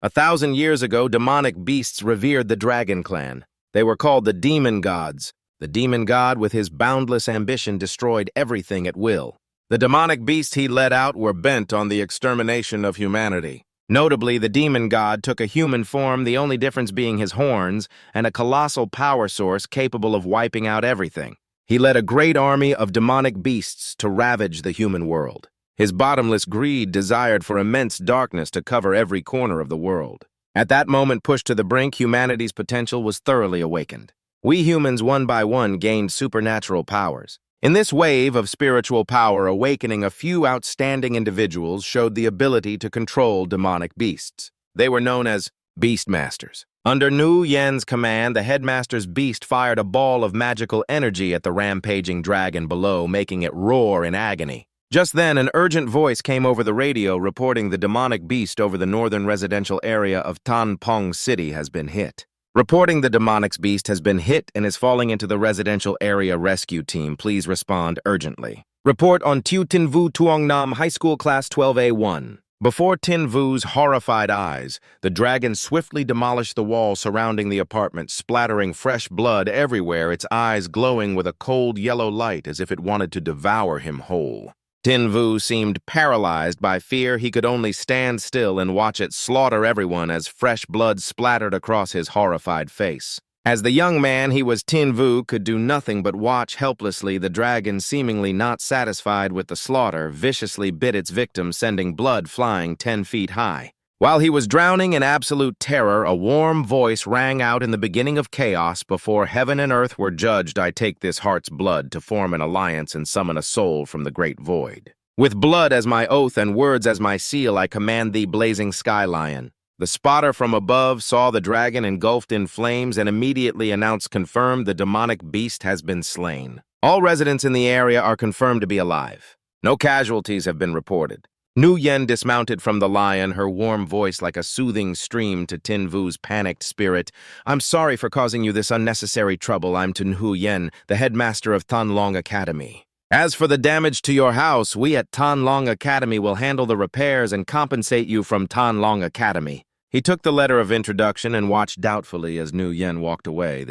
1,000 years ago, demonic beasts revered the dragon clan. They were called the demon gods. The demon god, with his boundless ambition, destroyed everything at will. The demonic beasts he led out were bent on the extermination of humanity. Notably, the demon god took a human form, the only difference being his horns, and a colossal power source capable of wiping out everything. He led a great army of demonic beasts to ravage the human world. His bottomless greed desired for immense darkness to cover every corner of the world. At that moment, pushed to the brink, humanity's potential was thoroughly awakened. We humans, one by one, gained supernatural powers. In this wave of spiritual power awakening, a few outstanding individuals showed the ability to control demonic beasts. They were known as Beastmasters. Under Nu Yen's command, the headmaster's beast fired a ball of magical energy at the rampaging dragon below, making it roar in agony. Just then, an urgent voice came over the radio reporting the demonic beast over the northern residential area of Tanpong City has been hit. Reporting the demonic beast has been hit and is falling into the residential area rescue team. Please respond urgently. Report on Tu Tin Vu Tuong Nam High School Class 12A1. Before Tin Vu's horrified eyes, the dragon swiftly demolished the wall surrounding the apartment, splattering fresh blood everywhere, its eyes glowing with a cold yellow light as if it wanted to devour him whole. Tin Vu seemed paralyzed by fear. He could only stand still and watch it slaughter everyone as fresh blood splattered across his horrified face. As the young man he was, Tin Vu could do nothing but watch helplessly. The dragon, seemingly not satisfied with the slaughter, viciously bit its victim, sending blood flying 10 feet high. While he was drowning in absolute terror, a warm voice rang out in the beginning of chaos. Before heaven and earth were judged, I take this heart's blood to form an alliance and summon a soul from the great void. With blood as my oath and words as my seal, I command thee, blazing sky lion. The spotter from above saw the dragon engulfed in flames and immediately announced, confirmed, the demonic beast has been slain. All residents in the area are confirmed to be alive. No casualties have been reported. Nu Yen dismounted from the lion, her warm voice like a soothing stream to Tin Vu's panicked spirit. I'm sorry for causing you this unnecessary trouble. I'm Nu Yen, the headmaster of Tan Long Academy. As for the damage to your house, we at Tan Long Academy will handle the repairs and compensate you from Tan Long Academy. He took the letter of introduction and watched doubtfully as Nu Yen walked away.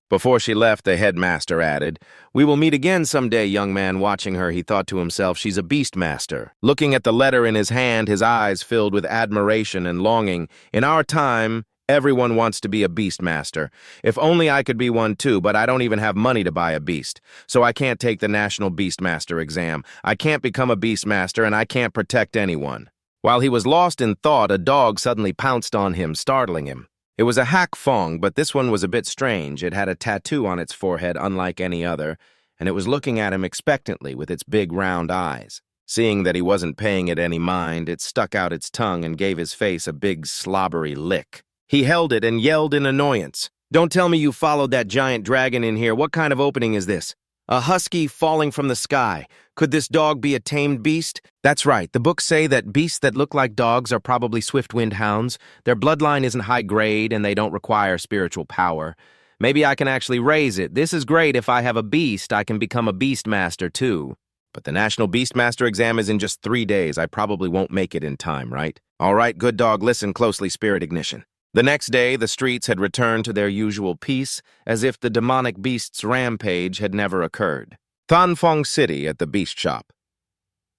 Before she left, the headmaster added, we will meet again someday, young man. Watching her, he thought to himself, she's a beastmaster. Looking at the letter in his hand, his eyes filled with admiration and longing. In our time, everyone wants to be a beastmaster. If only I could be one too, but I don't even have money to buy a beast. So I can't take the National Beastmaster exam. I can't become a beastmaster, and I can't protect anyone. While he was lost in thought, a dog suddenly pounced on him, startling him. It was a Hak Fong, but this one was a bit strange. It had a tattoo on its forehead unlike any other, and it was looking at him expectantly with its big round eyes. Seeing that he wasn't paying it any mind, it stuck out its tongue and gave his face a big slobbery lick. He held it and yelled in annoyance. Don't tell me you followed that giant dragon in here. What kind of opening is this? A husky falling from the sky. Could this dog be a tamed beast? That's right. The books say that beasts that look like dogs are probably swift-wind hounds. Their bloodline isn't high grade and they don't require spiritual power. Maybe I can actually raise it. This is great. If I have a beast, I can become a beastmaster too. But the National Beastmaster exam is in just 3 days. I probably won't make it in time, right? All right, good dog, listen closely, spirit ignition. The next day, the streets had returned to their usual peace, as if the demonic beast's rampage had never occurred. Tanpong City at the beast shop.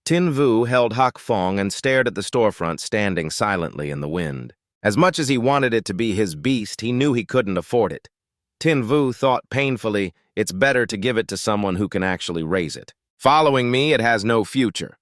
Tin Vu held Hak Fong and stared at the storefront, standing silently in the wind. As much as he wanted it to be his beast, he knew he couldn't afford it. Tin Vu thought painfully, it's better to give it to someone who can actually raise it. Following me, it has no future.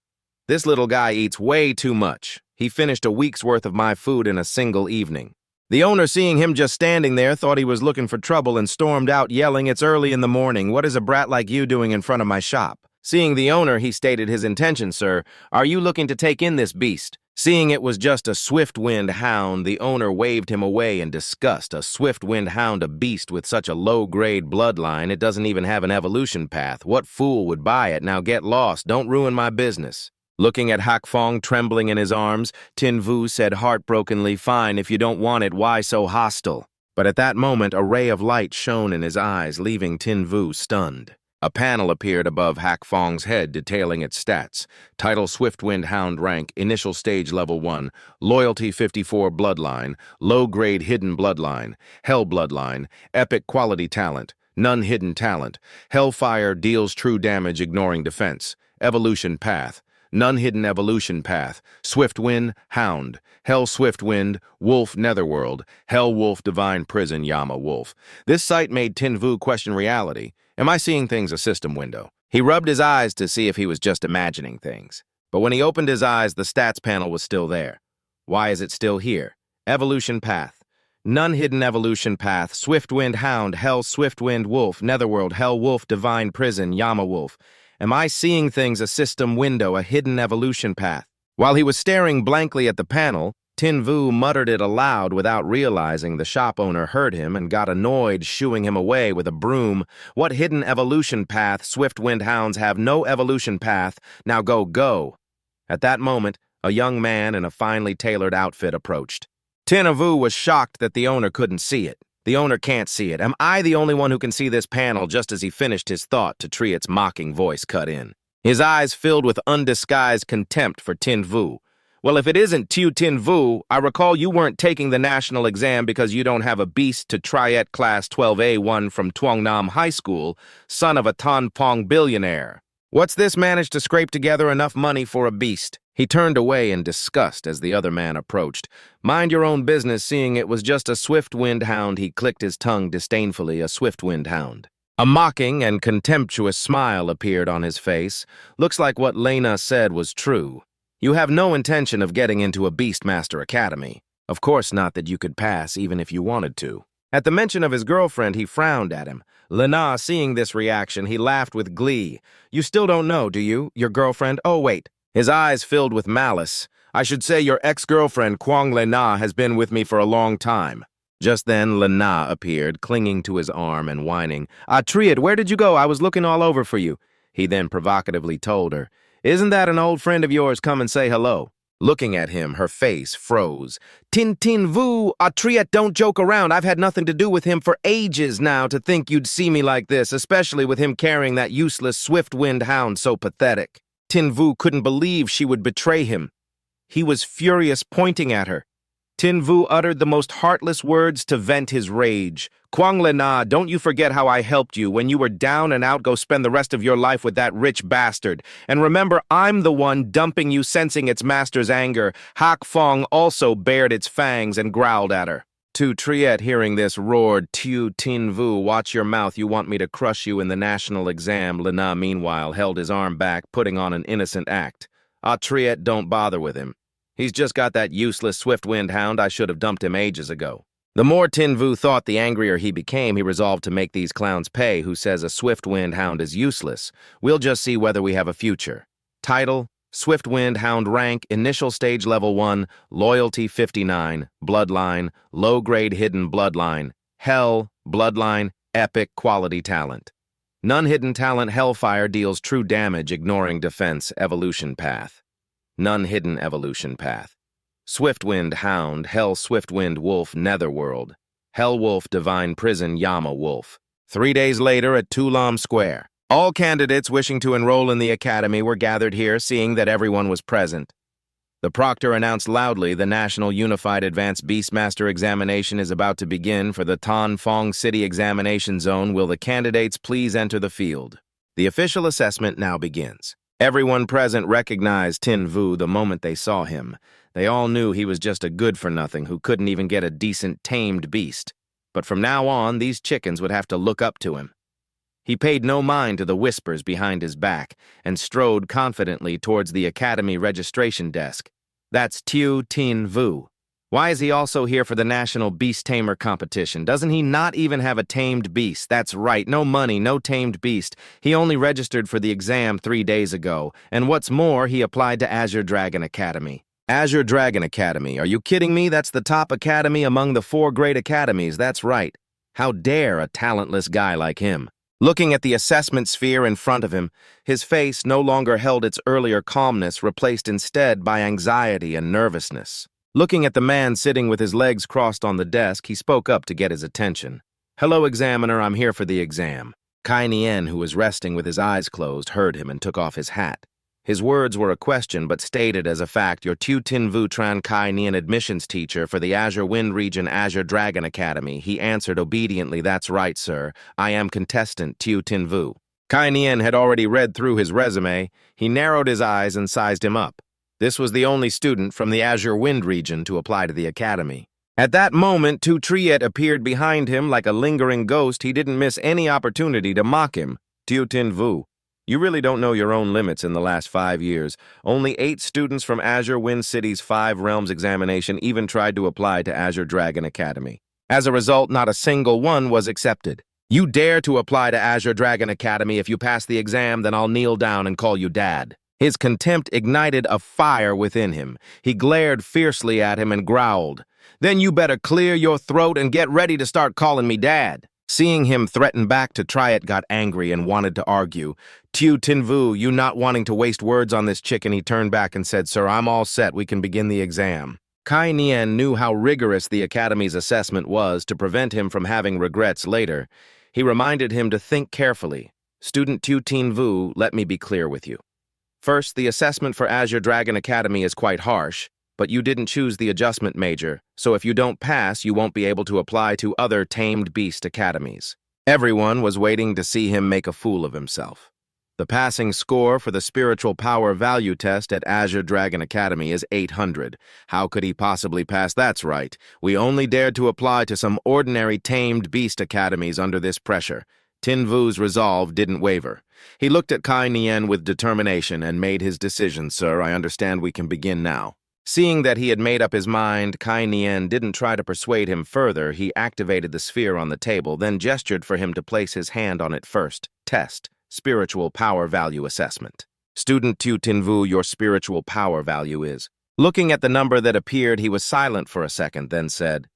This little guy eats way too much. He finished a week's worth of my food in a single evening. The owner, seeing him just standing there, thought he was looking for trouble and stormed out yelling, it's early in the morning. What is a brat like you doing in front of my shop? Seeing the owner, he stated his intention, sir. Are you looking to take in this beast? Seeing it was just a swift-wind hound, the owner waved him away in disgust. A swift-wind hound, a beast with such a low-grade bloodline, it doesn't even have an evolution path. What fool would buy it? Now get lost. Don't ruin my business. Looking at Hak Fong trembling in his arms, Tin Vu said heartbrokenly, fine, if you don't want it, why so hostile? But at that moment, a ray of light shone in his eyes, leaving Tin Vu stunned. A panel appeared above Hak Fong's head detailing its stats. Title Swiftwind Hound rank, initial stage level 1, loyalty 54 bloodline, low-grade hidden bloodline, hell bloodline, epic quality talent, none hidden talent, hellfire deals true damage ignoring defense, evolution path, none hidden evolution path, Swiftwind Hound, Hell Swiftwind, Wolf Netherworld, Hell Wolf Divine Prison Yama Wolf. This sight made Tin Vu question reality. Am I seeing things a system window? He rubbed his eyes to see if he was just imagining things. But when he opened his eyes, the stats panel was still there. Why is it still here? Evolution path. None hidden evolution path. Swiftwind Hound, Hell Swiftwind Wolf, Netherworld, Hell Wolf Divine Prison, Yama Wolf. Am I seeing things a system window, a hidden evolution path? While he was staring blankly at the panel, Tin Vu muttered it aloud without realizing the shop owner heard him and got annoyed, shooing him away with a broom. What hidden evolution path? Swiftwind hounds have no evolution path. Now go. At that moment, a young man in a finely tailored outfit approached. Tin Vu was shocked that the owner couldn't see it. The owner can't see it. Am I the only one who can see this panel? Just as he finished his thought, Triet's mocking voice cut in. His eyes filled with undisguised contempt for Tin Vu. Well, if it isn't Tin Vu, I recall you weren't taking the national exam because you don't have a beast to Triet Class 12A1 from Tuongnam High School, son of a Tanpong billionaire. What's this managed to scrape together enough money for a beast? He turned away in disgust as the other man approached. Mind your own business, seeing it was just a Swiftwind hound. He clicked his tongue disdainfully, a Swiftwind hound. A mocking and contemptuous smile appeared on his face. Looks like what Lena said was true. You have no intention of getting into a Beastmaster Academy. Of course not that you could pass even if you wanted to. At the mention of his girlfriend, he frowned at him. Lena, seeing this reaction, he laughed with glee. You still don't know, do you? Your girlfriend? Oh, wait. His eyes filled with malice. I should say your ex-girlfriend, Kwang Lena, has been with me for a long time. Just then, Lena appeared, clinging to his arm and whining. Triet, where did you go? I was looking all over for you. He then provocatively told her. Isn't that an old friend of yours? Come and say hello. Looking at him, her face froze. Tin Vu, Triet, don't joke around. I've had nothing to do with him for ages now to think you'd see me like this, especially with him carrying that useless Swiftwind hound so pathetic. Tin Vu couldn't believe she would betray him. He was furious, pointing at her. Tin Vu uttered the most heartless words to vent his rage. Kwang Lena, don't you forget how I helped you. When you were down and out, go spend the rest of your life with that rich bastard. And remember, I'm the one dumping you, sensing its master's anger. Hak Fong also bared its fangs and growled at her. Triet, hearing this, roared, Tin Vu, watch your mouth. You want me to crush you in the national exam. Lena, meanwhile, held his arm back, putting on an innocent act. Triet, don't bother with him. He's just got that useless Swiftwind hound. I should have dumped him ages ago. The more Tin Vu thought, the angrier he became. He resolved to make these clowns pay. Who says a Swiftwind hound is useless? We'll just see whether we have a future. Title, Swiftwind Hound rank, initial stage level 1, loyalty 59, bloodline, low-grade hidden bloodline, hell, bloodline, epic quality talent. None hidden talent, hellfire deals true damage ignoring defense, evolution path. None hidden evolution path. Swiftwind Hound, Hell Swiftwind Wolf Netherworld, Hell Wolf Divine Prison Yama Wolf. 3 days later at Tulam Square. All candidates wishing to enroll in the academy were gathered here, seeing that everyone was present. The proctor announced loudly the National Unified Advanced Beastmaster Examination is about to begin for the Tan Phong City Examination Zone. Will the candidates please enter the field? The official assessment now begins. Everyone present recognized Tin Vu the moment they saw him. They all knew he was just a good-for-nothing who couldn't even get a decent tamed beast. But from now on, these chickens would have to look up to him. He paid no mind to the whispers behind his back and strode confidently towards the academy registration desk. That's Tin Vu. Why is he also here for the National Beast Tamer competition? Doesn't he not even have a tamed beast? That's right, no money, no tamed beast. He only registered for the exam 3 days ago. And what's more, he applied to Azure Dragon Academy. Azure Dragon Academy, are you kidding me? That's the top academy among the 4 great academies, that's right. How dare a talentless guy like him? Looking at the assessment sphere in front of him, his face no longer held its earlier calmness, replaced instead by anxiety and nervousness. Looking at the man sitting with his legs crossed on the desk, he spoke up to get his attention. Hello, examiner, I'm here for the exam. Kai Nian, who was resting with his eyes closed, heard him and took off his hat. His words were a question, but stated as a fact, "Your Tu Tin Vu Tran Kai Nian admissions teacher for the Azure Wind Region Azure Dragon Academy." He answered obediently, "That's right, sir. I am contestant Tu Tin Vu." Kai Nian had already read through his resume. He narrowed his eyes and sized him up. This was the only student from the Azure Wind region to apply to the academy. At that moment, Tu Triet appeared behind him like a lingering ghost. He didn't miss any opportunity to mock him. "Tu Tin Vu, you really don't know your own limits in the last 5 years. Only 8 students from Azure Wind City's 5 Realms examination even tried to apply to Azure Dragon Academy. As a result, not a single one was accepted. You dare to apply to Azure Dragon Academy. If you pass the exam, then I'll kneel down and call you Dad." His contempt ignited a fire within him. He glared fiercely at him and growled, "Then you better clear your throat and get ready to start calling me Dad." Seeing him threaten back, to Triet got angry and wanted to argue. "Tu Tin Vu, you not wanting to waste words on this chicken," he turned back and said, "Sir, I'm all set. We can begin the exam." Kai Nian knew how rigorous the Academy's assessment was to prevent him from having regrets later. He reminded him to think carefully. "Student Tu Tin Vu, let me be clear with you. First, the assessment for Azure Dragon Academy is quite harsh, but you didn't choose the adjustment major, so if you don't pass, you won't be able to apply to other tamed beast academies." Everyone was waiting to see him make a fool of himself. The passing score for the spiritual power value test at Azure Dragon Academy is 800. How could he possibly pass? That's right. We only dared to apply to some ordinary tamed beast academies under this pressure. Tin Vu's resolve didn't waver. He looked at Kai Nian with determination and made his decision. "Sir, I understand we can begin now." Seeing that he had made up his mind, Kai Nian didn't try to persuade him further. He activated the sphere on the table, then gestured for him to place his hand on it first. Test. Spiritual Power Value Assessment. "Student Tu Tin Vu, your spiritual power value is..." Looking at the number that appeared, he was silent for a second, then said,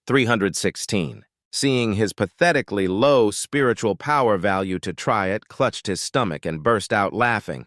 316. Seeing his pathetically low spiritual power value, to Triet clutched his stomach and burst out laughing.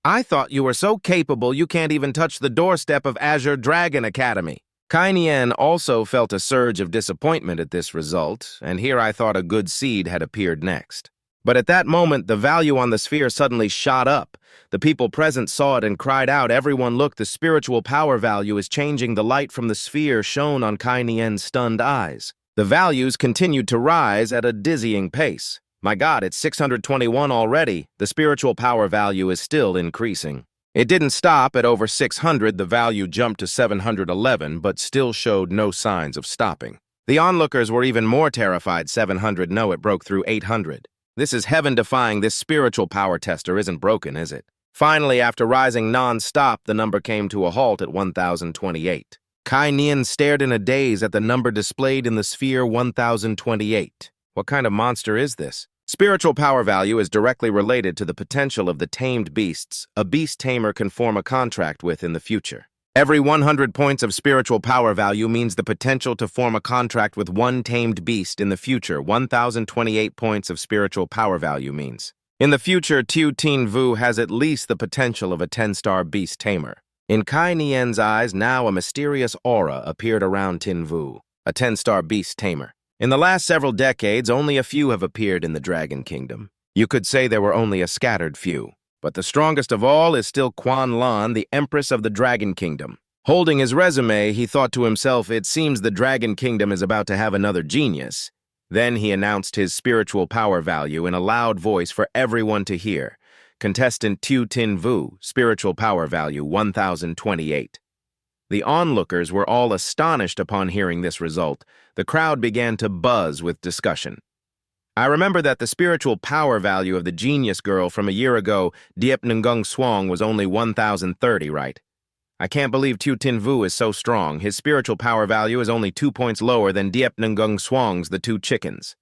"I thought you were so capable you can't even touch the doorstep of Azure Dragon Academy." Kai Nian also felt a surge of disappointment at this result, and here I thought a good seed had appeared next. But at that moment, the value on the sphere suddenly shot up. The people present saw it and cried out. Everyone looked. The spiritual power value is changing. The light from the sphere shone on Kai Nian's stunned eyes. The values continued to rise at a dizzying pace. My God, it's 621 already. The spiritual power value is still increasing. It didn't stop at over 600. The value jumped to 711, but still showed no signs of stopping. The onlookers were even more terrified. 700, no, it broke through 800. This is heaven-defying. This spiritual power tester isn't broken, is it? Finally, after rising non-stop, the number came to a halt at 1028. Kai Nian stared in a daze at the number displayed in the sphere, 1028. What kind of monster is this? Spiritual power value is directly related to the potential of the tamed beasts a beast tamer can form a contract with in the future. Every 100 points of spiritual power value means the potential to form a contract with one tamed beast in the future. 1028 points of spiritual power value means. In the future, Tu Tin Vu has at least the potential of a 10-star beast tamer. In Kai Nian's eyes, now a mysterious aura appeared around Tin Vu, a 10-star beast tamer. In the last several decades, only a few have appeared in the Dragon Kingdom. You could say there were only a scattered few. But the strongest of all is still Quan Lan, the Empress of the Dragon Kingdom. Holding his resume, he thought to himself, it seems the Dragon Kingdom is about to have another genius. Then he announced his spiritual power value in a loud voice for everyone to hear. Contestant Tu Tin Vu, spiritual power value 1028. The onlookers were all astonished upon hearing this result. The crowd began to buzz with discussion. I remember that the spiritual power value of the genius girl from a year ago, Diep Ngung Swang, was only 1030, right? I can't believe Tu Tin Vu is so strong. His spiritual power value is only 2 points lower than Diep Ngung Swang's The Two Chickens.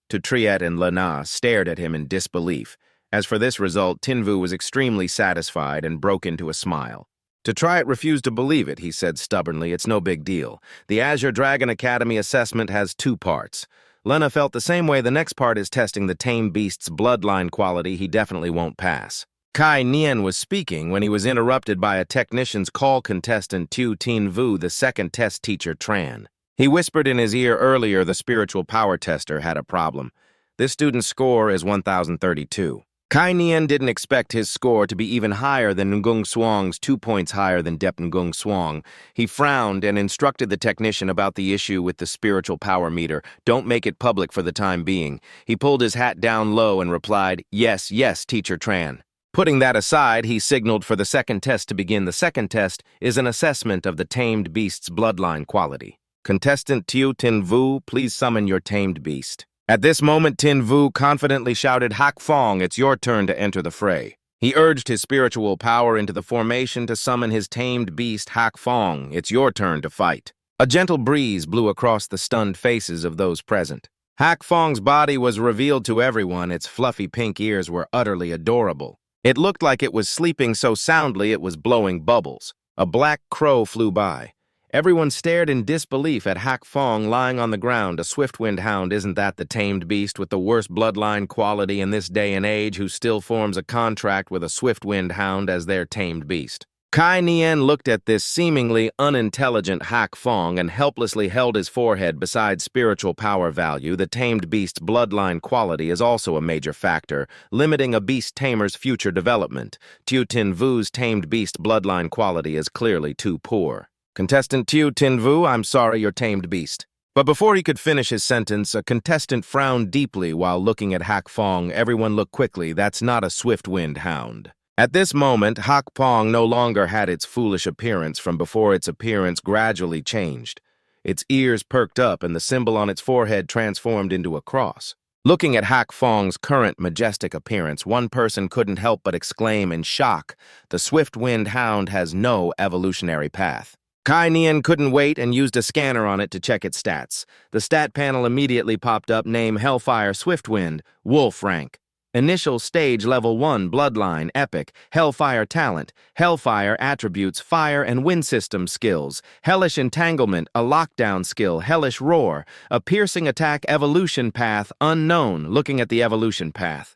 Tu Triet and Lena stared at him in disbelief. As for this result, Tin Vu was extremely satisfied and broke into a smile. To Triet refused to believe it, he said stubbornly. It's no big deal. The Azure Dragon Academy assessment has 2 parts. Lena felt the same way. The next part is testing the tame beast's bloodline quality. He definitely won't pass. Kai Nian was speaking when he was interrupted by a technician's call. Contestant Tu Tin Vu, the second test teacher, Tran. He whispered in his ear earlier the spiritual power tester had a problem. This student's score is 1032. Kai Nian didn't expect his score to be even higher than Ngung Suang's 2 points higher than Dep Ngung Suang. He frowned and instructed the technician about the issue with the spiritual power meter. Don't make it public for the time being. He pulled his hat down low and replied, "Yes, yes, Teacher Tran." Putting that aside, he signaled for the second test to begin. The second test is an assessment of the tamed beast's bloodline quality. Contestant Tiu Tin Vu, please summon your tamed beast. At this moment, Tin Vu confidently shouted, "Hak Fong, it's your turn to enter the fray." He urged his spiritual power into the formation to summon his tamed beast, Hak Fong. It's your turn to fight. A gentle breeze blew across the stunned faces of those present. Hak Fong's body was revealed to everyone. Its fluffy pink ears were utterly adorable. It looked like it was sleeping so soundly it was blowing bubbles. A black crow flew by. Everyone stared in disbelief at Hak Fong lying on the ground. A swift-wind hound, isn't that the tamed beast with the worst bloodline quality in this day and age who still forms a contract with a swift-wind hound as their tamed beast? Kai Nian looked at this seemingly unintelligent Hak Fong and helplessly held his forehead. Besides spiritual power value, the tamed beast's bloodline quality is also a major factor, limiting a beast tamer's future development. Tiu Tin Vu's tamed beast bloodline quality is clearly too poor. Contestant Tiu Tin Vu, I'm sorry, your tamed beast. But before he could finish his sentence, a contestant frowned deeply while looking at Hak Fong. Everyone looked quickly. That's not a swift-wind hound. At this moment, Hak Fong no longer had its foolish appearance from before. Its appearance gradually changed. Its ears perked up and the symbol on its forehead transformed into a cross. Looking at Hak Fong's current majestic appearance, one person couldn't help but exclaim in shock, the swift-wind hound has no evolutionary path. Kai Nian couldn't wait and used a scanner on it to check its stats. The stat panel immediately popped up: name Hellfire Swiftwind, Wolf rank. Initial stage level 1, bloodline, epic, Hellfire talent, Hellfire attributes, fire and wind system skills, Hellish entanglement, a lockdown skill, Hellish roar, a piercing attack, evolution path, unknown. Looking at the evolution path,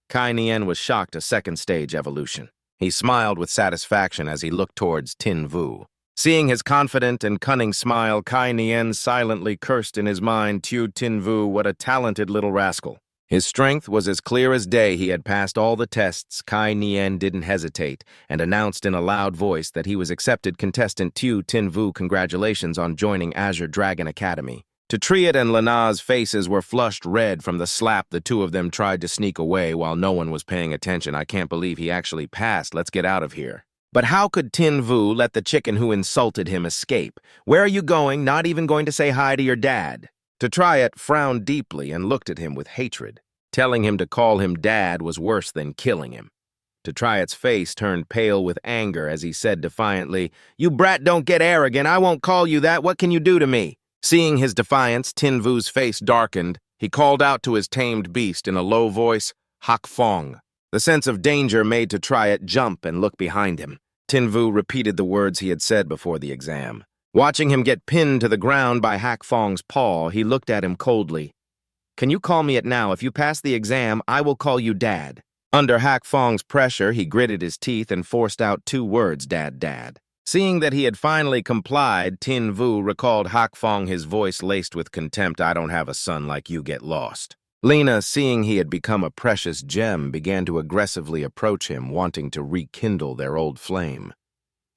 Kai Nian was shocked. A second stage evolution. He smiled with satisfaction as he looked towards Tin Vu. Seeing his confident and cunning smile, Kai Nian silently cursed in his mind, Tiu Tin Vu, what a talented little rascal. His strength was as clear as day. He had passed all the tests. Kai Nian didn't hesitate and announced in a loud voice that he was accepted. Contestant Tiu Tin Vu, congratulations on joining Azure Dragon Academy. Tatriot and Lana's faces were flushed red from the slap the two of them tried to sneak away while no one was paying attention. I can't believe he actually passed. Let's get out of here. But how could Tin Vu let the chicken who insulted him escape? Where are you going? Not even going to say hi to your dad? Tatriot frowned deeply and looked at him with hatred. Telling him to call him dad was worse than killing him. Tatriot's face turned pale with anger as he said defiantly, "You brat, don't get arrogant. I won't call you that. What can you do to me?" Seeing his defiance, Tin Vu's face darkened. He called out to his tamed beast in a low voice, "Hak Fong." The sense of danger made Tatriot jump and look behind him. Tin Vu repeated the words he had said before the exam. Watching him get pinned to the ground by Hak Fong's paw, he looked at him coldly. "Can you call me it now? If you pass the exam, I will call you Dad." Under Hak Fong's pressure, he gritted his teeth and forced out 2 words, "Dad, Dad." Seeing that he had finally complied, Tin Vu recalled Hak Fong, his voice laced with contempt, "I don't have a son like you, get lost." Lena, seeing he had become a precious gem, began to aggressively approach him, wanting to rekindle their old flame.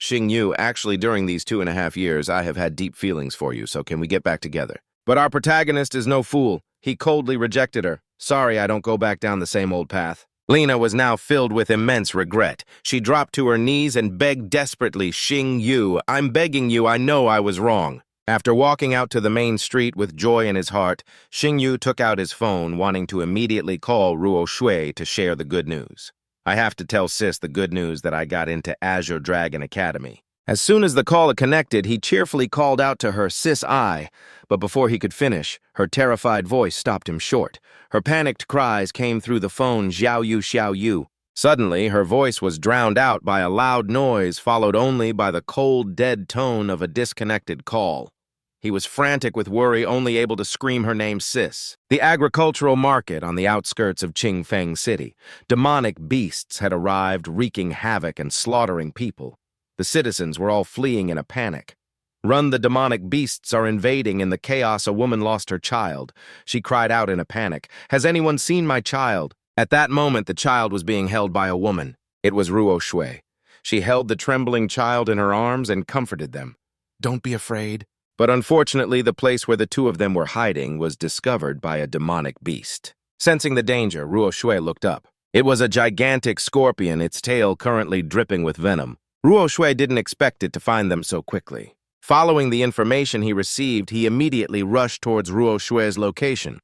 "Xing Yu, actually during these 2.5 years, I have had deep feelings for you, so can we get back together?" But our protagonist is no fool. He coldly rejected her. "Sorry, I don't go back down the same old path." Lena was now filled with immense regret. She dropped to her knees and begged desperately, "Xing Yu, I'm begging you, I know I was wrong." After walking out to the main street with joy in his heart, Xing Yu took out his phone, wanting to immediately call Ruo Shui to share the good news. "I have to tell Sis the good news that I got into Azure Dragon Academy." As soon as the call connected, he cheerfully called out to her, "Sis, but before he could finish, her terrified voice stopped him short. Her panicked cries came through the phone, "Xiao Yu, Xiao Yu." Suddenly, her voice was drowned out by a loud noise, followed only by the cold, dead tone of a disconnected call. He was frantic with worry, only able to scream her name, "Sis." The agricultural market on the outskirts of Qingfeng City. Demonic beasts had arrived, wreaking havoc and slaughtering people. The citizens were all fleeing in a panic. Run, the demonic beasts are invading. In the chaos, a woman lost her child. She cried out in a panic, "Has anyone seen my child?" At that moment, the child was being held by a woman. It was Ruo Shui. She held the trembling child in her arms and comforted them. "Don't be afraid." But unfortunately, the place where the two of them were hiding was discovered by a demonic beast. Sensing the danger, Ruo Shui looked up. It was a gigantic scorpion, its tail currently dripping with venom. Ruo Shui didn't expect it to find them so quickly. Following the information he received, he immediately rushed towards Ruo Shui's location.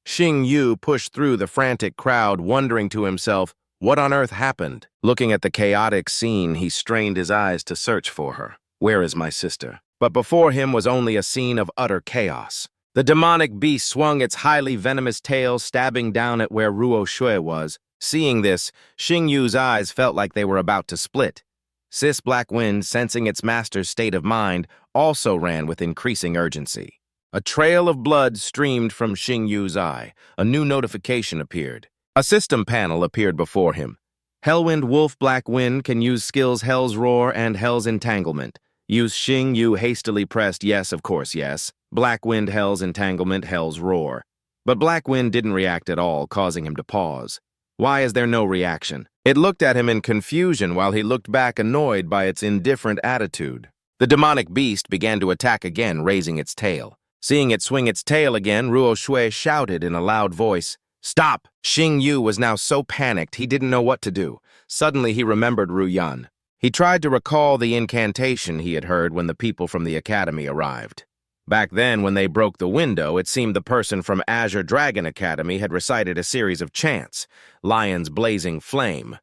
Xing Yu pushed through the frantic crowd, wondering to himself, what on earth happened? Looking at the chaotic scene, he strained his eyes to search for her. Where is my sister? But before him was only a scene of utter chaos. The demonic beast swung its highly venomous tail, stabbing down at where Ruo Shui was. Seeing this, Xing Yu's eyes felt like they were about to split. Sis Black Wind, sensing its master's state of mind, also ran with increasing urgency. A trail of blood streamed from Xing Yu's eye. A new notification appeared. A system panel appeared before him. Hellwind Wolf Black Wind can use skills Hell's Roar and Hell's Entanglement. Use. Xing Yu hastily pressed yes, of course, yes. Black Wind, Hell's Entanglement, Hell's Roar. But Black Wind didn't react at all, causing him to pause. Why is there no reaction? It looked at him in confusion while he looked back, annoyed by its indifferent attitude. The demonic beast began to attack again, raising its tail. Seeing it swing its tail again, Ruo Shui shouted in a loud voice, "Stop!" Xing Yu was now so panicked he didn't know what to do. Suddenly he remembered Ru Yan. He tried to recall the incantation he had heard when the people from the academy arrived. Back then, when they broke the window, it seemed the person from Azure Dragon Academy had recited a series of chants. Lion's blazing flame.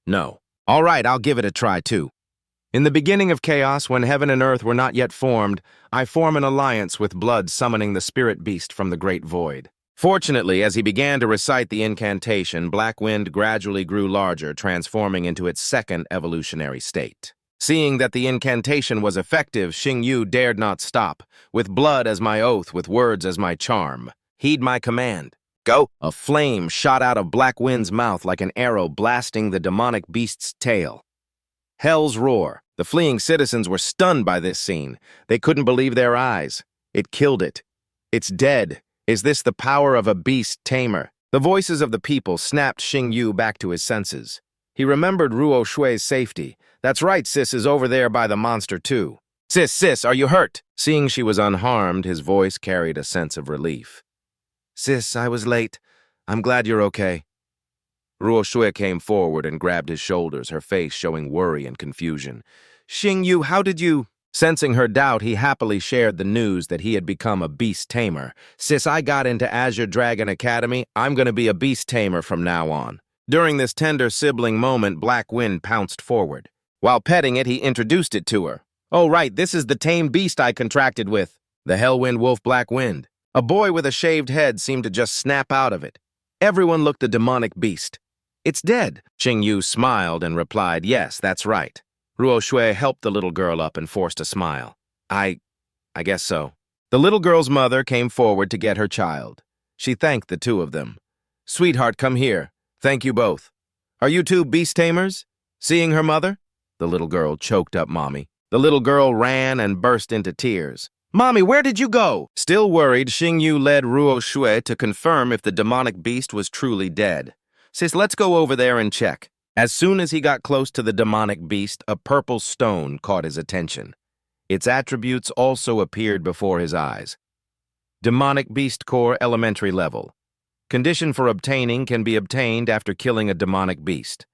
No. All right, I'll give it a try too. In the beginning of chaos, when heaven and earth were not yet formed, I form an alliance with blood, summoning the spirit beast from the great void. Fortunately, as he began to recite the incantation, Black Wind gradually grew larger, transforming into its second evolutionary state. Seeing that the incantation was effective, Xing Yu dared not stop. With blood as my oath, with words as my charm. Heed my command. Go! A flame shot out of Black Wind's mouth like an arrow, blasting the demonic beast's tail. Hell's Roar. The fleeing citizens were stunned by this scene. They couldn't believe their eyes. It killed it. It's dead. Is this the power of a beast tamer? The voices of the people snapped Xing Yu back to his senses. He remembered Ruo Shui's safety. That's right, sis is over there by the monster too. Sis, are you hurt? Seeing she was unharmed, his voice carried a sense of relief. Sis, I was late. I'm glad you're okay. Ruo Shui came forward and grabbed his shoulders, her face showing worry and confusion. Xing Yu, how did you... Sensing her doubt, he happily shared the news that he had become a beast tamer. Sis, I got into Azure Dragon Academy. I'm going to be a beast tamer from now on. During this tender sibling moment, Black Wind pounced forward. While petting it, he introduced it to her. Oh, right, this is the tame beast I contracted with. The Hellwind Wolf Black Wind. A boy with a shaved head seemed to just snap out of it. Everyone looked the demonic beast. It's dead. Xing Yu smiled and replied, yes, that's right. Ruo Shui helped the little girl up and forced a smile. I guess so. The little girl's mother came forward to get her child. She thanked the two of them. Sweetheart, come here. Thank you both. Are you two beast tamers? Seeing her mother? The little girl choked up Mommy. The little girl ran and burst into tears. Mommy, where did you go? Still worried, Xing Yu led Ruo Shui to confirm if the demonic beast was truly dead. Sis, let's go over there and check. As soon as he got close to the demonic beast, a purple stone caught his attention. Its attributes also appeared before his eyes. Demonic Beast Core Elementary Level. Condition for obtaining can be obtained after killing a demonic beast.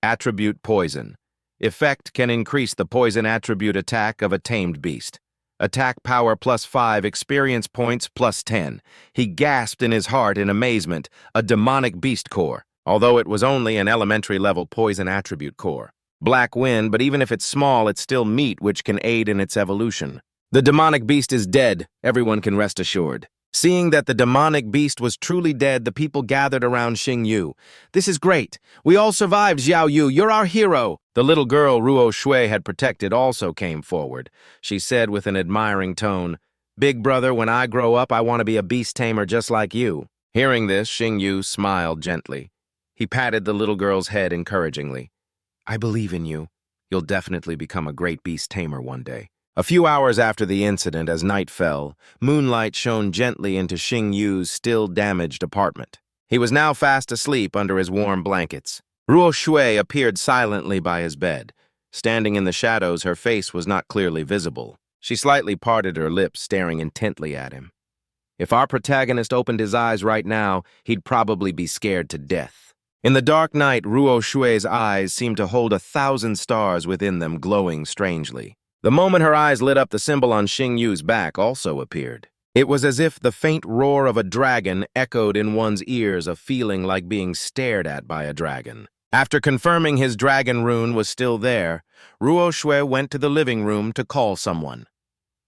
Attribute Poison. Effect can increase the poison attribute attack of a tamed beast. Attack power +5, experience points +10. He gasped in his heart in amazement. A demonic beast core. Although it was only an elementary-level poison attribute core. Black Wind, but even if it's small, it's still meat which can aid in its evolution. The demonic beast is dead, everyone can rest assured. Seeing that the demonic beast was truly dead, the people gathered around Xing Yu. This is great. We all survived, Xiao Yu. You're our hero. The little girl Ruo Shui had protected also came forward. She said with an admiring tone, Big brother, when I grow up, I want to be a beast tamer just like you. Hearing this, Xing Yu smiled gently. He patted the little girl's head encouragingly. I believe in you. You'll definitely become a great beast tamer one day. A few hours after the incident, as night fell, moonlight shone gently into Xing Yu's still damaged apartment. He was now fast asleep under his warm blankets. Ruo Shui appeared silently by his bed. Standing in the shadows, her face was not clearly visible. She slightly parted her lips, staring intently at him. If our protagonist opened his eyes right now, he'd probably be scared to death. In the dark night, Ruo Shui's eyes seemed to hold 1,000 stars within them, glowing strangely. The moment her eyes lit up, the symbol on Xing Yu's back also appeared. It was as if the faint roar of a dragon echoed in one's ears, a feeling like being stared at by a dragon. After confirming his dragon rune was still there, Ruo Shui went to the living room to call someone.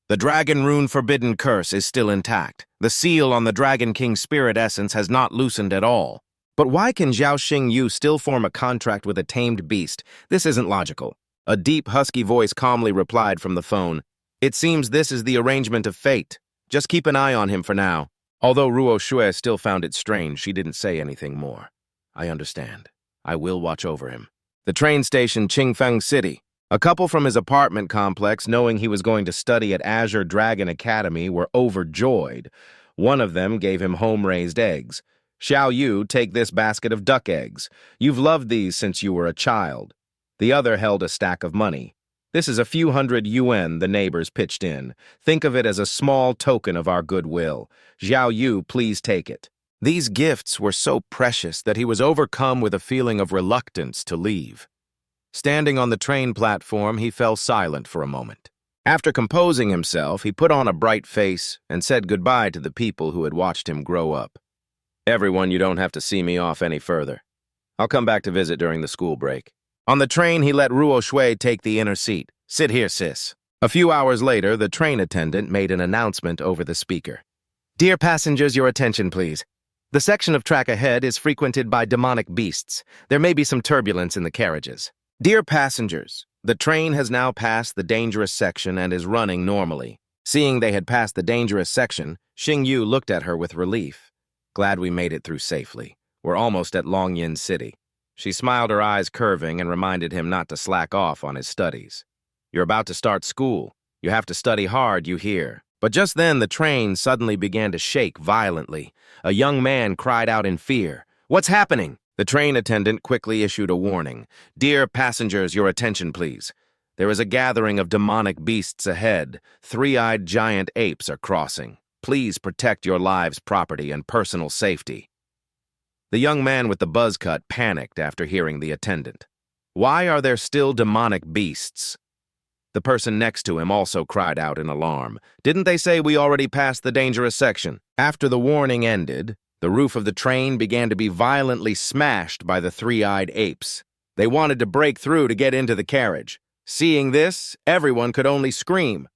The dragon rune forbidden curse is still intact. The seal on the Dragon King's spirit essence has not loosened at all. But why can Zhao Xing Yu still form a contract with a tamed beast? This isn't logical. A deep, husky voice calmly replied from the phone. It seems this is the arrangement of fate. Just keep an eye on him for now. Although Ruo Shui still found it strange, she didn't say anything more. I understand. I will watch over him. The train station, Qingfeng City. A couple from his apartment complex, knowing he was going to study at Azure Dragon Academy, were overjoyed. One of them gave him home-raised eggs. Xiao Yu, take this basket of duck eggs. You've loved these since you were a child. The other held a stack of money. This is a few hundred yuan the neighbors pitched in. Think of it as a small token of our goodwill. Xiao Yu, please take it. These gifts were so precious that he was overcome with a feeling of reluctance to leave. Standing on the train platform, he fell silent for a moment. After composing himself, he put on a bright face and said goodbye to the people who had watched him grow up. Everyone, you don't have to see me off any further. I'll come back to visit during the school break. On the train, he let Ruo Shui take the inner seat. Sit here, sis. A few hours later, the train attendant made an announcement over the speaker. Dear passengers, your attention, please. The section of track ahead is frequented by demonic beasts. There may be some turbulence in the carriages. Dear passengers, the train has now passed the dangerous section and is running normally. Seeing they had passed the dangerous section, Xing Yu looked at her with relief. Glad we made it through safely. We're almost at Longyin City. She smiled, her eyes curving, and reminded him not to slack off on his studies. You're about to start school. You have to study hard, you hear. But just then, the train suddenly began to shake violently. A young man cried out in fear. What's happening? The train attendant quickly issued a warning. Dear passengers, your attention, please. There is a gathering of demonic beasts ahead. Three-eyed giant apes are crossing. Please protect your lives, property, and personal safety. The young man with the buzz cut panicked after hearing the attendant. Why are there still demonic beasts? The person next to him also cried out in alarm. Didn't they say we already passed the dangerous section? After the warning ended, the roof of the train began to be violently smashed by the three-eyed apes. They wanted to break through to get into the carriage. Seeing this, everyone could only scream.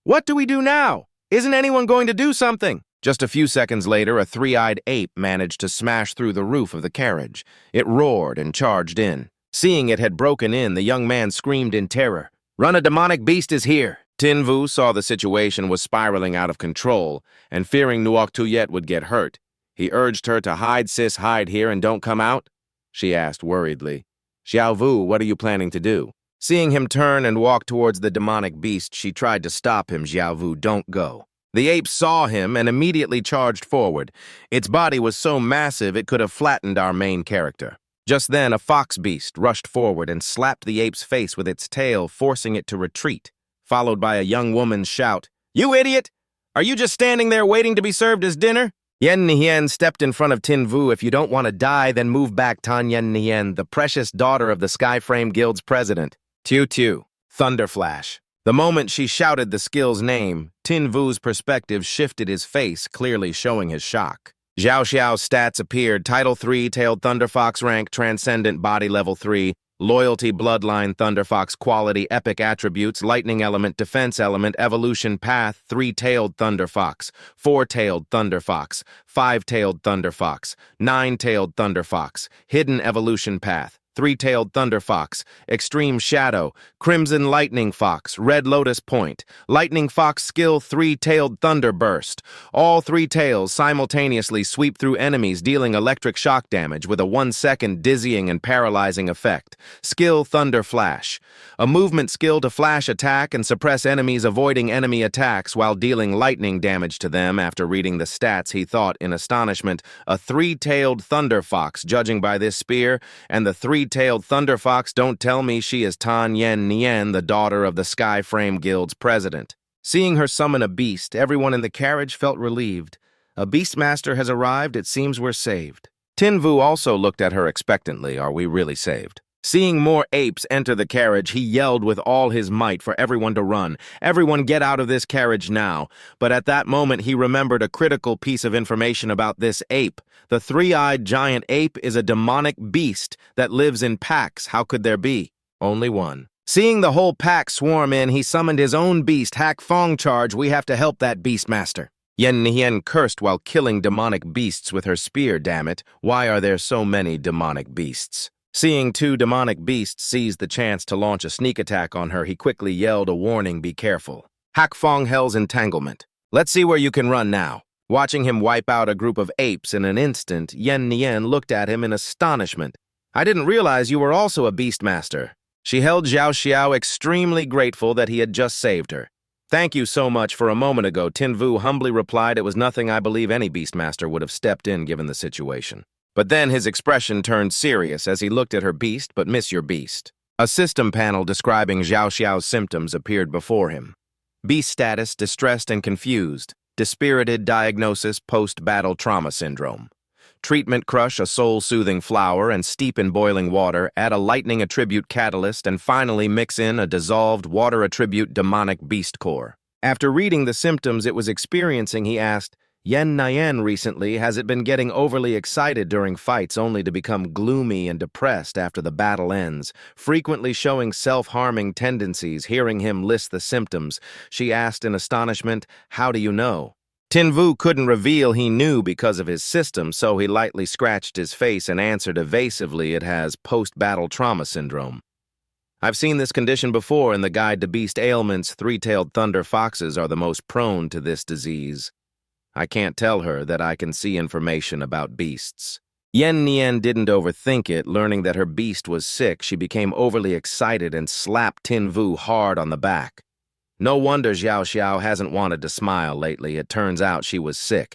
What do we do now? Isn't anyone going to do something? Just a few seconds later, a three-eyed ape managed to smash through the roof of the carriage. It roared and charged in. Seeing it had broken in, the young man screamed in terror. Run, a demonic beast is here! Tinvu saw the situation was spiraling out of control, and fearing Nuok Tuyet would get hurt, he urged her to hide, sis, hide here and don't come out? She asked worriedly. Xiao Vu, what are you planning to do? Seeing him turn and walk towards the demonic beast, she tried to stop him. Xiao Vu, don't go. The ape saw him and immediately charged forward. Its body was so massive it could have flattened our main character. Just then, a fox beast rushed forward and slapped the ape's face with its tail, forcing it to retreat, followed by a young woman's shout, You idiot! Are you just standing there waiting to be served as dinner? Yen Nihien stepped in front of Tin Vu. If you don't want to die, then move back, Tan Yen Nihien, the precious daughter of the Skyframe Guild's president. Tiu Tiu, Thunder Flash. The moment she shouted the skill's name, Tin Vu's perspective shifted his face, clearly showing his shock. Zhao Xiao's stats appeared. Title 3, Tailed Thunderfox rank, Transcendent Body Level 3, Loyalty Bloodline Thunderfox Quality Epic Attributes, Lightning Element Defense Element Evolution Path, 3-Tailed Thunderfox, 4-Tailed Thunderfox, 5-Tailed Thunderfox, 9-Tailed Thunderfox, Hidden Evolution Path, Three-tailed thunder fox, extreme shadow, crimson lightning fox, red lotus point, lightning fox skill three-tailed thunder burst. All three tails simultaneously sweep through enemies, dealing electric shock damage with a 1-second dizzying and paralyzing effect. Skill thunder flash, a movement skill to flash attack and suppress enemies, avoiding enemy attacks while dealing lightning damage to them. After reading the stats, he thought in astonishment, a three-tailed thunder fox, judging by this spear, and the three-tailed thunder fox, don't tell me she is Tan Yen Nien, the daughter of the Skyframe Guild's president. Seeing her summon a beast, everyone in the carriage felt relieved. A beastmaster has arrived, it seems we're saved. Tin Vu also looked at her expectantly. Are we really saved? Seeing more apes enter the carriage, he yelled with all his might for everyone to run. Everyone get out of this carriage now. But at that moment, he remembered a critical piece of information about this ape. The three-eyed giant ape is a demonic beast that lives in packs. How could there be only one? Seeing the whole pack swarm in, he summoned his own beast, Hak Fong Charge. We have to help that beastmaster. Yen Nien cursed while killing demonic beasts with her spear, damn it. Why are there so many demonic beasts? Seeing two demonic beasts seize the chance to launch a sneak attack on her, he quickly yelled a warning, be careful. Hak Fong Hell's entanglement. Let's see where you can run now. Watching him wipe out a group of apes in an instant, Yen Nien looked at him in astonishment. I didn't realize you were also a beastmaster. She held Xiao Xiao, extremely grateful that he had just saved her. Thank you so much. For a moment ago, Tin Vu humbly replied it was nothing. I believe any beastmaster would have stepped in given the situation. But then his expression turned serious as he looked at her beast, but miss your beast. A system panel describing Xiao Xiao's symptoms appeared before him. Beast status, distressed and confused. Dispirited diagnosis, post-battle trauma syndrome. Treatment, crush a soul-soothing flower and steep in boiling water, add a lightning attribute catalyst, and finally mix in a dissolved water attribute demonic beast core. After reading the symptoms it was experiencing, he asked, Yen Nien recently, has it been getting overly excited during fights only to become gloomy and depressed after the battle ends, frequently showing self-harming tendencies? Hearing him list the symptoms, she asked in astonishment, how do you know? Tin Vu couldn't reveal he knew because of his system, so he lightly scratched his face and answered evasively, it has post-battle trauma syndrome. I've seen this condition before in the Guide to Beast Ailments. Three-tailed thunder foxes are the most prone to this disease. I can't tell her that I can see information about beasts. Yen Nien didn't overthink it. Learning that her beast was sick, she became overly excited and slapped Tin Vu hard on the back. No wonder Xiao Xiao hasn't wanted to smile lately. It turns out she was sick.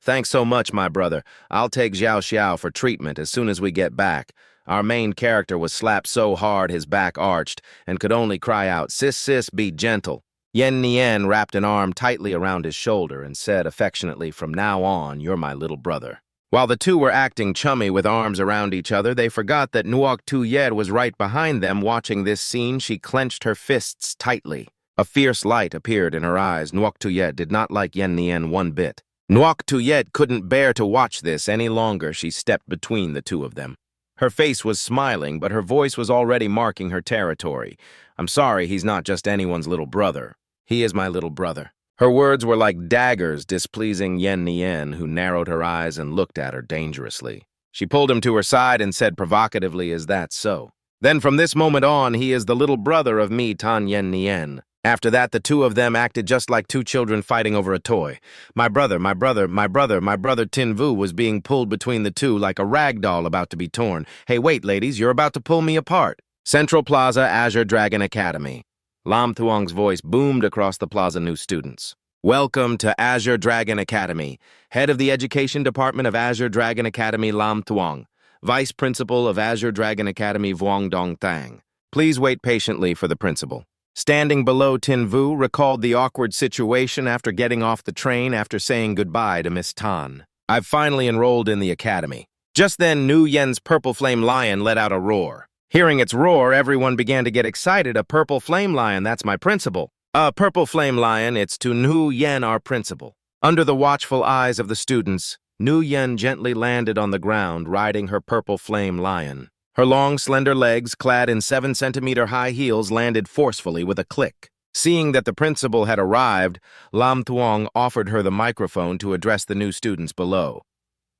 Thanks so much, my brother. I'll take Xiao Xiao for treatment as soon as we get back. Our main character was slapped so hard his back arched and could only cry out, sis, sis, be gentle. Yen Nien wrapped an arm tightly around his shoulder and said affectionately, from now on, you're my little brother. While the two were acting chummy with arms around each other, they forgot that Nuoc Tu Yed was right behind them. Watching this scene, she clenched her fists tightly. A fierce light appeared in her eyes. Nuoc Tu Yed did not like Yen Nien one bit. Nuoc Tu Yed couldn't bear to watch this any longer. She stepped between the two of them. Her face was smiling, but her voice was already marking her territory. I'm sorry, he's not just anyone's little brother. He is my little brother. Her words were like daggers, displeasing Yen Nien, who narrowed her eyes and looked at her dangerously. She pulled him to her side and said provocatively, is that so? Then from this moment on, he is the little brother of me, Tan Yen Nien. After that, the two of them acted just like two children fighting over a toy. My brother Tin Vu was being pulled between the two like a rag doll about to be torn. Hey, wait, ladies, you're about to pull me apart. Central Plaza, Azure Dragon Academy. Lam Thuong's voice boomed across the plaza. New students. Welcome to Azure Dragon Academy. Head of the Education Department of Azure Dragon Academy, Lam Thuong. Vice Principal of Azure Dragon Academy, Vuong Dong Thang. Please wait patiently for the principal. Standing below, Tin Vu recalled the awkward situation after getting off the train after saying goodbye to Miss Tan. I've finally enrolled in the academy. Just then, Nu Yen's purple flame lion let out a roar. Hearing its roar, everyone began to get excited. A purple flame lion, that's my principal. A purple flame lion, it's to Nu Yen, our principal. Under the watchful eyes of the students, Nu Yen gently landed on the ground, riding her purple flame lion. Her long, slender legs, clad in 7-centimeter high heels, landed forcefully with a click. Seeing that the principal had arrived, Lam Thuong offered her the microphone to address the new students below.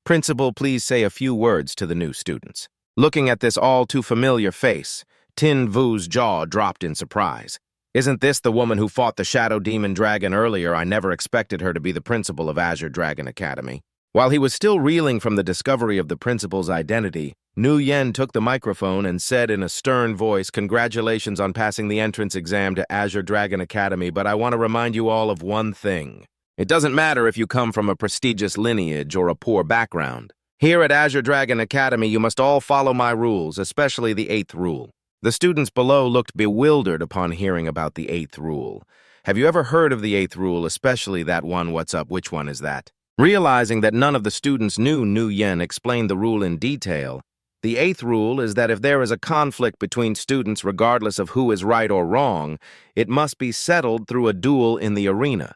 Principal, please say a few words to the new students. Looking at this all-too-familiar face, Tin Vu's jaw dropped in surprise. Isn't this the woman who fought the Shadow Demon Dragon earlier? I never expected her to be the principal of Azure Dragon Academy. While he was still reeling from the discovery of the principal's identity, Nu Yen took the microphone and said in a stern voice, "Congratulations on passing the entrance exam to Azure Dragon Academy, but I want to remind you all of one thing. It doesn't matter if you come from a prestigious lineage or a poor background. Here at Azure Dragon Academy, you must all follow my rules, especially the 8th rule." The students below looked bewildered upon hearing about the 8th rule. Have you ever heard of the 8th rule, especially that one? What's up? Which one is that? Realizing that none of the students knew, Nu Yen explained the rule in detail. The 8th rule is that if there is a conflict between students regardless of who is right or wrong, it must be settled through a duel in the arena.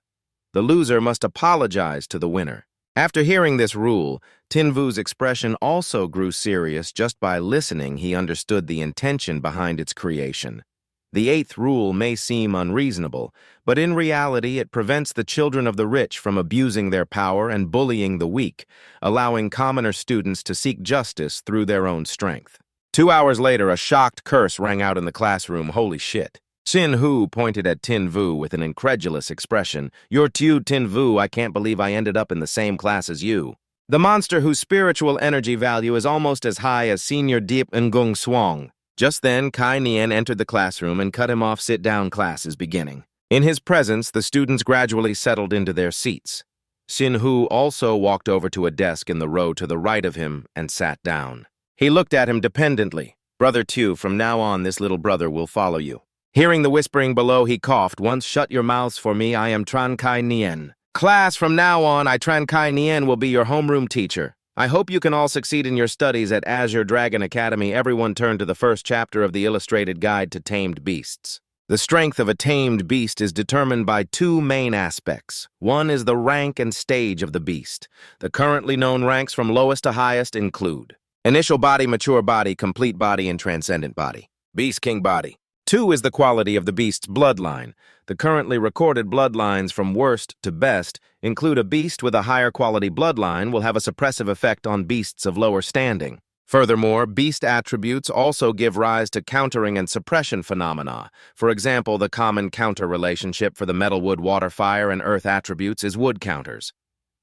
The loser must apologize to the winner. After hearing this rule, Tin Vu's expression also grew serious. Just by listening, he understood the intention behind its creation. The 8th rule may seem unreasonable, but in reality it prevents the children of the rich from abusing their power and bullying the weak, allowing commoner students to seek justice through their own strength. 2 hours later, a shocked curse rang out in the classroom. Holy shit. Sin Hu pointed at Tin Vu with an incredulous expression. "You're Tin Vu, I can't believe I ended up in the same class as you. The monster whose spiritual energy value is almost as high as Senior Deep Ngung Swang." Just then, Kai Nian entered the classroom and cut him off. "Sit down, class is beginning." In his presence, the students gradually settled into their seats. Sin Hu also walked over to a desk in the row to the right of him and sat down. He looked at him dependently. "Brother Tu, from now on, this little brother will follow you." Hearing the whispering below, he coughed. "Once shut your mouths for me, I am Tran Kai Nian. Class, from now on, I Tran Kai Nian will be your homeroom teacher. I hope you can all succeed in your studies at Azure Dragon Academy." Everyone turned to the first chapter of the illustrated guide to tamed beasts. The strength of a tamed beast is determined by two main aspects. One is the rank and stage of the beast. The currently known ranks from lowest to highest include initial body, mature body, complete body, and transcendent body. Beast King body. 2 is the quality of the beast's bloodline. The currently recorded bloodlines from worst to best include a beast with a higher quality bloodline will have a suppressive effect on beasts of lower standing. Furthermore, beast attributes also give rise to countering and suppression phenomena. For example, the common counter relationship for the metal, wood, water, fire, and earth attributes is wood counters.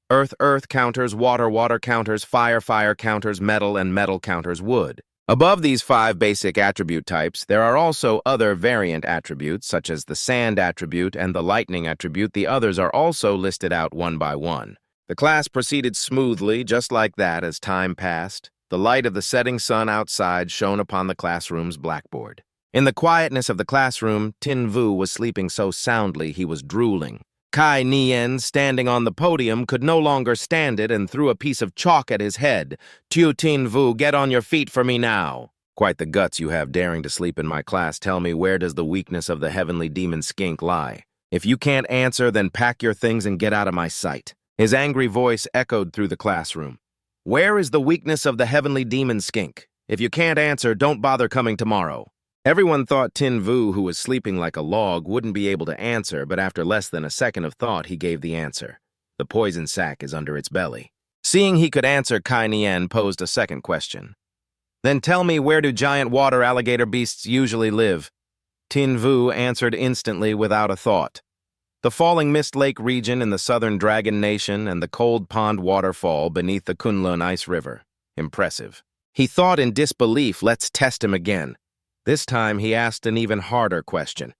Earth, earth counters, water, water counters, fire, fire counters, metal, and metal counters, wood. Above these 5 basic attribute types, there are also other variant attributes, such as the sand attribute and the lightning attribute. The others are also listed out one by one. The class proceeded smoothly, just like that, as time passed. The light of the setting sun outside shone upon the classroom's blackboard. In the quietness of the classroom, Tin Vu was sleeping so soundly he was drooling. Kai Nian, standing on the podium, could no longer stand it and threw a piece of chalk at his head. Tin Vu, get on your feet for me now." "Quite the guts you have, daring to sleep in my class. Tell me, where does the weakness of the heavenly demon skink lie? If you can't answer, then pack your things and get out of my sight." His angry voice echoed through the classroom. "Where is the weakness of the heavenly demon skink? If you can't answer, don't bother coming tomorrow." Everyone thought Tin Vu, who was sleeping like a log, wouldn't be able to answer, but after less than a second of thought, he gave the answer. "The poison sac is under its belly." Seeing he could answer, Kai Nian posed a second question. "Then tell me, where do giant water alligator beasts usually live?" Tin Vu answered instantly without a thought. "The Falling Mist Lake region in the southern Dragon Nation and the Cold Pond waterfall beneath the Kunlun Ice River." Impressive. He thought in disbelief. Let's test him again. This time, he asked an even harder question.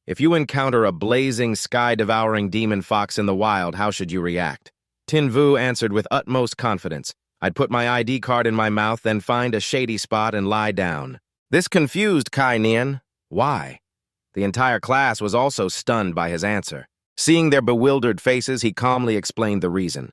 "If you encounter a blazing, sky-devouring demon fox in the wild, how should you react?" Tin Vu answered with utmost confidence. "I'd put my ID card in my mouth, then find a shady spot and lie down." This confused Kai Nian. Why? The entire class was also stunned by his answer. Seeing their bewildered faces, he calmly explained the reason.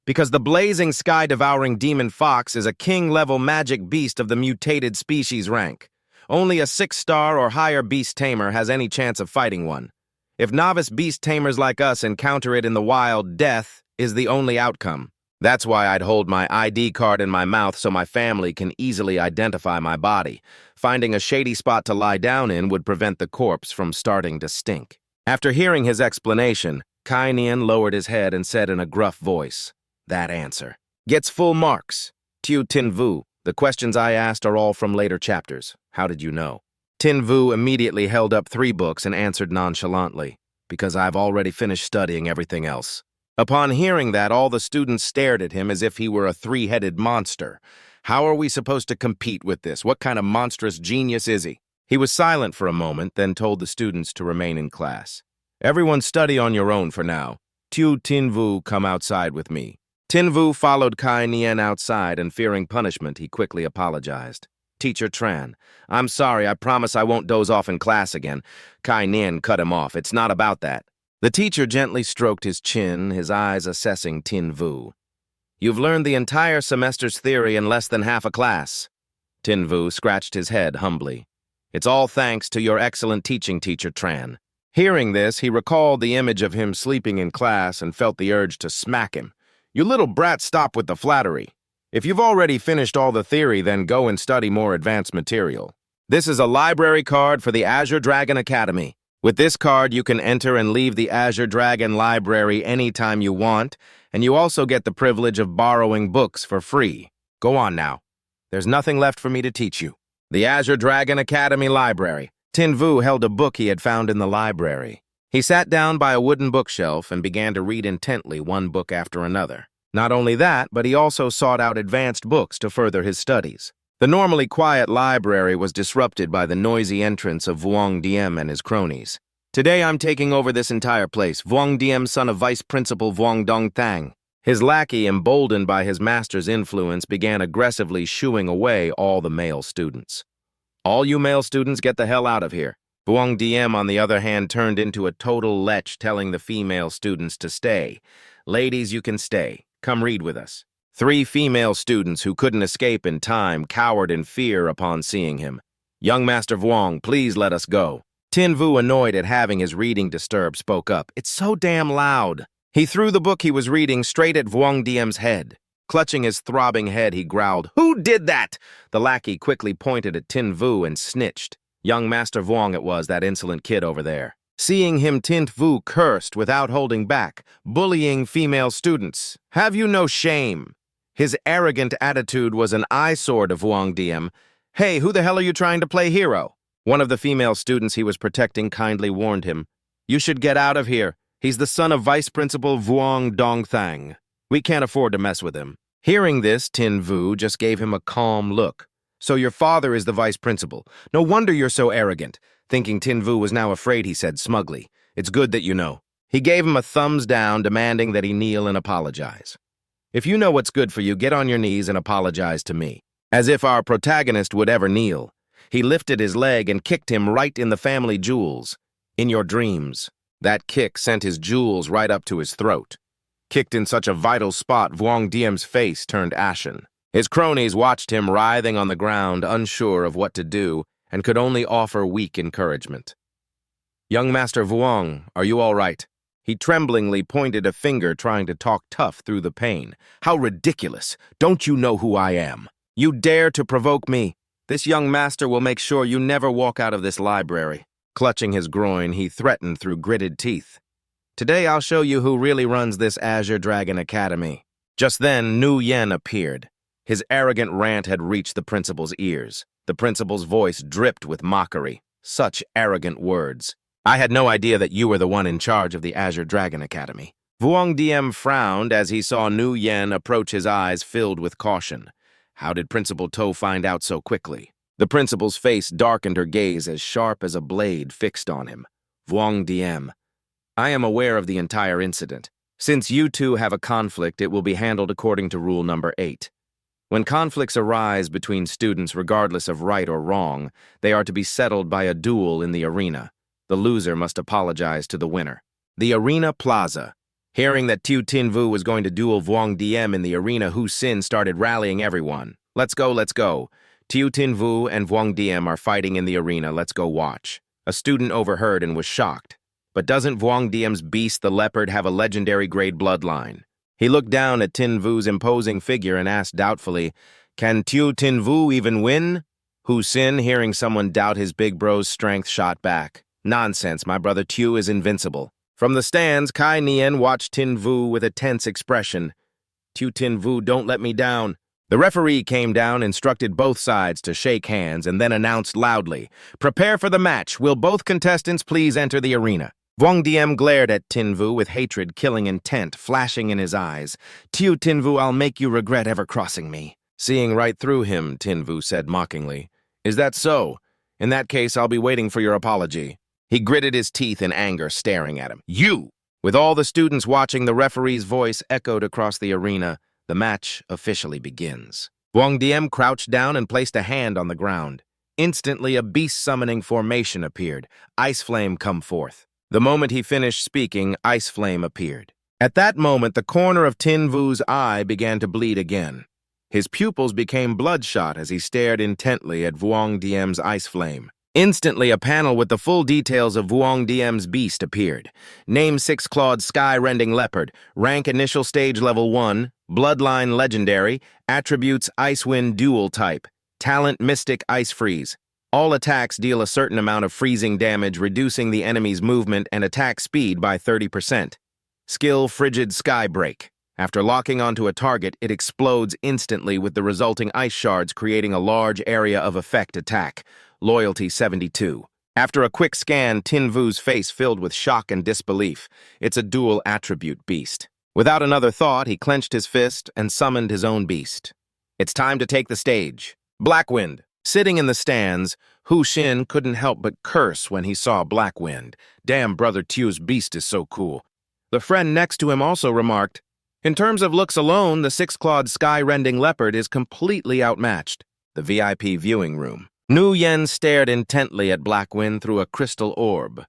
"Because the blazing, sky-devouring demon fox is a king-level magic beast of the mutated species rank. Only a 6-star or higher beast tamer has any chance of fighting one. If novice beast tamers like us encounter it in the wild, death is the only outcome. That's why I'd hold my ID card in my mouth so my family can easily identify my body. Finding a shady spot to lie down in would prevent the corpse from starting to stink." After hearing his explanation, Kai Nian lowered his head and said in a gruff voice, "That answer gets full marks. Tin Vu, The questions I asked are all from later chapters. How did you know? Tin Vu immediately held up 3 books and answered nonchalantly, because I've already finished studying everything else. Upon hearing that, all the students stared at him as if he were a 3-headed monster. How are we supposed to compete with this? What kind of monstrous genius is he? He was silent for a moment, then told the students to remain in class. Everyone study on your own for now. Tin Vu, come outside with me. Tin Vu followed Kai Nian outside, and fearing punishment, he quickly apologized. Teacher Tran, I'm sorry, I promise I won't doze off in class again. Kai Nian cut him off. It's not about that. The teacher gently stroked his chin, his eyes assessing Tin Vu. You've learned the entire semester's theory in less than half a class. Tin Vu scratched his head humbly. It's all thanks to your excellent teaching, Teacher Tran. Hearing this, he recalled the image of him sleeping in class and felt the urge to smack him. You little brat, stop with the flattery. If you've already finished all the theory, then go and study more advanced material. This is a library card for the Azure Dragon Academy. With this card, you can enter and leave the Azure Dragon Library anytime you want, and you also get the privilege of borrowing books for free. Go on now. There's nothing left for me to teach you. The Azure Dragon Academy Library. Tin Vu held a book he had found in the library. He sat down by a wooden bookshelf and began to read intently one book after another. Not only that, but he also sought out advanced books to further his studies. The normally quiet library was disrupted by the noisy entrance of Vuong Diem and his cronies. Today I'm taking over this entire place, Vuong Diem, son of Vice Principal Vuong Dong Thang. His lackey, emboldened by his master's influence, began aggressively shooing away all the male students. All you male students, get the hell out of here. Vuong Diem, on the other hand, turned into a total lech, telling the female students to stay. Ladies, you can stay. Come read with us. 3 female students who couldn't escape in time cowered in fear upon seeing him. Young Master Vuong, please let us go. Tin Vu, annoyed at having his reading disturbed, spoke up. It's so damn loud. He threw the book he was reading straight at Vuong Diem's head. Clutching his throbbing head, he growled, Who did that? The lackey quickly pointed at Tin Vu and snitched. Young Master Vuong it was, that insolent kid over there. Seeing him, Tin Vu cursed without holding back, bullying female students. Have you no shame? His arrogant attitude was an eyesore to Vuong Diem. Hey, who the hell are you trying to play hero? One of the female students he was protecting kindly warned him. You should get out of here. He's the son of Vice Principal Vuong Dong Thang. We can't afford to mess with him. Hearing this, Tin Vu just gave him a calm look. So your father is the vice principal. No wonder you're so arrogant. Thinking Tin Vu was now afraid, he said smugly. It's good that you know. He gave him a thumbs down, demanding that he kneel and apologize. If you know what's good for you, get on your knees and apologize to me. As if our protagonist would ever kneel. He lifted his leg and kicked him right in the family jewels. In your dreams. That kick sent his jewels right up to his throat. Kicked in such a vital spot, Vuong Diem's face turned ashen. His cronies watched him writhing on the ground, unsure of what to do, and could only offer weak encouragement. Young Master Vuong, are you all right? He tremblingly pointed a finger, trying to talk tough through the pain. How ridiculous! Don't you know who I am? You dare to provoke me? This young master will make sure you never walk out of this library. Clutching his groin, he threatened through gritted teeth. Today I'll show you who really runs this Azure Dragon Academy. Just then, Nu Yen appeared. His arrogant rant had reached the principal's ears. The principal's voice dripped with mockery. Such arrogant words. I had no idea that you were the one in charge of the Azure Dragon Academy. Vuong Diem frowned as he saw Nu Yen approach, his eyes filled with caution. How did Principal To find out so quickly? The principal's face darkened, her gaze as sharp as a blade fixed on him. Vuong Diem, I am aware of the entire incident. Since you two have a conflict, it will be handled according to rule number 8. When conflicts arise between students regardless of right or wrong, they are to be settled by a duel in the arena. The loser must apologize to the winner. The Arena Plaza. Hearing that Tin Vu was going to duel Vuong Diem in the arena, Hu Xin started rallying everyone. Let's go, let's go. Tin Vu and Vuong Diem are fighting in the arena, let's go watch. A student overheard and was shocked. But doesn't Vuong Diem's beast, the leopard, have a legendary grade bloodline? He looked down at Tin Vu's imposing figure and asked doubtfully, Can Tin Vu even win? Hu Xin, hearing someone doubt his big bro's strength, shot back. Nonsense, my brother Tu is invincible. From the stands, Kai Nian watched Tin Vu with a tense expression. Tin Vu, don't let me down. The referee came down, instructed both sides to shake hands, and then announced loudly, "Prepare for the match. Will both contestants please enter the arena?" Wang Diem glared at Tinvu with hatred, killing intent, flashing in his eyes. "Tiu Tinvu, I'll make you regret ever crossing me." Seeing right through him, Tinvu said mockingly, "Is that so? In that case, I'll be waiting for your apology." He gritted his teeth in anger, staring at him. "You!" With all the students watching, the referee's voice echoed across the arena. The match officially begins. Wang Diem crouched down and placed a hand on the ground. Instantly, a beast-summoning formation appeared. Ice Flame come forth. The moment he finished speaking, Ice Flame appeared. At that moment, the corner of Tinvu's eye began to bleed again. His pupils became bloodshot as he stared intently at Wang Diem's Ice Flame. Instantly, a panel with the full details of Wang Diem's beast appeared. Name: six-clawed sky-rending leopard. Rank: initial stage level 1. Bloodline: legendary. Attributes: Ice Wind duel type. Talent: mystic ice freeze. All attacks deal a certain amount of freezing damage, reducing the enemy's movement and attack speed by 30%. Skill: frigid sky break. After locking onto a target, it explodes instantly with the resulting ice shards, creating a large area of effect attack. Loyalty: 72. After a quick scan, Tinvu's face filled with shock and disbelief. It's a dual attribute beast. Without another thought, he clenched his fist and summoned his own beast. It's time to take the stage. Blackwind. Sitting in the stands, Hu Xin couldn't help but curse when he saw Blackwind. Damn, Brother Tu's beast is so cool. The friend next to him also remarked, "In terms of looks alone, the six-clawed sky-rending leopard is completely outmatched." The VIP viewing room. Nu Yen stared intently at Blackwind through a crystal orb.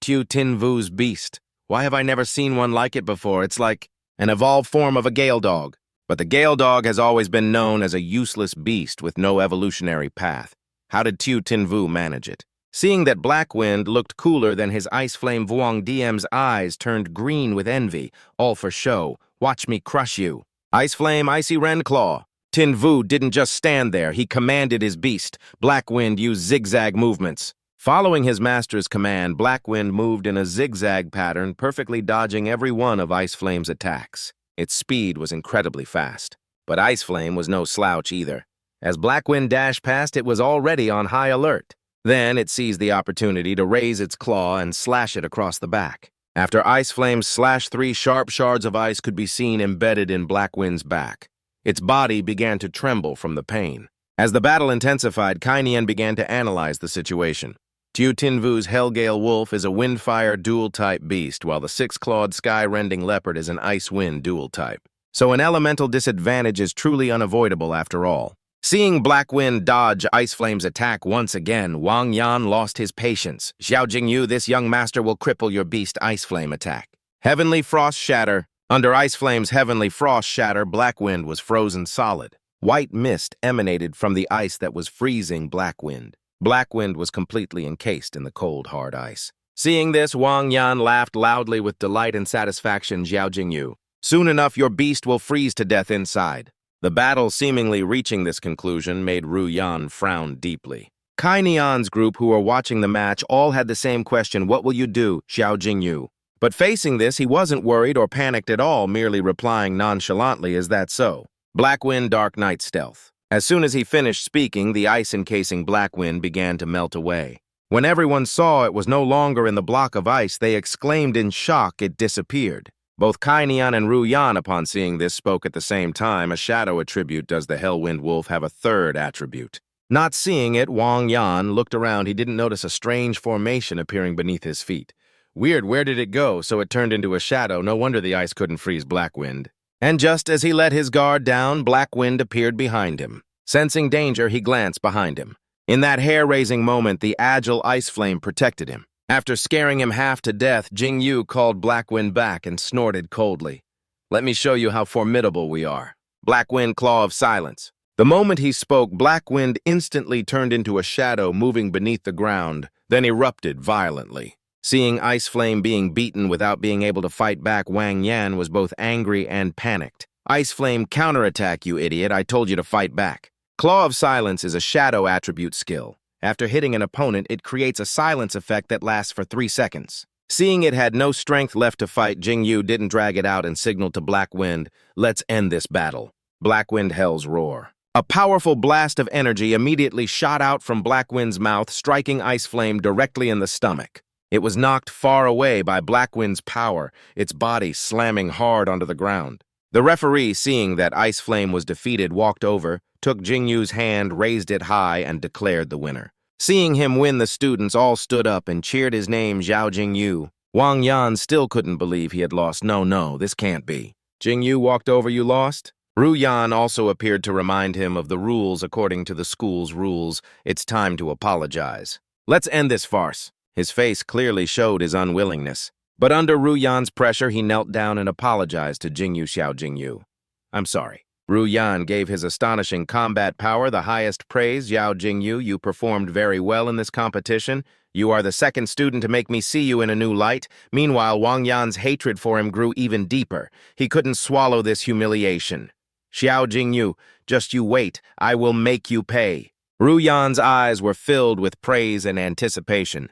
"Tu Tinvu's beast. Why have I never seen one like it before? It's like an evolved form of a gale dog." But the gale dog has always been known as a useless beast with no evolutionary path. How did Tu Tinvu manage it? Seeing that Blackwind looked cooler than his Ice Flame, Wang Diem's eyes turned green with envy. "All for show. Watch me crush you." Ice Flame, Icy Rend Claw. Tinvu didn't just stand there, he commanded his beast. Blackwind used zigzag movements. Following his master's command, Blackwind moved in a zigzag pattern, perfectly dodging every one of Ice Flame's attacks. Its speed was incredibly fast. But Ice Flame was no slouch either. As Blackwind dashed past, it was already on high alert. Then it seized the opportunity to raise its claw and slash it across the back. After Ice Flame slashed, 3 sharp shards of ice could be seen embedded in Blackwind's back. Its body began to tremble from the pain. As the battle intensified, Kainian began to analyze the situation. Tu Tinvu's Hellgale Wolf is a Windfire dual-type beast, while the six-clawed sky-rending leopard is an Ice-Wind dual-type. So an elemental disadvantage is truly unavoidable after all. Seeing Blackwind dodge Ice Flame's attack once again, Wang Yan lost his patience. "Xiao Jingyu, this young master will cripple your beast Ice Flame attack." Heavenly Frost Shatter. Under Ice Flame's Heavenly Frost Shatter, Blackwind was frozen solid. White mist emanated from the ice that was freezing Blackwind. Blackwind was completely encased in the cold, hard ice. Seeing this, Wang Yan laughed loudly with delight and satisfaction. "Xiao Jingyu, soon enough your beast will freeze to death inside." The battle seemingly reaching this conclusion made Ru Yan frown deeply. Kai Nian's group, who were watching the match, all had the same question: "What will you do, Xiao Jingyu?" But facing this, he wasn't worried or panicked at all, merely replying nonchalantly, "Is that so?" Blackwind Dark Night Stealth. As soon as he finished speaking, the ice encasing Blackwind began to melt away. When everyone saw it was no longer in the block of ice, they exclaimed in shock. It disappeared. Both Kai Nian and Ru Yan, upon seeing this, spoke at the same time. A shadow attribute. Does the Hellwind Wolf have a third attribute? Not seeing it, Wang Yan looked around. He didn't notice a strange formation appearing beneath his feet. Weird, where did it go? So it turned into a shadow. No wonder the ice couldn't freeze Blackwind. And just as he let his guard down, Blackwind appeared behind him. Sensing danger, he glanced behind him. In that hair-raising moment, the agile Ice Flame protected him. After scaring him half to death, Jingyu called Blackwind back and snorted coldly. "Let me show you how formidable we are." Blackwind Claw of Silence. The moment he spoke, Blackwind instantly turned into a shadow moving beneath the ground, then erupted violently. Seeing Ice Flame being beaten without being able to fight back, Wang Yan was both angry and panicked. "Ice Flame, counterattack, you idiot. I told you to fight back." Claw of Silence is a shadow attribute skill. After hitting an opponent, it creates a silence effect that lasts for 3 seconds. Seeing it had no strength left to fight, Jingyu didn't drag it out and signaled to Blackwind, "Let's end this battle." Blackwind Hell's roar. A powerful blast of energy immediately shot out from Blackwind's mouth, striking Ice Flame directly in the stomach. It was knocked far away by Blackwind's power, its body slamming hard onto the ground. The referee, seeing that Ice Flame was defeated, walked over, took Jingyu's hand, raised it high, and declared the winner. Seeing him win, the students all stood up and cheered his name, Zhao Jingyu. Wang Yan still couldn't believe he had lost. No, this can't be. Jingyu walked over, you lost? Ru Yan also appeared to remind him of the rules according to the school's rules. It's time to apologize. Let's end this farce. His face clearly showed his unwillingness. But under Ru Yan's pressure, he knelt down and apologized to Jingyu Xiao Jingyu. I'm sorry. Ru Yan gave his astonishing combat power the highest praise. Xiao Jingyu, you performed very well in this competition. You are the second student to make me see you in a new light. Meanwhile, Wang Yan's hatred for him grew even deeper. He couldn't swallow this humiliation. Xiao Jingyu, just you wait. I will make you pay. Ru Yan's eyes were filled with praise and anticipation.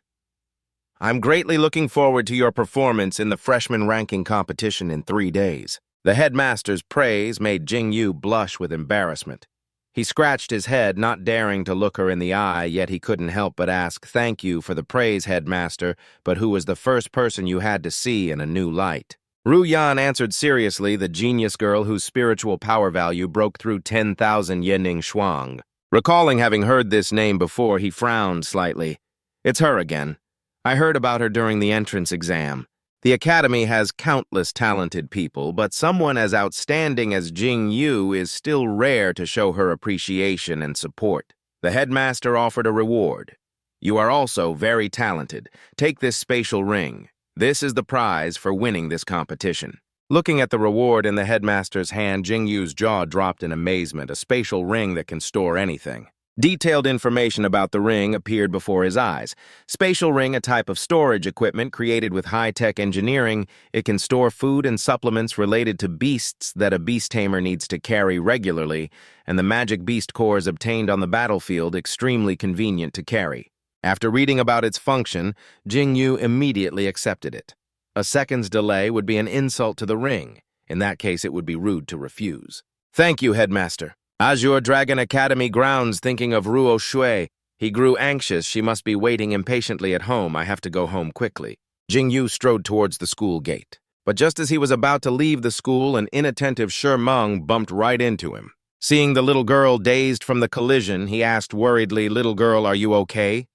I'm greatly looking forward to your performance in the freshman ranking competition in 3 days. The headmaster's praise made Jingyu blush with embarrassment. He scratched his head, not daring to look her in the eye, yet he couldn't help but ask, thank you for the praise, headmaster, but who was the first person you had to see in a new light? Ru Yan answered seriously, the genius girl whose spiritual power value broke through 10,000 Yening Shuang. Recalling having heard this name before, he frowned slightly. It's her again. I heard about her during the entrance exam. The academy has countless talented people, but someone as outstanding as Jingyu is still rare to show her appreciation and support. The headmaster offered a reward. You are also very talented. Take this spatial ring. This is the prize for winning this competition. Looking at the reward in the headmaster's hand, Jingyu's jaw dropped in amazement, a spatial ring that can store anything. Detailed information about the ring appeared before his eyes. Spatial ring, a type of storage equipment created with high-tech engineering. It can store food and supplements related to beasts that a beast tamer needs to carry regularly, and the magic beast cores obtained on the battlefield extremely convenient to carry. After reading about its function, Jingyu immediately accepted it. A second's delay would be an insult to the ring. In that case, it would be rude to refuse. Thank you, headmaster. Azure Dragon Academy grounds, thinking of Ruo Shui. He grew anxious. She must be waiting impatiently at home. I have to go home quickly. Jingyu strode towards the school gate. But just as he was about to leave the school, an inattentive Shimeng bumped right into him. Seeing the little girl dazed from the collision, he asked worriedly, little girl, are you okay?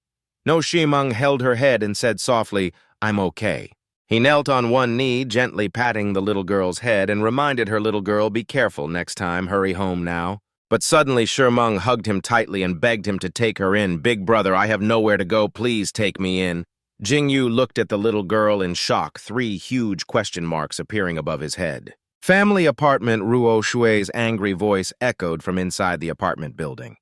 No, Shimeng held her head and said softly, I'm okay. He knelt on one knee, gently patting the little girl's head, and reminded her, little girl, be careful next time, hurry home now. But suddenly Shimeng hugged him tightly and begged him to take her in. Big brother, I have nowhere to go, please take me in. Jingyu looked at the little girl in shock, 3 huge question marks appearing above his head. Family apartment, Ruo Shui's angry voice echoed from inside the apartment building.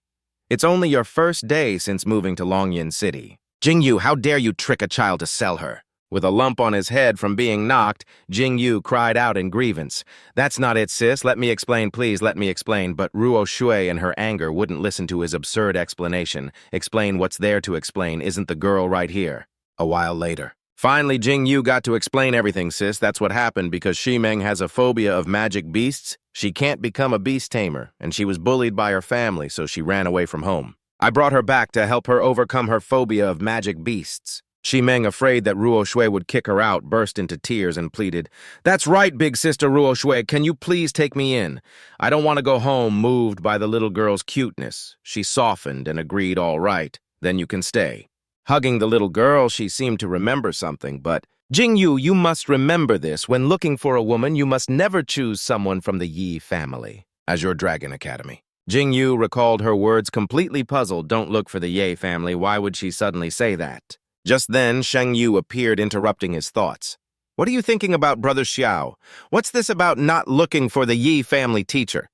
It's only your first day since moving to Longyan City. Jingyu, how dare you trick a child to sell her? With a lump on his head from being knocked, Jingyu cried out in grievance. That's not it, sis. Let me explain, please, let me explain. But Ruo Shui, in her anger, wouldn't listen to his absurd explanation. Explain what's there to explain. Isn't the girl right here? A while later. Finally, Jingyu got to explain everything, sis. That's what happened because Shimeng has a phobia of magic beasts. She can't become a beast tamer, and she was bullied by her family, so she ran away from home. I brought her back to help her overcome her phobia of magic beasts. Shimeng, afraid that Ruo Shui would kick her out, burst into tears and pleaded, That's right, big sister Ruo Shui, can you please take me in? I don't want to go home moved by the little girl's cuteness. She softened and agreed, all right, then you can stay. Hugging the little girl, she seemed to remember something, but, Jingyu, you must remember this. When looking for a woman, you must never choose someone from the Yi family. Azure Dragon Academy. Jingyu recalled her words, completely puzzled. Don't look for the Ye family. Why would she suddenly say that? Just then, Sheng Yu appeared, interrupting his thoughts. What are you thinking about, Brother Xiao? What's this about not looking for the Yi family teacher?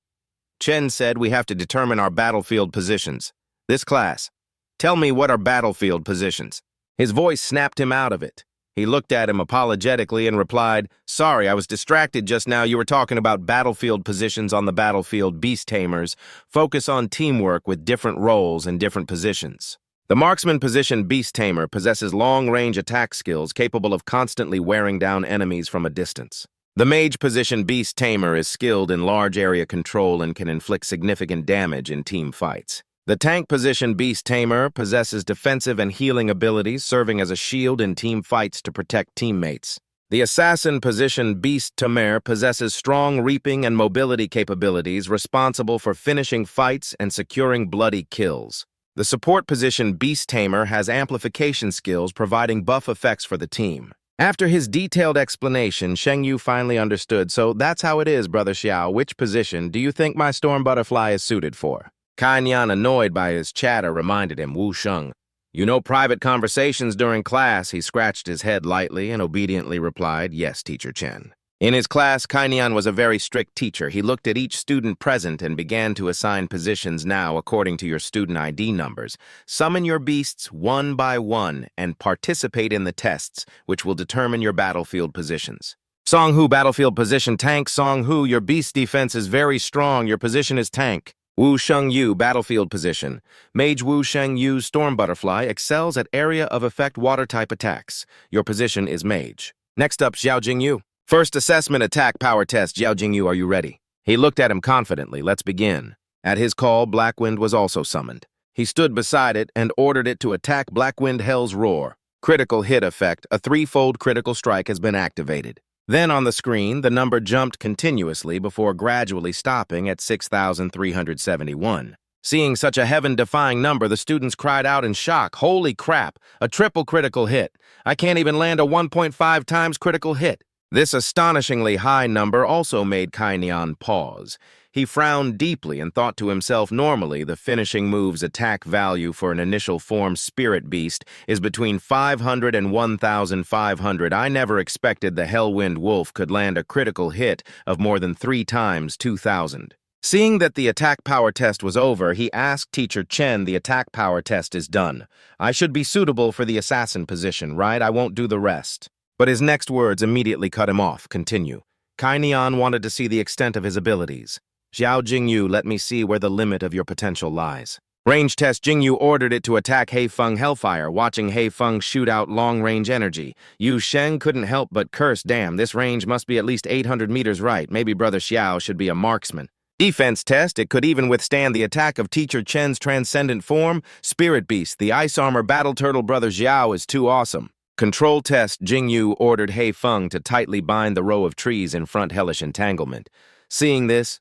Chen said we have to determine our battlefield positions. This class, tell me what are battlefield positions. His voice snapped him out of it. He looked at him apologetically and replied, Sorry, I was distracted just now. You were talking about battlefield positions on the battlefield, beast tamers. Focus on teamwork with different roles and different positions. The marksman position beast tamer possesses long-range attack skills capable of constantly wearing down enemies from a distance. The mage position beast Tamer is skilled in large area control and can inflict significant damage in team fights. The tank position beast Tamer possesses defensive and healing abilities, serving as a shield in team fights to protect teammates. The assassin position beast Tamer possesses strong reaping and mobility capabilities, responsible for finishing fights and securing bloody kills. The support position beast Tamer has amplification skills, providing buff effects for the team. After his detailed explanation, Sheng Yu finally understood. So that's how it is, Brother Xiao. Which position do you think my storm butterfly is suited for? Kai Nian, annoyed by his chatter, reminded him, Wu Sheng. You know private conversations during class. He scratched his head lightly and obediently replied, Yes, Teacher Chen. In his class, Kai Nian was a very strict teacher. He looked at each student present and began to assign positions now according to your student ID numbers. Summon your beasts one by one and participate in the tests, which will determine your battlefield positions. Song Hu, battlefield position tank. Song Hu, your beast defense is very strong. Your position is tank. Wu Sheng Yu, battlefield position. Mage Wu Sheng Yu's storm butterfly excels at area of effect water-type attacks. Your position is mage. Next up, Xiao Jingyu. First assessment attack power test. Xiao Jingyu, are you ready? He looked at him confidently. Let's begin. At his call, Blackwind was also summoned. He stood beside it and ordered it to attack Blackwind Hell's Roar. Critical hit effect. A threefold critical strike has been activated. Then on the screen, the number jumped continuously before gradually stopping at 6,371. Seeing such a heaven-defying number, the students cried out in shock. Holy crap, a triple critical hit. I can't even land a 1.5 times critical hit. This astonishingly high number also made Kai Nian pause. He frowned deeply and thought to himself, normally the finishing move's attack value for an initial form spirit beast is between 500 and 1,500. I never expected the Hellwind Wolf could land a critical hit of more than 3 times 2,000. Seeing that the attack power test was over, he asked Teacher Chen, the attack power test is done. I should be suitable for the assassin position, right? I won't do the rest. But his next words immediately cut him off. Continue. Kai Nian wanted to see the extent of his abilities. Xiao Jingyu, let me see where the limit of your potential lies. Range test. Jingyu ordered it to attack Heifeng Hellfire, watching Heifeng shoot out long-range energy. Yu Sheng couldn't help but curse, damn, this range must be at least 800 meters right. Maybe Brother Xiao should be a marksman. Defense test. It could even withstand the attack of Teacher Chen's transcendent form. Spirit Beast. The Ice Armor Battle Turtle Brother Xiao is too awesome. Control test. Jingyu ordered Heifeng to tightly bind the row of trees in front hellish entanglement. Seeing this,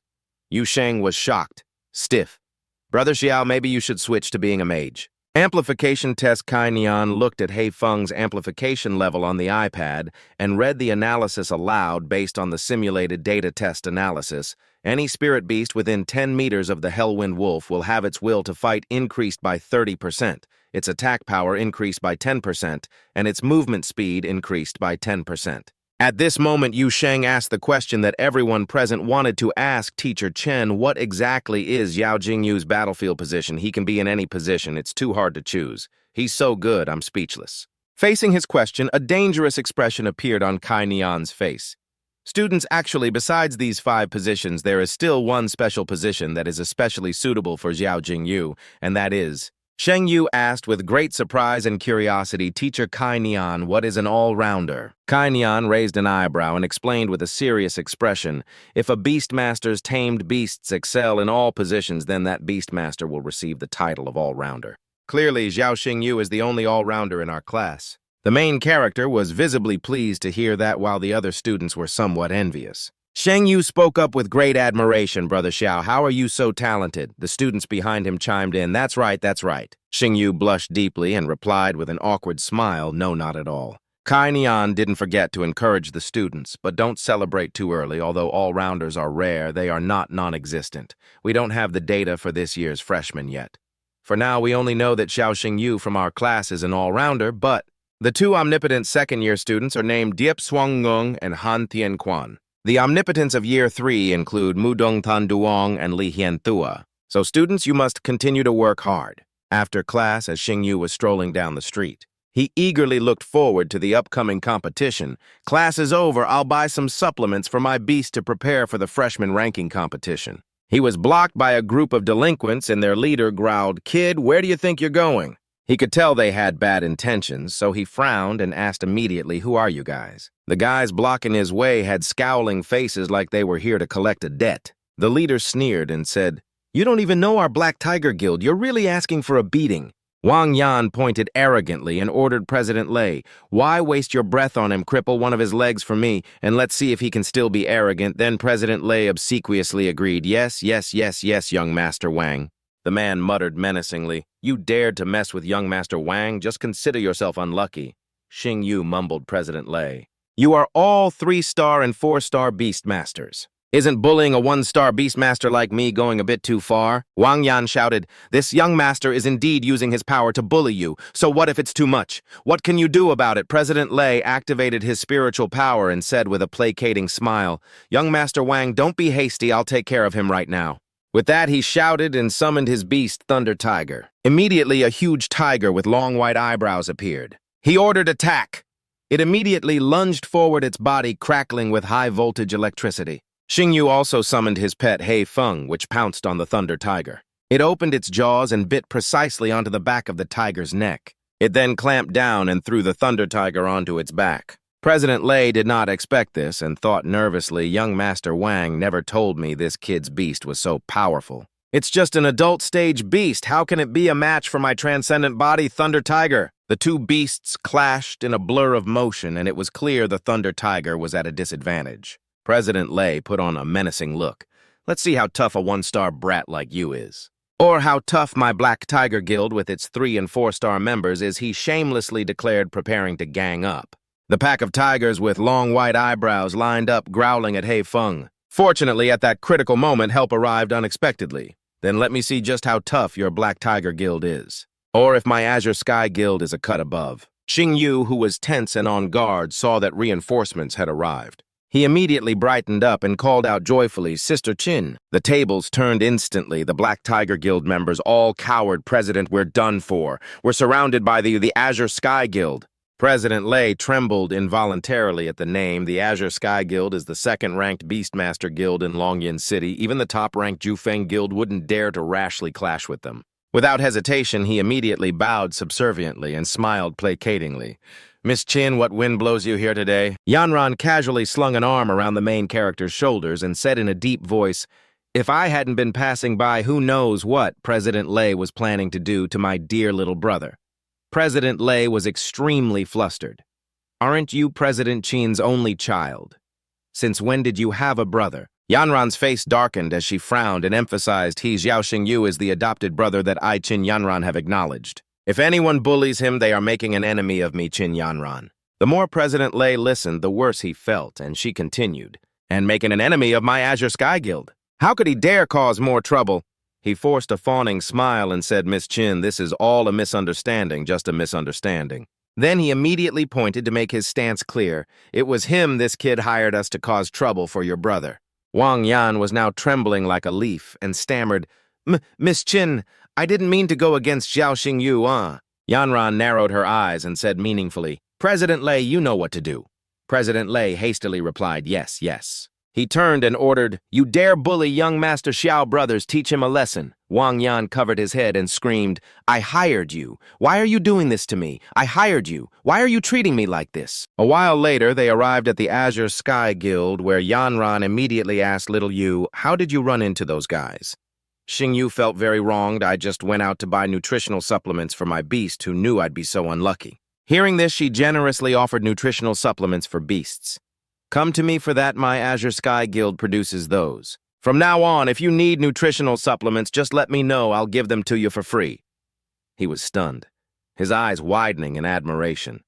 Yu Sheng was shocked, stiff. Brother Xiao, maybe you should switch to being a mage. Amplification test. Kai Nian looked at Heifeng's amplification level on the iPad and read the analysis aloud based on the simulated data test analysis. Any spirit beast within 10 meters of the Hellwind Wolf will have its will to fight increased by 30%, its attack power increased by 10%, and its movement speed increased by 10%. At this moment, Yu Sheng asked the question that everyone present wanted to ask Teacher Chen. What exactly is Yao Jingyu's battlefield position? He can be in any position. It's too hard to choose. He's so good, I'm speechless. Facing his question, a dangerous expression appeared on Kai Nian's face. Students, actually, besides these 5 positions, there is still one special position that is especially suitable for Xiao Jingyu, and that is... Sheng Yu asked with great surprise and curiosity, Teacher Kai Nian, what is an all-rounder? Kai Nian raised an eyebrow and explained with a serious expression, if a Beastmaster's tamed beasts excel in all positions, then that Beastmaster will receive the title of all-rounder. Clearly, Xiao Xingyu is the only all-rounder in our class. The main character was visibly pleased to hear that, while the other students were somewhat envious. Sheng Yu spoke up with great admiration. Brother Xiao, how are you so talented? The students behind him chimed in. That's right, that's right. Sheng Yu blushed deeply and replied with an awkward smile, no, not at all. Kai Nian didn't forget to encourage the students, but don't celebrate too early. Although all-rounders are rare, they are not non-existent. We don't have the data for this year's freshmen yet. For now, we only know that Xiao Xingyu from our class is an all-rounder, but the 2 omnipotent second-year students are named Diep Suangngung and Han Tianquan. The omnipotents of Year 3 include Mudong Tanduong and Li Hianthua. So students, you must continue to work hard. After class, as Xing Yu was strolling down the street, he eagerly looked forward to the upcoming competition. Class is over, I'll buy some supplements for my beast to prepare for the freshman ranking competition. He was blocked by a group of delinquents and their leader growled, Kid, where do you think you're going? He could tell they had bad intentions, so he frowned and asked immediately, "Who are you guys?" The guys blocking his way had scowling faces like they were here to collect a debt. The leader sneered and said, "You don't even know our Black Tiger Guild. You're really asking for a beating." Wang Yan pointed arrogantly and ordered President Lei, "Why waste your breath on him? Cripple one of his legs for me, and let's see if he can still be arrogant." Then President Lei obsequiously agreed, "Yes, yes, yes, yes, young Master Wang." The man muttered menacingly, "You dared to mess with young Master Wang? Just consider yourself unlucky." Xing Yu mumbled President Lei, "You are all 3-star and 4-star beast masters. Isn't bullying a 1-star beastmaster like me going a bit too far?" Wang Yan shouted, "This young master is indeed using his power to bully you, so what if it's too much? What can you do about it?" President Lei activated his spiritual power and said with a placating smile, "Young Master Wang, don't be hasty, I'll take care of him right now." With that, he shouted and summoned his beast, Thunder Tiger. Immediately, a huge tiger with long white eyebrows appeared. He ordered attack. It immediately lunged forward, its body crackling with high-voltage electricity. Xing Yu also summoned his pet Hei Feng, which pounced on the Thunder Tiger. It opened its jaws and bit precisely onto the back of the tiger's neck. It then clamped down and threw the Thunder Tiger onto its back. President Lei did not expect this and thought nervously, "Young Master Wang never told me this kid's beast was so powerful. It's just an adult-stage beast. How can it be a match for my transcendent body, Thunder Tiger?" The two beasts clashed in a blur of motion, and it was clear the Thunder Tiger was at a disadvantage. President Lei put on a menacing look. "Let's see how tough a 1-star brat like you is. Or how tough my Black Tiger Guild with its 3- and 4-star members is," he shamelessly declared, preparing to gang up. The pack of tigers with long white eyebrows lined up, growling at Hei Feng. Fortunately, at that critical moment, help arrived unexpectedly. "Then let me see just how tough your Black Tiger Guild is. Or if my Azure Sky Guild is a cut above." Xing Yu, who was tense and on guard, saw that reinforcements had arrived. He immediately brightened up and called out joyfully, "Sister Qin." The tables turned instantly. The Black Tiger Guild members all cowered. "President, we're done for. We're surrounded by the Azure Sky Guild." President Lei trembled involuntarily at the name. The Azure Sky Guild is the 2nd-ranked Beastmaster Guild in Longyan City. Even the top-ranked Jufeng Guild wouldn't dare to rashly clash with them. Without hesitation, he immediately bowed subserviently and smiled placatingly. "Miss Qin, what wind blows you here today?" Yanran casually slung an arm around the main character's shoulders and said in a deep voice, "If I hadn't been passing by, who knows what President Lei was planning to do to my dear little brother." President Lei was extremely flustered. "Aren't you President Qin's only child? Since when did you have a brother?" Yanran's face darkened as she frowned and emphasized, "He, Xiao Xingyu, is the adopted brother that I, Qin Yanran, have acknowledged. If anyone bullies him, they are making an enemy of me, Qin Yanran." The more President Lei listened, the worse he felt, and she continued, "And making an enemy of my Azure Sky Guild. How could he dare cause more trouble?" He forced a fawning smile and said, "Miss Qin, this is all a misunderstanding, just a misunderstanding." Then he immediately pointed to make his stance clear. "It was him this kid hired us to cause trouble for your brother." Wang Yan was now trembling like a leaf and stammered, Miss Qin, I didn't mean to go against Xiao Xingyu, Yanran narrowed her eyes and said meaningfully, "President Lei, you know what to do." President Lei hastily replied, "Yes, yes." He turned and ordered, "You dare bully young Master Xiao brothers, teach him a lesson." Wang Yan covered his head and screamed, "I hired you. Why are you doing this to me? I hired you. Why are you treating me like this?" A while later, they arrived at the Azure Sky Guild, where Yanran immediately asked little Yu, "How did you run into those guys?" Xing Yu felt very wronged. "I just went out to buy nutritional supplements for my beast who knew I'd be so unlucky." Hearing this, she generously offered nutritional supplements for beasts. "Come to me for that, my Azure Sky Guild produces those. From now on, if you need nutritional supplements, just let me know, I'll give them to you for free." He was stunned, his eyes widening in admiration.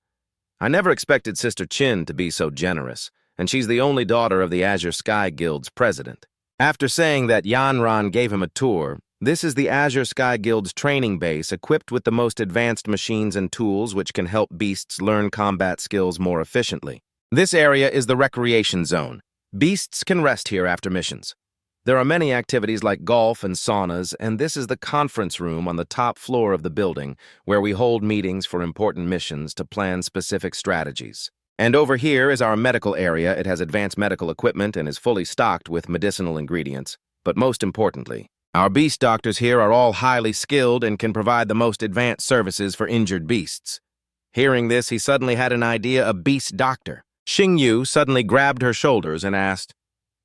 "I never expected Sister Qin to be so generous, and she's the only daughter of the Azure Sky Guild's president." After saying that, Yanran gave him a tour. This is the Azure Sky Guild's training base, equipped with the most advanced machines and tools which can help beasts learn combat skills more efficiently. This area is the recreation zone. Beasts can rest here after missions. There are many activities like golf and saunas, and this is the conference room on the top floor of the building, where we hold meetings for important missions to plan specific strategies. And over here is our medical area. It has advanced medical equipment and is fully stocked with medicinal ingredients. But most importantly, Our beast doctors here are all highly skilled and can provide the most advanced services for injured beasts. Hearing this, he suddenly had an idea: a beast doctor. Xingyu suddenly grabbed her shoulders and asked,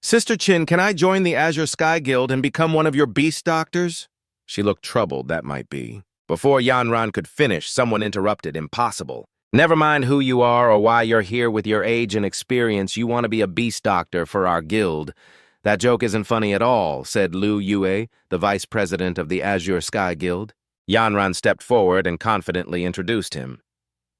"Sister Qin, can I join the Azure Sky Guild and become one of your beast doctors?" She looked troubled, that might be. Before Yanran could finish, someone interrupted. "Impossible. Never mind who you are or why you're here. With your age and experience, you want to be a beast doctor for our guild. That joke isn't funny at all," said Lu Yue, the vice president of the Azure Sky Guild. Yanran stepped forward and confidently introduced him.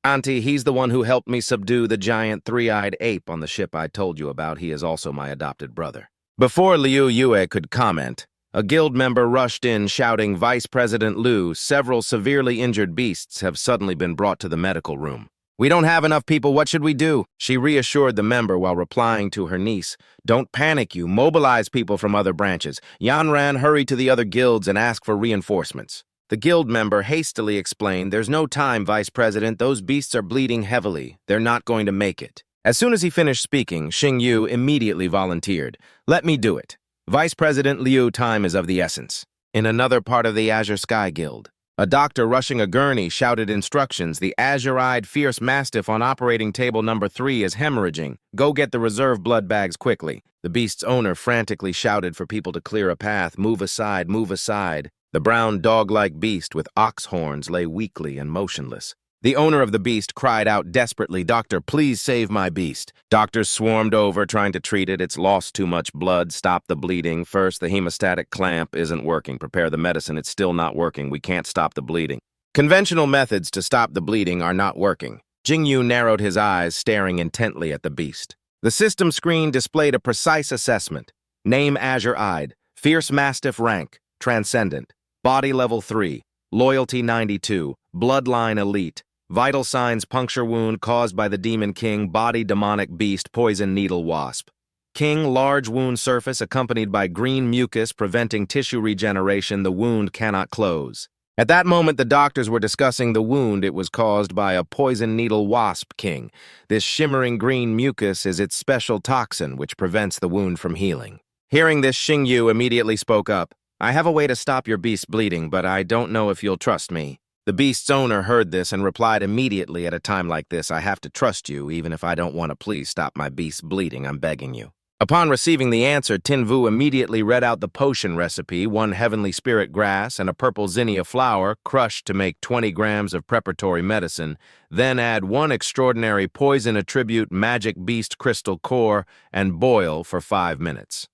"Auntie, he's the one who helped me subdue the giant three-eyed ape on the ship I told you about. He is also my adopted brother." Before Liu Yue could comment, a guild member rushed in shouting, "Vice President Liu, several severely injured beasts have suddenly been brought to the medical room." "We don't have enough people. What should we do?" She reassured the member while replying to her niece. "Don't panic, you. Mobilize people from other branches. Yanran, hurry to the other guilds and ask for reinforcements." The guild member hastily explained, "There's no time, Vice President. Those beasts are bleeding heavily. They're not going to make it." As soon as he finished speaking, Xingyu immediately volunteered. "Let me do it. Vice President Liu, time is of the essence." In another part of the Azure Sky Guild, a doctor rushing a gurney shouted instructions. "The azure-eyed fierce mastiff on operating table number 3 is hemorrhaging. Go get the reserve blood bags quickly." The beast's owner frantically shouted for people to clear a path. "Move aside, move aside." The brown dog-like beast with ox horns lay weakly and motionless. The owner of the beast cried out desperately, "Doctor, please save my beast." Doctors swarmed over trying to treat it. "It's lost too much blood. Stop the bleeding. First, the hemostatic clamp isn't working. Prepare the medicine. It's still not working. We can't stop the bleeding." Conventional methods to stop the bleeding are not working. Jingyu narrowed his eyes, staring intently at the beast. The system screen displayed a precise assessment. Name azure-eyed, fierce mastiff rank, transcendent, body level 3, loyalty 92, bloodline elite, vital signs puncture wound caused by the Demon King, body demonic beast, poison needle wasp. King, large wound surface accompanied by green mucus preventing tissue regeneration. The wound cannot close. At that moment, the doctors were discussing the wound. It was caused by a poison needle wasp. King. This shimmering green mucus is its special toxin, which prevents the wound from healing. Hearing this, Xingyu immediately spoke up. "I have a way to stop your beast bleeding, but I don't know if you'll trust me." The beast's owner heard this and replied immediately, "At a time like this, I have to trust you, even if I don't want to. Please stop my beast's bleeding, I'm begging you." Upon receiving the answer, Tinvu immediately read out the potion recipe: 1 heavenly spirit grass and a purple zinnia flower crushed to make 20 grams of preparatory medicine, then add 1 extraordinary poison attribute magic beast crystal core and boil for 5 minutes.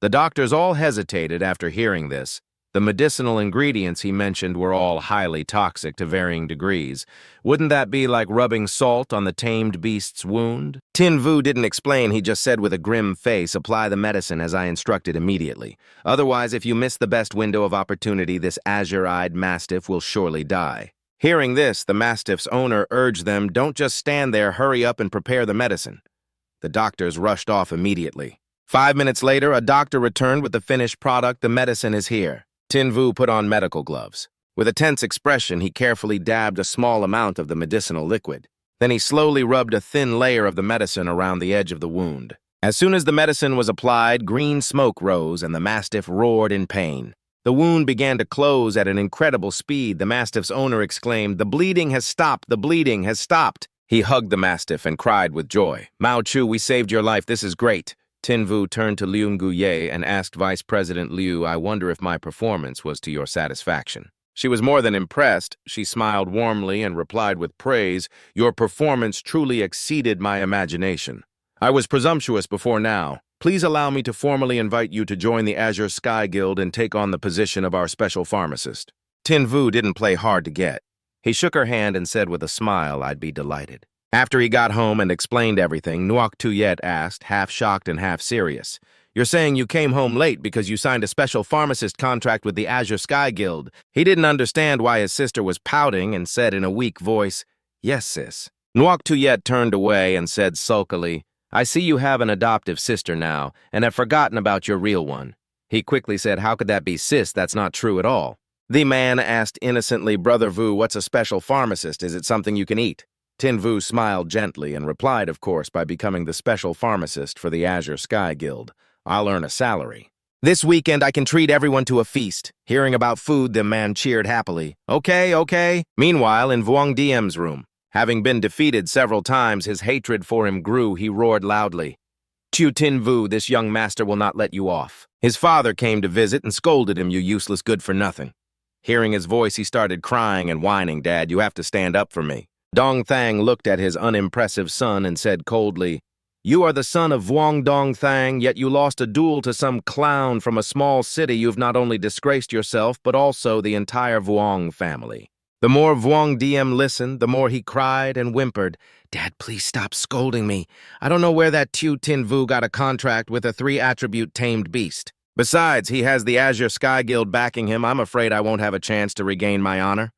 The doctors all hesitated after hearing this. The medicinal ingredients he mentioned were all highly toxic to varying degrees. Wouldn't that be like rubbing salt on the tamed beast's wound? Tinvu didn't explain, he just said with a grim face, "Apply the medicine as I instructed immediately. Otherwise, if you miss the best window of opportunity, this azure-eyed mastiff will surely die." Hearing this, the mastiff's owner urged them, "Don't just stand there, hurry up and prepare the medicine." The doctors rushed off immediately. 5 minutes later, a doctor returned with the finished product. "The medicine is here." Tinvu put on medical gloves. With a tense expression, he carefully dabbed a small amount of the medicinal liquid. Then he slowly rubbed a thin layer of the medicine around the edge of the wound. As soon as the medicine was applied, green smoke rose and the mastiff roared in pain. The wound began to close at an incredible speed. The mastiff's owner exclaimed, "The bleeding has stopped! The bleeding has stopped!" He hugged the mastiff and cried with joy. "Mao Chu, we saved your life. This is great." Tinvu turned to Liu Nguye and asked Vice President Liu, "I wonder if my performance was to your satisfaction." She was more than impressed. She smiled warmly and replied with praise, "Your performance truly exceeded my imagination. I was presumptuous before now. Please allow me to formally invite you to join the Azure Sky Guild and take on the position of our special pharmacist." Tinvu didn't play hard to get. He shook her hand and said with a smile, "I'd be delighted." After he got home and explained everything, Nuoc Tuyet asked, half shocked and half serious, "You're saying you came home late because you signed a special pharmacist contract with the Azure Sky Guild?" He didn't understand why his sister was pouting and said in a weak voice, "Yes, sis." Nuoc Tuyet turned away and said sulkily, "I see you have an adoptive sister now and have forgotten about your real one." He quickly said, "How could that be, sis? That's not true at all." The man asked innocently, "Brother Vu, what's a special pharmacist? Is it something you can eat?" Tinvu smiled gently and replied, "Of course, by becoming the special pharmacist for the Azure Sky Guild. I'll earn a salary." This weekend I can treat everyone to a feast. Hearing about food, the man cheered happily. Okay, okay. Meanwhile, in Vuong Diem's room, having been defeated several times, his hatred for him grew. He roared loudly. Chu Tin Vu, this young master will not let you off. His father came to visit and scolded him, you useless good-for-nothing. Hearing his voice, he started crying and whining, Dad, you have to stand up for me. Dong Thang looked at his unimpressive son and said coldly, You are the son of Vuong Dong Thang, yet you lost a duel to some clown from a small city. You've not only disgraced yourself, but also the entire Vuong family. The more Vuong Diem listened, the more he cried and whimpered, Dad, please stop scolding me. I don't know where that Chu Tin Vu got a contract with a 3-attribute tamed beast. Besides, he has the Azure Sky Guild backing him. I'm afraid I won't have a chance to regain my honor.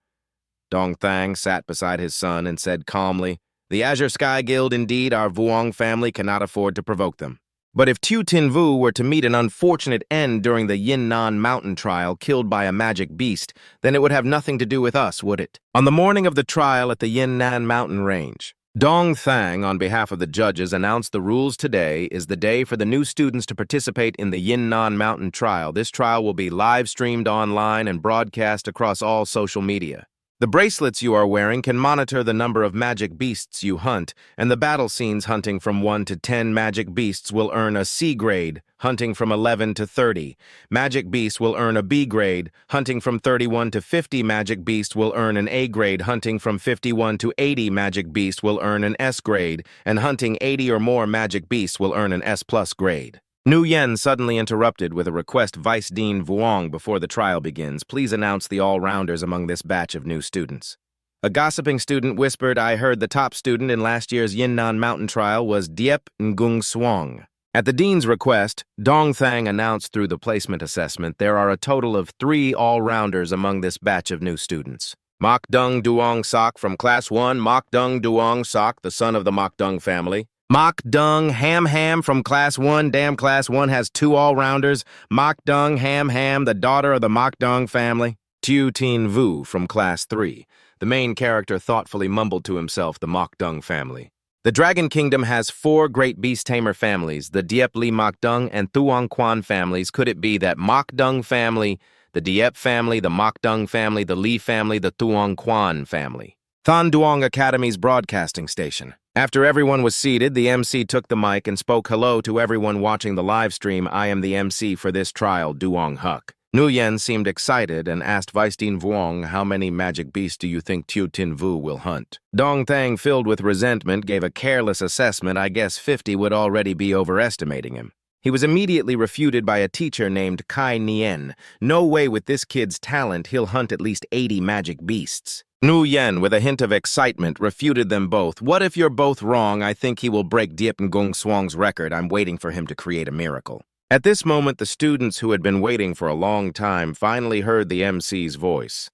Dong Thang sat beside his son and said calmly, The Azure Sky Guild, indeed, our Vuong family cannot afford to provoke them. But if Tu Tin Vu were to meet an unfortunate end during the Yinnan mountain trial, killed by a magic beast, then it would have nothing to do with us, would it? On the morning of the trial at the Yinnan mountain range, Dong Thang, on behalf of the judges, announced the rules. Today is the day for the new students to participate in the Yinnan mountain trial. This trial will be live-streamed online and broadcast across all social media. The bracelets you are wearing can monitor the number of magic beasts you hunt, and the battle scenes hunting from 1 to 10 magic beasts will earn a C grade, hunting from 11 to 30. Magic beasts will earn a B grade, hunting from 31 to 50. Magic beast will earn an A grade, hunting from 51 to 80. Magic beast will earn an S grade, and hunting 80 or more magic beasts will earn an S+ grade. Nu Yen suddenly interrupted with a request. Vice Dean Vuong, before the trial begins, please announce the all-rounders among this batch of new students. A gossiping student whispered, I heard the top student in last year's Yinnan mountain trial was Diep Ngung Suong. At the dean's request, Dong Thang announced through the placement assessment there are a total of 3 all-rounders among this batch of new students. Mok Dung Duong Sok from Class 1, Mok Dung Duong Sok, the son of the Mok Dung family. Mok Dung Ham Ham from Class 1. Damn, Class 1 has 2 all-rounders. Mok Dung Ham Ham, the daughter of the Mok Dung family. Tu Tin Vu from Class 3. The main character thoughtfully mumbled to himself, the Mok Dung family. The Dragon Kingdom has 4 great beast tamer families, the Diep Li Mok Dung and Thuong Quan families. Could it be that Mok Dung family, the Diep family, the Mok Dung family, the Li family, the Thuong Quan family? Than Duong Academy's broadcasting station. After everyone was seated, the MC took the mic and spoke hello to everyone watching the live stream. I am the MC for this trial, Duong Huck. Nu Yen seemed excited and asked Vice Dean Vuong, how many magic beasts do you think Tu Tin Vu will hunt? Dong Thang, filled with resentment, gave a careless assessment. I guess 50 would already be overestimating him. He was immediately refuted by a teacher named Kai Nien. No way, with this kid's talent, he'll hunt at least 80 magic beasts. Nu Yen, with a hint of excitement, refuted them both. What if you're both wrong? I think he will break Diep Ngung Suong's record. I'm waiting for him to create a miracle. At this moment, the students who had been waiting for a long time finally heard the MC's voice.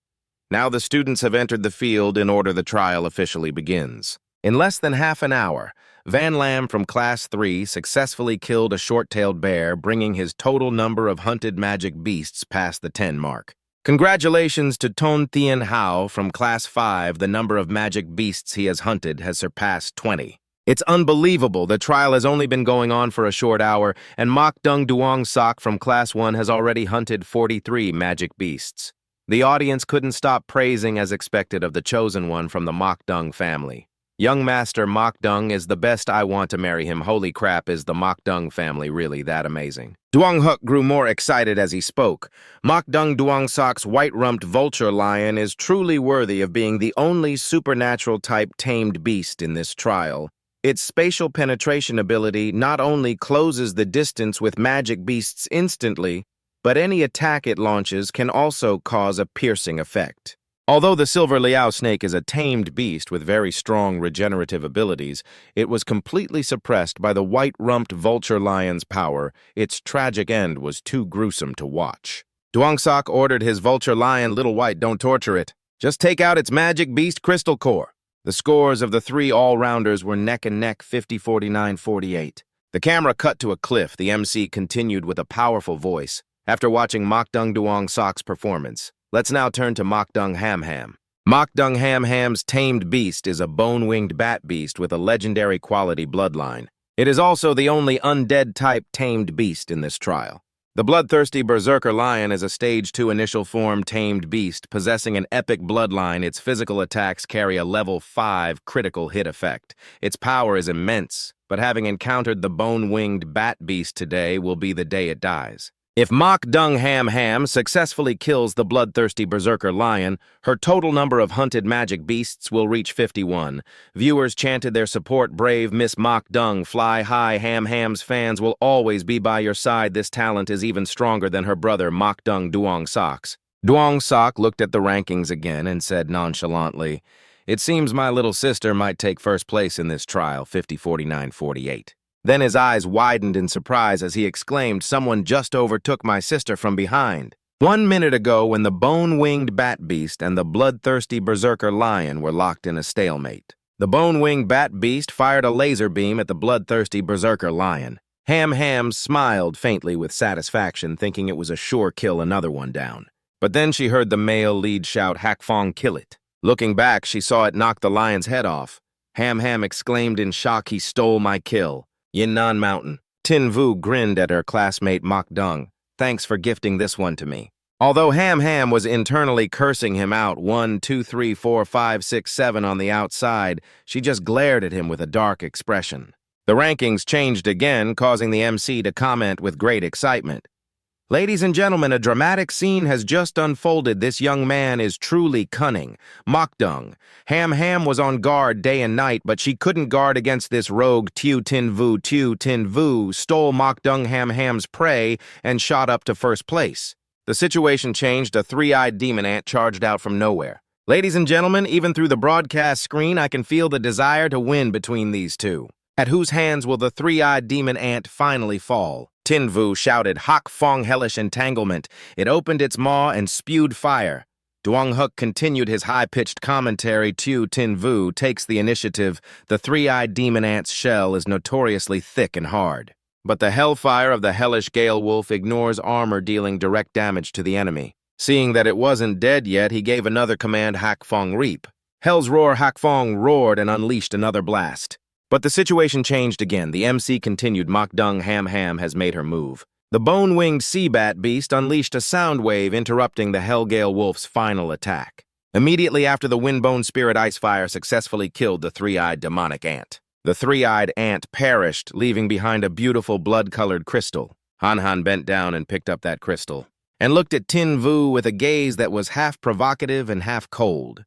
Now the students have entered the field in order the trial officially begins. In less than half an hour, Van Lam from Class 3 successfully killed a short-tailed bear, bringing his total number of hunted magic beasts past the 10 mark. Congratulations to Ton Thien Hao from Class 5. The number of magic beasts he has hunted has surpassed 20. It's unbelievable. The trial has only been going on for a short hour, and Mok Dung Duong Sok from Class 1 has already hunted 43 magic beasts. The audience couldn't stop praising, as expected, of the chosen one from the Mok Dung family. Young Master Mok Dung is the best. I want to marry him. Holy crap, is the Mok Dung family really that amazing? Duong Huck grew more excited as he spoke. Mok Dung Duong Sok's white-rumped vulture lion is truly worthy of being the only supernatural-type tamed beast in this trial. Its spatial penetration ability not only closes the distance with magic beasts instantly, but any attack it launches can also cause a piercing effect. Although the silver liao snake is a tamed beast with very strong regenerative abilities, it was completely suppressed by the white-rumped vulture lion's power. Its tragic end was too gruesome to watch. Duong Sok ordered his vulture lion, Little White, don't torture it. Just take out its magic beast crystal core. The scores of the 3 all-rounders were neck and neck, 50-49-48. The camera cut to a cliff. The MC continued with a powerful voice. After watching Mok Dung Duong Sok's performance, let's now turn to Mok Dung Ham Ham. Mok Dung Ham Ham's tamed beast is a bone-winged bat beast with a legendary quality bloodline. It is also the only undead-type tamed beast in this trial. The bloodthirsty berserker lion is a Stage 2 initial form tamed beast possessing an epic bloodline. Its physical attacks carry a level 5 critical hit effect. Its power is immense, but having encountered the bone-winged bat beast today will be the day it dies. If Mock Dung Ham Ham successfully kills the bloodthirsty berserker lion, her total number of hunted magic beasts will reach 51. Viewers chanted their support. Brave Miss Mock Dung, fly high. Ham Ham's fans will always be by your side. This talent is even stronger than her brother, Mock Dung Duong Soks. Duong Sok looked at the rankings again and said nonchalantly, "It seems my little sister might take first place in this trial, 50-49-48. Then his eyes widened in surprise as he exclaimed, "Someone just overtook my sister from behind." 1 minute ago, when the bone-winged bat beast and the bloodthirsty berserker lion were locked in a stalemate, the bone-winged bat beast fired a laser beam at the bloodthirsty berserker lion. Ham Ham smiled faintly with satisfaction, thinking it was a sure kill, another one down. But then she heard the male lead shout, "Hak Fong, kill it." Looking back, she saw it knock the lion's head off. Ham Ham exclaimed in shock, "He stole my kill." Yinnan Mountain. Tin Vu grinned at her classmate Mok Dung. "Thanks for gifting this one to me." Although Ham Ham was internally cursing him out 1, 2, 3, 4, 5, 6, 7 on the outside, she just glared at him with a dark expression. The rankings changed again, causing the MC to comment with great excitement. "Ladies and gentlemen, a dramatic scene has just unfolded. This young man is truly cunning. Mok Dung. Ham Ham was on guard day and night, but she couldn't guard against this rogue Tiu Tin Vu. Tiu Tin Vu stole Mok Dung Ham Ham's prey and shot up to first place." The situation changed. A three-eyed demon ant charged out from nowhere. "Ladies and gentlemen, even through the broadcast screen, I can feel the desire to win between these two. At whose hands will the three-eyed demon ant finally fall?" Tin Vu shouted, "Hak Fong, hellish entanglement." It opened its maw and spewed fire. Duong Huk continued his high-pitched commentary. Tiu Tin Vu takes the initiative. The three-eyed demon ant's shell is notoriously thick and hard. But the hellfire of the hellish gale wolf ignores armor, dealing direct damage to the enemy. Seeing that it wasn't dead yet, he gave another command, "Hak Fong, reap." Hell's roar. Hak Fong roared and unleashed another blast. But the situation changed again. The MC continued, "Mok Dung Ham Ham has made her move." The bone-winged sea bat beast unleashed a sound wave, interrupting the Hellgale Wolf's final attack. Immediately after, the Windbone Spirit Icefire successfully killed the three-eyed demonic ant. The three-eyed ant perished, leaving behind a beautiful blood-colored crystal. Han Han bent down and picked up that crystal, and looked at Tin Vu with a gaze that was half provocative and half cold.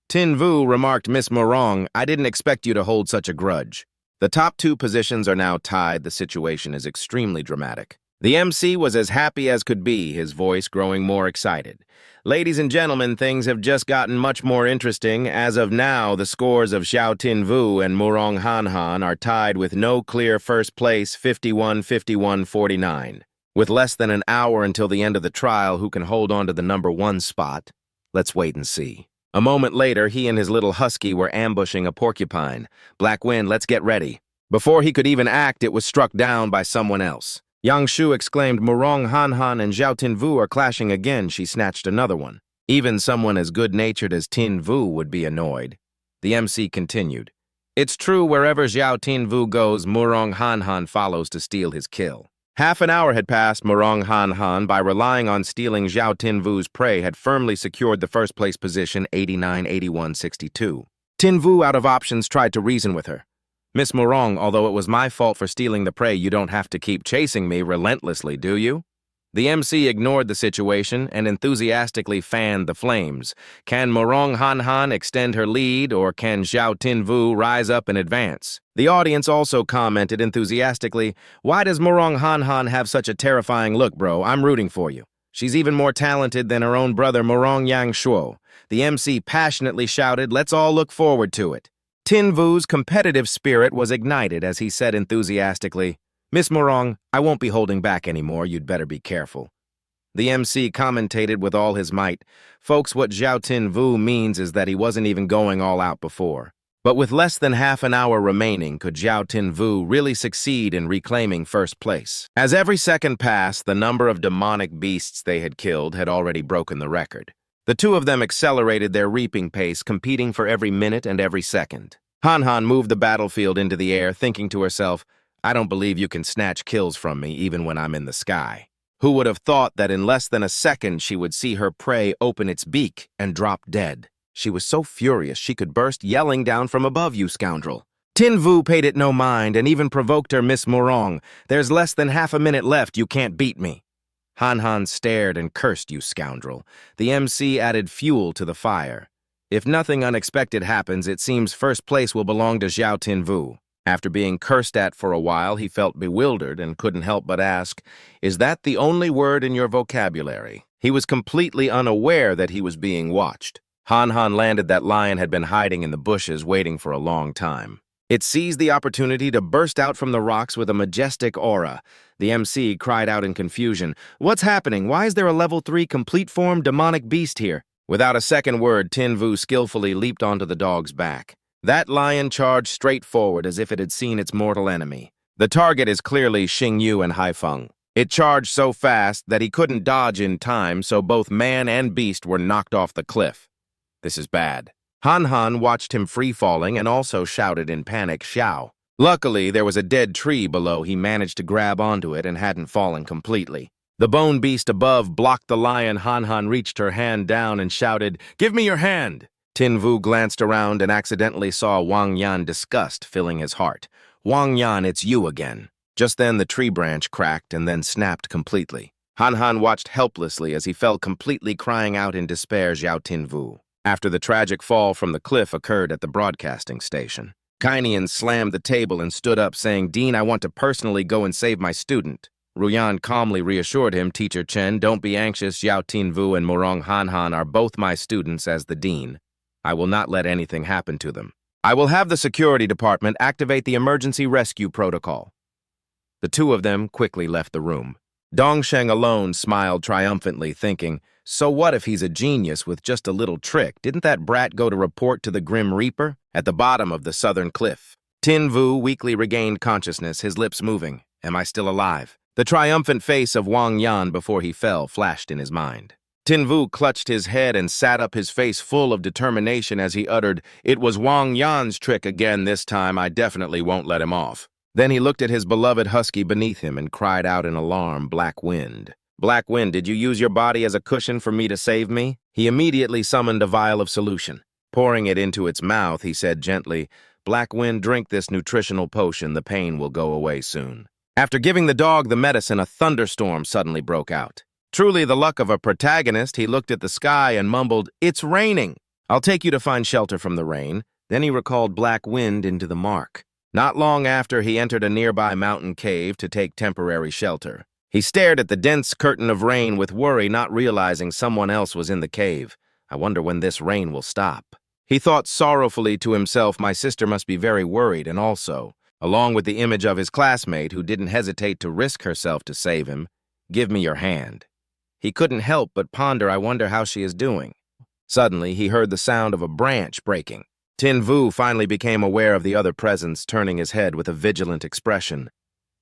Tin Vu remarked, "Miss Morong, I didn't expect you to hold such a grudge." The top two positions are now tied. The situation is extremely dramatic. The MC was as happy as could be, his voice growing more excited. "Ladies and gentlemen, things have just gotten much more interesting. As of now, the scores of Xiao Tin Vu and Murong Han Han are tied with no clear first place, 51-51-49. With less than an hour until the end of the trial, who can hold on to the number 1 spot? Let's wait and see." A moment later, he and his little Husky were ambushing a porcupine. "Black Wind, let's get ready." Before he could even act, it was struck down by someone else. Yang Shu exclaimed, "Murong Han Han and Xiao Tin Vu are clashing again." She snatched another one. Even someone as good-natured as Tin Vu would be annoyed. The MC continued, "It's true, wherever Xiao Tin Vu goes, Murong Han Han follows to steal his kill." Half an hour had passed. Murong Han Han, by relying on stealing Xiao Tin Vu's prey, had firmly secured the first-place position, 89-81-62. Tin Vu, out of options, tried to reason with her. "Miss Murong, although it was my fault for stealing the prey, you don't have to keep chasing me relentlessly, do you?" The MC ignored the situation and enthusiastically fanned the flames. Can Murong Han Han extend her lead, or can Xiao Tin Vu rise up and advance? The audience also commented enthusiastically, "Why does Murong Han Han have such a terrifying look, bro? I'm rooting for you. She's even more talented than her own brother, Murong Yang Shuo." The MC passionately shouted, "Let's all look forward to it." Tin Vu's competitive spirit was ignited as he said enthusiastically, "Miss Morong, I won't be holding back anymore. You'd better be careful." The MC commentated with all his might, "Folks, what Xiao Tin Vu means is that he wasn't even going all out before." But with less than half an hour remaining, could Xiao Tin Vu really succeed in reclaiming first place? As every second passed, the number of demonic beasts they had killed had already broken the record. The two of them accelerated their reaping pace, competing for every minute and every second. Han Han moved the battlefield into the air, thinking to herself, "I don't believe you can snatch kills from me even when I'm in the sky." Who would have thought that in less than a second she would see her prey open its beak and drop dead? She was so furious she could burst yelling down from above, "You scoundrel!" Tin Vu paid it no mind and even provoked her, "Miss Morong, there's less than half a minute left, you can't beat me." Han Han stared and cursed, "You scoundrel." The MC added fuel to the fire. If nothing unexpected happens, it seems first place will belong to Xiao Tin Vu. After being cursed at for a while, he felt bewildered and couldn't help but ask, "Is that the only word in your vocabulary?" He was completely unaware that he was being watched. Han Han landed that lion had been hiding in the bushes waiting for a long time. It seized the opportunity to burst out from the rocks with a majestic aura. The MC cried out in confusion, "What's happening? Why is there a level 3 complete form demonic beast here?" Without a second word, Tin Vu skillfully leaped onto the dog's back. That lion charged straight forward as if it had seen its mortal enemy. The target is clearly Xing Yu and Haifeng. It charged so fast that he couldn't dodge in time, so both man and beast were knocked off the cliff. This is bad. Han Han watched him free-falling and also shouted in panic, "Xiao." Luckily, there was a dead tree below. He managed to grab onto it and hadn't fallen completely. The bone beast above blocked the lion. Han Han reached her hand down and shouted, "Give me your hand!" Tin Vu glanced around and accidentally saw Wang Yan disgust filling his heart. "Wang Yan, it's you again." Just then the tree branch cracked and then snapped completely. Han Han watched helplessly as he fell completely, crying out in despair, "Xiao Tin Vu." After the tragic fall from the cliff occurred at the broadcasting station, Kainian slammed the table and stood up saying, "Dean, I want to personally go and save my student." Ruyan calmly reassured him, "Teacher Chen, don't be anxious. Xiao Tin Vu and Morong Han Han are both my students as the dean. I will not let anything happen to them. I will have the security department activate the emergency rescue protocol." The two of them quickly left the room. Dongsheng alone smiled triumphantly, thinking, "So what if he's a genius with just a little trick? Didn't that brat go to report to the Grim Reaper?" At the bottom of the southern cliff, Tin Vu weakly regained consciousness, his lips moving. "Am I still alive?" The triumphant face of Wang Yan before he fell flashed in his mind. Tin Vu clutched his head and sat up, his face full of determination as he uttered, "It was Wang Yan's trick again this time. I definitely won't let him off." Then he looked at his beloved Husky beneath him and cried out in alarm, "Black Wind. Black Wind, did you use your body as a cushion for me to save me?" He immediately summoned a vial of solution. Pouring it into its mouth, he said gently, "Black Wind, drink this nutritional potion. The pain will go away soon." After giving the dog the medicine, a thunderstorm suddenly broke out. Truly the luck of a protagonist, he looked at the sky and mumbled, "It's raining. I'll take you to find shelter from the rain." Then he recalled Black Wind into the mark. Not long after, he entered a nearby mountain cave to take temporary shelter. He stared at the dense curtain of rain with worry, not realizing someone else was in the cave. "I wonder when this rain will stop." He thought sorrowfully to himself, "My sister must be very worried," and also, along with the image of his classmate who didn't hesitate to risk herself to save him, "Give me your hand." He couldn't help but ponder, "I wonder how she is doing." Suddenly, he heard the sound of a branch breaking. Tin Vu finally became aware of the other presence, turning his head with a vigilant expression.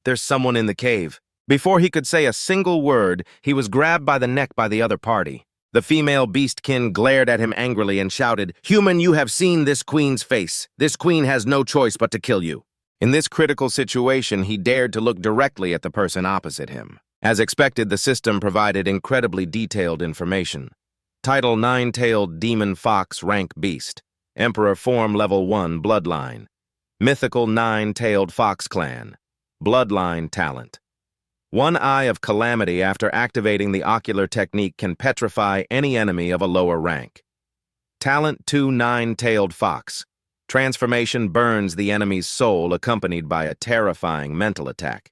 "There's someone in the cave." Before he could say a single word, he was grabbed by the neck by the other party. The female beastkin glared at him angrily and shouted, "Human, you have seen this queen's face. This queen has no choice but to kill you." In this critical situation, he dared to look directly at the person opposite him. As expected, the system provided incredibly detailed information. Title: Nine-Tailed Demon Fox, Rank Beast. Emperor Form Level 1, Bloodline. Mythical Nine-Tailed Fox Clan. Bloodline Talent. One Eye of Calamity. After activating the ocular technique, can petrify any enemy of a lower rank. Talent 2, Nine-Tailed Fox. Transformation burns the enemy's soul, accompanied by a terrifying mental attack.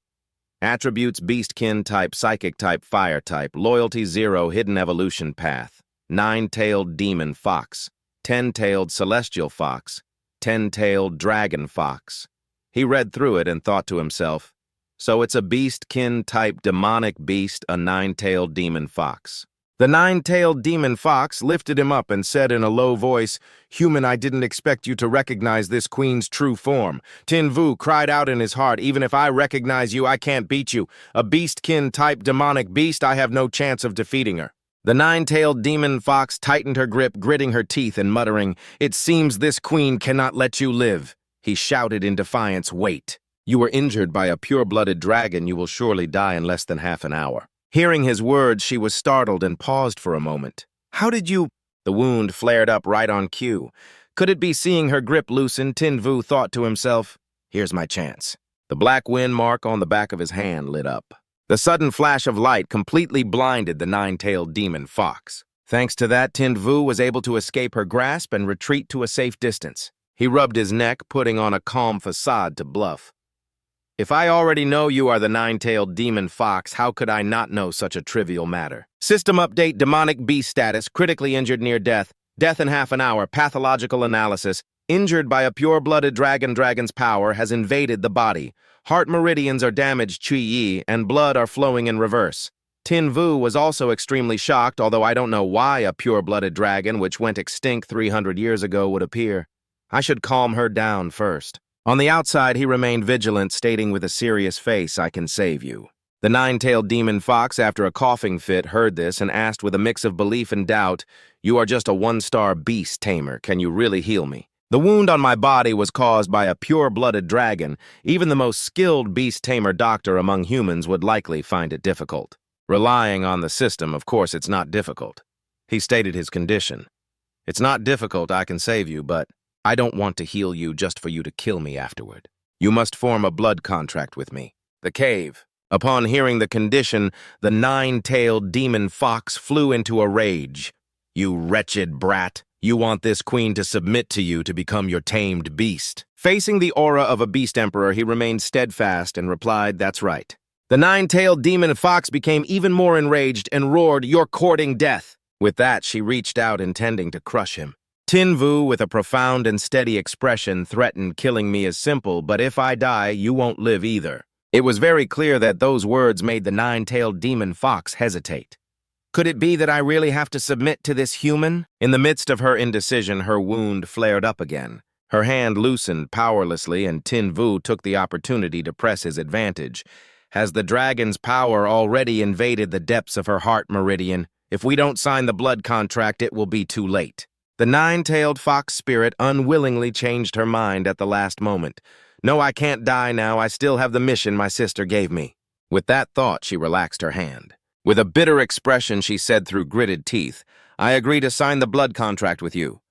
Attributes: Beastkin type, Psychic type, Fire type. Loyalty 0, Hidden Evolution Path. Nine-Tailed Demon Fox. 10-Tailed Celestial Fox. 10-Tailed Dragon Fox. He read through it and thought to himself, so it's a beastkin type demonic beast, a nine-tailed demon fox. The nine-tailed demon fox lifted him up and said in a low voice, "Human, I didn't expect you to recognize this queen's true form." Tin Vu cried out in his heart, "Even if I recognize you, I can't beat you. A beastkin type demonic beast, I have no chance of defeating her." The nine-tailed demon fox tightened her grip, gritting her teeth and muttering, "It seems this queen cannot let you live." He shouted in defiance, "Wait. You were injured by a pure-blooded dragon. You will surely die in less than half an hour." Hearing his words, she was startled and paused for a moment. How did you... The wound flared up right on cue. Could it be seeing her grip loosen? Tin Vu thought to himself, here's my chance. The black wind mark on the back of his hand lit up. The sudden flash of light completely blinded the nine-tailed demon fox. Thanks to that, Tin Vu was able to escape her grasp and retreat to a safe distance. He rubbed his neck, putting on a calm facade to bluff. If I already know you are the nine-tailed demon fox, how could I not know such a trivial matter? System update, demonic beast status, critically injured near death, death in half an hour, pathological analysis, injured by a pure-blooded dragon. Dragon's power has invaded the body. Heart meridians are damaged, Qi, and blood are flowing in reverse. Tin Vu was also extremely shocked, although I don't know why a pure-blooded dragon, which went extinct 300 years ago, would appear. I should calm her down first. On the outside, he remained vigilant, stating with a serious face, I can save you. The nine-tailed demon fox, after a coughing fit, heard this and asked with a mix of belief and doubt, you are just a one-star beast, Tamer. Can you really heal me? The wound on my body was caused by a pure-blooded dragon. Even the most skilled beast tamer doctor among humans would likely find it difficult. Relying on the system, of course, it's not difficult. He stated his condition. It's not difficult, I can save you, but I don't want to heal you just for you to kill me afterward. You must form a blood contract with me. The cave. Upon hearing the condition, the nine-tailed demon fox flew into a rage. You wretched brat. You want this queen to submit to you to become your tamed beast. Facing the aura of a beast emperor, he remained steadfast and replied, that's right. The nine-tailed demon fox became even more enraged and roared, you're courting death. With that, she reached out, intending to crush him. Tin Vu, with a profound and steady expression, threatened, killing me is simple, but if I die, you won't live either. It was very clear that those words made the nine-tailed demon fox hesitate. Could it be that I really have to submit to this human? In the midst of her indecision, her wound flared up again. Her hand loosened powerlessly, and Tin Vu took the opportunity to press his advantage. Has the dragon's power already invaded the depths of her heart meridian? If we don't sign the blood contract, it will be too late. The nine-tailed fox spirit unwillingly changed her mind at the last moment. No, I can't die now. I still have the mission my sister gave me. With that thought, she relaxed her hand. With a bitter expression, she said through gritted teeth, I agree to sign the blood contract with you.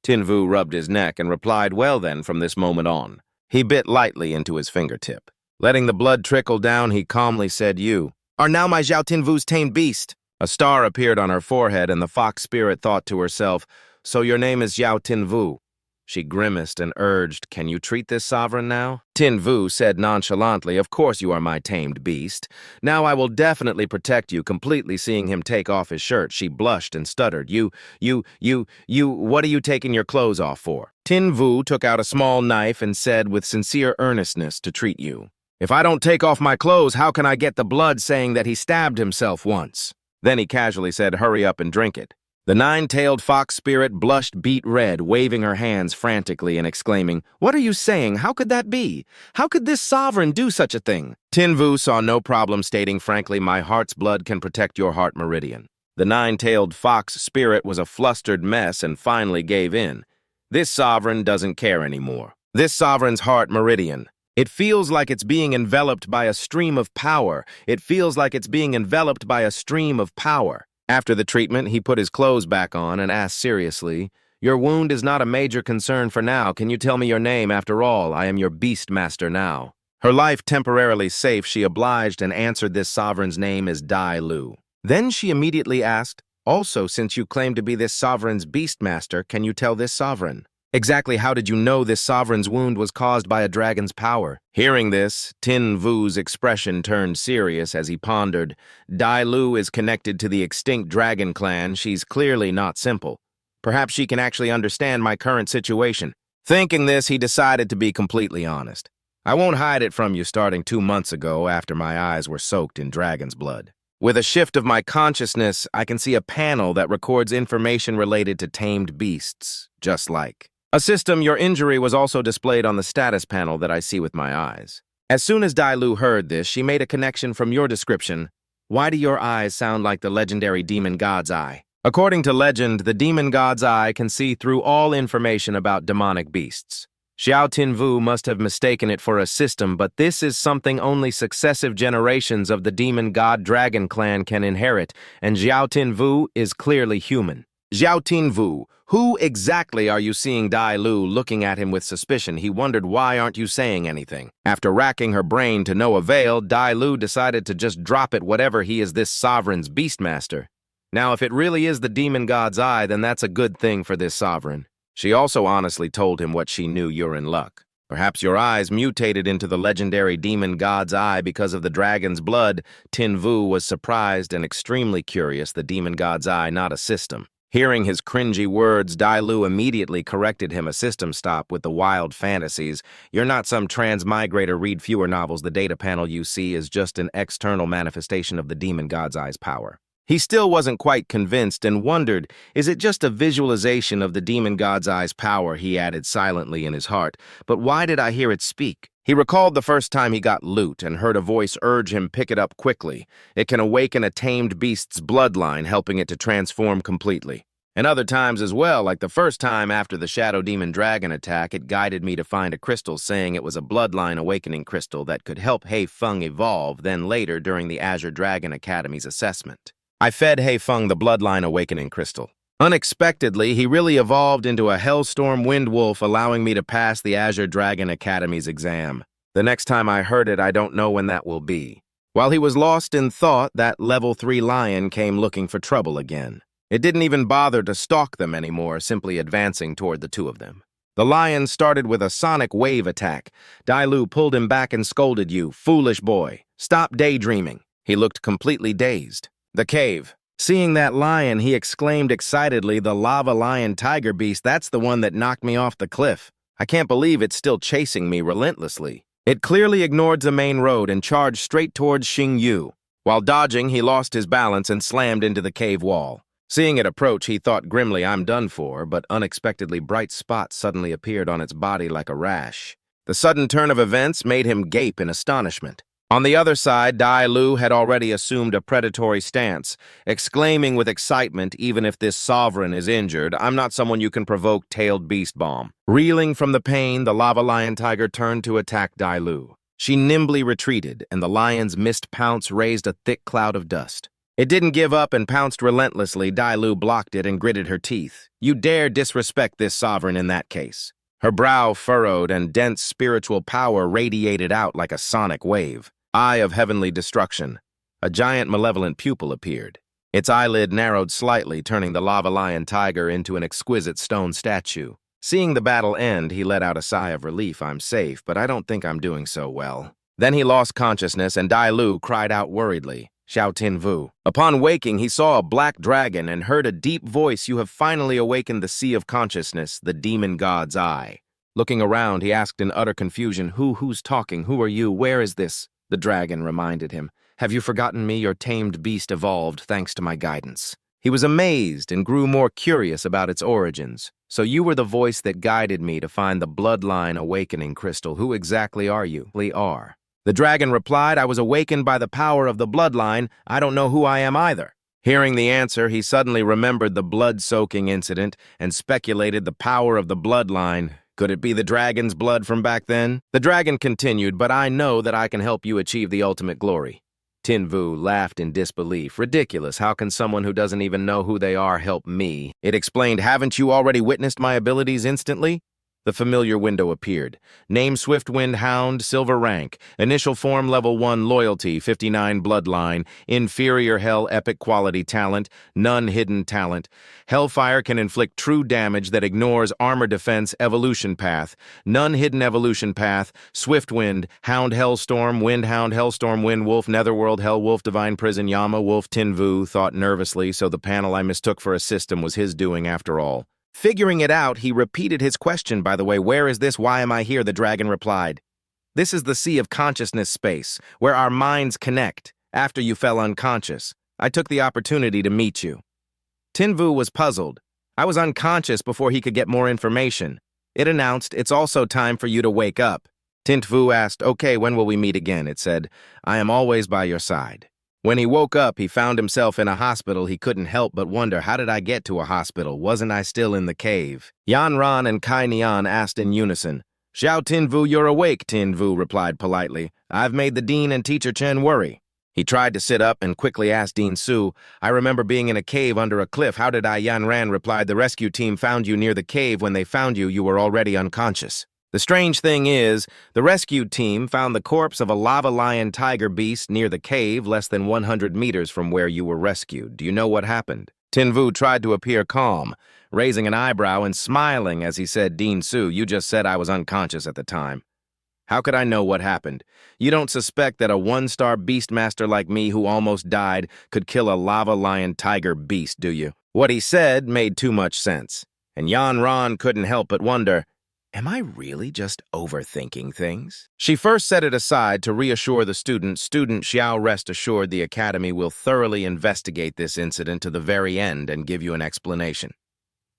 Tin Vu rubbed his neck and replied, well then, from this moment on. He bit lightly into his fingertip. Letting the blood trickle down, he calmly said, you are now my Zhao Tin Vu's tamed beast. A star appeared on her forehead, and the fox spirit thought to herself, so your name is Zhao Tin Vu. She grimaced and urged, can you treat this sovereign now? Tin Vu said nonchalantly, of course you are my tamed beast. Now I will definitely protect you. Completely seeing him take off his shirt, she blushed and stuttered. What are you taking your clothes off for? Tin Vu took out a small knife and said with sincere earnestness to treat you. If I don't take off my clothes, how can I get the blood saying that he stabbed himself once? Then he casually said, hurry up and drink it. The nine-tailed fox spirit blushed beet red, waving her hands frantically and exclaiming, what are you saying? How could that be? How could this sovereign do such a thing? Tin Vu saw no problem, stating frankly, my heart's blood can protect your heart meridian. The nine-tailed fox spirit was a flustered mess and finally gave in. This sovereign doesn't care anymore. This sovereign's heart meridian. It feels like it's being enveloped by a stream of power. It feels like it's being enveloped by a stream of power. After the treatment, he put his clothes back on and asked seriously, your wound is not a major concern for now. Can you tell me your name? After all, I am your beast master now. Her life temporarily safe, she obliged and answered this sovereign's name as Dai Lu. Then she immediately asked, also, since you claim to be this sovereign's beast master, can you tell this sovereign? Exactly how did you know this sovereign's wound was caused by a dragon's power? Hearing this, Tin Vu's expression turned serious as he pondered. Dai Lu is connected to the extinct dragon clan. She's clearly not simple. Perhaps she can actually understand my current situation. Thinking this, he decided to be completely honest. I won't hide it from you starting 2 months ago after my eyes were soaked in dragon's blood. With a shift of my consciousness, I can see a panel that records information related to tamed beasts, just like a system. Your injury was also displayed on the status panel that I see with my eyes. As soon as Dai Lu heard this, she made a connection from your description. Why do your eyes sound like the legendary demon god's eye? According to legend, the demon god's eye can see through all information about demonic beasts. Xiao Tinvu must have mistaken it for a system, but this is something only successive generations of the demon god dragon clan can inherit, and Xiao Tinvu is clearly human. Xiao Tinvu, who exactly are you seeing? Dai Lu looking at him with suspicion. He wondered, why aren't you saying anything? After racking her brain to no avail, Dai Lu decided to just drop it. Whatever, he is this sovereign's beastmaster. Now, if it really is the demon god's eye, then that's a good thing for this sovereign. She also honestly told him what she knew. You're in luck. Perhaps your eyes mutated into the legendary demon god's eye because of the dragon's blood. Tinvu was surprised and extremely curious. The demon god's eye, not a system. Hearing his cringy words, Dai Lu immediately corrected him. A system, stop with the wild fantasies. You're not some transmigrator. Read fewer novels. The data panel you see is just an external manifestation of the demon god's eye's power. He still wasn't quite convinced and wondered, is it just a visualization of the demon god's eye's power? He added silently in his heart, but why did I hear it speak? He recalled the first time he got loot and heard a voice urge him pick it up quickly. It can awaken a tamed beast's bloodline, helping it to transform completely. And other times as well, like the first time after the Shadow Demon Dragon attack, it guided me to find a crystal, saying it was a bloodline awakening crystal that could help Hei Feng evolve, then later during the Azure Dragon Academy's assessment. I fed Hei Feng the bloodline awakening crystal. Unexpectedly, he really evolved into a Hellstorm Wind Wolf, allowing me to pass the Azure Dragon Academy's exam. The next time I heard it, I don't know when that will be. While he was lost in thought, that level 3 lion came looking for trouble again. It didn't even bother to stalk them anymore, simply advancing toward the two of them. The lion started with a sonic wave attack. Dai Lu pulled him back and scolded, "You foolish boy, stop daydreaming." He looked completely dazed. The cave. Seeing that lion, he exclaimed excitedly, "The lava lion tiger beast, that's the one that knocked me off the cliff. I can't believe it's still chasing me relentlessly." It clearly ignored the main road and charged straight towards Xing Yu. While dodging, he lost his balance and slammed into the cave wall. Seeing it approach, he thought grimly, "I'm done for," but unexpectedly bright spots suddenly appeared on its body like a rash. The sudden turn of events made him gape in astonishment. On the other side, Dai Lu had already assumed a predatory stance, exclaiming with excitement, "Even if this sovereign is injured, I'm not someone you can provoke tailed beast bomb." Reeling from the pain, the lava lion tiger turned to attack Dai Lu. She nimbly retreated, and the lion's missed pounce raised a thick cloud of dust. It didn't give up and pounced relentlessly. Dai Lu blocked it and gritted her teeth. "You dare disrespect this sovereign in that case." Her brow furrowed and dense spiritual power radiated out like a sonic wave. Eye of heavenly destruction. A giant malevolent pupil appeared. Its eyelid narrowed slightly, turning the lava lion tiger into an exquisite stone statue. Seeing the battle end, he let out a sigh of relief. "I'm safe, but I don't think I'm doing so well." Then he lost consciousness, and Dai Lu cried out worriedly, "Xiao Tinvu." Upon waking, he saw a black dragon and heard a deep voice, "You have finally awakened the sea of consciousness, the demon god's eye." Looking around, he asked in utter confusion, Who's talking? Who are you? Where is this?" The dragon reminded him, "Have you forgotten me? Your tamed beast evolved thanks to my guidance." He was amazed and grew more curious about its origins. "So you were the voice that guided me to find the bloodline awakening crystal. Who exactly are you?" "We are." The dragon replied, "I was awakened by the power of the bloodline. I don't know who I am either." Hearing the answer, he suddenly remembered the blood-soaking incident and speculated the power of the bloodline. Could it be the dragon's blood from back then? The dragon continued, "But I know that I can help you achieve the ultimate glory." Tinvu laughed in disbelief. "Ridiculous. How can someone who doesn't even know who they are help me?" It explained, "Haven't you already witnessed my abilities instantly?" The familiar window appeared. Name Swiftwind Hound, silver rank. Initial form level 1 loyalty, 59 bloodline. Inferior hell epic quality talent, none hidden talent. Hellfire can inflict true damage that ignores armor defense evolution path. None hidden evolution path. Swiftwind, Hound Hellstorm, Windhound Hellstorm, Wind Wolf, Netherworld, Hell Wolf, Divine Prison, Yama Wolf. Tinvu thought nervously, so the panel I mistook for a system was his doing after all. Figuring it out, he repeated his question, "By the way, where is this? Why am I here?" The dragon replied, "This is the sea of consciousness space, where our minds connect. After you fell unconscious, I took the opportunity to meet you." Tinvu was puzzled. I was unconscious before he could get more information. It announced, "It's also time for you to wake up." Tinvu asked, "Okay, when will we meet again?" It said, "I am always by your side." When he woke up, he found himself in a hospital. He couldn't help but wonder, how did I get to a hospital? Wasn't I still in the cave? Yan Ran and Kai Nian asked in unison. Xiao Tinvu, you're awake, Tinvu replied politely. I've made the dean and teacher Chen worry. He tried to sit up and quickly asked Dean Su, I remember being in a cave under a cliff. How did I? Yan Ran replied, the rescue team found you near the cave. When they found you, you were already unconscious. The strange thing is, the rescue team found the corpse of a lava lion tiger beast near the cave less than 100 meters from where you were rescued. Do you know what happened? Tinvu tried to appear calm, raising an eyebrow and smiling as he said, Dean Su, you just said I was unconscious at the time. How could I know what happened? You don't suspect that a one-star beastmaster like me who almost died could kill a lava lion tiger beast, do you? What he said made too much sense, and Yan Ran couldn't help but wonder, am I really just overthinking things? She first set it aside to reassure the student. Student Xiao, rest assured the academy will thoroughly investigate this incident to the very end and give you an explanation.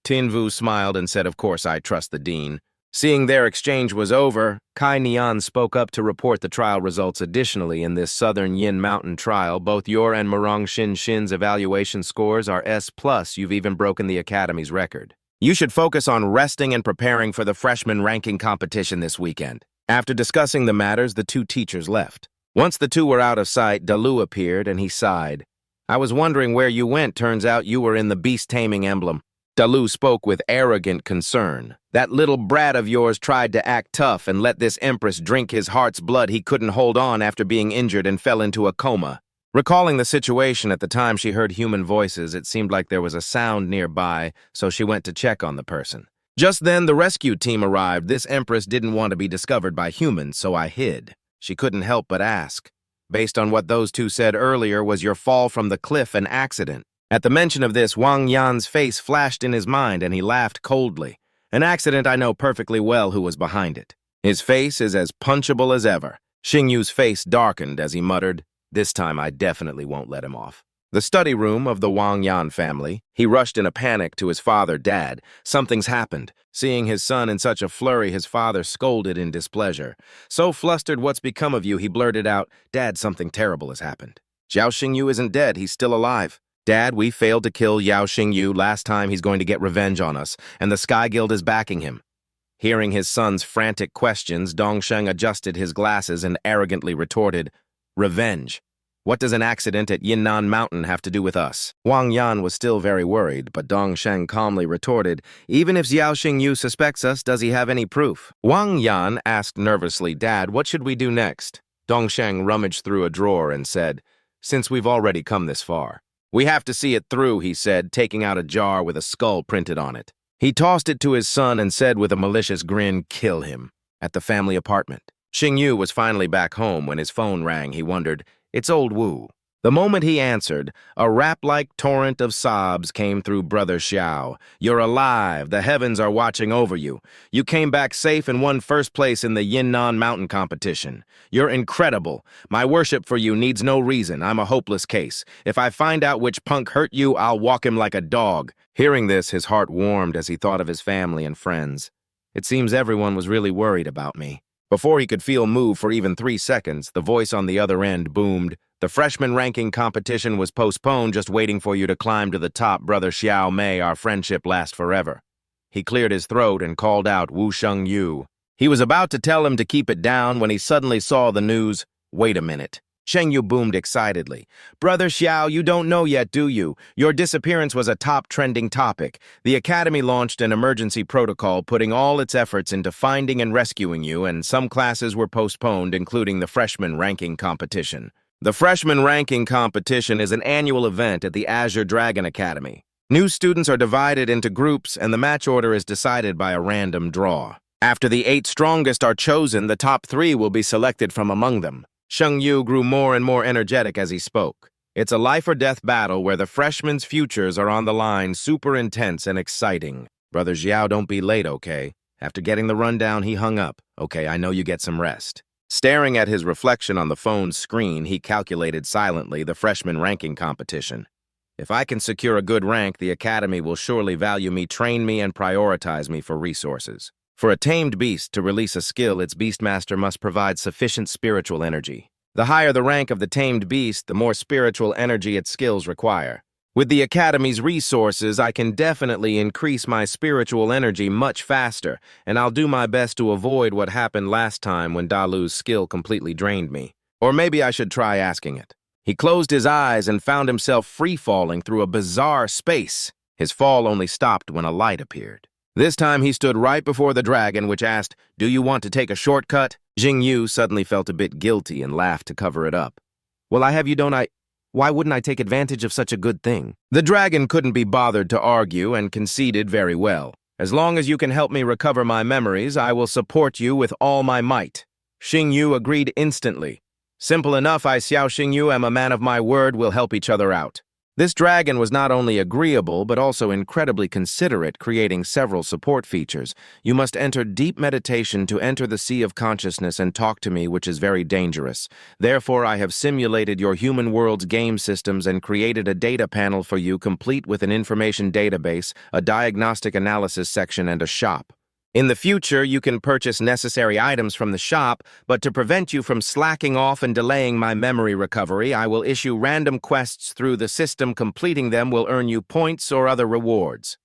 Tinvu smiled and said, of course I trust the dean. Seeing their exchange was over, Kai Nian spoke up to report the trial results. Additionally, in this Southern Yin Mountain trial, both your and Murong Xin Xin's evaluation scores are S+. You've even broken the academy's record. You should focus on resting and preparing for the freshman ranking competition this weekend. After discussing the matters, the two teachers left. Once the two were out of sight, Dalu appeared and he sighed. I was wondering where you went. Turns out you were in the beast taming emblem. Dalu spoke with arrogant concern. That little brat of yours tried to act tough and let this empress drink his heart's blood. He couldn't hold on after being injured and fell into a coma. Recalling the situation at the time she heard human voices, it seemed like there was a sound nearby, so she went to check on the person. Just then, the rescue team arrived. This empress didn't want to be discovered by humans, so I hid. She couldn't help but ask. Based on what those two said earlier, was your fall from the cliff an accident? At the mention of this, Wang Yan's face flashed in his mind and he laughed coldly. An accident, I know perfectly well who was behind it. His face is as punchable as ever. Xingyu's face darkened as he muttered, this time I definitely won't let him off. The study room of the Wang Yan family. He rushed in a panic to his father, Dad. Something's happened. Seeing his son in such a flurry, his father scolded in displeasure. So flustered, what's become of you? He blurted out, Dad, something terrible has happened. Zhao Xingyu isn't dead, he's still alive. Dad, we failed to kill Yao Xingyu last time. He's going to get revenge on us, and the Sky Guild is backing him. Hearing his son's frantic questions, Dongsheng adjusted his glasses and arrogantly retorted, revenge. What does an accident at Yinnan Mountain have to do with us? Wang Yan was still very worried, but Dongsheng calmly retorted, even if Xiao Xingyu suspects us, does he have any proof? Wang Yan asked nervously, Dad, what should we do next? Dongsheng rummaged through a drawer and said, since we've already come this far. We have to see it through, he said, taking out a jar with a skull printed on it. He tossed it to his son and said with a malicious grin, kill him. At the family apartment. Xingyu was finally back home when his phone rang. He wondered, it's old Wu. The moment he answered, a rap-like torrent of sobs came through Brother Xiao. You're alive. The heavens are watching over you. You came back safe and won first place in the Yinnan Mountain competition. You're incredible. My worship for you needs no reason. I'm a hopeless case. If I find out which punk hurt you, I'll walk him like a dog. Hearing this, his heart warmed as he thought of his family and friends. It seems everyone was really worried about me. Before he could feel moved for even 3 seconds, the voice on the other end boomed, the freshman ranking competition was postponed, just waiting for you to climb to the top, Brother Xiao. May our friendship last forever. He cleared his throat and called out Wu Shengyu. He was about to tell him to keep it down when he suddenly saw the news. Wait a minute. Shengyu boomed excitedly. Brother Xiao, you don't know yet, do you? Your disappearance was a top trending topic. The Academy launched an emergency protocol, putting all its efforts into finding and rescuing you, and some classes were postponed, including the freshman ranking competition. The freshman ranking competition is an annual event at the Azure Dragon Academy. New students are divided into groups, and the match order is decided by a random draw. After the 8 strongest are chosen, the top 3 will be selected from among them. Shengyu grew more and more energetic as he spoke. It's a life-or-death battle where the freshmen's futures are on the line, super intense and exciting. Brother Xiao, don't be late, okay? After getting the rundown, he hung up. Okay, I know you get some rest. Staring at his reflection on the phone's screen, he calculated silently the freshman ranking competition. If I can secure a good rank, the Academy will surely value me, train me, and prioritize me for resources. For a tamed beast to release a skill, its beastmaster must provide sufficient spiritual energy. The higher the rank of the tamed beast, the more spiritual energy its skills require. With the Academy's resources, I can definitely increase my spiritual energy much faster, and I'll do my best to avoid what happened last time when Dalu's skill completely drained me. Or maybe I should try asking it. He closed his eyes and found himself free-falling through a bizarre space. His fall only stopped when a light appeared. This time he stood right before the dragon, which asked, "Do you want to take a shortcut?" Jingyu suddenly felt a bit guilty and laughed to cover it up. "Well, I have you, don't I? Why wouldn't I take advantage of such a good thing?" The dragon couldn't be bothered to argue and conceded very well. "As long as you can help me recover my memories, I will support you with all my might." Xingyu agreed instantly. "Simple enough, I Xiao Xingyu am a man of my word, we'll help each other out." This dragon was not only agreeable, but also incredibly considerate, creating several support features. "You must enter deep meditation to enter the sea of consciousness and talk to me, which is very dangerous. Therefore, I have simulated your human world's game systems and created a data panel for you, complete with an information database, a diagnostic analysis section, and a shop. In the future, you can purchase necessary items from the shop, but to prevent you from slacking off and delaying my memory recovery, I will issue random quests through the system. Completing them will earn you points or other rewards."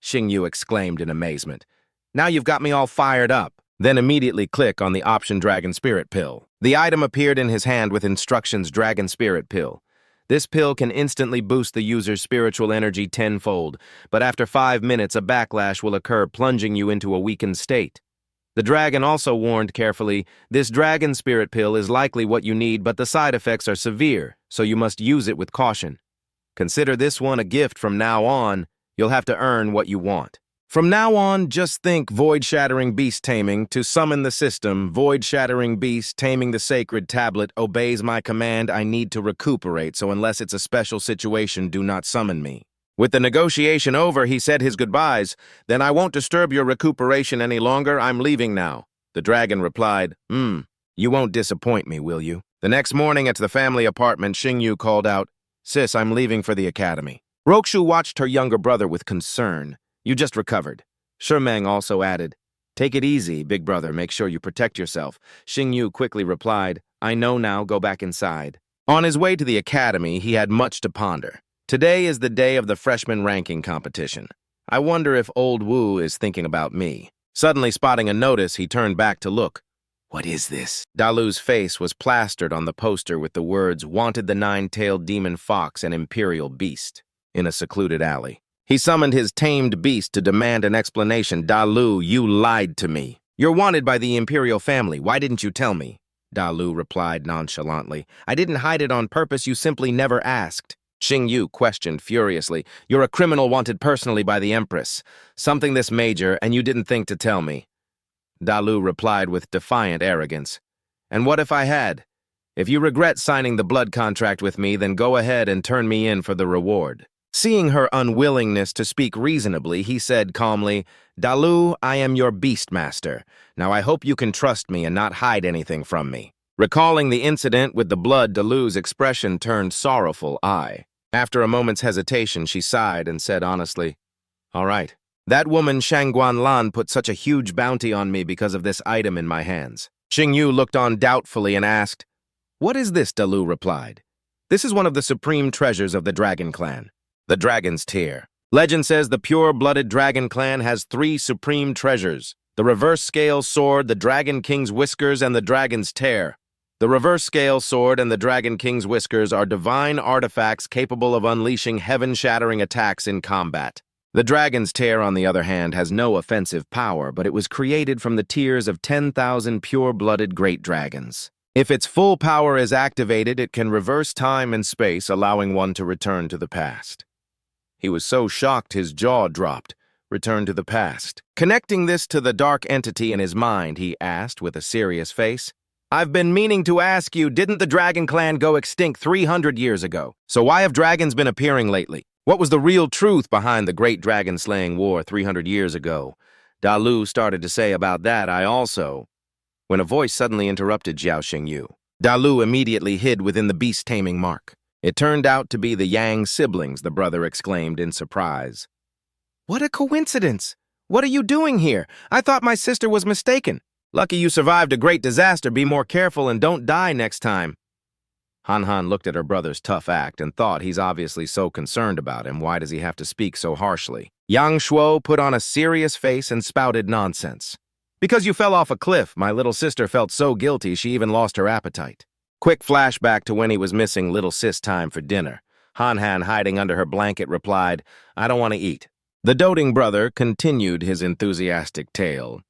Xingyu exclaimed in amazement. "Now you've got me all fired up." Then immediately click on the option Dragon Spirit Pill. The item appeared in his hand with instructions Dragon Spirit Pill. This pill can instantly boost the user's spiritual energy tenfold, but after 5 minutes a backlash will occur, plunging you into a weakened state. The dragon also warned carefully, "This dragon spirit pill is likely what you need, but the side effects are severe, so you must use it with caution. Consider this one a gift from now on. You'll have to earn what you want. From now on, just think void-shattering beast taming. To summon the system, void-shattering beast taming the sacred tablet obeys my command. I need to recuperate, so unless it's a special situation, do not summon me." With the negotiation over, he said his goodbyes. "Then I won't disturb your recuperation any longer. I'm leaving now." The dragon replied, "You won't disappoint me, will you?" The next morning at the family apartment, Xingyu called out, "Sis, I'm leaving for the academy." Rokshu watched her younger brother with concern. "You just recovered." Shimeng also added, "Take it easy, big brother. Make sure you protect yourself." Xingyu quickly replied, "I know now. Go back inside." On his way to the academy, he had much to ponder. Today is the day of the freshman ranking competition. I wonder if old Wu is thinking about me. Suddenly spotting a notice, he turned back to look. "What is this?" Dalu's face was plastered on the poster with the words, "Wanted the nine-tailed demon fox and imperial beast," in a secluded alley. He summoned his tamed beast to demand an explanation. "Dalu, you lied to me. You're wanted by the imperial family. Why didn't you tell me?" Dalu replied nonchalantly, "I didn't hide it on purpose. You simply never asked." Xingyu questioned furiously, "You're a criminal wanted personally by the Empress. Something this major, and you didn't think to tell me." Dalu replied with defiant arrogance, "And what if I had? If you regret signing the blood contract with me, then go ahead and turn me in for the reward." Seeing her unwillingness to speak reasonably, he said calmly, "Dalu, I am your beastmaster. Now I hope you can trust me and not hide anything from me." Recalling the incident with the blood, Dalu's expression turned sorrowful. After a moment's hesitation, she sighed and said honestly, "All right. That woman Shangguan Lan put such a huge bounty on me because of this item in my hands." Xingyu looked on doubtfully and asked, "What is this?" Dalu replied, "This is one of the supreme treasures of the Dragon Clan. The Dragon's Tear. Legend says the pure-blooded Dragon Clan has 3 supreme treasures: the reverse scale sword, the Dragon King's whiskers, and the Dragon's Tear. The reverse scale sword and the Dragon King's whiskers are divine artifacts capable of unleashing heaven-shattering attacks in combat. The Dragon's Tear, on the other hand, has no offensive power, but it was created from the tears of 10,000 pure-blooded great dragons. If its full power is activated, it can reverse time and space, allowing one to return to the past." He was so shocked his jaw dropped. Return to the past. Connecting this to the dark entity in his mind, he asked with a serious face, "I've been meaning to ask you, didn't the Dragon Clan go extinct 300 years ago? So why have dragons been appearing lately? What was the real truth behind the great dragon-slaying war 300 years ago?" Dalu started to say about that, "I also," when a voice suddenly interrupted Xiao Xingyu. Dalu immediately hid within the beast-taming mark. It turned out to be the Yang siblings, the brother exclaimed in surprise. "What a coincidence! What are you doing here? I thought my sister was mistaken. Lucky you survived a great disaster. Be more careful and don't die next time." Han Han looked at her brother's tough act and thought he's obviously so concerned about him, why does he have to speak so harshly? Yang Shuo put on a serious face and spouted nonsense. Because you fell off a cliff, my little sister felt so guilty she even lost her appetite. Quick flashback to when he was missing little sis time for dinner. Han Han, hiding under her blanket, replied, "I don't want to eat." The doting brother continued his enthusiastic tale.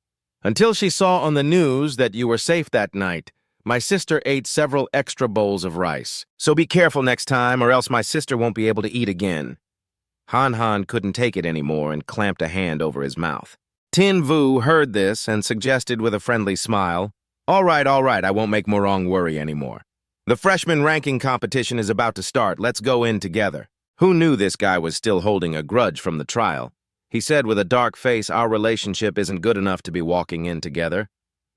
"Until she saw on the news that you were safe that night, my sister ate several extra bowls of rice. So be careful next time or else my sister won't be able to eat again." Han Han couldn't take it anymore and clamped a hand over his mouth. Tin Vu heard this and suggested with a friendly smile, all right, I won't make Morong worry anymore. The freshman ranking competition is about to start. Let's go in together." Who knew this guy was still holding a grudge from the trial? He said with a dark face, "Our relationship isn't good enough to be walking in together.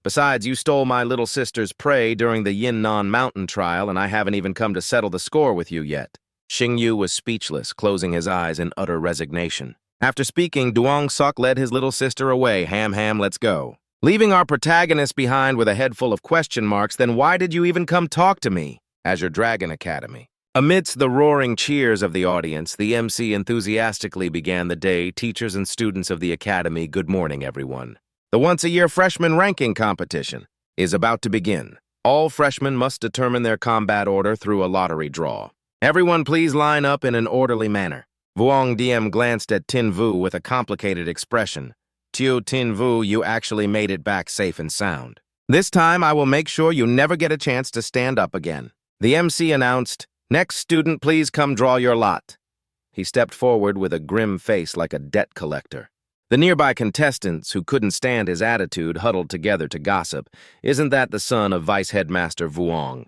Besides, you stole my little sister's prey during the Yinnan Mountain trial, and I haven't even come to settle the score with you yet." Xingyu was speechless, closing his eyes in utter resignation. After speaking, Duong Sok led his little sister away. Ham, let's go. Leaving our protagonist behind with a head full of question marks, then why did you even come talk to me? Azure Dragon Academy. Amidst the roaring cheers of the audience, the MC enthusiastically began the day. Teachers and students of the academy, good morning, everyone. The once-a-year freshman ranking competition is about to begin. All freshmen must determine their combat order through a lottery draw. Everyone please line up in an orderly manner. Vuong DM glanced at Tin Vu with a complicated expression. Tin Vu, you actually made it back safe and sound. This time I will make sure you never get a chance to stand up again. The MC announced, "Next student, please come draw your lot." He stepped forward with a grim face like a debt collector. The nearby contestants, who couldn't stand his attitude, huddled together to gossip. Isn't that the son of Vice Headmaster Vuong?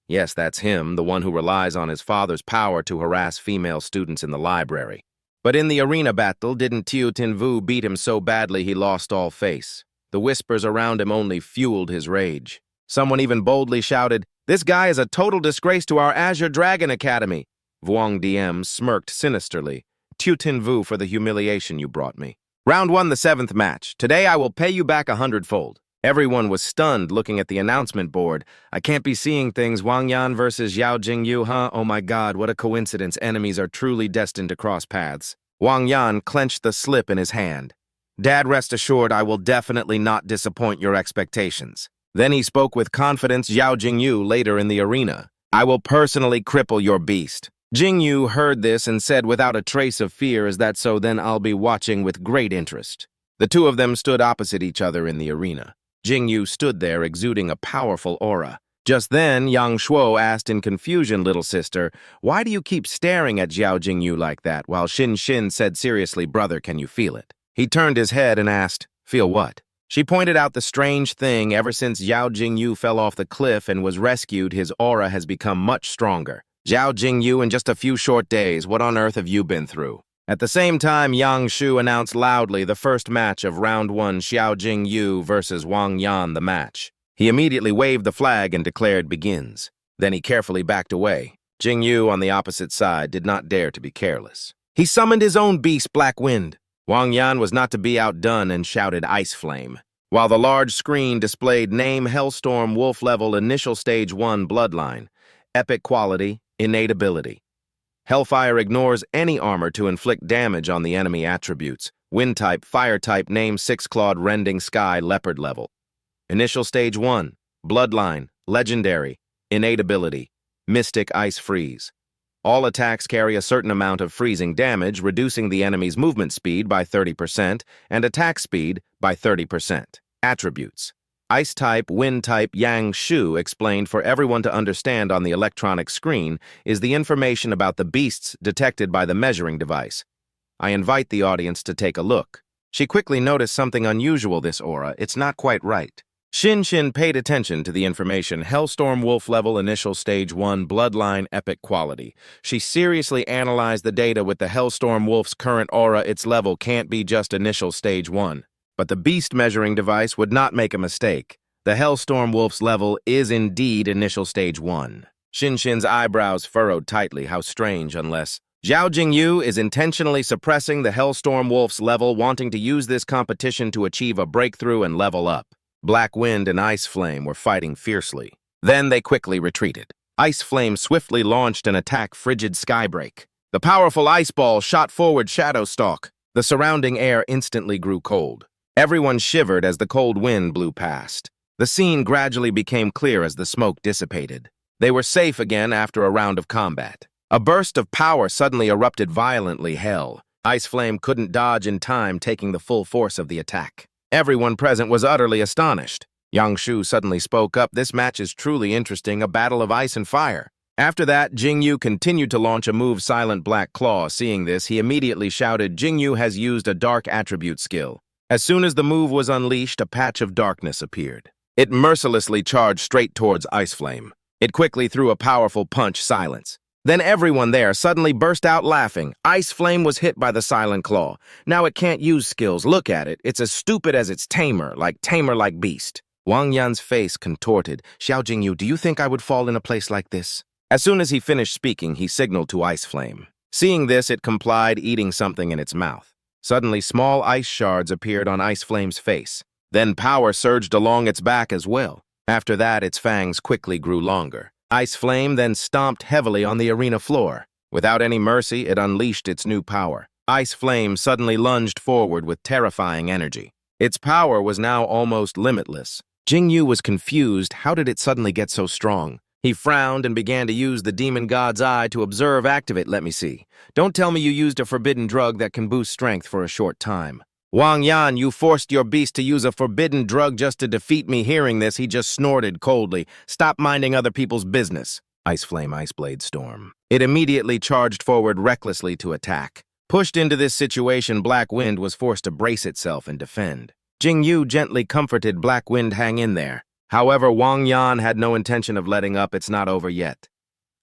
Yes, that's him, the one who relies on his father's power to harass female students in the library. But in the arena battle, didn't Tin Vu beat him so badly he lost all face? The whispers around him only fueled his rage. Someone even boldly shouted, "This guy is a total disgrace to our Azure Dragon Academy." Vuong DM smirked sinisterly. Tin Vu, for the humiliation you brought me. Round 1, the 7th match. Today I will pay you back 100-fold. Everyone was stunned looking at the announcement board. I can't be seeing things. Wang Yan versus Yao Jingyu, huh? Oh my god, what a coincidence. Enemies are truly destined to cross paths. Wang Yan clenched the slip in his hand. Dad, rest assured I will definitely not disappoint your expectations. Then he spoke with confidence. Yao Jingyu later in the arena. I will personally cripple your beast. Jingyu heard this and said without a trace of fear, is that so? Then I'll be watching with great interest. The two of them stood opposite each other in the arena. Jingyu stood there exuding a powerful aura. Just then, Yang Shuo asked in confusion, "Little sister, why do you keep staring at Zhao Jingyu like that?" While Xin said seriously, "Brother, can you feel it?" He turned his head and asked, "Feel what?" She pointed out the strange thing. Ever since Zhao Jingyu fell off the cliff and was rescued, his aura has become much stronger. Zhao Jingyu, in just a few short days, what on earth have you been through? At the same time, Yang Shu announced loudly the first match of Round 1, Xiao Jingyu versus Wang Yan, the match. He immediately waved the flag and declared begins. Then he carefully backed away. Jingyu, on the opposite side, did not dare to be careless. He summoned his own beast, Black Wind. Wang Yan was not to be outdone and shouted Ice Flame. While the large screen displayed name Hellstorm Wolf level initial stage 1 bloodline, epic quality, innate ability. Hellfire ignores any armor to inflict damage on the enemy attributes. Wind type, fire type, name 6-clawed rending sky leopard level. Initial stage 1, bloodline, legendary, innate ability, mystic ice freeze. All attacks carry a certain amount of freezing damage, reducing the enemy's movement speed by 30% and attack speed by 30%. Attributes. Ice type, wind type, Yang Shu explained for everyone to understand on the electronic screen is the information about the beasts detected by the measuring device. I invite the audience to take a look. She quickly noticed something unusual, this aura. It's not quite right. Xin paid attention to the information. Hellstorm Wolf level initial stage 1 bloodline epic quality. She seriously analyzed the data with the Hellstorm Wolf's current aura. Its level can't be just initial stage 1. But the beast measuring device would not make a mistake. The Hellstorm Wolf's level is indeed initial stage 1. Xin's eyebrows furrowed tightly. How strange, unless Zhao Jingyu is intentionally suppressing the Hellstorm Wolf's level, wanting to use this competition to achieve a breakthrough and level up. Black Wind and Ice Flame were fighting fiercely. Then they quickly retreated. Ice Flame swiftly launched an attack frigid skybreak. The powerful ice ball shot forward Shadow Stalk. The surrounding air instantly grew cold. Everyone shivered as the cold wind blew past. The scene gradually became clear as the smoke dissipated. They were safe again after a round of combat. A burst of power suddenly erupted violently. Hell, Ice Flame couldn't dodge in time, taking the full force of the attack. Everyone present was utterly astonished. Yang Shu suddenly spoke up. This match is truly interesting, a battle of ice and fire. After that, Jingyu continued to launch a move, Silent Black Claw. Seeing this, he immediately shouted, Jingyu has used a dark attribute skill. As soon as the move was unleashed, a patch of darkness appeared. It mercilessly charged straight towards Ice Flame. It quickly threw a powerful punch, Silence. Then everyone there suddenly burst out laughing. Ice Flame was hit by the Silent Claw. Now it can't use skills. Look at it. It's as stupid as its Tamer like beast. Wang Yan's face contorted. Xiao Jingyu, do you think I would fall in a place like this? As soon as he finished speaking, he signaled to Ice Flame. Seeing this, it complied, eating something in its mouth. Suddenly, small ice shards appeared on Ice Flame's face. Then power surged along its back as well. After that, its fangs quickly grew longer. Ice Flame then stomped heavily on the arena floor. Without any mercy, it unleashed its new power. Ice Flame suddenly lunged forward with terrifying energy. Its power was now almost limitless. Jingyu was confused. How did it suddenly get so strong? He frowned and began to use the demon god's eye to observe. Activate, let me see. Don't tell me you used a forbidden drug that can boost strength for a short time. Wang Yan, you forced your beast to use a forbidden drug just to defeat me. Hearing this, he just snorted coldly. Stop minding other people's business. Ice Flame, Ice Blade Storm. It immediately charged forward recklessly to attack. Pushed into this situation, Black Wind was forced to brace itself and defend. Jingyu gently comforted Black Wind, hang in there. However, Wang Yan had no intention of letting up. It's not over yet.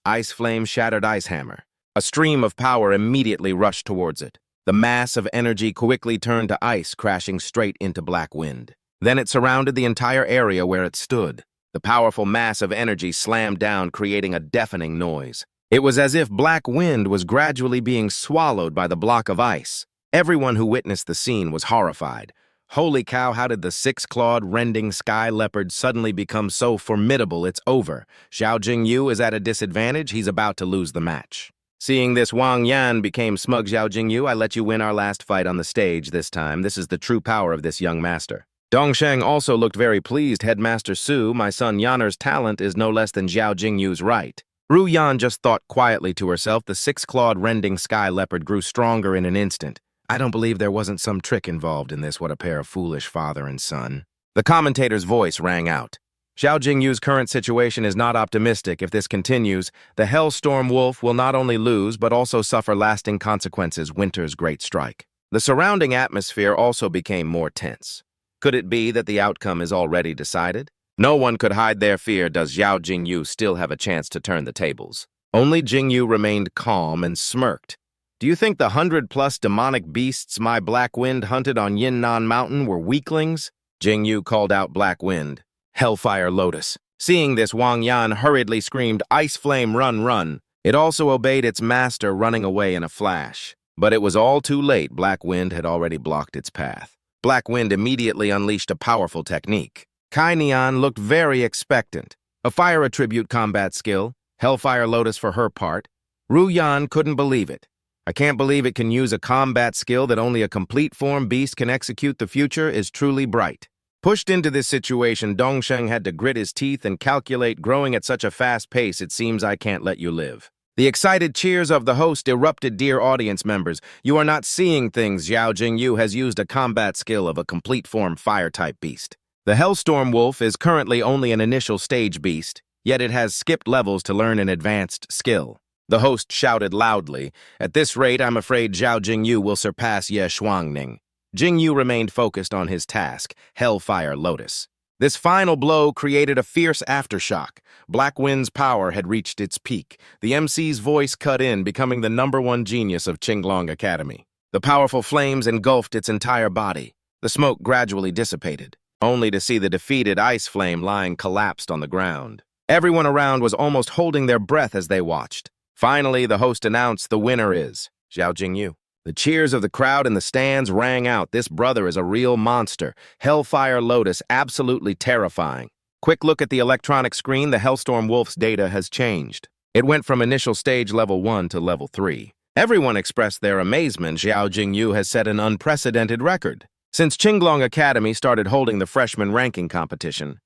Ice Flame shattered Ice Hammer. A stream of power immediately rushed towards it. The mass of energy quickly turned to ice, crashing straight into Black Wind. Then it surrounded the entire area where it stood. The powerful mass of energy slammed down, creating a deafening noise. It was as if Black Wind was gradually being swallowed by the block of ice. Everyone who witnessed the scene was horrified. Holy cow, how did the six-clawed, rending sky leopard suddenly become so formidable? It's over. Xiao Jingyu is at a disadvantage. He's about to lose the match. Seeing this, Wang Yan became smug. Xiao Jingyu, I let you win our last fight on the stage this time. This is the true power of this young master. Dongsheng also looked very pleased. Headmaster Su, my son Yanner's talent is no less than Xiao Jingyu's right. Ru Yan just thought quietly to herself. The six-clawed, rending sky leopard grew stronger in an instant. I don't believe there wasn't some trick involved in this. What a pair of foolish father and son. The commentator's voice rang out. Xiao Jingyu's current situation is not optimistic. If this continues, the Hellstorm Wolf will not only lose, but also suffer lasting consequences. Winter's great strike. The surrounding atmosphere also became more tense. Could it be that the outcome is already decided? No one could hide their fear. Does Xiao Jingyu still have a chance to turn the tables? Only Jingyu remained calm and smirked. Do you think the 100+ demonic beasts my Black Wind hunted on Yinnan Mountain were weaklings? Jingyu called out Black Wind. Hellfire Lotus. Seeing this, Wang Yan hurriedly screamed, Ice Flame, run, run. It also obeyed its master, running away in a flash. But it was all too late. Black Wind had already blocked its path. Black Wind immediately unleashed a powerful technique. Kai Nian looked very expectant. A fire attribute combat skill, Hellfire Lotus for her part. Ru Yan couldn't believe it. I can't believe it can use a combat skill that only a complete form beast can execute. The future is truly bright. Pushed into this situation, Dongsheng had to grit his teeth and calculate. Growing at such a fast pace, it seems I can't let you live. The excited cheers of the host erupted. Dear audience members, you are not seeing things. Xiao Jingyu has used a combat skill of a complete form fire-type beast. The Hellstorm Wolf is currently only an initial stage beast, yet it has skipped levels to learn an advanced skill. The host shouted loudly, at this rate, I'm afraid Xiao Jingyu will surpass Ye Shuangning. Jingyu remained focused on his task, Hellfire Lotus. This final blow created a fierce aftershock. Black Wind's power had reached its peak. The MC's voice cut in, becoming the #1 genius of Qinglong Academy. The powerful flames engulfed its entire body. The smoke gradually dissipated, only to see the defeated Ice Flame lying collapsed on the ground. Everyone around was almost holding their breath as they watched. Finally, the host announced the winner is Xiao Jingyu. The cheers of the crowd in the stands rang out. This brother is a real monster. Hellfire Lotus, absolutely terrifying. Quick look at the electronic screen, the Hellstorm Wolf's data has changed. It went from initial stage level 1 to level 3. Everyone expressed their amazement. Xiao Jingyu has set an unprecedented record. Since Qinglong Academy started holding the freshman ranking competition,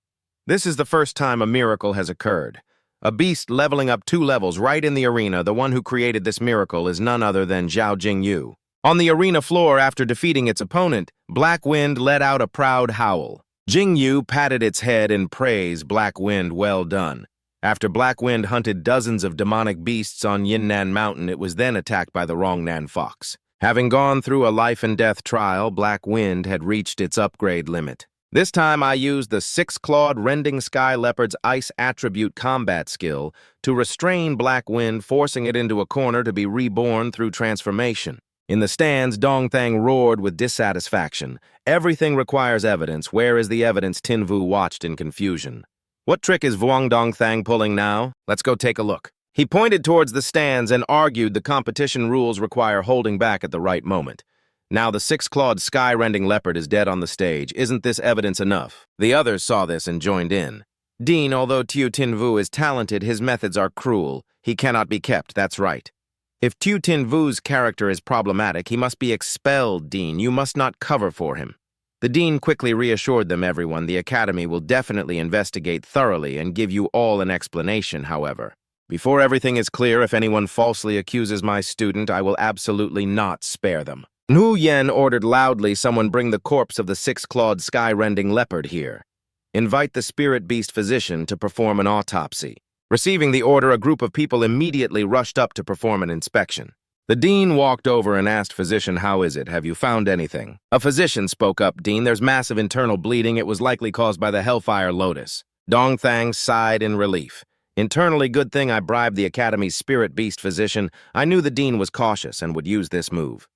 this is the first time a miracle has occurred. A beast leveling up 2 levels right in the arena. The one who created this miracle is none other than Xiao Jingyu. On the arena floor, after defeating its opponent, Black Wind let out a proud howl. Jingyu patted its head in praise. Black Wind, well done. After Black Wind hunted dozens of demonic beasts on Yinnan Mountain, it was then attacked by the Rongnan Fox. Having gone through a life-and-death trial, Black Wind had reached its upgrade limit. This time I used the 6-clawed Rending Sky Leopard's Ice Attribute combat skill to restrain Black Wind, forcing it into a corner to be reborn through transformation. In the stands, Dongthang roared with dissatisfaction. Everything requires evidence. Where is the evidence? Tinvu watched in confusion. What trick is Vuong Dongthang pulling now? Let's go take a look. He pointed towards the stands and argued the competition rules require holding back at the right moment. Now the 6-clawed sky-rending leopard is dead on the stage. Isn't this evidence enough? The others saw this and joined in. Dean, although Tiu Tinvu is talented, his methods are cruel. He cannot be kept, that's right. If Tiu Tinvu's character is problematic, he must be expelled, Dean. You must not cover for him. The dean quickly reassured them. Everyone, the academy will definitely investigate thoroughly and give you all an explanation, however. Before everything is clear, if anyone falsely accuses my student, I will absolutely not spare them. Nu Yen ordered loudly, someone bring the corpse of the 6-clawed sky-rending leopard here. Invite the spirit beast physician to perform an autopsy. Receiving the order, a group of people immediately rushed up to perform an inspection. The dean walked over and asked physician, how is it? Have you found anything? A physician spoke up. Dean, there's massive internal bleeding. It was likely caused by the Hellfire Lotus. Dongthang sighed in relief. Internally, good thing I bribed the academy's spirit beast physician. I knew the dean was cautious and would use this move.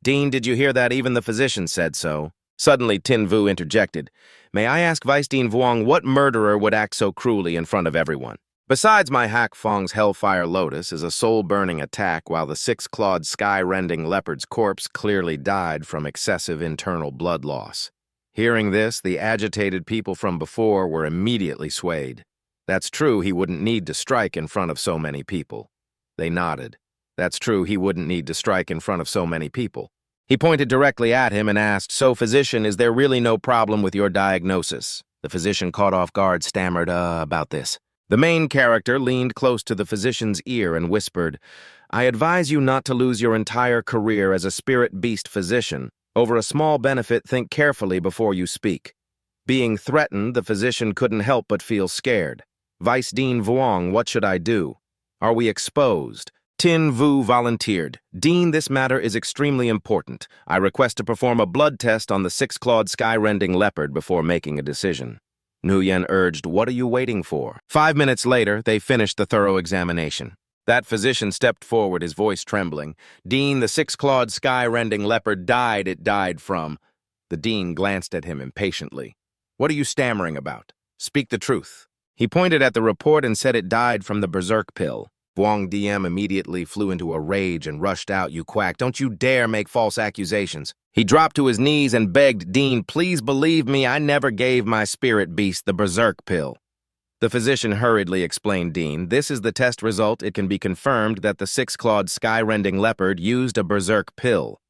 Dean, did you hear that? Even the physician said so. Suddenly, Tinvu interjected. May I ask Vice Dean Vuong, what murderer would act so cruelly in front of everyone? Besides, my Hack Fong's Hellfire Lotus is a soul-burning attack, while the 6-clawed sky-rending leopard's corpse clearly died from excessive internal blood loss. Hearing this, the agitated people from before were immediately swayed. That's true, he wouldn't need to strike in front of so many people. They nodded. That's true, he wouldn't need to strike in front of so many people. He pointed directly at him and asked, so, physician, is there really no problem with your diagnosis? The physician, caught off guard, stammered, about this. The main character leaned close to the physician's ear and whispered, I advise you not to lose your entire career as a spirit beast physician. Over a small benefit, think carefully before you speak. Being threatened, the physician couldn't help but feel scared. Vice Dean Vuong, what should I do? Are we exposed? Tin Vu volunteered. Dean, this matter is extremely important. I request to perform a blood test on the 6-clawed sky-rending leopard before making a decision. Nguyen urged, what are you waiting for? 5 minutes later, they finished the thorough examination. That physician stepped forward, his voice trembling. Dean, the 6-clawed sky-rending leopard died. It died from... The dean glanced at him impatiently. What are you stammering about? Speak the truth. He pointed at the report and said it died from the berserk pill. Vuong DM immediately flew into a rage and rushed out. You quack, don't you dare make false accusations. He dropped to his knees and begged, Dean, please believe me, I never gave my spirit beast the berserk pill. The physician hurriedly explained, Dean, this is the test result. It can be confirmed that the 6-clawed sky-rending leopard used a berserk pill.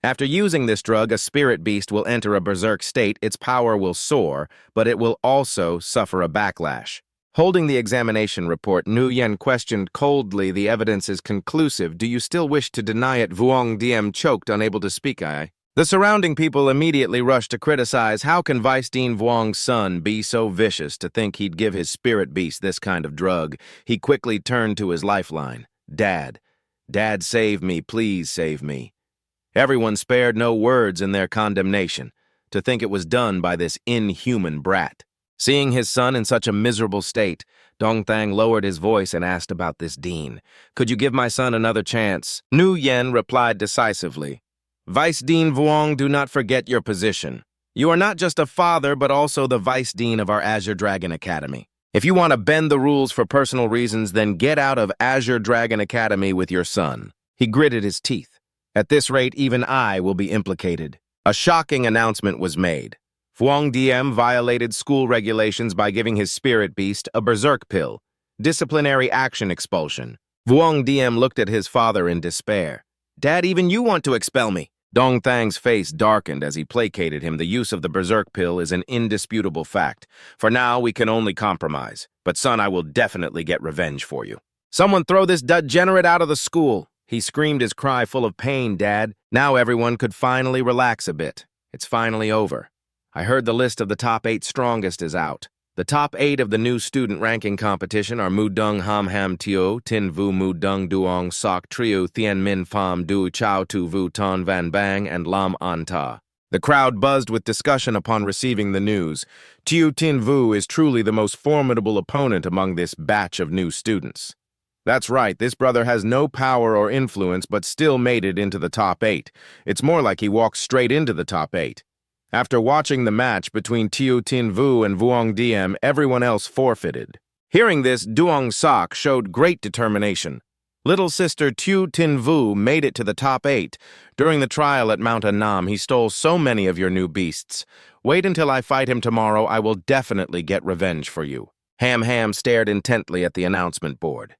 After using this drug, a spirit beast will enter a berserk state. Its power will soar, but it will also suffer a backlash. Holding the examination report, Nguyen questioned coldly, the evidence is conclusive. Do you still wish to deny it? Vuong DM choked, unable to speak. The surrounding people immediately rushed to criticize. How can Vice Dean Vuong's son be so vicious to think he'd give his spirit beast this kind of drug? He quickly turned to his lifeline. Dad. Dad, save me. Please save me. Everyone spared no words in their condemnation. To think it was done by this inhuman brat. Seeing his son in such a miserable state, Dongthang lowered his voice and asked about this dean. Could you give my son another chance? Nguyen replied decisively. Vice Dean Vuong, do not forget your position. You are not just a father, but also the Vice Dean of our Azure Dragon Academy. If you want to bend the rules for personal reasons, then get out of Azure Dragon Academy with your son. He gritted his teeth. At this rate, even I will be implicated. A shocking announcement was made. Vuong DM violated school regulations by giving his spirit beast a berserk pill. Disciplinary action expulsion. Vuong DM looked at his father in despair. Dad, even you want to expel me. Dong Thang's face darkened as he placated him. The use of the berserk pill is an indisputable fact. For now, we can only compromise. But son, I will definitely get revenge for you. Someone throw this degenerate out of the school. He screamed his cry full of pain, Dad. Now everyone could finally relax a bit. It's finally over. I heard the list of the top 8 strongest is out. The top 8 of the new student ranking competition are Mudung Ham Ham Tio, Tin Vu Mudung Duong Sok Trio Thien Min Pham Du Chao Tu Vu Ton Van Bang and Lam An Ta. The crowd buzzed with discussion upon receiving the news. Tio Tin Vu is truly the most formidable opponent among this batch of new students. That's right, this brother has no power or influence but still made it into the top 8. It's more like he walked straight into the top 8. After watching the match between Tio Tin Vu and Vuong DM, everyone else forfeited. Hearing this, Duong Sok showed great determination. Little sister Tio Tin Vu made it to the top 8. During the trial at Mount Annam, he stole so many of your new beasts. Wait until I fight him tomorrow, I will definitely get revenge for you. Ham Ham stared intently at the announcement board.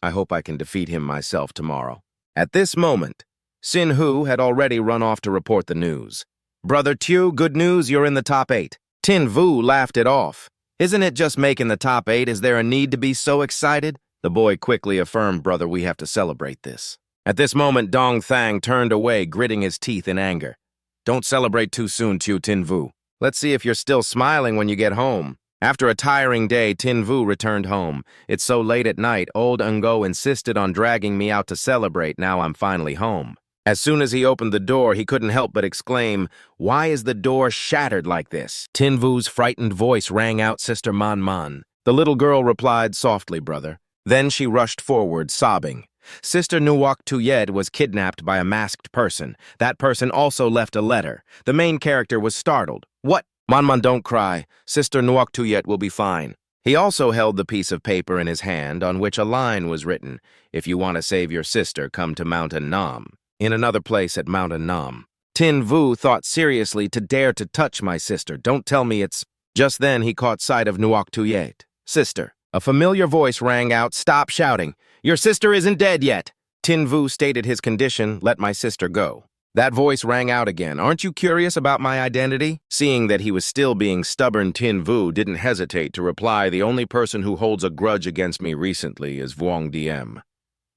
I hope I can defeat him myself tomorrow. At this moment, Sin Hu had already run off to report the news. Brother Tio, good news, you're in the top 8. Tin Vu laughed it off. Isn't it just making the top 8? Is there a need to be so excited? The boy quickly affirmed, brother, we have to celebrate this. At this moment, Dong Thang turned away, gritting his teeth in anger. Don't celebrate too soon, Tio Tin Vu. Let's see if you're still smiling when you get home. After a tiring day, Tin Vu returned home. It's so late at night, old Ngo insisted on dragging me out to celebrate. Now I'm finally home. As soon as he opened the door, he couldn't help but exclaim, why is the door shattered like this? Tin Vu's frightened voice rang out, Sister Man Man. The little girl replied, softly, brother. Then she rushed forward, sobbing. Sister Nuok Tuyed was kidnapped by a masked person. That person also left a letter. The main character was startled. What? Man Man, don't cry. Sister Nuok Tuyed will be fine. He also held the piece of paper in his hand on which a line was written, if you want to save your sister, come to Mount Annam. In another place at Mount Annam. Tin Vu thought seriously to dare to touch my sister. Don't tell me it's... Just then he caught sight of Nuok Tuyet. Sister. A familiar voice rang out, stop shouting. Your sister isn't dead yet. Tin Vu stated his condition, let my sister go. That voice rang out again. Aren't you curious about my identity? Seeing that he was still being stubborn, Tin Vu didn't hesitate to reply, the only person who holds a grudge against me recently is Vuong DM.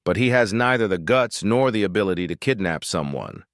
But he has neither the guts nor the ability to kidnap someone.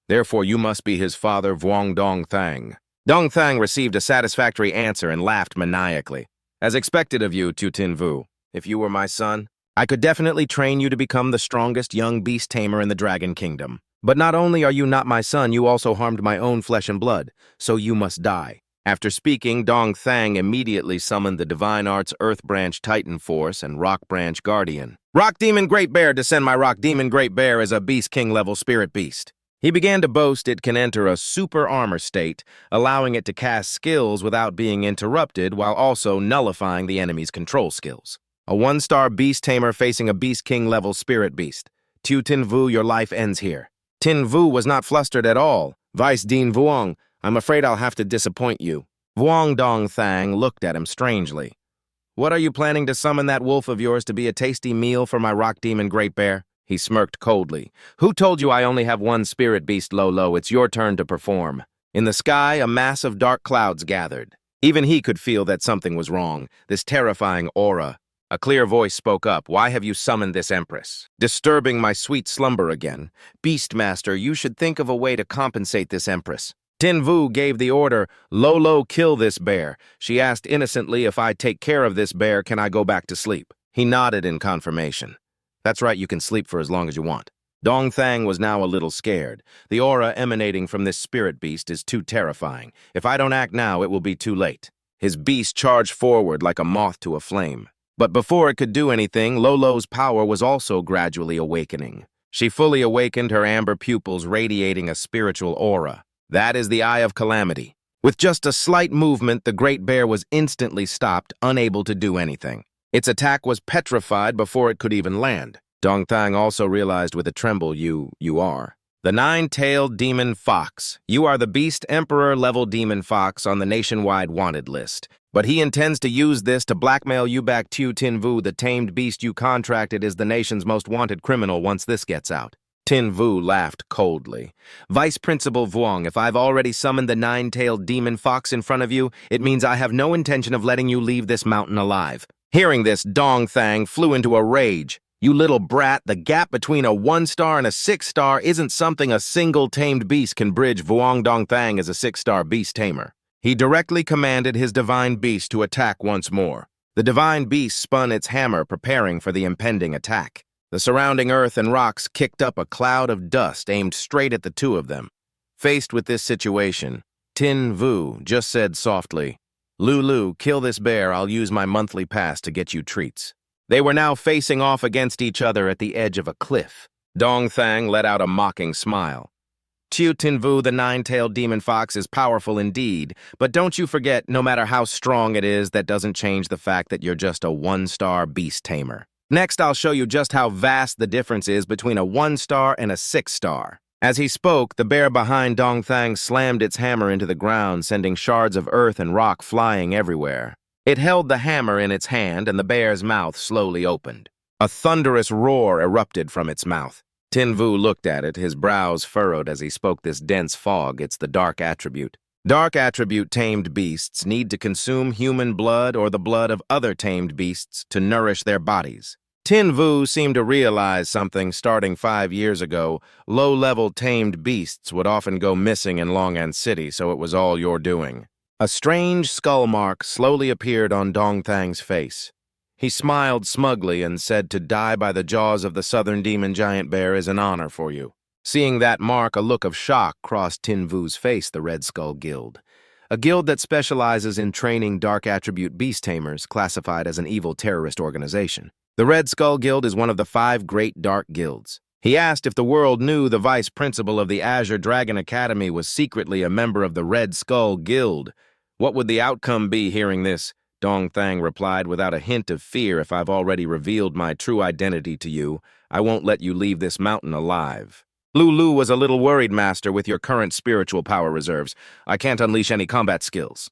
Therefore, you must be his father, Vuong Dong Thang. Dong Thang received a satisfactory answer and laughed maniacally. As expected of you, Tio Tin Vu. If you were my son, I could definitely train you to become the strongest young beast tamer in the Dragon Kingdom. But not only are you not my son, you also harmed my own flesh and blood, so you must die. After speaking, Dong Thang immediately summoned the Divine Arts Earth Branch Titan Force and Rock Branch Guardian. Rock Demon Great Bear, descend my Rock Demon Great Bear is a Beast King level spirit beast. He began to boast it can enter a super armor state, allowing it to cast skills without being interrupted while also nullifying the enemy's control skills. A 1-star Beast Tamer facing a Beast King level spirit beast. Tio Tin Vu, your life ends here. Tin Vu was not flustered at all. Vice Dean Vuong, I'm afraid I'll have to disappoint you. Vuong Dong Thang looked at him strangely. What are you planning to summon that wolf of yours to be a tasty meal for my Rock Demon Great Bear? He smirked coldly. Who told you I only have one spirit beast, Lolo? It's your turn to perform. In the sky, a mass of dark clouds gathered. Even he could feel that something was wrong, this terrifying aura. A clear voice spoke up. Why have you summoned this Empress? Disturbing my sweet slumber again. Beastmaster, you should think of a way to compensate this Empress. Tin Vu gave the order, Lolo, kill this bear. She asked innocently, if I take care of this bear, can I go back to sleep? He nodded in confirmation. That's right, you can sleep for as long as you want. Dong Thang was now a little scared. The aura emanating from this spirit beast is too terrifying. If I don't act now, it will be too late. His beast charged forward like a moth to a flame. But before it could do anything, Lolo's power was also gradually awakening. She fully awakened, her amber pupils radiating a spiritual aura. That is the Eye of Calamity. With just a slight movement, the great bear was instantly stopped, unable to do anything. Its attack was petrified before it could even land. Dong Thang also realized with a tremble, you are. The nine-tailed demon fox. You are the Beast Emperor-level demon fox on the nationwide wanted list. But he intends to use this to blackmail you back to Tin-Vu, the tamed beast you contracted is the nation's most wanted criminal once this gets out. Tin-Vu laughed coldly. Vice Principal Vuong, if I've already summoned the nine-tailed demon fox in front of you, it means I have no intention of letting you leave this mountain alive. Hearing this, Dong Thang flew into a rage. You little brat, the gap between a 1-star and a 6-star isn't something a single tamed beast can bridge. Vuong Dong Thang is a 6-star beast tamer. He directly commanded his divine beast to attack once more. The divine beast spun its hammer, preparing for the impending attack. The surrounding earth and rocks kicked up a cloud of dust aimed straight at the two of them. Faced with this situation, Tin-Vu just said softly, "Lulu, kill this bear. I'll use my monthly pass to get you treats." They were now facing off against each other at the edge of a cliff. Dong Thang let out a mocking smile. Tin-Vu, the nine-tailed demon fox, is powerful indeed, but don't you forget, no matter how strong it is, that doesn't change the fact that you're just a 1-star beast tamer. Next, I'll show you just how vast the difference is between a 1-star and a 6-star. As he spoke, the bear behind Dong Thang slammed its hammer into the ground, sending shards of earth and rock flying everywhere. It held the hammer in its hand, and the bear's mouth slowly opened. A thunderous roar erupted from its mouth. Tin-Vu looked at it, his brows furrowed as he spoke this dense fog. It's the dark attribute. Dark attribute tamed beasts need to consume human blood or the blood of other tamed beasts to nourish their bodies. Tin-Vu seemed to realize something starting 5 years ago. Low-level tamed beasts would often go missing in Longan City, so it was all your doing. A strange skull mark slowly appeared on Dong Thang's face. He smiled smugly and said to die by the jaws of the southern demon giant bear is an honor for you. Seeing that mark, a look of shock crossed Tin-Vu's face. The Red Skull Guild, a guild that specializes in training dark attribute beast tamers, classified as an evil terrorist organization. The Red Skull Guild is one of the 5 great dark guilds. He asked if the world knew the vice principal of the Azure Dragon Academy was secretly a member of the Red Skull Guild. What would the outcome be hearing this? Dong Thang replied without a hint of fear. If I've already revealed my true identity to you, I won't let you leave this mountain alive. Lulu was a little worried, Master, with your current spiritual power reserves. I can't unleash any combat skills.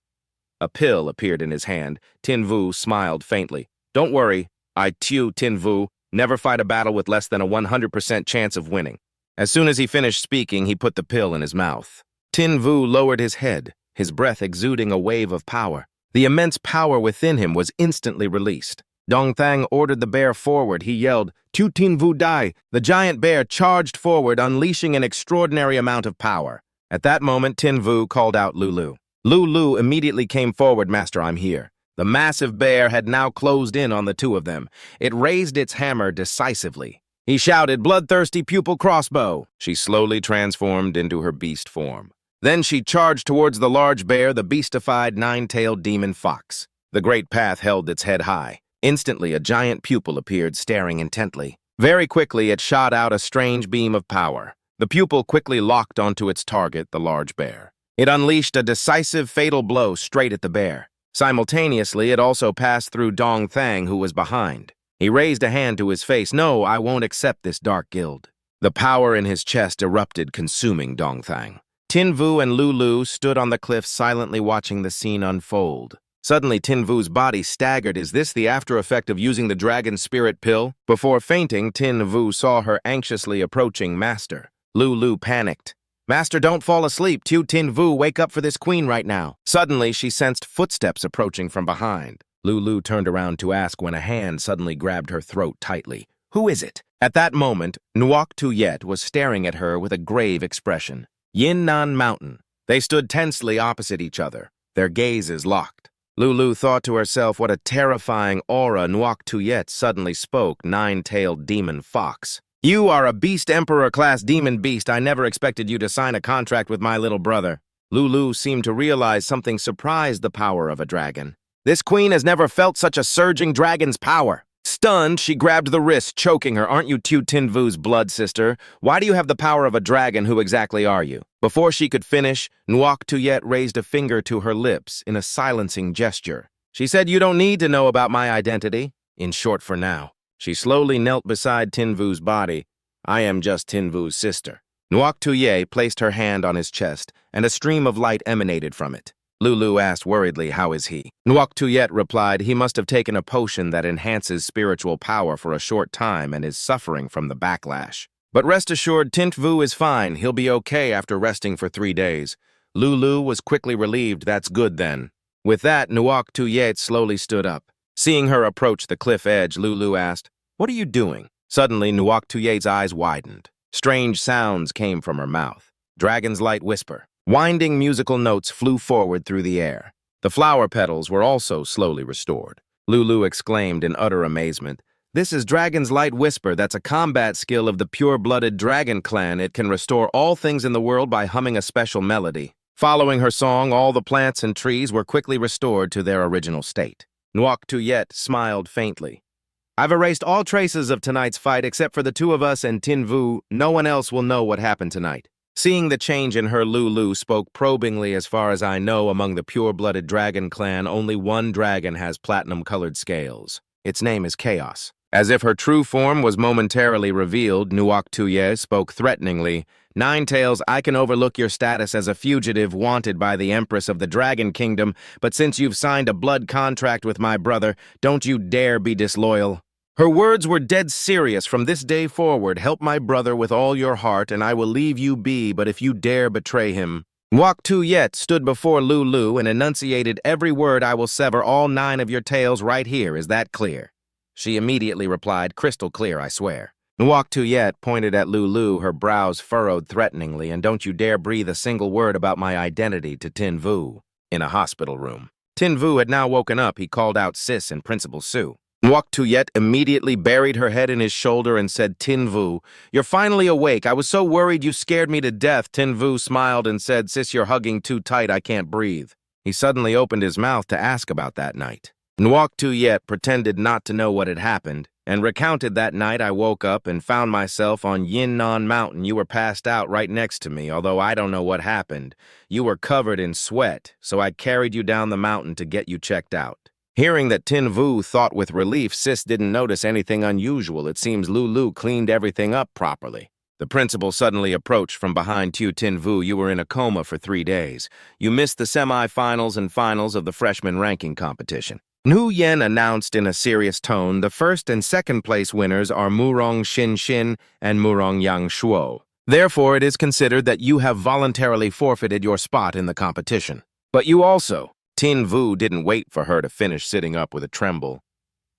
A pill appeared in his hand. Tin-Vu smiled faintly. Don't worry, Tin-Vu, never fight a battle with less than a 100% chance of winning. As soon as he finished speaking, he put the pill in his mouth. Tin-Vu lowered his head, his breath exuding a wave of power. The immense power within him was instantly released. Dong Thang ordered the bear forward. He yelled, Tin-Vu die! The giant bear charged forward, unleashing an extraordinary amount of power. At that moment, Tin-Vu called out Lulu. Lulu immediately came forward. Master, I'm here. The massive bear had now closed in on the two of them. It raised its hammer decisively. He shouted, bloodthirsty pupil crossbow. She slowly transformed into her beast form. Then she charged towards the large bear, the beastified nine-tailed demon fox. The great path held its head high. Instantly, a giant pupil appeared, staring intently. Very quickly, it shot out a strange beam of power. The pupil quickly locked onto its target, the large bear. It unleashed a decisive, fatal blow straight at the bear. Simultaneously, it also passed through Dong Thang, who was behind. He raised a hand to his face. No, I won't accept this dark guild. The power in his chest erupted, consuming Dong Thang. Tin-Vu and Lulu stood on the cliff silently watching the scene unfold. Suddenly, Tin-Vu's body staggered. Is this the after effect of using the dragon spirit pill? Before fainting, Tin-Vu saw her anxiously approaching Master. Lulu panicked. Master, don't fall asleep. Tin-Vu, wake up for this queen right now. Suddenly, she sensed footsteps approaching from behind. Lulu turned around to ask when a hand suddenly grabbed her throat tightly. Who is it? At that moment, Nuoc Tuyet was staring at her with a grave expression. Yinnan Mountain. They stood tensely opposite each other, their gazes locked. Lulu thought to herself what a terrifying aura. Nuoc Tuyet suddenly spoke, nine-tailed demon fox. You are a beast emperor-class demon beast. I never expected you to sign a contract with my little brother. Lulu seemed to realize something surprised the power of a dragon. This queen has never felt such a surging dragon's power. Stunned, she grabbed the wrist, choking her. Aren't you Tin-Vu's blood sister? Why do you have the power of a dragon? Who exactly are you? Before she could finish, Nuoc Tuyet raised a finger to her lips in a silencing gesture. She said, you don't need to know about my identity. In short, for now. She slowly knelt beside Tin-Vu's body. I am just Tin-Vu's sister. Nuoc Tuye placed her hand on his chest, and a stream of light emanated from it. Lulu asked worriedly, "How is he?" Nuoc Tuyet replied, "He must have taken a potion that enhances spiritual power for a short time and is suffering from the backlash. But rest assured, Tint Vu is fine. He'll be okay after resting for 3 days." Lulu was quickly relieved. "That's good then." With that, Nuoc Tuyet slowly stood up. Seeing her approach the cliff edge, Lulu asked, "What are you doing?" Suddenly, Nuoc Tuyet's eyes widened. Strange sounds came from her mouth. Dragon's light whisper. Winding musical notes flew forward through the air. The flower petals were also slowly restored. Lulu exclaimed in utter amazement, "This is Dragon's Light Whisper. That's a combat skill of the pure-blooded dragon clan. It can restore all things in the world by humming a special melody." Following her song, all the plants and trees were quickly restored to their original state. Nuoc Tuyet smiled faintly. "I've erased all traces of tonight's fight except for the two of us and Tin Vu. No one else will know what happened tonight." Seeing the change in her, Lulu spoke probingly. "As far as I know, among the pure-blooded dragon clan, only one dragon has platinum-colored scales. Its name is Chaos." As if her true form was momentarily revealed, Nuoc Tuye spoke threateningly. "Ninetails, I can overlook your status as a fugitive wanted by the Empress of the Dragon Kingdom, but since you've signed a blood contract with my brother, don't you dare be disloyal." Her words were dead serious. "From this day forward, help my brother with all your heart, and I will leave you be, but if you dare betray him." Nuoc Tuyet stood before Lulu and enunciated, "Every word. I will sever all 9 of your tails right here. Is that clear?" She immediately replied, "Crystal clear, I swear." Nuoc Tuyet pointed at Lulu, her brows furrowed threateningly, "And don't you dare breathe a single word about my identity to Tin Vu." In a hospital room. Tin Vu had now woken up. He called out Sis and Principal Su. Nuoc Tuyet immediately buried her head in his shoulder and said, "Tin Vu, you're finally awake. I was so worried you scared me to death." Tin Vu smiled and said, "Sis, you're hugging too tight. I can't breathe." He suddenly opened his mouth to ask about that night. Nuoc Tuyet pretended not to know what had happened and recounted, "That night I woke up and found myself on Yinnan Mountain. You were passed out right next to me, although I don't know what happened. You were covered in sweat, so I carried you down the mountain to get you checked out." Hearing that Tin Vu thought with relief, Sis didn't notice anything unusual. It seems Lulu cleaned everything up properly. The principal suddenly approached from behind Tin Vu. "You were in a coma for 3 days. You missed the semi-finals and finals of the freshman ranking competition." Nu Yen announced in a serious tone, "The first and second place winners are Murong Xin Xin and Murong Yang Shuo. Therefore, it is considered that you have voluntarily forfeited your spot in the competition. But you also..." Tin Vu didn't wait for her to finish, sitting up with a tremble.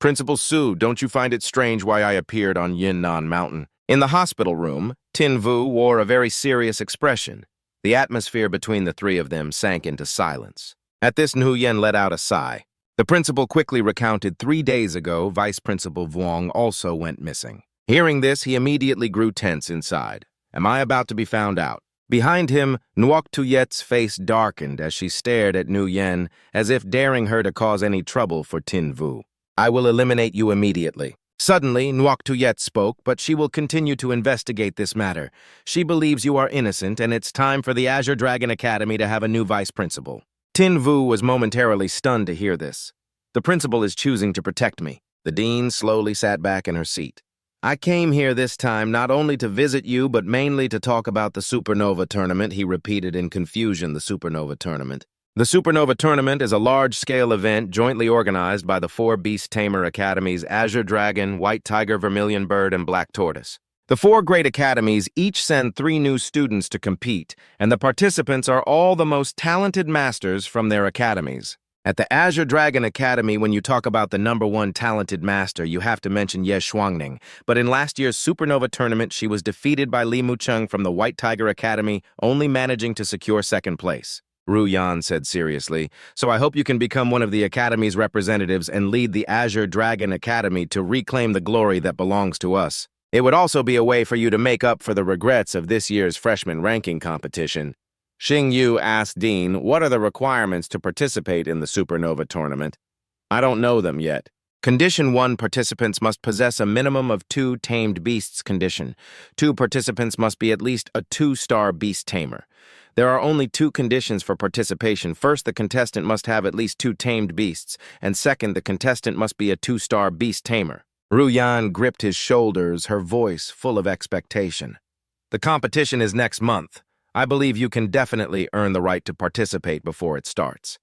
"Principal Su, don't you find it strange why I appeared on Yinnan Mountain?" In the hospital room, Tin Vu wore a very serious expression. The atmosphere between the three of them sank into silence. At this, Nu Yen let out a sigh. The principal quickly recounted 3 days ago, Vice Principal Vuong also went missing. Hearing this, he immediately grew tense inside. Am I about to be found out? Behind him, Nuoc Tuyet's face darkened as she stared at Nu Yen, as if daring her to cause any trouble for Tin Vu. "I will eliminate you immediately." Suddenly, Nuoc Tuyet spoke, "But she will continue to investigate this matter. She believes you are innocent, and it's time for the Azure Dragon Academy to have a new vice principal." Tin Vu was momentarily stunned to hear this. "The principal is choosing to protect me." The dean slowly sat back in her seat. "I came here this time not only to visit you, but mainly to talk about the Supernova Tournament," he repeated in confusion. The Supernova Tournament. The Supernova Tournament is a large-scale event jointly organized by the 4 Beast Tamer Academies: Azure Dragon, White Tiger, Vermilion Bird, and Black Tortoise. The 4 great academies each send 3 new students to compete, and the participants are all the most talented masters from their academies. At the Azure Dragon Academy, when you talk about the #1 talented master, you have to mention Ye Shuangning. But in last year's Supernova Tournament, she was defeated by Li Mucheng from the White Tiger Academy, only managing to secure 2nd place. Ru Yan said seriously, "So I hope you can become one of the Academy's representatives and lead the Azure Dragon Academy to reclaim the glory that belongs to us. It would also be a way for you to make up for the regrets of this year's freshman ranking competition." Xing Yu asked Dean, "What are the requirements to participate in the Supernova Tournament?" "I don't know them yet." Condition 1, participants must possess a minimum of 2 tamed beasts condition. 2 participants must be at least a 2-star beast tamer. There are only 2 conditions for participation. First, the contestant must have at least 2 tamed beasts, and second, the contestant must be a 2-star beast tamer. Ru Yan gripped his shoulders, her voice full of expectation. The competition is next month. I believe you can definitely earn the right to participate before it starts.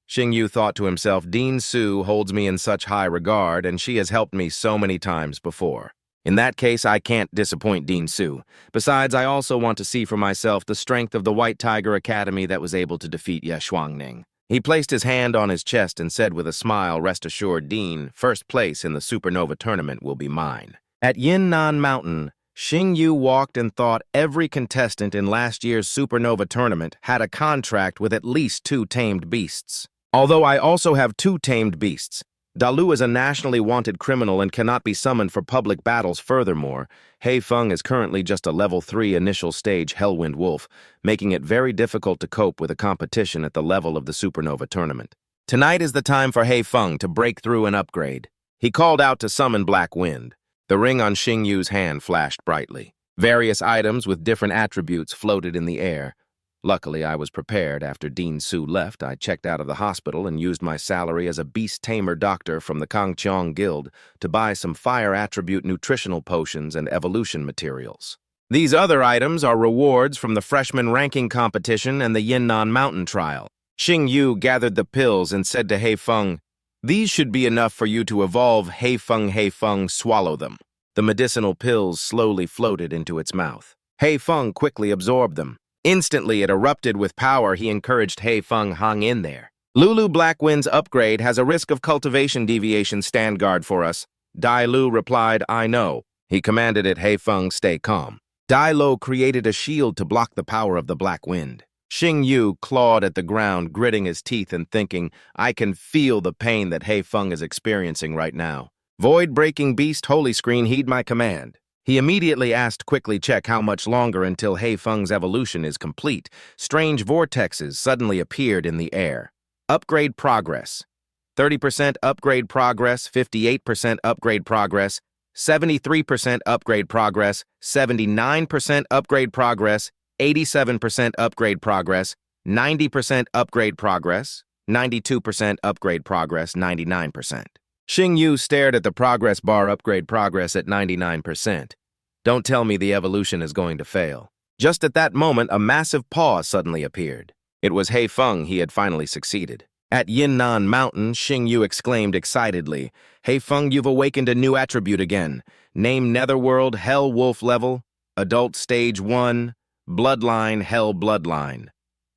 Xingyu thought to himself, Dean Su holds me in such high regard, and she has helped me so many times before. In that case, I can't disappoint Dean Su. Besides, I also want to see for myself the strength of the White Tiger Academy that was able to defeat Ye Shuangning. He placed his hand on his chest and said with a smile, rest assured, Dean, first place in the supernova tournament will be mine. At Yinnan Mountain, Xingyu walked and thought every contestant in last year's supernova tournament had a contract with at least 2 tamed beasts. Although I also have 2 tamed beasts. Dalu is a nationally wanted criminal and cannot be summoned for public battles. Furthermore, Hei Feng is currently just a level 3 initial stage Hellwind Wolf, making it very difficult to cope with a competition at the level of the supernova tournament. Tonight is the time for Hei Feng to break through and upgrade. He called out to summon Black Wind. The ring on Xingyu's hand flashed brightly. Various items with different attributes floated in the air. Luckily, I was prepared. After Dean Su left, I checked out of the hospital and used my salary as a beast tamer doctor from the Kangqiang Guild to buy some fire attribute nutritional potions and evolution materials. These other items are rewards from the freshman ranking competition and the Yinnan Mountain trial. Xingyu gathered the pills and said to Hei Feng, these should be enough for you to evolve. Hei Feng, swallow them. The medicinal pills slowly floated into its mouth. Hei Feng quickly absorbed them. Instantly, it erupted with power. He encouraged Hei Feng, hang in there. Lulu Blackwind's upgrade has a risk of cultivation deviation. Stand guard for us. Dai Lu replied, I know. He commanded it, Hei Feng, stay calm. Dai Lo created a shield to block the power of the Black Wind. Xingyu clawed at the ground, gritting his teeth and thinking, I can feel the pain that Hei Feng is experiencing right now. Void-breaking beast, holy screen, heed my command. He immediately asked, quickly check how much longer until Hei Feng's evolution is complete. Strange vortexes suddenly appeared in the air. Upgrade progress. 30% upgrade progress, 58% upgrade progress, 73% upgrade progress, 79% upgrade progress, 87% upgrade progress, 90% upgrade progress, 92% upgrade progress, 99%. Xingyu stared at the progress bar. Upgrade progress at 99%. Don't tell me the evolution is going to fail. Just at that moment, a massive pause suddenly appeared. It was Hei Feng. He had finally succeeded. At Yinnan Mountain, Xingyu exclaimed excitedly, Hei Feng, you've awakened a new attribute again. Name Netherworld, Hell Wolf level, Adult Stage 1, Bloodline, Hell Bloodline,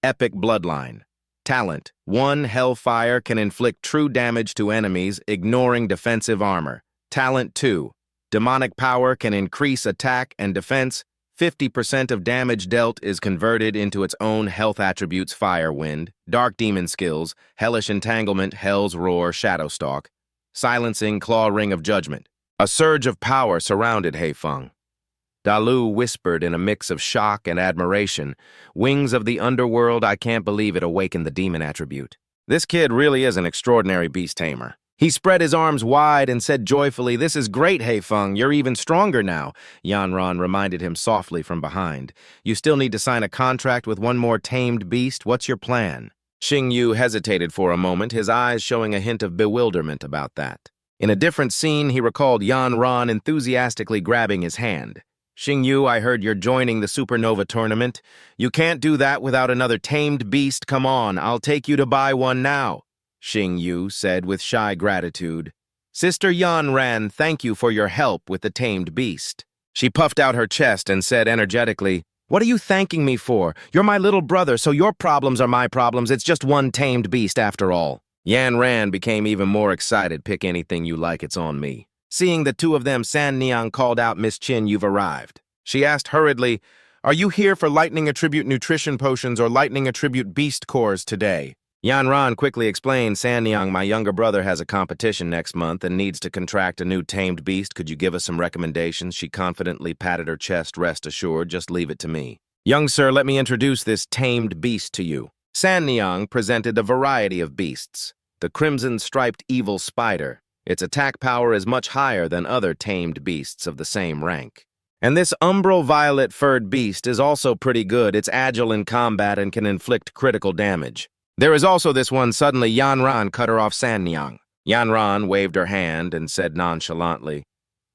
Epic Bloodline. Talent, 1 Hellfire can inflict true damage to enemies, ignoring defensive armor. Talent 2, Demonic Power can increase attack and defense. 50% of damage dealt is converted into its own health attributes. Fire Wind, Dark Demon Skills, Hellish Entanglement, Hell's Roar, Shadowstalk, Silencing, Claw Ring of Judgment. A surge of power surrounded Hei Feng. Dalu whispered in a mix of shock and admiration, Wings of the Underworld, I can't believe it awakened the demon attribute. This kid really is an extraordinary beast tamer. He spread his arms wide and said joyfully, this is great, Hei Feng, you're even stronger now. Yanran reminded him softly from behind. You still need to sign a contract with 1 more tamed beast. What's your plan? Xingyu hesitated for a moment, his eyes showing a hint of bewilderment about that. In a different scene, he recalled Yanran enthusiastically grabbing his hand. Xingyu, I heard you're joining the supernova tournament. You can't do that without another tamed beast. Come on, I'll take you to buy one now. Xingyu said with shy gratitude. Sister Yanran, thank you for your help with the tamed beast. She puffed out her chest and said energetically, what are you thanking me for? You're my little brother, so your problems are my problems. It's just 1 tamed beast after all. Yanran became even more excited. Pick anything you like, it's on me. Seeing the 2 of them, San Niang called out, Miss Chin, you've arrived. She asked hurriedly, are you here for lightning attribute nutrition potions or lightning attribute beast cores today? Yanran quickly explained, San Niang, my younger brother has a competition next month and needs to contract a new tamed beast. Could you give us some recommendations? She confidently patted her chest. Rest assured, just leave it to me. Young sir, let me introduce this tamed beast to you. San Niang presented a variety of beasts. The crimson-striped evil spider. Its attack power is much higher than other tamed beasts of the same rank. And this umbral violet-furred beast is also pretty good. It's agile in combat and can inflict critical damage. There is also this one. Suddenly, Yanran cut her off. San Niang. Yanran waved her hand and said nonchalantly,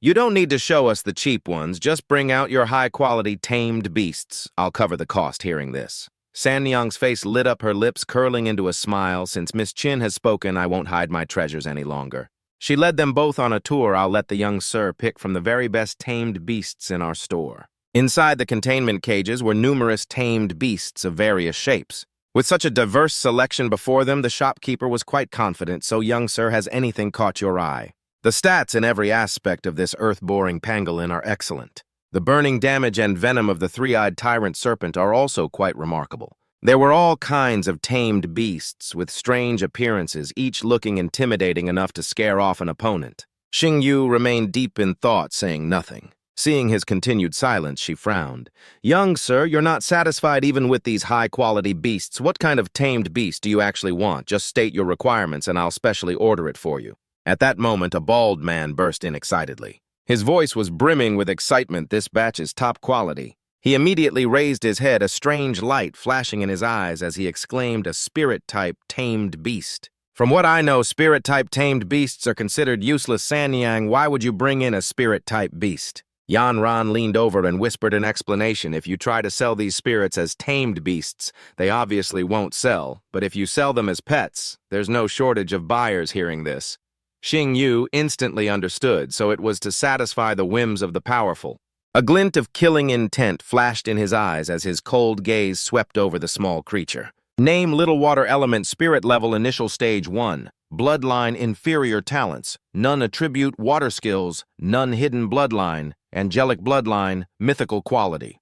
You don't need to show us the cheap ones, just bring out your high-quality tamed beasts. I'll cover the cost hearing this. Sanyang's face lit up, her lips curling into a smile. Since Miss Chin has spoken, I won't hide my treasures any longer. She led them both on a tour. I'll let the young sir pick from the very best tamed beasts in our store. Inside the containment cages were numerous tamed beasts of various shapes. With such a diverse selection before them, the shopkeeper was quite confident. So, young sir, has anything caught your eye? The stats in every aspect of this earth-boring pangolin are excellent. The burning damage and venom of the three-eyed tyrant serpent are also quite remarkable. There were all kinds of tamed beasts with strange appearances, each looking intimidating enough to scare off an opponent. Xing Yu remained deep in thought, saying nothing. Seeing his continued silence, she frowned. Young sir, you're not satisfied even with these high-quality beasts. What kind of tamed beast do you actually want? Just state your requirements and I'll specially order it for you. At that moment, a bald man burst in excitedly. His voice was brimming with excitement. This batch is top quality. He immediately raised his head, a strange light flashing in his eyes as he exclaimed, a spirit-type tamed beast. From what I know, spirit-type tamed beasts are considered useless. Sanyang, why would you bring in a spirit-type beast? Yan Ran leaned over and whispered an explanation. If you try to sell these spirits as tamed beasts, they obviously won't sell. But if you sell them as pets, there's no shortage of buyers hearing this. Xing Yu instantly understood, so it was to satisfy the whims of the powerful. A glint of killing intent flashed in his eyes as his cold gaze swept over the small creature. Name Little Water Element Spirit Level Initial Stage 1. Bloodline Inferior Talents. None Attribute Water Skills. None Hidden Bloodline. Angelic Bloodline. Mythical Quality.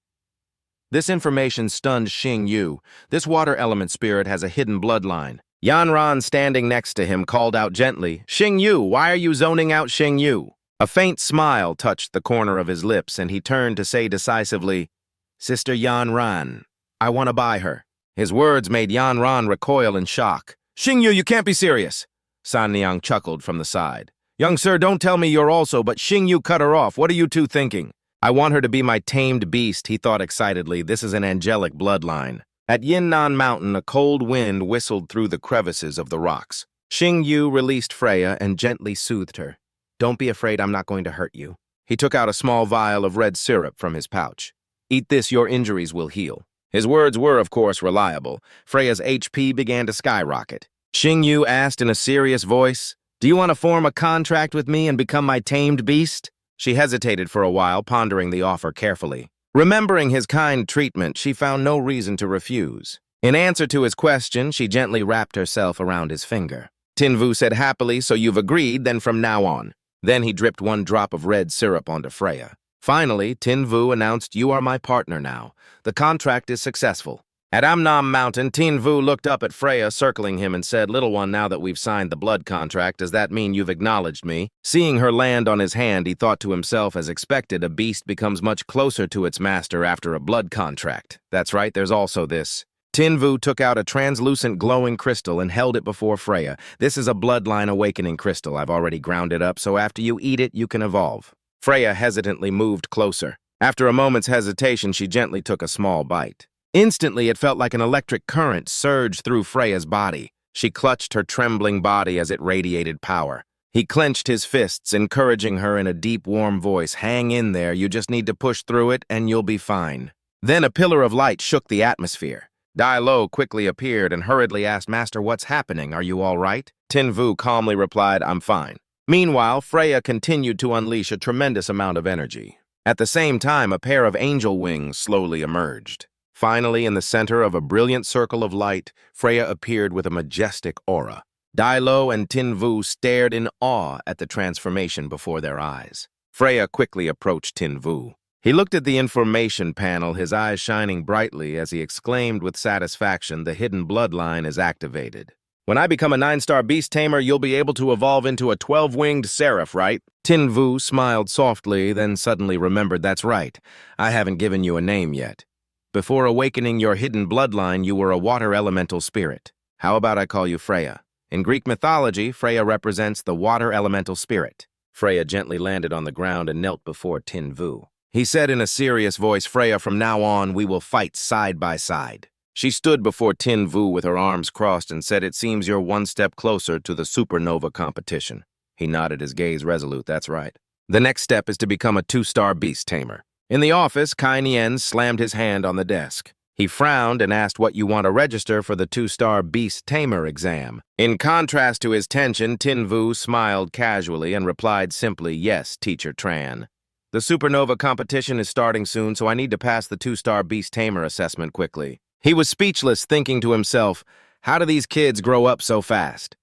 This information stunned Xing Yu. This water element spirit has a hidden bloodline. Yan Ran, standing next to him, called out gently, Xing Yu, why are you zoning out Xing Yu? A faint smile touched the corner of his lips, and he turned to say decisively, Sister Yan Ran, I want to buy her. His words made Yan Ran recoil in shock. Xing Yu, you can't be serious. Sanyang chuckled from the side. Young sir, don't tell me you're also, but Xing Yu cut her off. What are you two thinking? I want her to be my tamed beast, he thought excitedly. This is an angelic bloodline. At Yinnan Mountain, a cold wind whistled through the crevices of the rocks. Xing Yu released Freya and gently soothed her. Don't be afraid, I'm not going to hurt you. He took out a small vial of red syrup from his pouch. Eat this, your injuries will heal. His words were, of course, reliable. Freya's HP began to skyrocket. Xing Yu asked in a serious voice, Do you want to form a contract with me and become my tamed beast? She hesitated for a while, pondering the offer carefully. Remembering his kind treatment, she found no reason to refuse. In answer to his question, she gently wrapped herself around his finger. Tin Vu said happily, so you've agreed, then from now on. Then he dripped one drop of red syrup onto Freya. Finally, Tin Vu announced, You are my partner now. The contract is successful. At Amnam Mountain, Tin Vu looked up at Freya, circling him, and said, Little one, now that we've signed the blood contract, does that mean you've acknowledged me? Seeing her land on his hand, he thought to himself, as expected, a beast becomes much closer to its master after a blood contract. That's right, there's also this. Tin Vu took out a translucent glowing crystal and held it before Freya. This is a bloodline awakening crystal. I've already ground it up, so after you eat it, you can evolve. Freya hesitantly moved closer. After a moment's hesitation, she gently took a small bite. Instantly, it felt like an electric current surged through Freya's body. She clutched her trembling body as it radiated power. He clenched his fists, encouraging her in a deep, warm voice. Hang in there, you just need to push through it, and you'll be fine. Then a pillar of light shook the atmosphere. Dai Lo quickly appeared and hurriedly asked, Master, what's happening? Are you all right? Tin Vu calmly replied, I'm fine. Meanwhile, Freya continued to unleash a tremendous amount of energy. At the same time, a pair of angel wings slowly emerged. Finally, in the center of a brilliant circle of light, Freya appeared with a majestic aura. Dai Lo and Tin Vu stared in awe at the transformation before their eyes. Freya quickly approached Tin Vu. He looked at the information panel, his eyes shining brightly as he exclaimed with satisfaction, the hidden bloodline is activated. When I become a 9-star beast tamer, you'll be able to evolve into a 12-winged seraph, right? Tin Vu smiled softly, then suddenly remembered, that's right. I haven't given you a name yet. Before awakening your hidden bloodline, you were a water elemental spirit. How about I call you Freya? In Greek mythology, Freya represents the water elemental spirit. Freya gently landed on the ground and knelt before Tin Vu. He said in a serious voice, Freya, from now on, we will fight side by side. She stood before Tin Vu with her arms crossed and said, it seems you're one step closer to the supernova competition. He nodded, his gaze resolute, that's right. The next step is to become a 2-star beast tamer. In the office, Kai Nian slammed his hand on the desk. He frowned and asked what you want to register for the 2-star beast tamer exam. In contrast to his tension, Tin Vu smiled casually and replied simply, "Yes, Teacher Tran. The supernova competition is starting soon, so I need to pass the 2-star beast tamer assessment quickly." He was speechless, thinking to himself, how do these kids grow up so fast?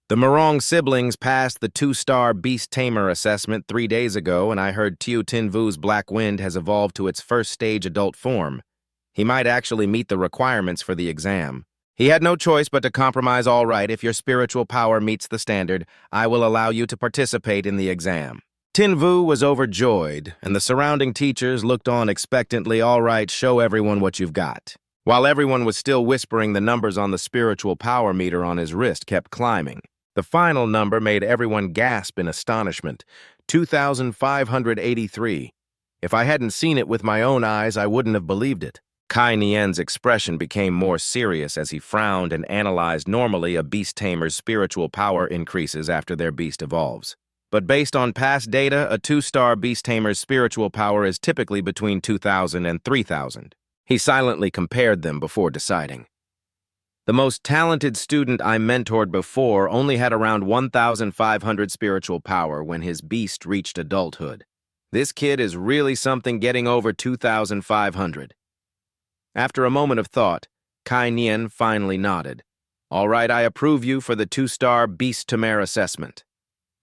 The Morong siblings passed the 2-star beast tamer assessment 3 days ago, and I heard Tiu Tinvu's Black Wind has evolved to its first stage adult form. He might actually meet the requirements for the exam. He had no choice but to compromise. "All right, if your spiritual power meets the standard, I will allow you to participate in the exam." Tinvu was overjoyed, and the surrounding teachers looked on expectantly. "All right, show everyone what you've got." While everyone was still whispering, the numbers on the spiritual power meter on his wrist kept climbing. The final number made everyone gasp in astonishment, 2,583. If I hadn't seen it with my own eyes, I wouldn't have believed it. Kai Nian's expression became more serious as he frowned and analyzed. Normally, a beast tamer's spiritual power increases after their beast evolves. But based on past data, a 2-star beast tamer's spiritual power is typically between 2,000 and 3,000. He silently compared them before deciding. The most talented student I mentored before only had around 1,500 spiritual power when his beast reached adulthood. This kid is really something, getting over 2,500. After a moment of thought, Kai Nian finally nodded. "All right, I approve you for the 2-star beast tamer assessment."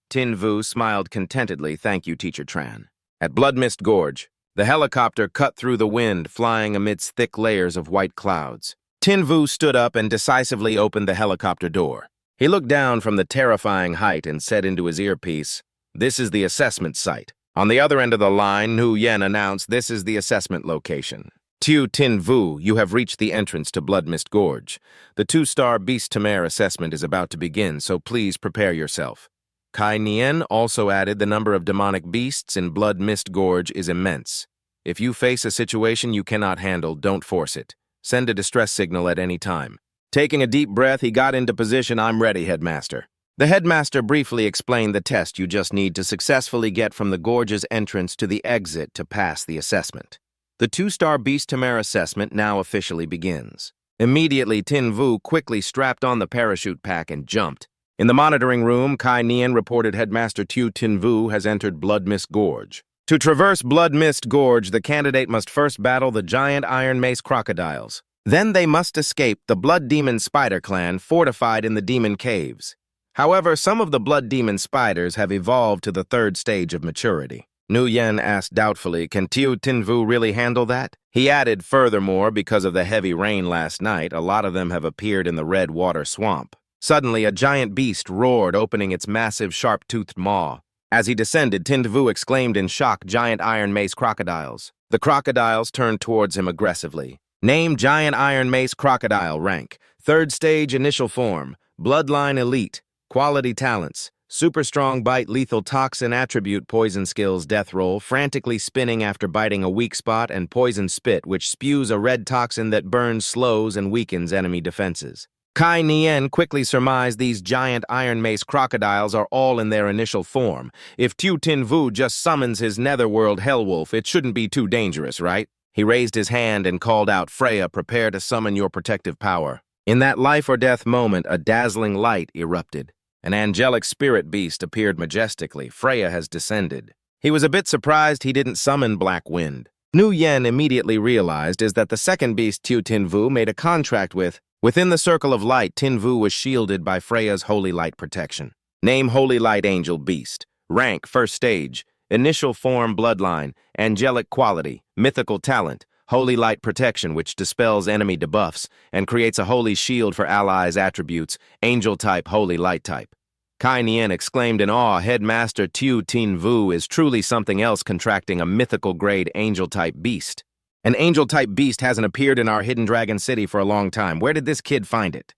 Tin Vu smiled contentedly. "Thank you, Teacher Tran." At Blood Mist Gorge, the helicopter cut through the wind, flying amidst thick layers of white clouds. Tin Vu stood up and decisively opened the helicopter door. He looked down from the terrifying height and said into his earpiece, "This is the assessment site." On the other end of the line, Nu Yen announced, "This is the assessment location. Tiu Tin Vu, you have reached the entrance to Blood Mist Gorge. The 2-star beast tamer assessment is about to begin, so please prepare yourself." Kai Nian also added, "The number of demonic beasts in Blood Mist Gorge is immense. If you face a situation you cannot handle, don't force it. Send a distress signal at any time." Taking a deep breath, he got into position. "I'm ready, Headmaster." The headmaster briefly explained the test you just need to successfully get from the gorge's entrance to the exit to pass the assessment. The 2-star beast tamer assessment now officially begins. Immediately, Tin Vu quickly strapped on the parachute pack and jumped. In the monitoring room, Kai Nian reported Headmaster Tiu Tin Vu has entered Blood Mist Gorge. To traverse Blood Mist Gorge, the candidate must first battle the giant iron mace crocodiles. Then they must escape the Blood Demon Spider clan fortified in the Demon Caves. However, some of the Blood Demon Spiders have evolved to the 3rd stage of maturity. Nu Yen asked doubtfully, "Can Tiu Tinvu really handle that?" He added, "Furthermore, because of the heavy rain last night, a lot of them have appeared in the Red Water Swamp." Suddenly, a giant beast roared, opening its massive, sharp-toothed maw. As he descended, Tinvu exclaimed in shock, "Giant iron mace crocodiles." The crocodiles turned towards him aggressively. Name: giant iron mace crocodile. Rank: 3rd stage initial form. Bloodline elite. Quality talents: super strong bite, lethal toxin attribute, poison skills, death roll, frantically spinning after biting a weak spot, and poison spit, which spews a red toxin that burns, slows, and weakens enemy defenses. Kai Nian quickly surmised these giant iron mace crocodiles are all in their initial form. If Tiu Tinvu just summons his netherworld hellwolf, it shouldn't be too dangerous, right? He raised his hand and called out, "Freya, prepare to summon your protective power." In that life-or-death moment, a dazzling light erupted. An angelic spirit beast appeared majestically. "Freya has descended." He was a bit surprised he didn't summon Black Wind. Nu Yen immediately realized is that the second beast Tiu Tinvu made a contract with. Within the circle of light, Tinvu was shielded by Freya's Holy Light protection. Name: Holy Light Angel Beast. Rank: 1st stage. Initial form: Bloodline. Angelic quality. Mythical talent. Holy Light protection, which dispels enemy debuffs and creates a holy shield for allies' attributes. Angel type, Holy Light type. Kai Nian exclaimed in awe, "Headmaster Tiu Tinvu is truly something else, contracting a mythical-grade angel-type beast. An angel-type beast hasn't appeared in our Hidden Dragon City for a long time. Where did this kid find it?"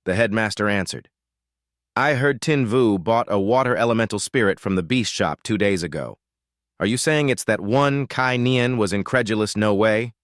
The headmaster answered, "I heard Tinvu bought a water elemental spirit from the beast shop 2 days ago. Are you saying it's that one?" Kai Nian was incredulous. "No way.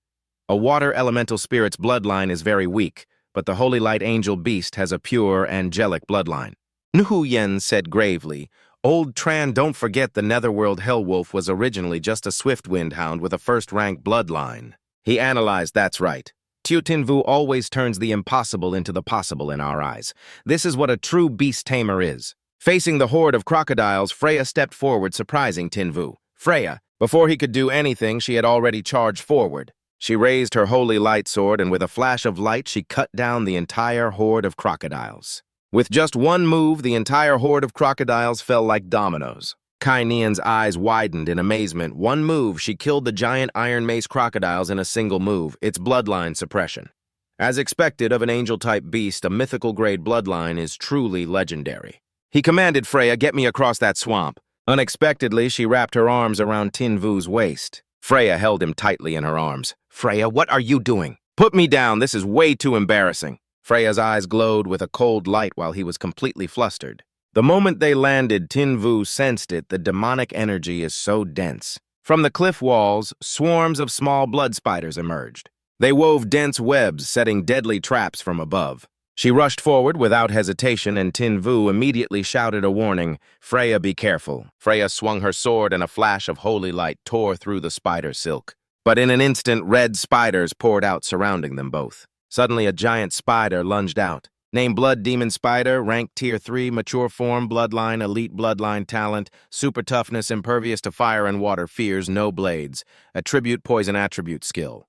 A water elemental spirit's bloodline is very weak, but the Holy Light Angel Beast has a pure, angelic bloodline." Nu Yen said gravely, Old Tran, don't forget the Netherworld Hellwolf was originally just a swift wind hound with a first-rank bloodline. He analyzed, that's right. Tinvu always turns the impossible into the possible in our eyes. This is what a true beast tamer is. Facing the horde of crocodiles, Freya stepped forward, surprising Tinvu. Freya, before he could do anything, she had already charged forward. She raised her holy light sword, and with a flash of light, she cut down the entire horde of crocodiles. With just one move, the entire horde of crocodiles fell like dominoes. Kai Nian's eyes widened in amazement. One move, she killed the giant Iron Mace crocodiles in a single move. It's bloodline suppression. As expected of an angel-type beast, a mythical-grade bloodline is truly legendary. He commanded Freya, "Get me across that swamp." Unexpectedly, she wrapped her arms around Tinvu's waist. Freya held him tightly in her arms. "Freya, what are you doing? Put me down, this is way too embarrassing." Freya's eyes glowed with a cold light while he was completely flustered. The moment they landed, Tinvu sensed it. The demonic energy is so dense. From the cliff walls, swarms of small blood spiders emerged. They wove dense webs, setting deadly traps from above. She rushed forward without hesitation, and Tinvu immediately shouted a warning, "Freya, be careful." Freya swung her sword, and a flash of holy light tore through the spider silk. But in an instant, red spiders poured out, surrounding them both. Suddenly, a giant spider lunged out. Named Blood Demon Spider, rank Tier 3, mature form, bloodline, elite bloodline talent, super toughness, impervious to fire and water, fears no blades, attribute poison attribute skill.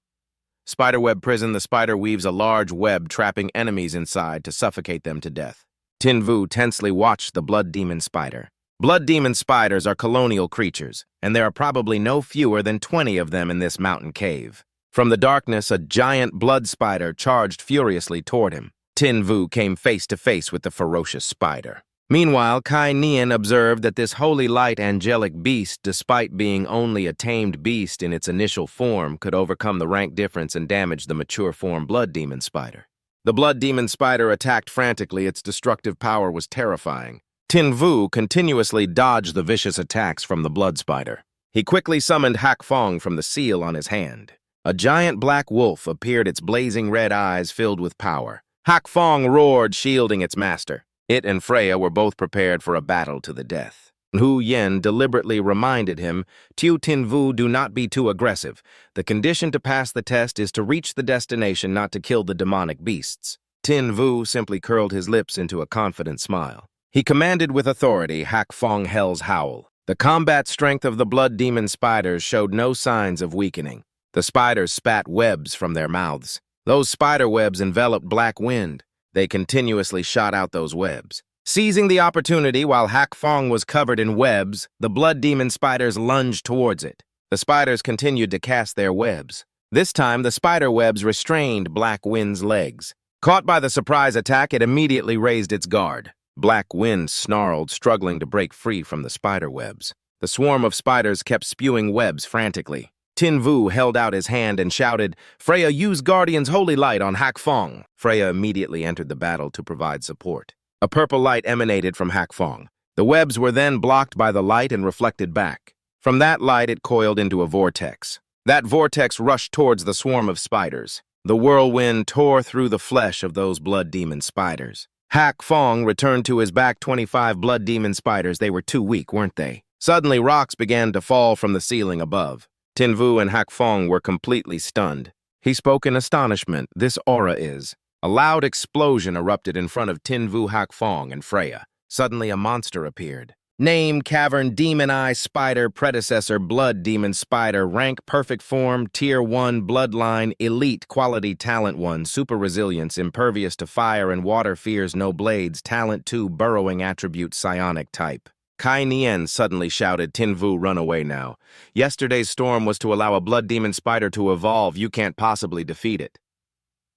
Spiderweb prison, the spider weaves a large web, trapping enemies inside to suffocate them to death. Tinvu tensely watched the Blood Demon Spider. Blood Demon Spiders are colonial creatures, and there are probably no fewer than 20 of them in this mountain cave. From the darkness, a giant blood spider charged furiously toward him. Tinvu came face to face with the ferocious spider. Meanwhile, Kai Nian observed that this holy light angelic beast, despite being only a tamed beast in its initial form, could overcome the rank difference and damage the mature form Blood Demon Spider. The Blood Demon Spider attacked frantically. Its destructive power was terrifying. Tinvu continuously dodged the vicious attacks from the blood spider. He quickly summoned Hak Fong from the seal on his hand. A giant black wolf appeared, its blazing red eyes filled with power. Hak Fong roared, shielding its master. It and Freya were both prepared for a battle to the death. Hu Yen deliberately reminded him, Tinvu, do not be too aggressive. The condition to pass the test is to reach the destination, not to kill the demonic beasts. Tinvu simply curled his lips into a confident smile. He commanded with authority, Hak Fong Hell's Howl. The combat strength of the Blood Demon Spiders showed no signs of weakening. The spiders spat webs from their mouths. Those spider webs enveloped Black Wind. They continuously shot out those webs. Seizing the opportunity while Hak Fong was covered in webs, the Blood Demon Spiders lunged towards it. The spiders continued to cast their webs. This time, the spider webs restrained Black Wind's legs. Caught by the surprise attack, it immediately raised its guard. Black Wind snarled, struggling to break free from the spider webs. The swarm of spiders kept spewing webs frantically. Tinvu held out his hand and shouted, "Freya, use Guardian's holy light on Hak Fong." Freya immediately entered the battle to provide support. A purple light emanated from Hak Fong. The webs were then blocked by the light and reflected back. From that light, it coiled into a vortex. That vortex rushed towards the swarm of spiders. The whirlwind tore through the flesh of those Blood Demon Spiders. Hak Fong returned to his back. 25 Blood Demon Spiders. They were too weak, weren't they? Suddenly, rocks began to fall from the ceiling above. Tinvu and Hak Fong were completely stunned. He spoke in astonishment. "This aura is." A loud explosion erupted in front of Tinvu, Hak Fong, and Freya. Suddenly, a monster appeared. Name, Cavern, Demon Eye, Spider, Predecessor, Blood Demon Spider, Rank, Perfect Form, Tier 1, Bloodline, Elite, Quality, Talent 1, Super Resilience, Impervious to Fire and Water, Fears no Blades, Talent 2, Burrowing Attribute, Psionic Type. Kai Nian suddenly shouted, "Tinvu, run away now. Yesterday's storm was to allow a Blood Demon Spider to evolve. You can't possibly defeat it."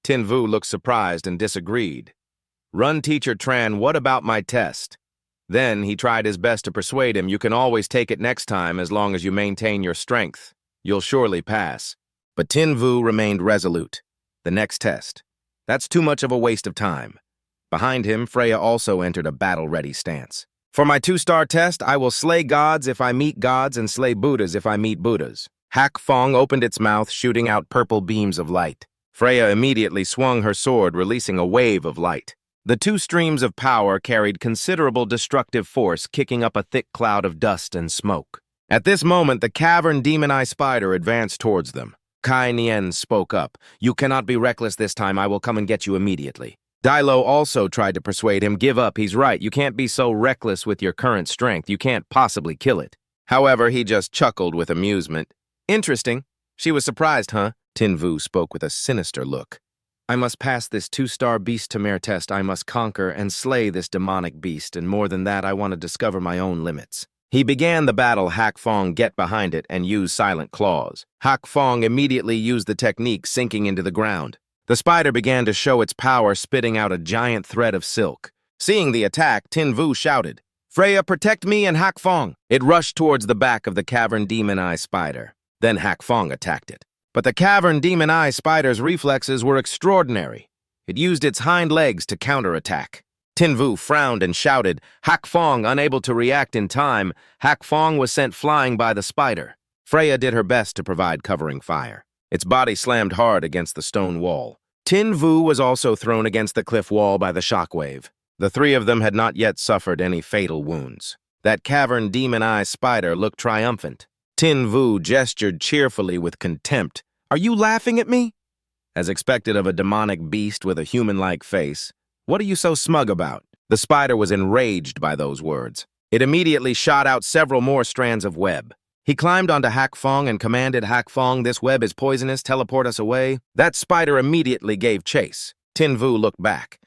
Tinvu looked surprised and disagreed. "Run, Teacher Tran, what about my test?" Then he tried his best to persuade him, "You can always take it next time as long as you maintain your strength. You'll surely pass." But Tinvu remained resolute. The next test. That's too much of a waste of time. Behind him, Freya also entered a battle-ready stance. "For my 2-star test, I will slay gods if I meet gods and slay Buddhas if I meet Buddhas." Hak Fong opened its mouth, shooting out purple beams of light. Freya immediately swung her sword, releasing a wave of light. The two streams of power carried considerable destructive force, kicking up a thick cloud of dust and smoke. At this moment, the cavern demon-eye spider advanced towards them. Kai Nian spoke up. "You cannot be reckless this time. I will come and get you immediately." Dilo also tried to persuade him, "Give up, he's right. You can't be so reckless with your current strength. You can't possibly kill it." However, he just chuckled with amusement. "Interesting. She was surprised, huh?" Tinvu spoke with a sinister look. "I must pass this 2-star beast Tamer test. I must conquer and slay this demonic beast, and more than that, I want to discover my own limits." He began the battle. Hak Fong get behind it and use silent claws. Hak Fong immediately used the technique, sinking into the ground. The spider began to show its power, spitting out a giant thread of silk. Seeing the attack, Tinvu shouted, "Freya, protect me and Hak Fong!" It rushed towards the back of the cavern demon-eye spider. Then Hak Fong attacked it. But the cavern demon-eye spider's reflexes were extraordinary. It used its hind legs to counterattack. Tinvu frowned and shouted. Hak Fong, unable to react in time, Hak Fong was sent flying by the spider. Freya did her best to provide covering fire. Its body slammed hard against the stone wall. Tinvu was also thrown against the cliff wall by the shockwave. The three of them had not yet suffered any fatal wounds. That cavern demon-eye spider looked triumphant. Tinvu gestured cheerfully with contempt. "Are you laughing at me?" As expected of a demonic beast with a human-like face, "What are you so smug about?" The spider was enraged by those words. It immediately shot out several more strands of web. He climbed onto Hak Fong and commanded Hak Fong, "This web is poisonous, teleport us away." That spider immediately gave chase. Tinvu looked back.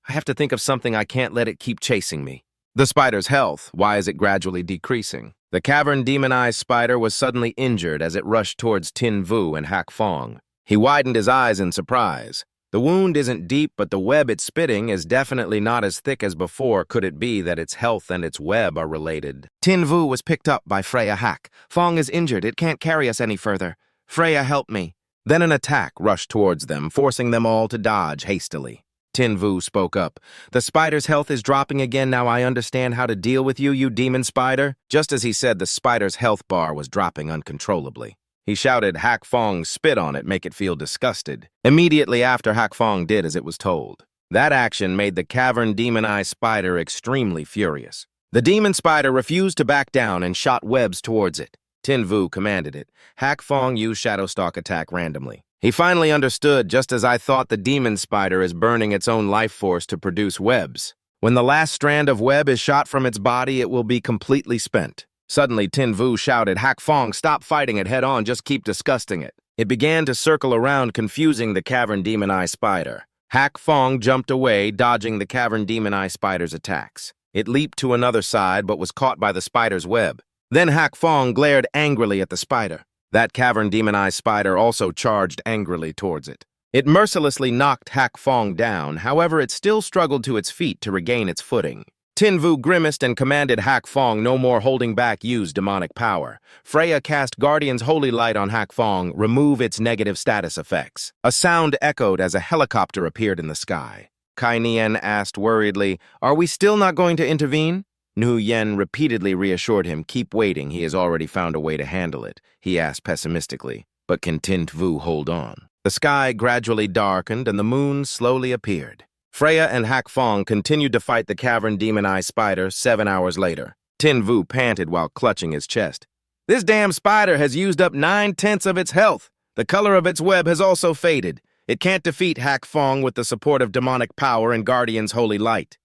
"I have to think of something. I can't let it keep chasing me." The spider's health, why is it gradually decreasing? The cavern demon-eye spider was suddenly injured as it rushed towards Tinvu and Hak Fong. He widened his eyes in surprise. The wound isn't deep, but the web it's spitting is definitely not as thick as before. Could it be that its health and its web are related? Tinvu was picked up by Freya. "Hak Fong is injured. It can't carry us any further. Freya, help me." Then an attack rushed towards them, forcing them all to dodge hastily. Tinvu spoke up. "The spider's health is dropping again. Now I understand how to deal with you, you demon spider." Just as he said, the spider's health bar was dropping uncontrollably. He shouted, "Hak Fong, spit on it, make it feel disgusted." Immediately after, Hak Fong did as it was told. That action made the cavern demon-eye spider extremely furious. The demon spider refused to back down and shot webs towards it. Tinvu commanded it. Hak Fong used Shadowstalk attack randomly. He finally understood, just as I thought, the demon spider is burning its own life force to produce webs. When the last strand of web is shot from its body, it will be completely spent. Suddenly, Tinvu shouted, "Hak Fong, stop fighting it head-on, just keep disgusting it." It began to circle around, confusing the cavern demon-eye spider. Hak Fong jumped away, dodging the cavern demon-eye spider's attacks. It leaped to another side, but was caught by the spider's web. Then Hak Fong glared angrily at the spider. That cavern demon-eye spider also charged angrily towards it. It mercilessly knocked Hak Fong down, however it still struggled to its feet to regain its footing. Tinvu grimaced and commanded Hak Fong, "No more holding back, use demonic power." Freya cast Guardian's Holy Light on Hak Fong, remove its negative status effects. A sound echoed as a helicopter appeared in the sky. Kai Nian asked worriedly, "Are we still not going to intervene?" Nu Yen repeatedly reassured him, "Keep waiting, he has already found a way to handle it." He asked pessimistically, "But can Tinvu hold on?" The sky gradually darkened and the moon slowly appeared. Freya and Hak Fong continued to fight the cavern demon-eye spider 7 hours later. Tinvu panted while clutching his chest. "This damn spider has used up 9/10 of its health. The color of its web has also faded. It can't defeat Hak Fong with the support of demonic power and Guardian's Holy Light.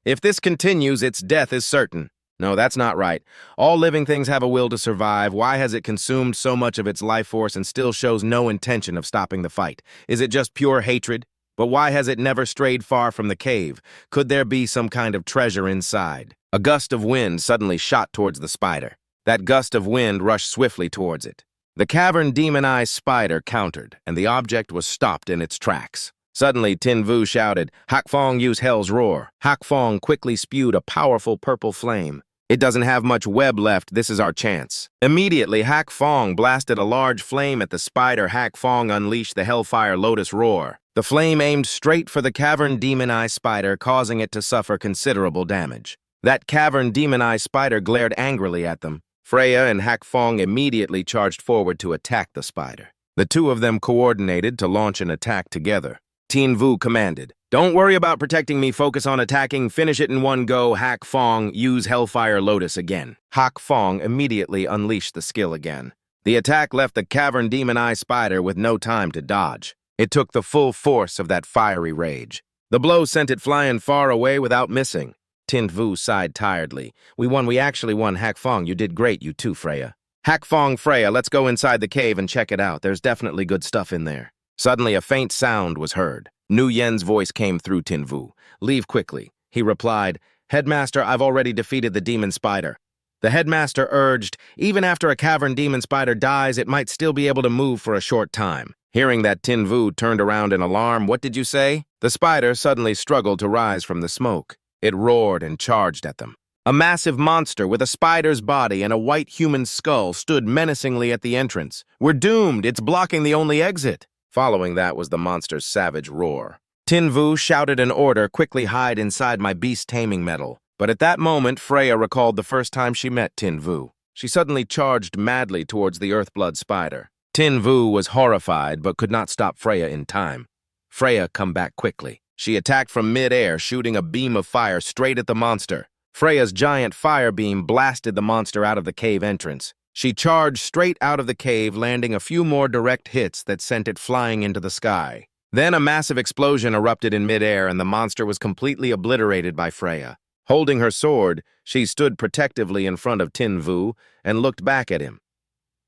If this continues, its death is certain. No, that's not right. All living things have a will to survive. Why has it consumed so much of its life force and still shows no intention of stopping the fight? Is it just pure hatred? But why has it never strayed far from the cave? Could there be some kind of treasure inside?" A gust of wind suddenly shot towards the spider. That gust of wind rushed swiftly towards it. The cavern demon-eye spider countered, and the object was stopped in its tracks. Suddenly, Tinvu shouted, "Hak Fong, use Hell's Roar." Hak Fong quickly spewed a powerful purple flame. "It doesn't have much web left. This is our chance." Immediately, Hak Fong blasted a large flame at the spider. Hak Fong unleashed the Hellfire Lotus Roar. The flame aimed straight for the cavern demon-eye spider, causing it to suffer considerable damage. That cavern demon-eye spider glared angrily at them. Freya and Hak Fong immediately charged forward to attack the spider. The two of them coordinated to launch an attack together. Tinvu commanded, Don't worry about protecting me, focus on attacking, finish it in one go, Hak Fong, use Hellfire Lotus again. Hak Fong immediately unleashed the skill again. The attack left the Cavern Demon Eye Spider with no time to dodge. It took the full force of that fiery rage. The blow sent it flying far away without missing. Tin Vu sighed tiredly. We actually won, Hak Fong. You did great, you too, Freya. Hak Fong, Freya, let's go inside the cave and check it out. There's definitely good stuff in there. Suddenly, a faint sound was heard. Nu Yen's voice came through Tin Vu. Leave quickly. He replied, Headmaster, I've already defeated the demon spider. The headmaster urged, even after a cavern demon spider dies, it might still be able to move for a short time. Hearing that, Tin Vu turned around in alarm. What did you say? The spider suddenly struggled to rise from the smoke. It roared and charged at them. A massive monster with a spider's body and a white human skull stood menacingly at the entrance. We're doomed. It's blocking the only exit. Following that was the monster's savage roar. Tin Vu shouted an order, quickly hide inside my beast taming medal. But at that moment, Freya recalled the first time she met Tin Vu. She suddenly charged madly towards the Earthblood spider. Tin Vu was horrified, but could not stop Freya in time. Freya come back quickly. She attacked from mid-air, shooting a beam of fire straight at the monster. Freya's giant fire beam blasted the monster out of the cave entrance. She charged straight out of the cave, landing a few more direct hits that sent it flying into the sky. Then a massive explosion erupted in midair, and the monster was completely obliterated by Freya. Holding her sword, she stood protectively in front of Tin Vu and looked back at him.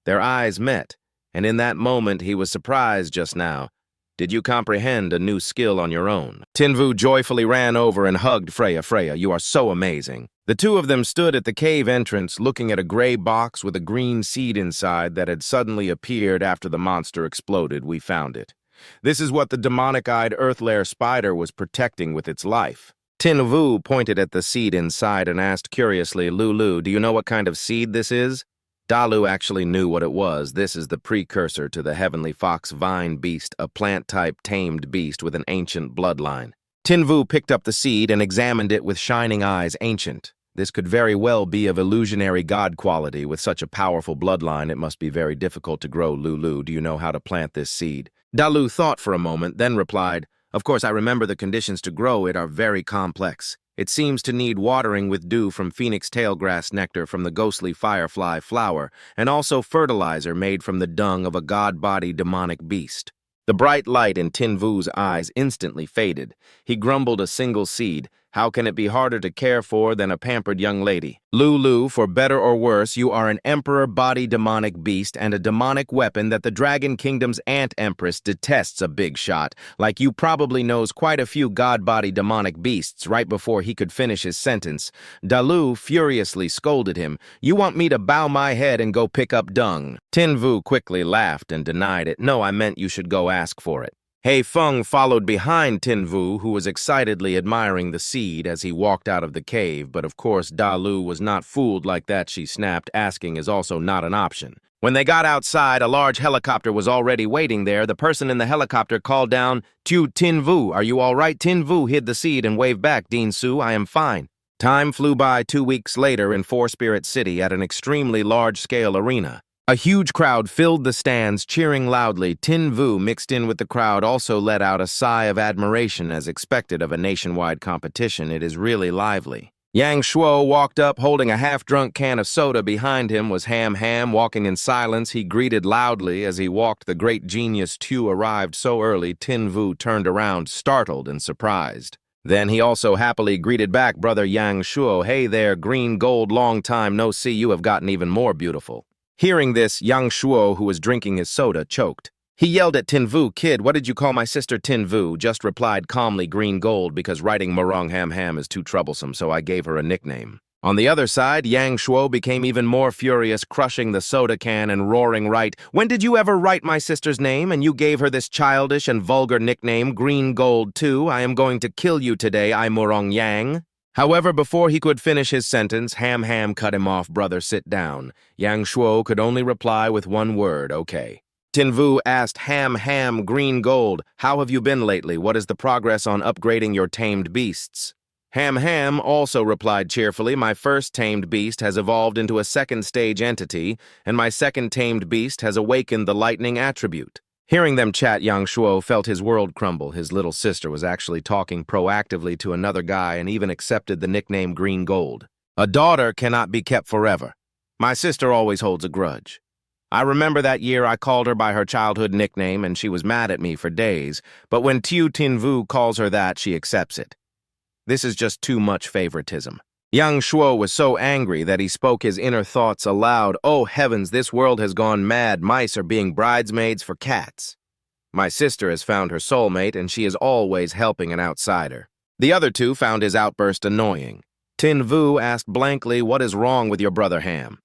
Their eyes met, and in that moment he was surprised just now. Did you comprehend a new skill on your own? Tin Vu joyfully ran over and hugged Freya. Freya, you are so amazing. The two of them stood at the cave entrance looking at a gray box with a green seed inside that had suddenly appeared after the monster exploded. We found it. This is what the demonic-eyed Earthlair spider was protecting with its life. Tin Vu pointed at the seed inside and asked curiously, Lulu, do you know what kind of seed this is? Dalu actually knew what it was. This is the precursor to the heavenly fox vine beast, a plant-type tamed beast with an ancient bloodline. Tin Vu picked up the seed and examined it with shining eyes. Ancient. This could very well be of illusionary god quality. With such a powerful bloodline, it must be very difficult to grow. Lulu, do you know how to plant this seed? Dalu thought for a moment, then replied, Of course, I remember the conditions to grow it are very complex. It seems to need watering with dew from phoenix tailgrass nectar from the ghostly firefly flower, and also fertilizer made from the dung of a god-body demonic beast. The bright light in Tin Vu's eyes instantly faded. He grumbled a single seed. How can it be harder to care for than a pampered young lady? Lulu, for better or worse, you are an emperor body demonic beast and a demonic weapon that the Dragon Kingdom's Ant Empress detests. A big shot. Like you probably knows quite a few god body demonic beasts. Right before he could finish his sentence, Dalu furiously scolded him. You want me to bow my head and go pick up dung? Tin Vu quickly laughed and denied it. No, I meant you should go ask for it. Hei Feng followed behind Tin Vu, who was excitedly admiring the seed as he walked out of the cave, but of course Dalu was not fooled like that. She snapped, asking is also not an option. When they got outside, a large helicopter was already waiting there. The person in the helicopter called down, Tin Vu, are you all right? Tin Vu hid the seed and waved back, Dean Su, I am fine. Time flew by 2 weeks later in Four Spirit City at an extremely large-scale arena. A huge crowd filled the stands, cheering loudly. Tin Vu, mixed in with the crowd, also let out a sigh of admiration as expected of a nationwide competition. It is really lively. Yang Shuo walked up, holding a half-drunk can of soda. Behind him was Ham Ham, walking in silence. He greeted loudly as he walked. The great genius Tu arrived so early, Tin Vu turned around, startled and surprised. Then he also happily greeted back brother Yang Shuo. Hey there, green gold, long time no see. You have gotten even more beautiful. Hearing this, Yang Shuo, who was drinking his soda, choked. He yelled at Tin Vu, Kid, what did you call my sister? Tin Vu just replied calmly, Green Gold, because writing Morong Ham Ham is too troublesome, so I gave her a nickname. On the other side, Yang Shuo became even more furious, crushing the soda can and roaring right, When did you ever write my sister's name, and you gave her this childish and vulgar nickname, Green Gold, too? I am going to kill you today, I Morong Yang. However, before he could finish his sentence, Ham Ham cut him off. Brother, sit down. Yang Shuo could only reply with one word, okay. Tin Vu asked Ham Ham, Green Gold, how have you been lately? What is the progress on upgrading your tamed beasts? Ham Ham also replied cheerfully, my first tamed beast has evolved into a second-stage entity, and my second tamed beast has awakened the lightning attribute. Hearing them chat, Yang Shuo felt his world crumble. His little sister was actually talking proactively to another guy and even accepted the nickname Green Gold. A daughter cannot be kept forever. My sister always holds a grudge. I remember that year I called her by her childhood nickname and she was mad at me for days, but when Tiu Tinvu calls her that, she accepts it. This is just too much favoritism. Yang Shuo was so angry that he spoke his inner thoughts aloud. Oh heavens, this world has gone mad. Mice are being bridesmaids for cats. My sister has found her soulmate and she is always helping an outsider. The other two found his outburst annoying. Tin Vu asked blankly, "What is wrong with your brother Ham?"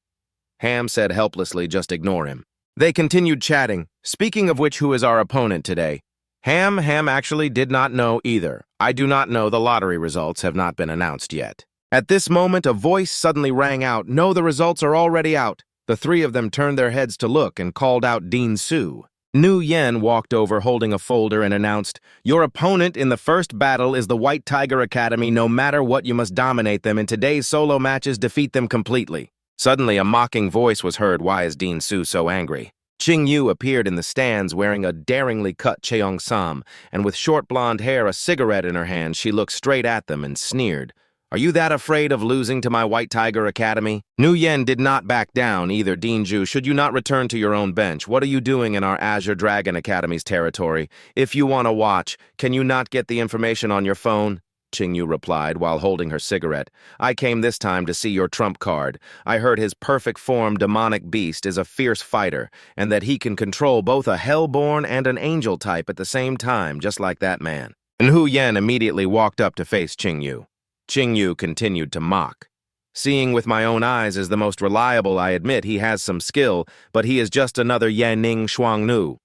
Ham said helplessly, "Just ignore him." They continued chatting. Speaking of which, who is our opponent today? Ham actually did not know either. I do not know, the lottery results have not been announced yet. At this moment, a voice suddenly rang out. No, the results are already out. The three of them turned their heads to look and called out Dean Su. Nu Yen walked over holding a folder and announced, "Your opponent in the first battle is the White Tiger Academy. No matter what, you must dominate them. In today's solo matches, defeat them completely." Suddenly, a mocking voice was heard. Why is Dean Su so angry? Qing Yu appeared in the stands wearing a daringly cut cheong sam, and with short blonde hair, a cigarette in her hand, she looked straight at them and sneered. Are you that afraid of losing to my White Tiger Academy? Nu Yen did not back down either. Dinju, should you not return to your own bench? What are you doing in our Azure Dragon Academy's territory? If you want to watch, can you not get the information on your phone? Qingyu replied while holding her cigarette. I came this time to see your trump card. I heard his perfect form demonic beast is a fierce fighter, and that he can control both a hellborn and an angel type at the same time, just like that man. And Hu Yen immediately walked up to face Qingyu. Qingyu continued to mock. Seeing with my own eyes is the most reliable. I admit he has some skill, but he is just another Yanning Shuangnu.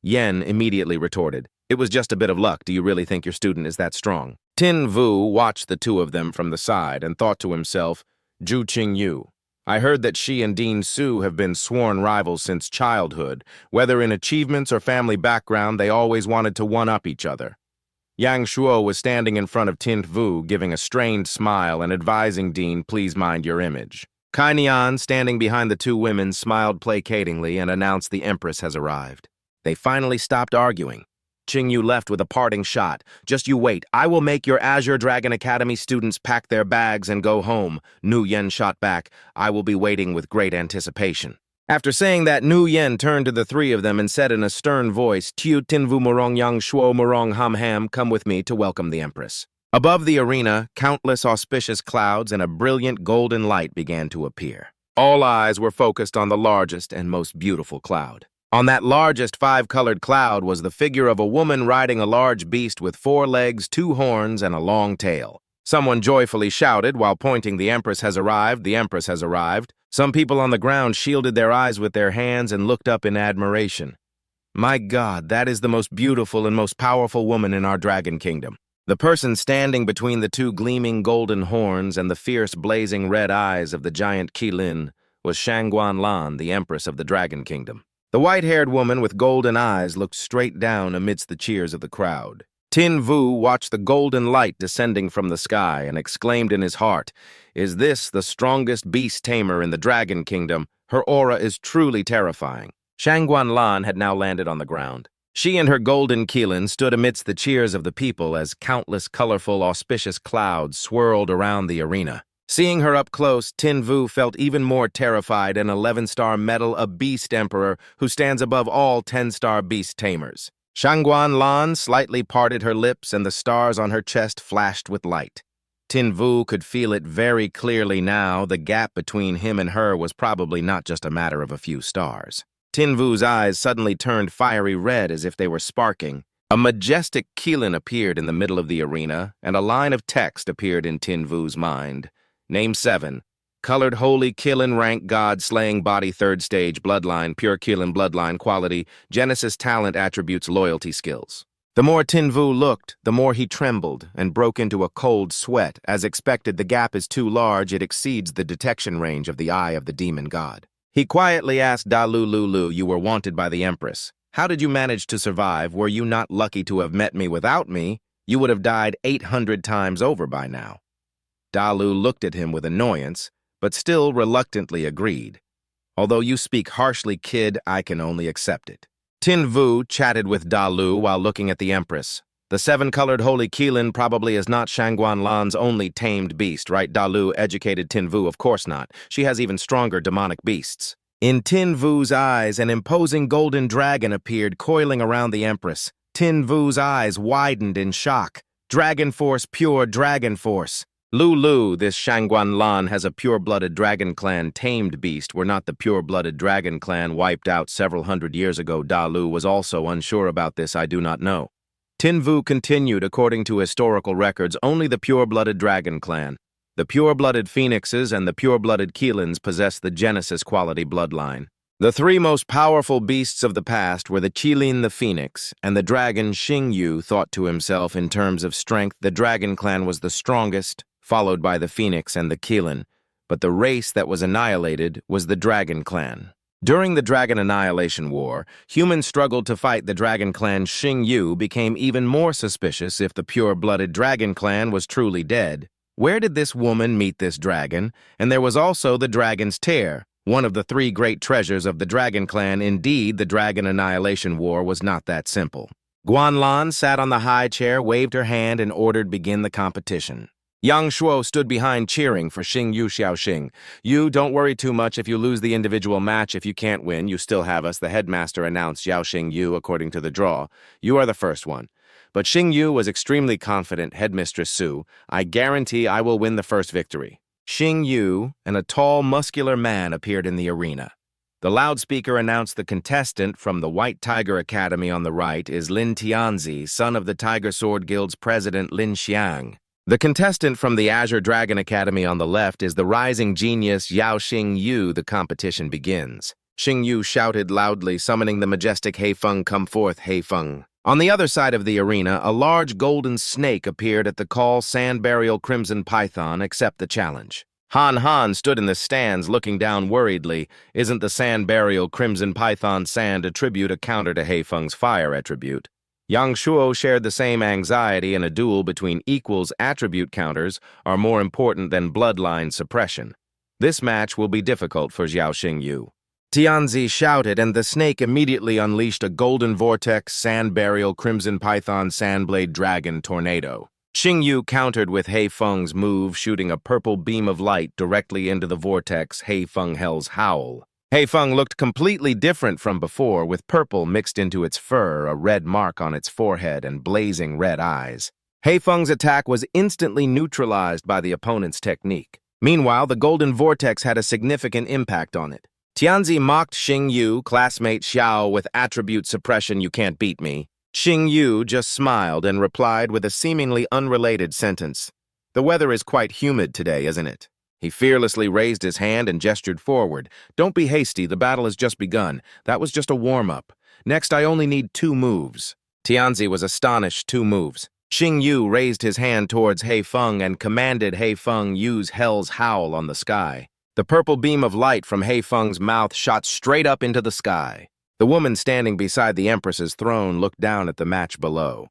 Yen immediately retorted. It was just a bit of luck. Do you really think your student is that strong? Tin Vu watched the two of them from the side and thought to himself, Zhu Qingyu. I heard that she and Dean Su have been sworn rivals since childhood. Whether in achievements or family background, they always wanted to one-up each other. Yang Shuo was standing in front of Tin Vu, giving a strained smile and advising Dean, please mind your image. Kai Nian, standing behind the two women, smiled placatingly and announced the Empress has arrived. They finally stopped arguing. Qingyu left with a parting shot. Just you wait. I will make your Azure Dragon Academy students pack their bags and go home. Nu Yen shot back. I will be waiting with great anticipation. After saying that, Nu Yen turned to the three of them and said in a stern voice, Tiu Tinvu Morong Yang Shuo Morong Ham Ham, come with me to welcome the Empress. Above the arena, countless auspicious clouds and a brilliant golden light began to appear. All eyes were focused on the largest and most beautiful cloud. On that largest five-colored cloud was the figure of a woman riding a large beast with 4 legs, 2 horns, and a long tail. Someone joyfully shouted while pointing, the Empress has arrived, the Empress has arrived. Some people on the ground shielded their eyes with their hands and looked up in admiration. My God, that is the most beautiful and most powerful woman in our Dragon Kingdom. The person standing between the 2 gleaming golden horns and the fierce blazing red eyes of the giant Qilin was Shangguan Lan, the Empress of the Dragon Kingdom. The white-haired woman with golden eyes looked straight down amidst the cheers of the crowd. Tin Vu watched the golden light descending from the sky and exclaimed in his heart, is this the strongest beast tamer in the Dragon Kingdom? Her aura is truly terrifying. Shangguan Lan had now landed on the ground. She and her golden Qilin stood amidst the cheers of the people as countless colorful, auspicious clouds swirled around the arena. Seeing her up close, Tin Vu felt even more terrified. An 11-star medal, a beast emperor who stands above all 10-star beast tamers. Shangguan Lan slightly parted her lips and the stars on her chest flashed with light. Tin Vu could feel it very clearly now. The gap between him and her was probably not just a matter of a few stars. Tin Vu's eyes suddenly turned fiery red as if they were sparking. A majestic Qilin appeared in the middle of the arena, and a line of text appeared in Tin Vu's mind. Name 7. Colored Holy Qilin Rank God Slaying Body 3rd Stage Bloodline Pure Qilin Bloodline Quality Genesis Talent Attributes Loyalty Skills. The more Tin Vu looked, the more he trembled and broke into a cold sweat. As expected, the gap is too large. It exceeds the detection range of the eye of the demon god. He quietly asked Dalu Lulu, you were wanted by the Empress. How did you manage to survive? Were you not lucky to have met me? Without me, you would have died 800 times over by now. Dalu looked at him with annoyance, but still reluctantly agreed. Although you speak harshly, kid, I can only accept it. Tin Vu chatted with Da Lu while looking at the Empress. The seven-colored holy Qilin probably is not Shangguan Lan's only tamed beast, right? Da Lu educated Tin Vu, of course not. She has even stronger demonic beasts. In Tin Vu's eyes, an imposing golden dragon appeared, coiling around the Empress. Tin Vu's eyes widened in shock. Dragon Force, pure Dragon Force. Lu, this Shangguan Lan has a pure-blooded dragon clan tamed beast. Were not the pure-blooded dragon clan wiped out several hundred years ago? Da Lu was also unsure about this, I do not know. Tin Vu continued, according to historical records, only the pure-blooded dragon clan. The pure-blooded phoenixes and the pure-blooded Qilins possess the Genesis quality bloodline. The three most powerful beasts of the past were the Qilin the Phoenix, and the dragon Xingyu thought to himself in terms of strength the dragon clan was the strongest, followed by the Phoenix and the Qilin, but the race that was annihilated was the Dragon Clan. During the Dragon Annihilation War, humans struggled to fight the Dragon Clan. Xingyu became even more suspicious if the pure-blooded Dragon Clan was truly dead. Where did this woman meet this dragon? And there was also the Dragon's Tear, one of the three great treasures of the Dragon Clan. Indeed, the Dragon Annihilation War was not that simple. Guanlan sat on the high chair, waved her hand, and ordered begin the competition. Yang Shuo stood behind cheering for Xingyu Xiaoxing. You don't worry too much if you lose the individual match. If you can't win, you still have us, the headmaster announced Xiaoxing Yu according to the draw. You are the first one. But Xingyu was extremely confident, Headmistress Su. I guarantee I will win the first victory. Xingyu and a tall, muscular man appeared in the arena. The loudspeaker announced the contestant from the White Tiger Academy on the right is Lin Tianzi, son of the Tiger Sword Guild's president Lin Xiang. The contestant from the Azure Dragon Academy on the left is the rising genius Yao Xingyu. The competition begins. Xingyu shouted loudly, summoning the majestic Heifeng. Come forth, Heifeng. On the other side of the arena, a large golden snake appeared at the call. Sand Burial Crimson Python, accept the challenge. Han stood in the stands looking down worriedly. Isn't the Sand Burial Crimson Python sand attribute a counter to Heifeng's fire attribute? Yang Shuo shared the same anxiety. In a duel between equals, attribute counters are more important than bloodline suppression. This match will be difficult for Xiao Xingyu. Tianzi shouted, and the snake immediately unleashed a golden vortex, sand burial, crimson python, sandblade, dragon, tornado. Xingyu countered with Heifeng's move, shooting a purple beam of light directly into the vortex, Heifeng Hell's Howl. Heifeng looked completely different from before, with purple mixed into its fur, a red mark on its forehead, and blazing red eyes. Heifeng's attack was instantly neutralized by the opponent's technique. Meanwhile, the golden vortex had a significant impact on it. Tianzi mocked Xingyu, classmate Xiao, with attribute suppression, you can't beat me. Xingyu just smiled and replied with a seemingly unrelated sentence. The weather is quite humid today, isn't it? He fearlessly raised his hand and gestured forward. Don't be hasty, the battle has just begun. That was just a warm-up. Next, I only need 2 moves. Tianzi was astonished. 2 moves. Xingyu raised his hand towards Heifeng and commanded Heifeng use Hell's Howl on the sky. The purple beam of light from Heifeng's mouth shot straight up into the sky. The woman standing beside the Empress's throne looked down at the match below.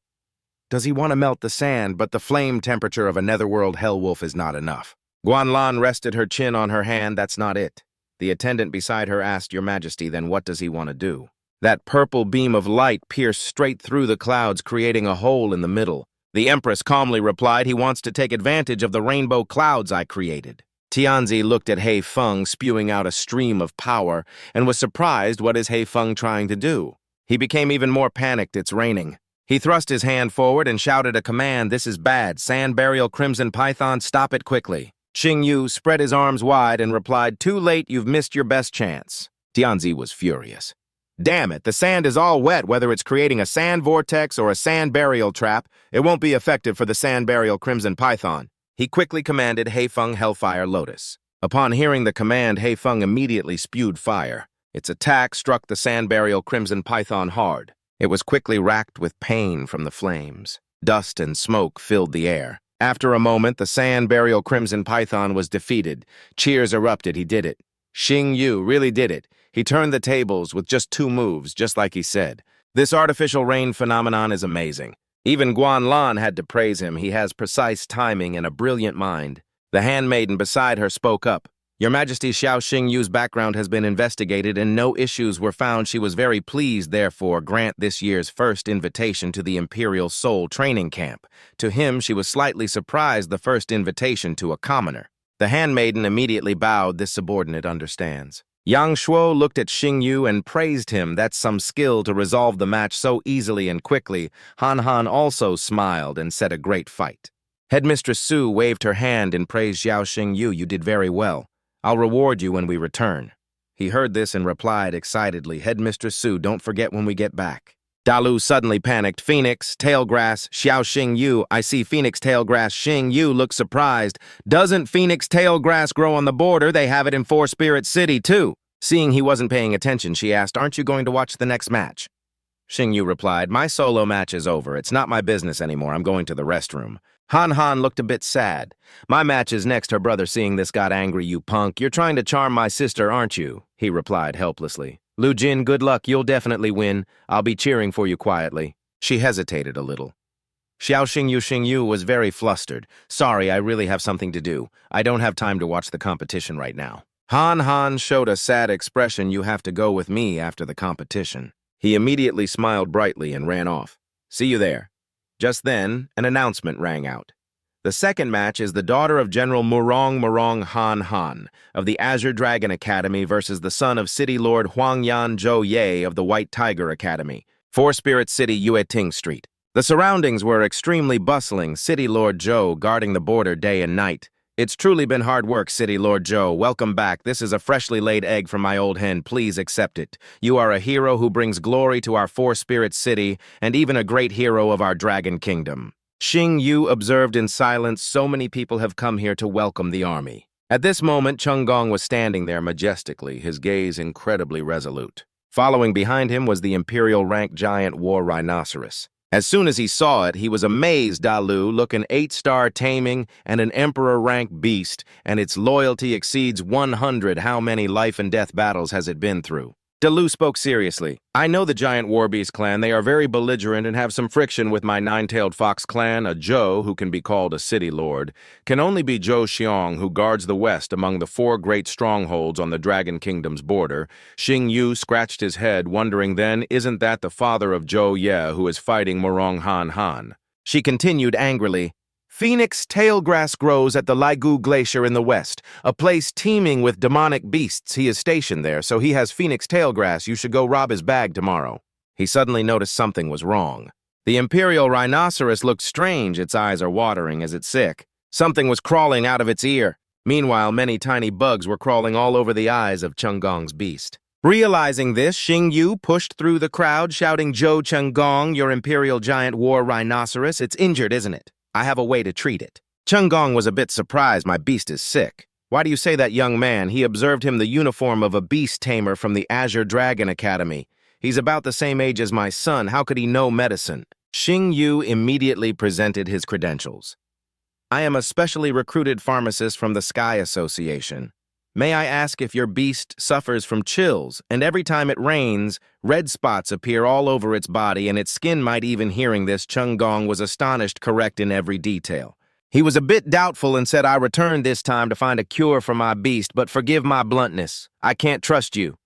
Does he want to melt the sand, but the flame temperature of a netherworld hellwolf is not enough. Guanlan rested her chin on her hand. That's not it. The attendant beside her asked, Your Majesty, then what does he want to do? That purple beam of light pierced straight through the clouds, creating a hole in the middle. The Empress calmly replied, He wants to take advantage of the rainbow clouds I created. Tianzi looked at Heifeng, spewing out a stream of power, and was surprised. What is Heifeng trying to do? He became even more panicked. It's raining. He thrust his hand forward and shouted a command. This is bad. Sand Burial Crimson Python, stop it quickly. Xingyu spread his arms wide and replied, Too late, you've missed your best chance. Tianzi was furious. Damn it, the sand is all wet. Whether it's creating a sand vortex or a sand burial trap, it won't be effective for the Sand Burial Crimson Python. He quickly commanded Heifeng Hellfire Lotus. Upon hearing the command, Heifeng immediately spewed fire. Its attack struck the Sand Burial Crimson Python hard. It was quickly racked with pain from the flames. Dust and smoke filled the air. After a moment, the Sand Burial Crimson Python was defeated. Cheers erupted. He did it. Xingyu really did it. He turned the tables with just 2 moves, just like he said. This artificial rain phenomenon is amazing. Even Guanlan had to praise him. He has precise timing and a brilliant mind. The handmaiden beside her spoke up. Your Majesty, Xiao Xingyu's background has been investigated and no issues were found. She was very pleased, therefore, grant this year's first invitation to the Imperial Soul Training Camp. To him, she was slightly surprised the first invitation to a commoner. The handmaiden immediately bowed. This subordinate understands. Yang Shuo looked at Xingyu and praised him. That's some skill to resolve the match so easily and quickly. Han Han also smiled and said a great fight. Headmistress Su waved her hand and praised Xiao Xingyu. You did very well. I'll reward you when we return. He heard this and replied excitedly, Headmistress Su, don't forget when we get back. Dalu suddenly panicked. Phoenix, Tailgrass, Xiao Xingyu. I see Phoenix, Tailgrass. Xingyu looked surprised. Doesn't Phoenix Tailgrass grow on the border? They have it in Four Spirit City, too. Seeing he wasn't paying attention, she asked, aren't you going to watch the next match? Xingyu replied, my solo match is over. It's not my business anymore. I'm going to the restroom. Han Han looked a bit sad. My match is next. Her brother, seeing this, got angry. You punk. You're trying to charm my sister, aren't you? He replied helplessly. Lu Jin, good luck. You'll definitely win. I'll be cheering for you quietly. She hesitated a little. Xiao Xingyu was very flustered. Sorry, I really have something to do. I don't have time to watch the competition right now. Han Han showed a sad expression. You have to go with me after the competition. He immediately smiled brightly and ran off. See you there. Just then, an announcement rang out. The second match is the daughter of General Murong Han Han of the Azure Dragon Academy versus the son of City Lord Huangyan Zhou Ye of the White Tiger Academy, Four Spirit City, Yueting Street. The surroundings were extremely bustling, City Lord Zhou guarding the border day and night. It's truly been hard work, City Lord Zhou. Welcome back. This is a freshly laid egg from my old hen. Please accept it. You are a hero who brings glory to our Four Spirit City and even a great hero of our Dragon Kingdom. Xingyu observed in silence. So many people have come here to welcome the army. At this moment, Chunggong was standing there majestically, his gaze incredibly resolute. Following behind him was the Imperial-rank giant war rhinoceros. As soon as he saw it, he was amazed. Dalu, looking 8-star taming and an emperor-rank beast, and its loyalty exceeds 100. How many life and death battles has it been through? Dalu spoke seriously. I know the giant warbeast clan. They are very belligerent and have some friction with my nine-tailed fox clan. A Zhou, who can be called a city lord, can only be Zhou Xiong, who guards the west among the 4 great strongholds on the Dragon Kingdom's border. Xingyu scratched his head, wondering then, isn't that the father of Zhou Ye who is fighting Murong Han Han? She continued angrily, Phoenix tailgrass grows at the Ligu Glacier in the west, a place teeming with demonic beasts. He is stationed there, so he has Phoenix tailgrass. You should go rob his bag tomorrow. He suddenly noticed something was wrong. The Imperial rhinoceros looked strange. Its eyes are watering as it's sick. Something was crawling out of its ear. Meanwhile, many tiny bugs were crawling all over the eyes of Chunggong's beast. Realizing this, Xingyu pushed through the crowd, shouting, Zhou Chunggong, your Imperial giant war rhinoceros. It's injured, isn't it? I have a way to treat it. Chunggong was a bit surprised. My beast is sick. Why do you say that, young man? He observed him the uniform of a beast tamer from the Azure Dragon Academy. He's about the same age as my son. How could he know medicine? Xingyu immediately presented his credentials. I am a specially recruited pharmacist from the Sky Association. May I ask if your beast suffers from chills, and every time it rains, red spots appear all over its body and its skin might even. Hearing this, Chunggong was astonished, correct in every detail. He was a bit doubtful and said, I returned this time to find a cure for my beast, but forgive my bluntness. I can't trust you.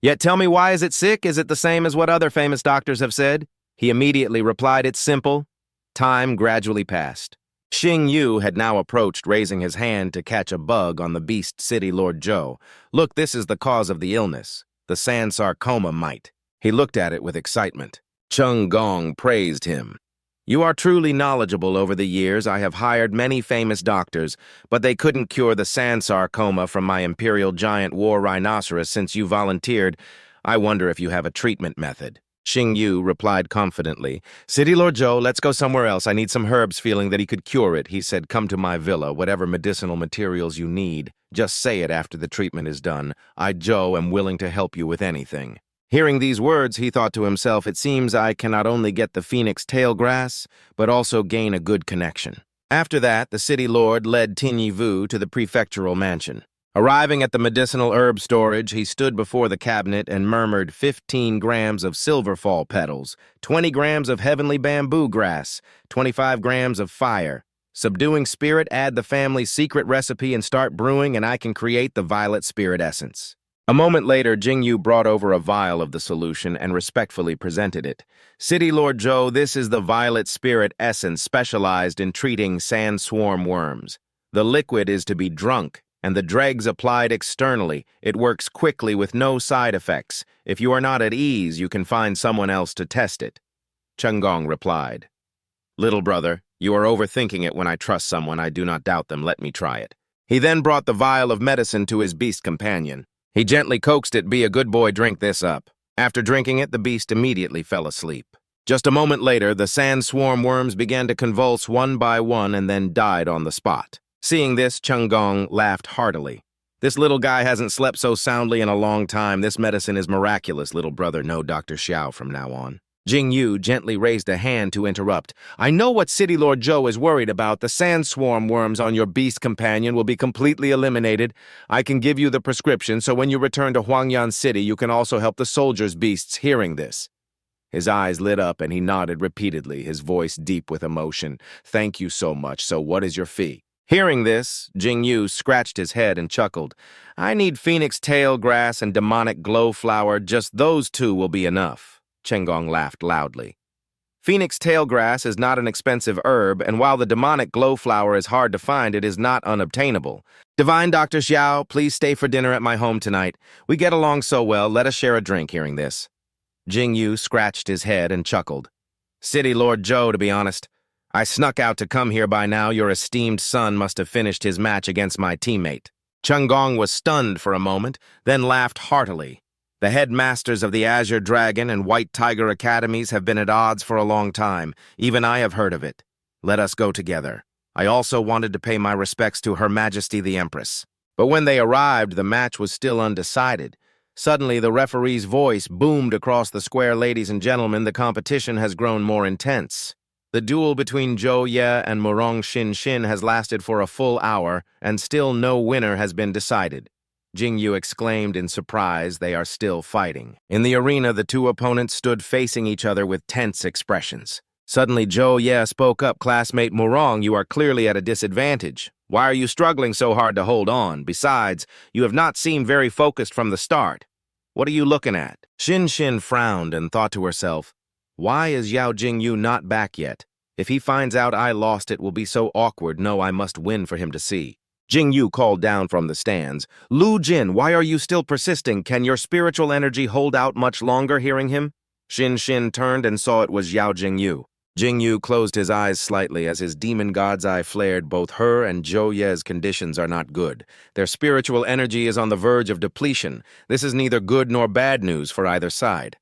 Yet tell me, why is it sick? Is it the same as what other famous doctors have said? He immediately replied, it's simple. Time gradually passed. Xingyu had now approached, raising his hand to catch a bug on the beast City Lord Zhou. Look, this is the cause of the illness, the sand sarcoma mite. He looked at it with excitement. Chunggong praised him. You are truly knowledgeable. Over the years, I have hired many famous doctors, but they couldn't cure the sand sarcoma from my Imperial giant war rhinoceros. Since you volunteered, I wonder if you have a treatment method. Xingyu replied confidently, City Lord Zhou, let's go somewhere else. I need some herbs. Feeling that he could cure it, he said, come to my villa, whatever medicinal materials you need. Just say it after the treatment is done. I, Zhou, am willing to help you with anything. Hearing these words, he thought to himself, it seems I can not only get the Phoenix tailgrass, but also gain a good connection. After that, the city lord led Tinyi Vu to the prefectural mansion. Arriving at the medicinal herb storage, he stood before the cabinet and murmured 15 grams of silverfall petals, 20 grams of heavenly bamboo grass, 25 grams of fire. Subduing spirit, add the family's secret recipe and start brewing, and I can create the violet spirit essence. A moment later, Jingyu brought over a vial of the solution and respectfully presented it. City Lord Zhou, this is the violet spirit essence specialized in treating sandsworm worms. The liquid is to be drunk, and the dregs applied externally. It works quickly with no side effects. If you are not at ease, you can find someone else to test it. Chengong replied. Little brother, you are overthinking it. When I trust someone, I do not doubt them. Let me try it. He then brought the vial of medicine to his beast companion. He gently coaxed it, be a good boy, drink this up. After drinking it, the beast immediately fell asleep. Just a moment later, the sandsworm worms began to convulse one by one and then died on the spot. Seeing this, Chengong laughed heartily. This little guy hasn't slept so soundly in a long time. This medicine is miraculous, little brother. No Dr. Xiao from now on. Jingyu gently raised a hand to interrupt. I know what City Lord Zhou is worried about. The sandsworm worms on your beast companion will be completely eliminated. I can give you the prescription, so when you return to Huangyan City, you can also help the soldiers' beasts. Hearing this, his eyes lit up and he nodded repeatedly, his voice deep with emotion. Thank you so much. So what is your fee? Hearing this, Jingyu scratched his head and chuckled. I need phoenix tail grass and demonic glow flower. Just those two will be enough. Chengong laughed loudly. Phoenix tail grass is not an expensive herb, and while the demonic glow flower is hard to find, it is not unobtainable. Divine Dr. Xiao, please stay for dinner at my home tonight. We get along so well, let us share a drink. Hearing this, Jingyu scratched his head and chuckled. City Lord Zhou, to be honest, I snuck out to come here by now. Your esteemed son must have finished his match against my teammate. Chengong was stunned for a moment, then laughed heartily. The headmasters of the Azure Dragon and White Tiger Academies have been at odds for a long time. Even I have heard of it. Let us go together. I also wanted to pay my respects to Her Majesty the Empress. But when they arrived, the match was still undecided. Suddenly, the referee's voice boomed across the square. Ladies and gentlemen, the competition has grown more intense. The duel between Zhou Ye and Murong Xin has lasted for a full hour, and still no winner has been decided. Jingyu exclaimed in surprise. They are still fighting. In the arena, the two opponents stood facing each other with tense expressions. Suddenly, Zhou Ye spoke up. Classmate Murong, you are clearly at a disadvantage. Why are you struggling so hard to hold on? Besides, you have not seemed very focused from the start. What are you looking at? Xin frowned and thought to herself, why is Yao Jingyu not back yet? If he finds out I lost, it will be so awkward. No, I must win for him to see. Jingyu called down from the stands. Lu Jin, why are you still persisting? Can your spiritual energy hold out much longer? Hearing him, Xin turned and saw it was Yao Jingyu. Jingyu closed his eyes slightly as his demon god's eye flared. Both her and Zhou Ye's conditions are not good. Their spiritual energy is on the verge of depletion. This is neither good nor bad news for either side.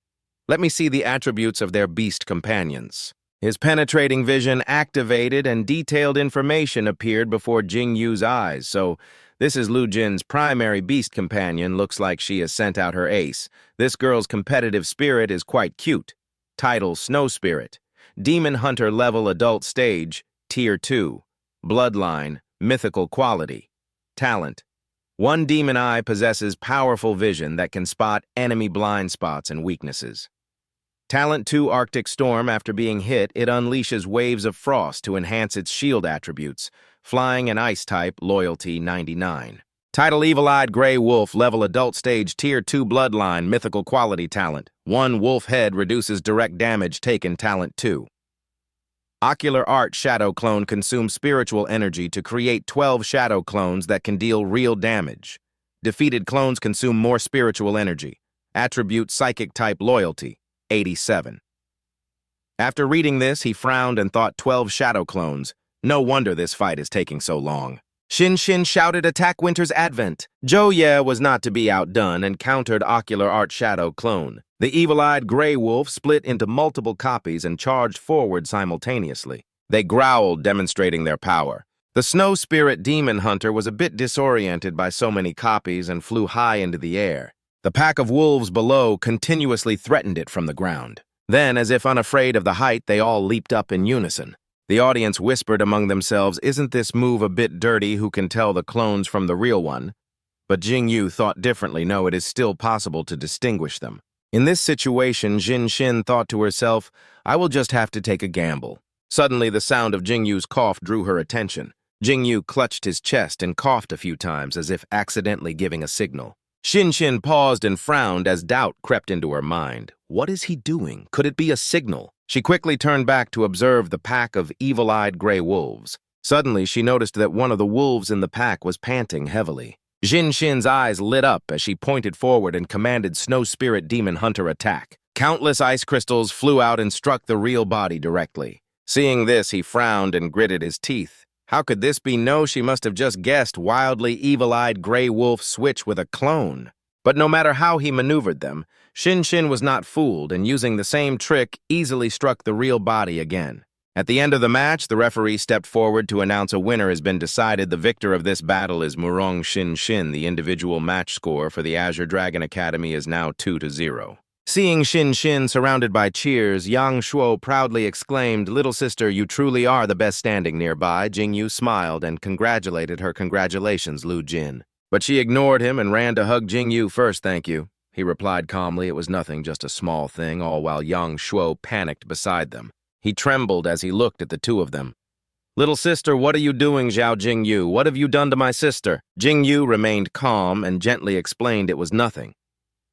Let me see the attributes of their beast companions. His penetrating vision activated and detailed information appeared before Jingyu's eyes. So, this is Lu Jin's primary beast companion. Looks like she has sent out her ace. This girl's competitive spirit is quite cute. Title, Snow Spirit. Demon Hunter level adult stage, Tier 2. Bloodline, mythical quality. Talent. One demon eye possesses powerful vision that can spot enemy blind spots and weaknesses. Talent 2 Arctic Storm. After being hit, it unleashes waves of frost to enhance its shield attributes. Flying and Ice type, Loyalty 99. Title Evil-Eyed Grey Wolf, level adult stage, Tier 2 Bloodline, mythical quality talent. 1 Wolf Head reduces direct damage taken, Talent 2. Ocular Art Shadow Clone consumes spiritual energy to create 12 shadow clones that can deal real damage. Defeated clones consume more spiritual energy. Attribute Psychic type, Loyalty 87. After reading this, he frowned and thought 12 shadow clones. No wonder this fight is taking so long. Xin shouted, attack Winter's Advent. Zhou Ye was not to be outdone and countered Ocular Art Shadow Clone. The evil-eyed Grey Wolf split into multiple copies and charged forward simultaneously. They growled, demonstrating their power. The Snow Spirit Demon Hunter was a bit disoriented by so many copies and flew high into the air. The pack of wolves below continuously threatened it from the ground. Then, as if unafraid of the height, they all leaped up in unison. The audience whispered among themselves, isn't this move a bit dirty? Who can tell the clones from the real one? But Jingyu thought differently. No, it is still possible to distinguish them. In this situation, Xin thought to herself, I will just have to take a gamble. Suddenly, the sound of Jingyu's cough drew her attention. Jingyu clutched his chest and coughed a few times as if accidentally giving a signal. Xin paused and frowned as doubt crept into her mind. What is he doing? Could it be a signal? She quickly turned back to observe the pack of evil-eyed gray wolves. Suddenly, she noticed that one of the wolves in the pack was panting heavily. Xin's eyes lit up as she pointed forward and commanded Snow Spirit Demon Hunter attack. Countless ice crystals flew out and struck the real body directly. Seeing this, he frowned and gritted his teeth. How could this be? No, she must have just guessed wildly evil-eyed gray wolf switch with a clone. But no matter how he maneuvered them, Xin was not fooled and using the same trick easily struck the real body again. At the end of the match, the referee stepped forward to announce a winner has been decided. The victor of this battle is Murong Xin. The individual match score for the Azure Dragon Academy is now 2-0. Seeing Xin surrounded by cheers, Yang Shuo proudly exclaimed, "Little sister, you truly are the best standing nearby." Jingyu smiled and congratulated her. "Congratulations, Lu Jin." But she ignored him and ran to hug Jingyu first. "Thank you," he replied calmly. It was nothing, just a small thing, all while Yang Shuo panicked beside them. He trembled as he looked at the two of them. "Little sister, what are you doing, Zhao Jingyu? What have you done to my sister?" Jingyu remained calm and gently explained it was nothing.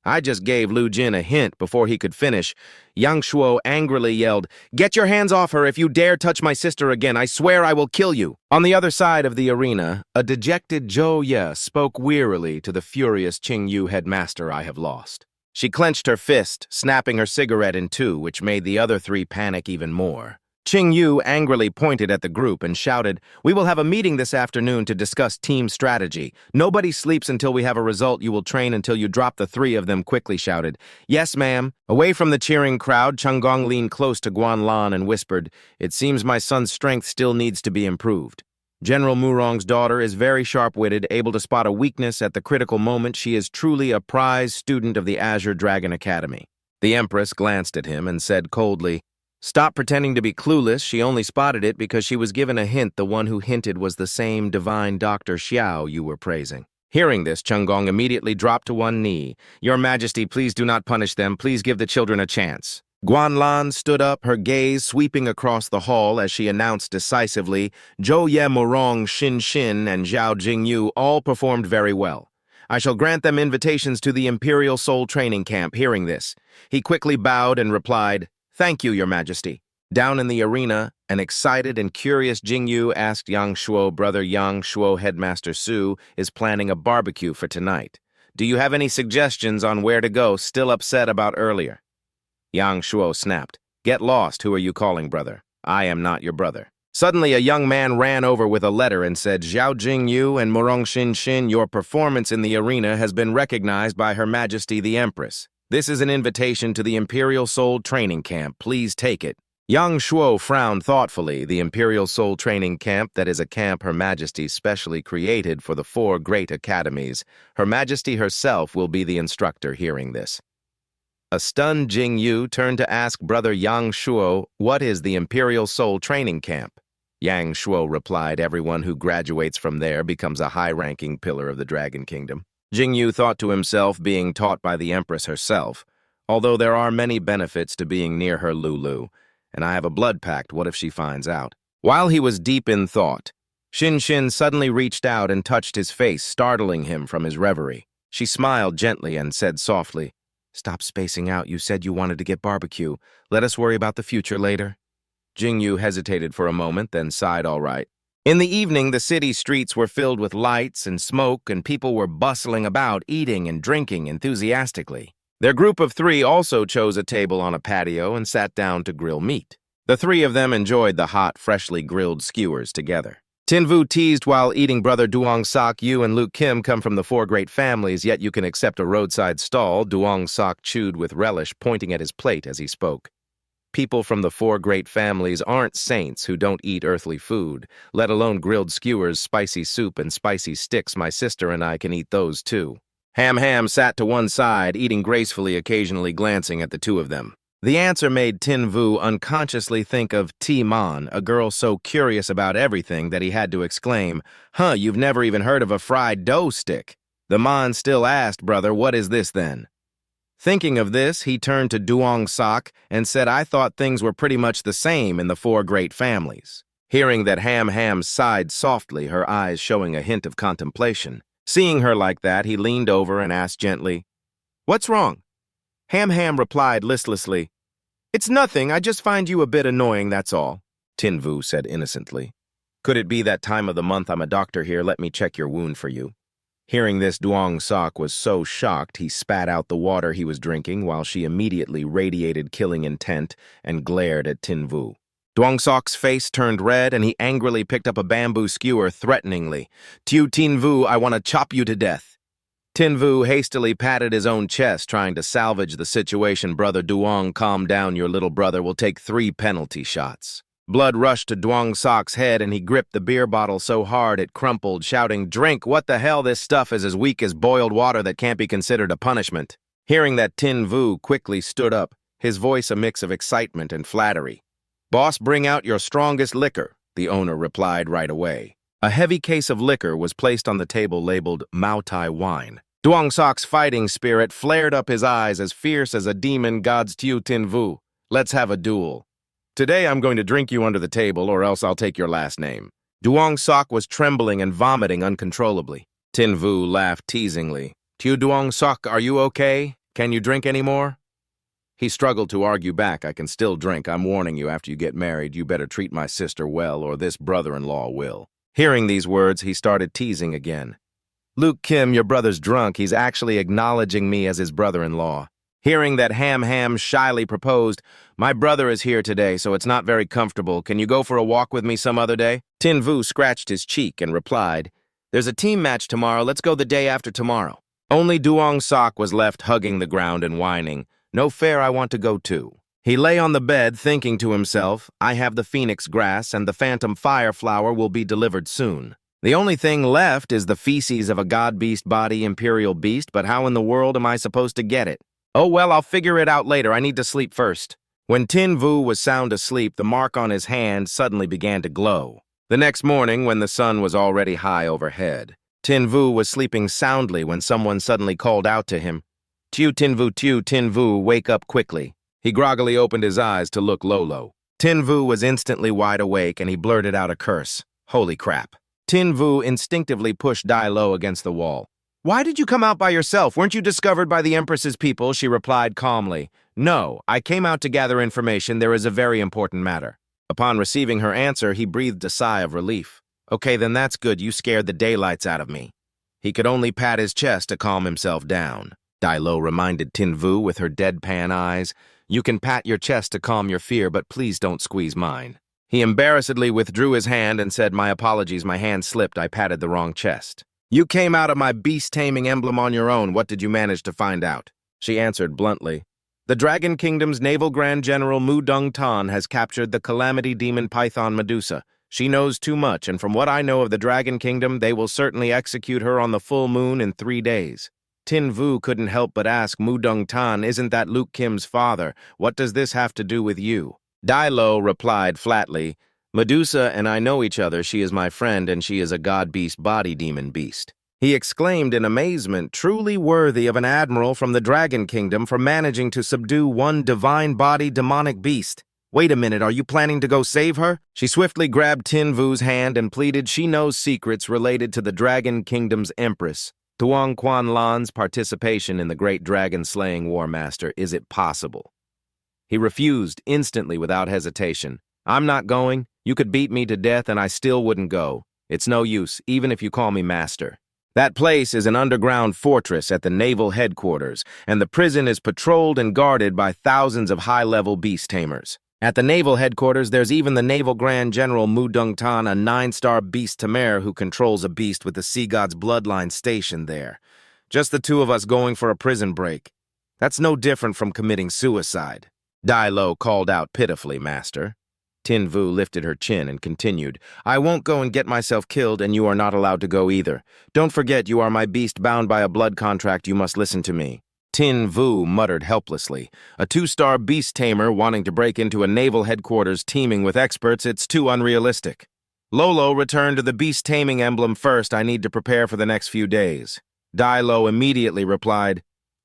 "I just gave Lu Jin a hint before he could finish." Yang Shuo angrily yelled, "Get your hands off her! If you dare touch my sister again, I swear I will kill you!" On the other side of the arena, a dejected Zhou Ye spoke wearily to the furious Qingyu headmaster. "I have lost." She clenched her fist, snapping her cigarette in two, which made the other three panic even more. Qingyu angrily pointed at the group and shouted, "We will have a meeting this afternoon to discuss team strategy. Nobody sleeps until we have a result. You will train until you drop." The three of them quickly shouted, "Yes, ma'am." Away from the cheering crowd, Changong leaned close to Guanlan and whispered, "It seems my son's strength still needs to be improved. General Murong's daughter is very sharp-witted, able to spot a weakness at the critical moment. She is truly a prize student of the Azure Dragon Academy." The Empress glanced at him and said coldly, "Stop pretending to be clueless. She only spotted it because she was given a hint. The one who hinted was the same divine Dr. Xiao you were praising." Hearing this, Changong immediately dropped to one knee. "Your Majesty, please do not punish them. Please give the children a chance." Guanlan stood up, her gaze sweeping across the hall as she announced decisively, "Zhou Ye Murong Xin and Zhao Jingyu all performed very well. I shall grant them invitations to the Imperial Soul Training Camp." Hearing this, he quickly bowed and replied, "Thank you, Your Majesty." Down in the arena, an excited and curious Jingyu asked Yang Shuo, "Brother Yang Shuo, Headmaster Su is planning a barbecue for tonight. Do you have any suggestions on where to go? Still upset about earlier?" Yang Shuo snapped, "Get lost. Who are you calling brother? I am not your brother." Suddenly, a young man ran over with a letter and said, "Zhao Jingyu and Murong Xin, your performance in the arena has been recognized by Her Majesty the Empress. This is an invitation to the Imperial Soul Training Camp. Please take it." Yang Shuo frowned thoughtfully. The Imperial Soul Training Camp, that is a camp Her Majesty specially created for the 4 great academies. Her Majesty herself will be the instructor. Hearing this, a stunned Jingyu turned to ask Brother Yang Shuo, "What is the Imperial Soul Training Camp?" Yang Shuo replied, "Everyone who graduates from there becomes a high-ranking pillar of the Dragon Kingdom." Jingyu thought to himself, being taught by the Empress herself, "Although there are many benefits to being near her Lulu, and I have a blood pact, what if she finds out?" While he was deep in thought, Xin suddenly reached out and touched his face, startling him from his reverie. She smiled gently and said softly, "Stop spacing out. You said you wanted to get barbecue. Let us worry about the future later." Jingyu hesitated for a moment, then sighed, "All right." In the evening, the city streets were filled with lights and smoke, and people were bustling about, eating and drinking enthusiastically. Their group of 3 also chose a table on a patio and sat down to grill meat. The 3 of them enjoyed the hot, freshly grilled skewers together. Tinvu teased while eating, "Brother Duong Sok, you and Luke Kim come from the 4 great families, yet you can accept a roadside stall." Duong Sok chewed with relish, pointing at his plate as he spoke. "People from the 4 great families aren't saints who don't eat earthly food, let alone grilled skewers, spicy soup, and spicy sticks. My sister and I can eat those too." Ham sat to one side, eating gracefully, occasionally glancing at the 2 of them. The answer made Tin Vu unconsciously think of Ti Man, a girl so curious about everything that he had to exclaim, "Huh, you've never even heard of a fried dough stick?" The Man still asked, "Brother, what is this then?" Thinking of this, he turned to Duong Sok and said, I thought things were pretty much the same in the four great families. Hearing that Ham Ham sighed softly, her eyes showing a hint of contemplation. Seeing her like that, he leaned over and asked gently, What's wrong? Ham Ham replied listlessly, It's nothing, I just find you a bit annoying, that's all. Tin Vu said innocently, Could it be that time of the month I'm a doctor here, let me check your wound for you. Hearing this, Duong Sok was so shocked he spat out the water he was drinking while she immediately radiated killing intent and glared at Tin Vu. Duong Sok's face turned red and he angrily picked up a bamboo skewer threateningly. Tiu Tin Vu, I want to chop you to death. Tin Vu hastily patted his own chest, trying to salvage the situation. Brother Duong, calm down, your little brother will take 3 penalty shots. Blood rushed to Duong Sok's head and he gripped the beer bottle so hard it crumpled, shouting, Drink, what the hell, this stuff is as weak as boiled water that can't be considered a punishment. Hearing that, Tin Vu quickly stood up, his voice a mix of excitement and flattery. Boss, bring out your strongest liquor, the owner replied right away. A heavy case of liquor was placed on the table labeled Mao Tai wine. Duong Sok's fighting spirit flared up his eyes as fierce as a demon god's Tiu Tin Vu. Let's have a duel. Today I'm going to drink you under the table or else I'll take your last name. Duong Sok was trembling and vomiting uncontrollably. Tin Vu laughed teasingly. Tiu Duong Sok, are you okay? Can you drink any more? He struggled to argue back. I can still drink. I'm warning you, after you get married, you better treat my sister well or this brother-in-law will. Hearing these words, he started teasing again. Luke Kim, your brother's drunk. He's actually acknowledging me as his brother-in-law. Hearing that, Ham Ham shyly proposed, My brother is here today, so it's not very comfortable. Can you go for a walk with me some other day? Tin Vu scratched his cheek and replied, There's a team match tomorrow. Let's go the day after tomorrow. Only Duong Sok was left hugging the ground and whining, No fair, I want to go too. He lay on the bed thinking to himself, I have the phoenix grass and the phantom fire flower will be delivered soon. The only thing left is the feces of a god-beast body imperial beast, but how in the world am I supposed to get it? Oh well, I'll figure it out later. I need to sleep first. When Tin Vu was sound asleep, the mark on his hand suddenly began to glow. The next morning, when the sun was already high overhead, Tin Vu was sleeping soundly when someone suddenly called out to him, Tiu Tin Vu, wake up quickly. He groggily opened his eyes to look Lolo. Tin Vu was instantly wide awake and he blurted out a curse. Holy crap. Tin Vu instinctively pushed Dai Lo against the wall. Why did you come out by yourself? Weren't you discovered by the Empress's people? She replied calmly. No, I came out to gather information. There is a very important matter. Upon receiving her answer, he breathed a sigh of relief. Okay, then that's good. You scared the daylights out of me. He could only pat his chest to calm himself down. Dai Lo reminded Tin Vu with her deadpan eyes. You can pat your chest to calm your fear, but please don't squeeze mine. He embarrassedly withdrew his hand and said, My apologies, my hand slipped. I patted the wrong chest. You came out of my beast-taming emblem on your own. What did you manage to find out? She answered bluntly. The Dragon Kingdom's Naval Grand General Mu Dung Tan has captured the Calamity Demon Python Medusa. She knows too much, and from what I know of the Dragon Kingdom, they will certainly execute her on the full moon in 3 days. Tin Vu couldn't help but ask, Mu Dung Tan, isn't that Luke Kim's father? What does this have to do with you? Dai Lo replied flatly, Medusa and I know each other. She is my friend, and she is a god-beast body demon beast. He exclaimed in amazement, truly worthy of an admiral from the Dragon Kingdom for managing to subdue one divine body demonic beast. Wait a minute, are you planning to go save her? She swiftly grabbed Tin Vu's hand and pleaded she knows secrets related to the Dragon Kingdom's Empress. Tuong Quan Lan's participation in the great dragon-slaying war master, is it possible? He refused instantly without hesitation. I'm not going. You could beat me to death and I still wouldn't go. It's no use, even if you call me master. That place is an underground fortress at the naval headquarters, and the prison is patrolled and guarded by thousands of high-level beast tamers. At the naval headquarters, there's even the Naval Grand General Mu Dung Tan, a 9-star beast Tamer who controls a beast with the sea god's bloodline stationed there. Just the two of us going for a prison break. That's no different from committing suicide. Dai Lo called out pitifully, Master. Tin Vu lifted her chin and continued, I won't go and get myself killed, and you are not allowed to go either. Don't forget you are my beast bound by a blood contract. You must listen to me. Tin Vu muttered helplessly. A 2-star beast tamer wanting to break into a naval headquarters teeming with experts, it's too unrealistic. Lolo returned to the beast taming emblem first. I need to prepare for the next few days. Dai Lo immediately replied,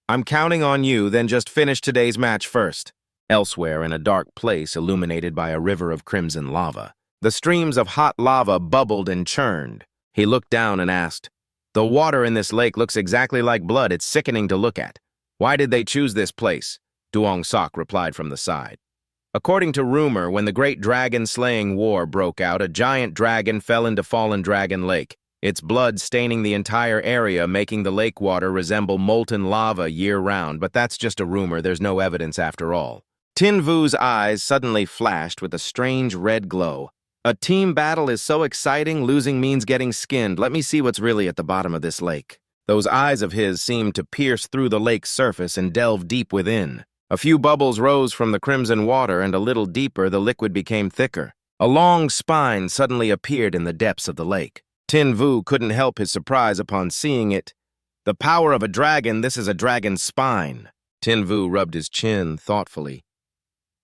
I'm counting on you, then just finish today's match first. Elsewhere, in a dark place illuminated by a river of crimson lava, the streams of hot lava bubbled and churned. He looked down and asked, "The water in this lake looks exactly like blood. It's sickening to look at. Why did they choose this place?" Duong Sok replied from the side. According to rumor, when the Great Dragon-Slaying War broke out, a giant dragon fell into Fallen Dragon Lake, its blood staining the entire area, making the lake water resemble molten lava year-round. But that's just a rumor. There's no evidence after all. Tin Vu's eyes suddenly flashed with a strange red glow. "A team battle is so exciting, losing means getting skinned. Let me see what's really at the bottom of this lake." Those eyes of his seemed to pierce through the lake's surface and delve deep within. A few bubbles rose from the crimson water, and a little deeper the liquid became thicker. A long spine suddenly appeared in the depths of the lake. Tin Vu couldn't help his surprise upon seeing it. "The power of a dragon, this is a dragon's spine." Tin Vu rubbed his chin thoughtfully.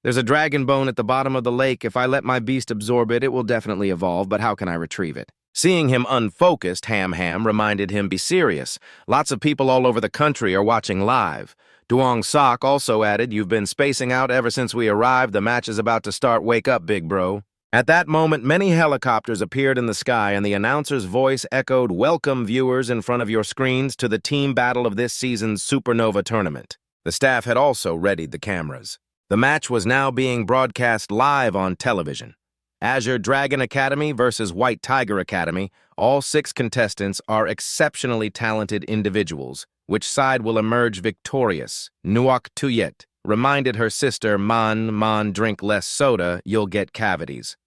"There's a dragon bone at the bottom of the lake. If I let my beast absorb it, it will definitely evolve, but how can I retrieve it?" Seeing him unfocused, Ham reminded him, "Be serious. Lots of people all over the country are watching live." Duong Sok also added, "You've been spacing out ever since we arrived. The match is about to start. Wake up, big bro." At that moment, many helicopters appeared in the sky, and the announcer's voice echoed, "Welcome, viewers in front of your screens, to the team battle of this season's Supernova tournament." The staff had also readied the cameras. The match was now being broadcast live on television. Azure Dragon Academy versus White Tiger Academy. All 6 contestants are exceptionally talented individuals. Which side will emerge victorious? Nuoc Tuyet reminded her sister, Man, drink less soda, you'll get cavities."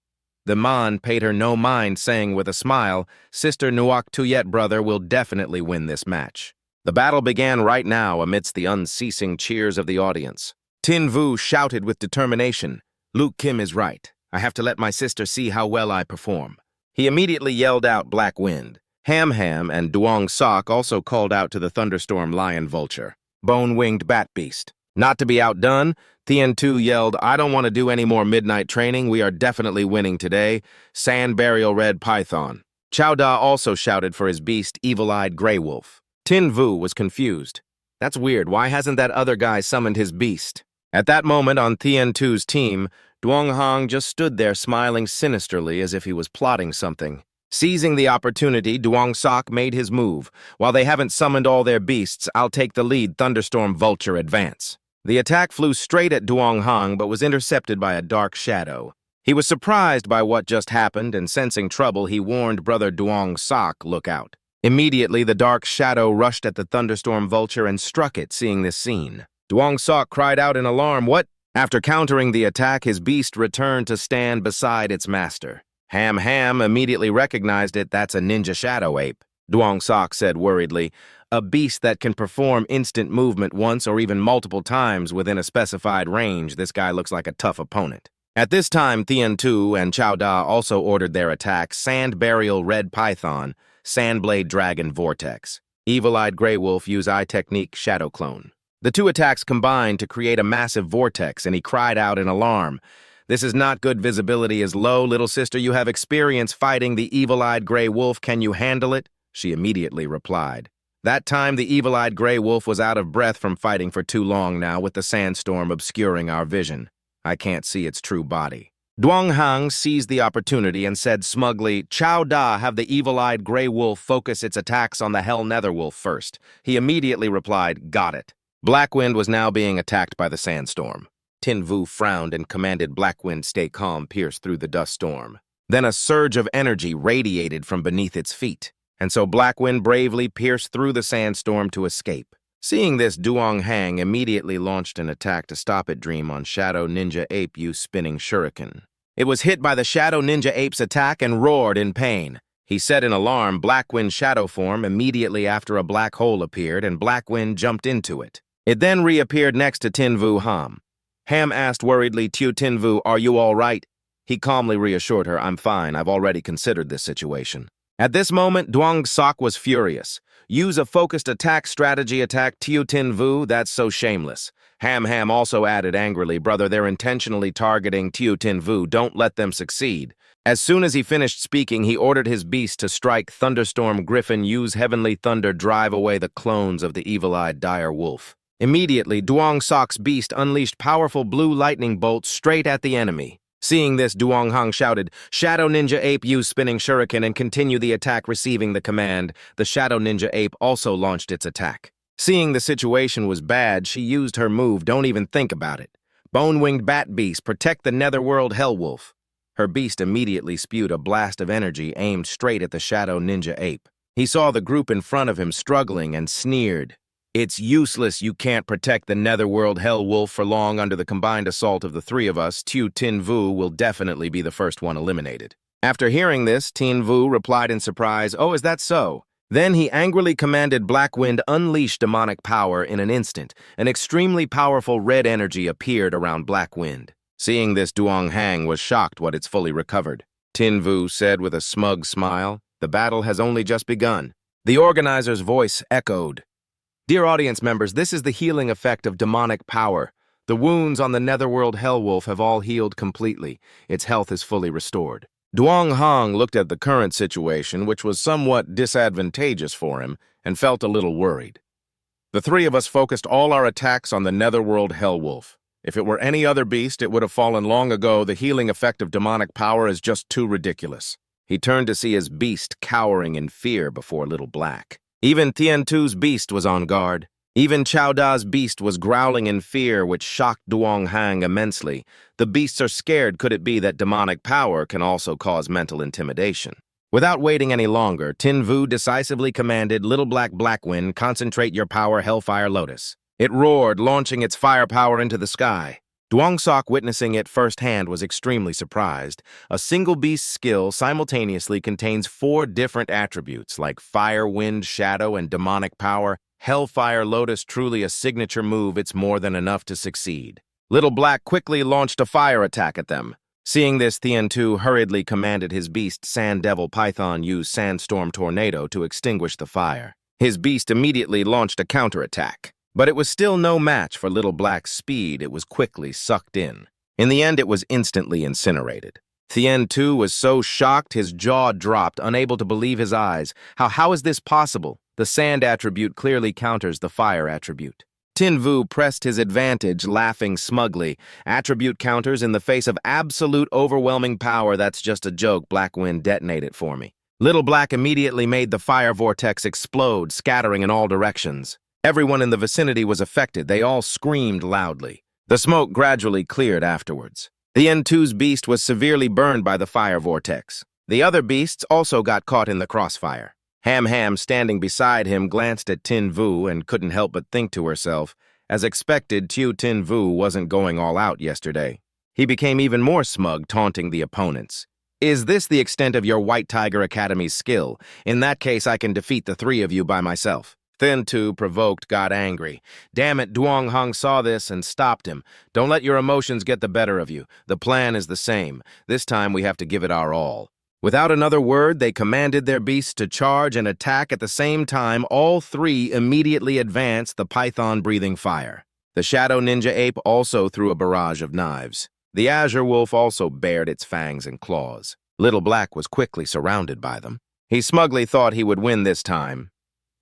The Man paid her no mind, saying with a smile, "Sister Nuoc Tuyet, brother, will definitely win this match." The battle began right now amidst the unceasing cheers of the audience. Tin Vu shouted with determination, "Luke Kim is right. I have to let my sister see how well I perform." He immediately yelled out Black Wind. Ham and Duong Sok also called out to the thunderstorm lion vulture, Bone-Winged Bat Beast. Not to be outdone, Thien Tu yelled, "I don't want to do any more midnight training. We are definitely winning today. Sand Burial Red Python." Chow Da also shouted for his beast, Evil-Eyed Grey Wolf. Tin Vu was confused. "That's weird. Why hasn't that other guy summoned his beast?" At that moment on Thien Tu's team, Duong Hong just stood there smiling sinisterly as if he was plotting something. Seizing the opportunity, Duong Sok made his move. "While they haven't summoned all their beasts, I'll take the lead. Thunderstorm Vulture, advance." The attack flew straight at Duong Hong but was intercepted by a dark shadow. He was surprised by what just happened, and sensing trouble, he warned brother Duong Sok, "Look out." Immediately, the dark shadow rushed at the Thunderstorm Vulture and struck it. Seeing this scene, Duong Sok cried out in alarm, "What?" After countering the attack, his beast returned to stand beside its master. Ham immediately recognized it. "That's a ninja shadow ape," Duong Sok said worriedly. "A beast that can perform instant movement once or even multiple times within a specified range. This guy looks like a tough opponent." At this time, Thien Tu and Chow Da also ordered their attack, Sand Burial Red Python, Sandblade Dragon Vortex. Evil-Eyed Grey Wolf use Eye Technique Shadow Clone. The 2 attacks combined to create a massive vortex, and he cried out in alarm, "This is not good. Visibility is low. Little sister, you have experience fighting the Evil-Eyed Grey Wolf. Can you handle it?" She immediately replied. That time, the Evil-Eyed Grey Wolf was out of breath from fighting for too long now, with the sandstorm obscuring our vision. I can't see its true body. Duong Hang seized the opportunity and said smugly, "Chow Da, have the Evil-Eyed Grey Wolf focus its attacks on the Hell Netherwolf first." He immediately replied, "Got it." Blackwind was now being attacked by the sandstorm. Tin Vu frowned and commanded Blackwind stay calm, pierce through the dust storm. Then a surge of energy radiated from beneath its feet, and so Blackwind bravely pierced through the sandstorm to escape. Seeing this, Duong Hang immediately launched an attack to stop it dream on Shadow Ninja Ape use spinning shuriken. It was hit by the Shadow Ninja Ape's attack and roared in pain. He said in alarm, Blackwind shadow form immediately after a black hole appeared and Blackwind jumped into it. It then reappeared next to Tin Vu Ham. Ham asked worriedly, Tin Vu, are you all right? He calmly reassured her, I'm fine, I've already considered this situation. At this moment, Duong Sok was furious. Use a focused attack strategy attack Tin Vu, that's so shameless. Ham also added angrily, brother, they're intentionally targeting Tin Vu, don't let them succeed. As soon as he finished speaking, he ordered his beast to strike Thunderstorm Griffin, use Heavenly Thunder, drive away the clones of the evil-eyed dire wolf. Immediately, Duong Sok's beast unleashed powerful blue lightning bolts straight at the enemy. Seeing this, Duong Hong shouted, "Shadow Ninja Ape, use spinning shuriken and continue the attack." Receiving the command, the Shadow Ninja Ape also launched its attack. Seeing the situation was bad, she used her move, "Don't even think about it." Bone-winged bat beast, protect the netherworld Hellwolf. Her beast immediately spewed a blast of energy aimed straight at the Shadow Ninja Ape. He saw the group in front of him struggling and sneered. "It's useless, you can't protect the netherworld Hellwolf for long. Under the combined assault of the three of us, Tu Tin Vu will definitely be the first one eliminated." After hearing this, Tin Vu replied in surprise, "Oh, is that so?" Then he angrily commanded Black Wind unleash demonic power in an instant. An extremely powerful red energy appeared around Black Wind. Seeing this, Duong Hang was shocked when it's fully recovered. Tin Vu said with a smug smile, "The battle has only just begun." The organizer's voice echoed. "Dear audience members, this is the healing effect of demonic power. The wounds on the netherworld Hellwolf have all healed completely. Its health is fully restored." Duong Hong looked at the current situation, which was somewhat disadvantageous for him, and felt a little worried. "The three of us focused all our attacks on the netherworld Hellwolf. If it were any other beast, it would have fallen long ago. The healing effect of demonic power is just too ridiculous." He turned to see his beast cowering in fear before Little Black. Even Tien Tu's beast was on guard. Even Chao Da's beast was growling in fear, which shocked Duong Hang immensely. The beasts are scared. Could it be that demonic power can also cause mental intimidation? Without waiting any longer, Tin Vu decisively commanded Little Black Wind, "Concentrate your power, Hellfire Lotus." It roared, launching its firepower into the sky. Duong Sok, witnessing it firsthand, was extremely surprised. A single beast's skill simultaneously contains 4 different attributes, like fire, wind, shadow, and demonic power. Hellfire Lotus, truly a signature move. It's more than enough to succeed. Little Black quickly launched a fire attack at them. Seeing this, Tien Tu hurriedly commanded his beast Sand Devil Python use Sandstorm Tornado to extinguish the fire. His beast immediately launched a counterattack. But it was still no match for Little Black's speed. It was quickly sucked in. In the end, it was instantly incinerated. Tien Tu was so shocked his jaw dropped, unable to believe his eyes. How is this possible? The sand attribute clearly counters the fire attribute. Tin Vu pressed his advantage, laughing smugly. "Attribute counters in the face of absolute overwhelming power. That's just a joke. Black Wind, detonate it for me." Little Black immediately made the fire vortex explode, scattering in all directions. Everyone in the vicinity was affected. They all screamed loudly. The smoke gradually cleared afterwards. Tien Tu's beast was severely burned by the fire vortex. The other beasts also got caught in the crossfire. Ham, standing beside him, glanced at Tin Vu and couldn't help but think to herself, as expected, Tin Vu wasn't going all out yesterday. He became even more smug, taunting the opponents. "Is this the extent of your White Tiger Academy's skill? In that case, I can defeat the 3 of you by myself." Tien Tu, provoked, got angry. "Damn it," Duong Hong saw this and stopped him. "Don't let your emotions get the better of you. The plan is the same. This time we have to give it our all." Without another word, they commanded their beasts to charge and attack at the same time. All 3 immediately advanced the python-breathing fire. The Shadow Ninja Ape also threw a barrage of knives. The Azure Wolf also bared its fangs and claws. Little Black was quickly surrounded by them. He smugly thought he would win this time.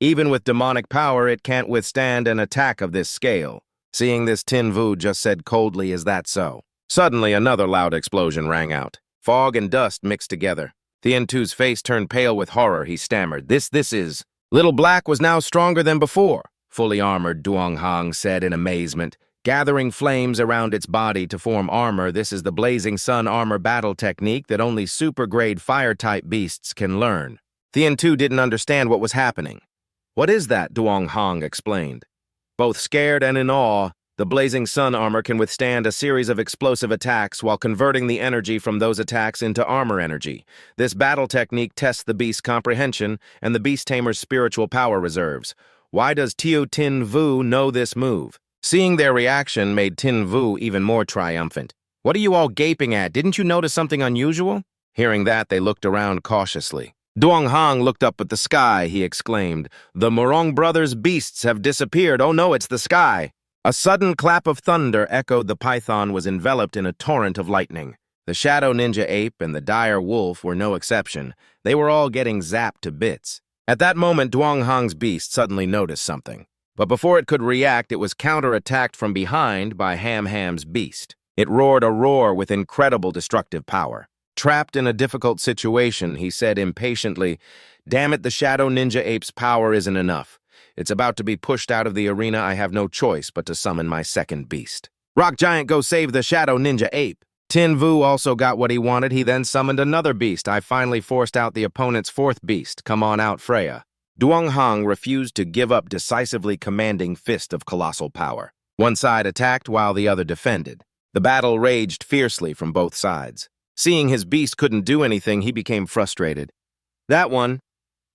Even with demonic power, it can't withstand an attack of this scale. Seeing this, Tin Vu just said coldly, "Is that so?" Suddenly, another loud explosion rang out. Fog and dust mixed together. Tien Tu's face turned pale with horror. He stammered, This is..." Little Black was now stronger than before. Fully armored, Duong Hong said in amazement. Gathering flames around its body to form armor, this is the Blazing Sun armor battle technique that only super-grade fire-type beasts can learn. Tien Tu didn't understand what was happening. "What is that?" Duong Hong explained. Both scared and in awe, the Blazing Sun armor can withstand a series of explosive attacks while converting the energy from those attacks into armor energy. This battle technique tests the beast's comprehension and the beast tamer's spiritual power reserves. Why does Tin Vu know this move? Seeing their reaction made Tin Vu even more triumphant. "What are you all gaping at? Didn't you notice something unusual?" Hearing that, they looked around cautiously. Duong Hong looked up at the sky. He exclaimed, "The Morong brothers' beasts have disappeared. Oh no, it's the sky." A sudden clap of thunder echoed. The python was enveloped in a torrent of lightning. The Shadow Ninja Ape and the Dire Wolf were no exception. They were all getting zapped to bits. At that moment, Duong Hong's beast suddenly noticed something. But before it could react, it was counterattacked from behind by Ham's beast. It roared a roar with incredible destructive power. Trapped in a difficult situation, he said impatiently, "Damn it, the Shadow Ninja Ape's power isn't enough. It's about to be pushed out of the arena. I have no choice but to summon my second beast. Rock Giant, go save the Shadow Ninja Ape." Tin Vu also got what he wanted. He then summoned another beast. I finally forced out the opponent's fourth beast. Come on out, Freya. Duong Hong refused to give up, decisively commanding fist of colossal power. One side attacked while the other defended. The battle raged fiercely from both sides. Seeing his beast couldn't do anything, he became frustrated. "That one.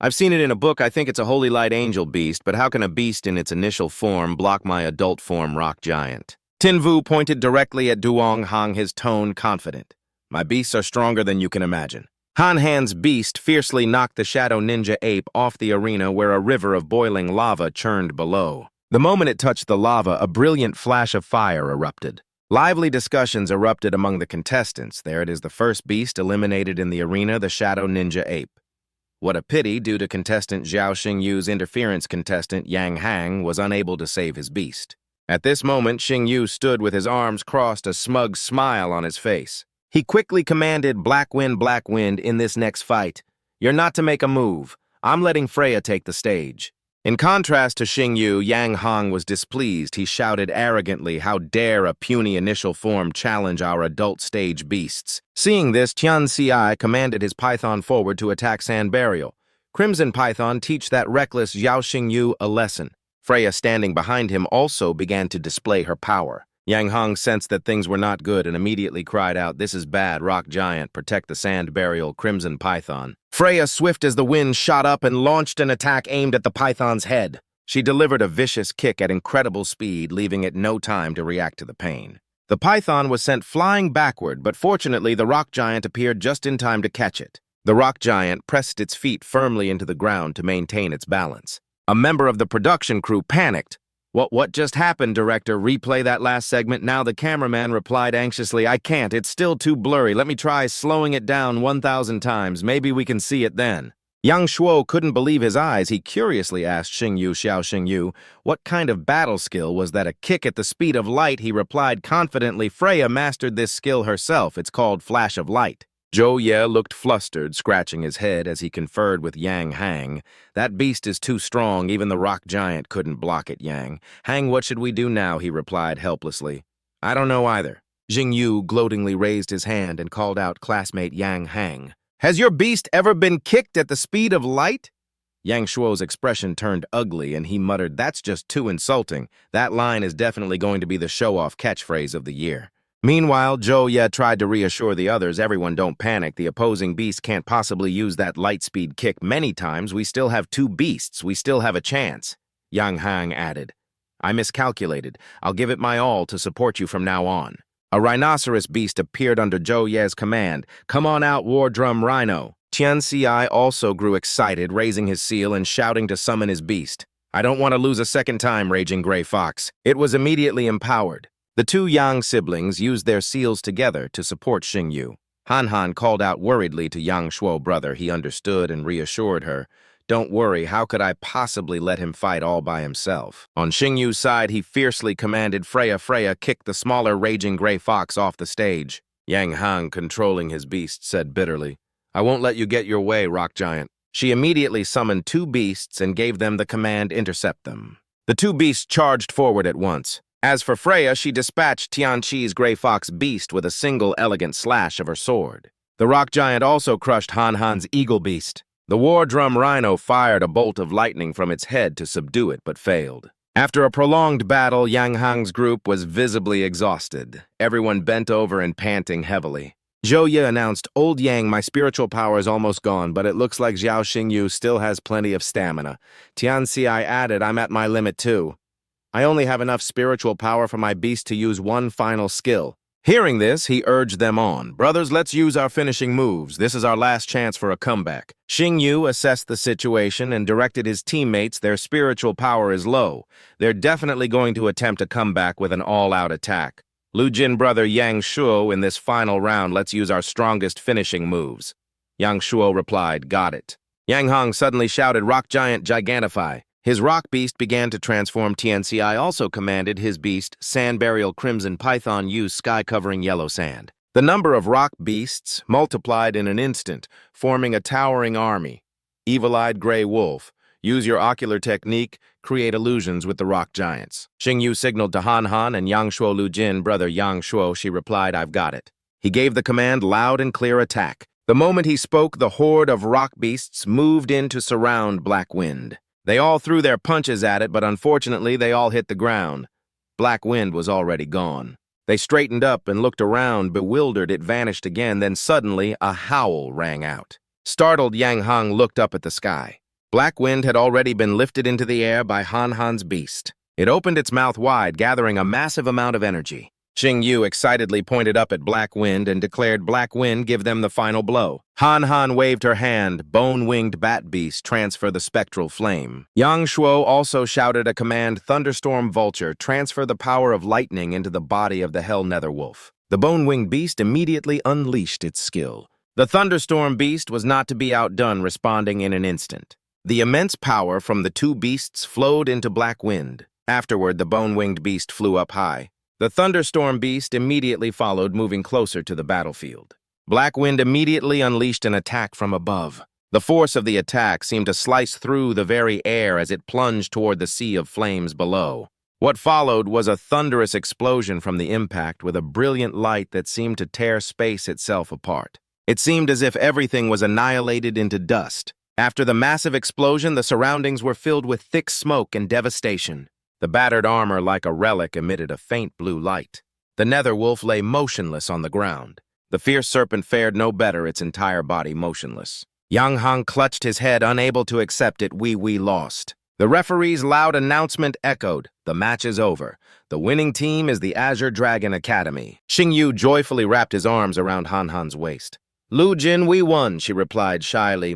I've seen it in a book. I think it's a Holy Light Angel beast, but how can a beast in its initial form block my adult form, Rock Giant?" Tin Vu pointed directly at Duong Hong, his tone confident. "My beasts are stronger than you can imagine." Han's beast fiercely knocked the Shadow Ninja Ape off the arena where a river of boiling lava churned below. The moment it touched the lava, a brilliant flash of fire erupted. Lively discussions erupted among the contestants. There it is, the first beast eliminated in the arena, the Shadow Ninja Ape. What a pity, due to contestant Zhao Xingyu's interference, contestant Yang Hang was unable to save his beast. At this moment, Xingyu stood with his arms crossed, a smug smile on his face. He quickly commanded, Black Wind, in this next fight. You're not to make a move. I'm letting Freya take the stage." In contrast to Xingyu, Yang Hong was displeased. He shouted arrogantly, "How dare a puny initial form challenge our adult stage beasts?" Seeing this, Tian Ci commanded his python forward to attack Sand Burial. Crimson Python, teach that reckless Zhao Xingyu a lesson. Freya, standing behind him, also began to display her power. Yang Hong sensed that things were not good and immediately cried out, "This is bad, Rock Giant, protect the Sand Burial, Crimson Python." Freya, swift as the wind, shot up and launched an attack aimed at the python's head. She delivered a vicious kick at incredible speed, leaving it no time to react to the pain. The python was sent flying backward, but fortunately the Rock Giant appeared just in time to catch it. The Rock Giant pressed its feet firmly into the ground to maintain its balance. A member of the production crew panicked. What just happened, director? Replay that last segment." Now the cameraman replied anxiously, "I can't. It's still too blurry. Let me try slowing it down 1,000 times. Maybe we can see it then." Yang Shuo couldn't believe his eyes. He curiously asked Xiao Xingyu, what kind of battle skill was that, a kick at the speed of light? He replied confidently, "Freya mastered this skill herself. It's called Flash of Light." Zhou Ye looked flustered, scratching his head as he conferred with Yang Hang. "That beast is too strong. Even the Rock Giant couldn't block it, Yang. Hang, what should we do now?" he replied helplessly. "I don't know either." Xingyu gloatingly raised his hand and called out classmate Yang Hang. "Has your beast ever been kicked at the speed of light?" Yang Shuo's expression turned ugly, and he muttered, "That's just too insulting. That line is definitely going to be the show-off catchphrase of the year." Meanwhile, Zhou Ye tried to reassure the others, "Everyone, don't panic. The opposing beast can't possibly use that light-speed kick many times. We still have two beasts. We still have a chance." Yang Hang added, "I miscalculated. I'll give it my all to support you from now on." A rhinoceros beast appeared under Zhou Ye's command. "Come on out, War Drum Rhino." Tian Ci also grew excited, raising his seal and shouting to summon his beast. "I don't want to lose a second time, Raging Gray Fox." It was immediately empowered. The two Yang siblings used their seals together to support Xingyu. Han called out worriedly to Yang Shuo brother. He understood and reassured her. "Don't worry, how could I possibly let him fight all by himself?" On Xingyu's side, he fiercely commanded, Freya, kick the smaller Raging Gray Fox off the stage." Yang Hang, controlling his beast, said bitterly, "I won't let you get your way, Rock Giant." She immediately summoned two beasts and gave them the command, intercept them. The two beasts charged forward at once. As for Freya, she dispatched Tian Chi's Gray Fox beast with a single elegant slash of her sword. The Rock Giant also crushed Han's Eagle beast. The War Drum Rhino fired a bolt of lightning from its head to subdue it, but failed. After a prolonged battle, Yang Hang's group was visibly exhausted, everyone bent over and panting heavily. Zhou Ye announced, "Old Yang, my spiritual power is almost gone, but it looks like Zhao Xingyu still has plenty of stamina." Tian Ci added, "I'm at my limit too. I only have enough spiritual power for my beast to use one final skill." Hearing this, he urged them on. "Brothers, let's use our finishing moves. This is our last chance for a comeback." Xingyu assessed the situation and directed his teammates. Their spiritual power is low. They're definitely going to attempt a comeback with an all-out attack. Lu Jin brother Yang Shuo, in this final round, let's use our strongest finishing moves. Yang Shuo replied, "Got it." Yang Hong suddenly shouted, "Rock Giant, Gigantify." His rock beast began to transform. TNCI also commanded his beast, Sand Burial Crimson Python, use sky-covering yellow sand. The number of rock beasts multiplied in an instant, forming a towering army. Evil-eyed gray wolf, use your ocular technique, create illusions with the rock giants. Xingyu signaled to Han Han and Yang Shuo Lu Jin, brother Yang Shuo. She replied, I've got it. He gave the command, loud and clear attack. The moment he spoke, the horde of rock beasts moved in to surround Black Wind. They all threw their punches at it, but unfortunately they all hit the ground. Black Wind was already gone. They straightened up and looked around, bewildered. It vanished again, then suddenly a howl rang out. Startled, Yang Hang looked up at the sky. Black Wind had already been lifted into the air by Han Han's beast. It opened its mouth wide, gathering a massive amount of energy. Xingyu excitedly pointed up at Black Wind and declared, Black Wind, give them the final blow. Han Han waved her hand, bone-winged bat beast, transfer the spectral flame. Yang Shuo also shouted a command, Thunderstorm Vulture, transfer the power of lightning into the body of the Hell Nether Wolf. The bone-winged beast immediately unleashed its skill. The Thunderstorm beast was not to be outdone, responding in an instant. The immense power from the two beasts flowed into Black Wind. Afterward, the bone-winged beast flew up high. The Thunderstorm beast immediately followed, moving closer to the battlefield. Black Wind immediately unleashed an attack from above. The force of the attack seemed to slice through the very air as it plunged toward the sea of flames below. What followed was a thunderous explosion from the impact with a brilliant light that seemed to tear space itself apart. It seemed as if everything was annihilated into dust. After the massive explosion, the surroundings were filled with thick smoke and devastation. The battered armor, like a relic, emitted a faint blue light. The nether wolf lay motionless on the ground. The fierce serpent fared no better, its entire body motionless. Yang Hang clutched his head, unable to accept it. We lost. The referee's loud announcement echoed. The match is over. The winning team is the Azure Dragon Academy. Xingyu joyfully wrapped his arms around Han Han's waist. Lu Jin, we won, she replied shyly.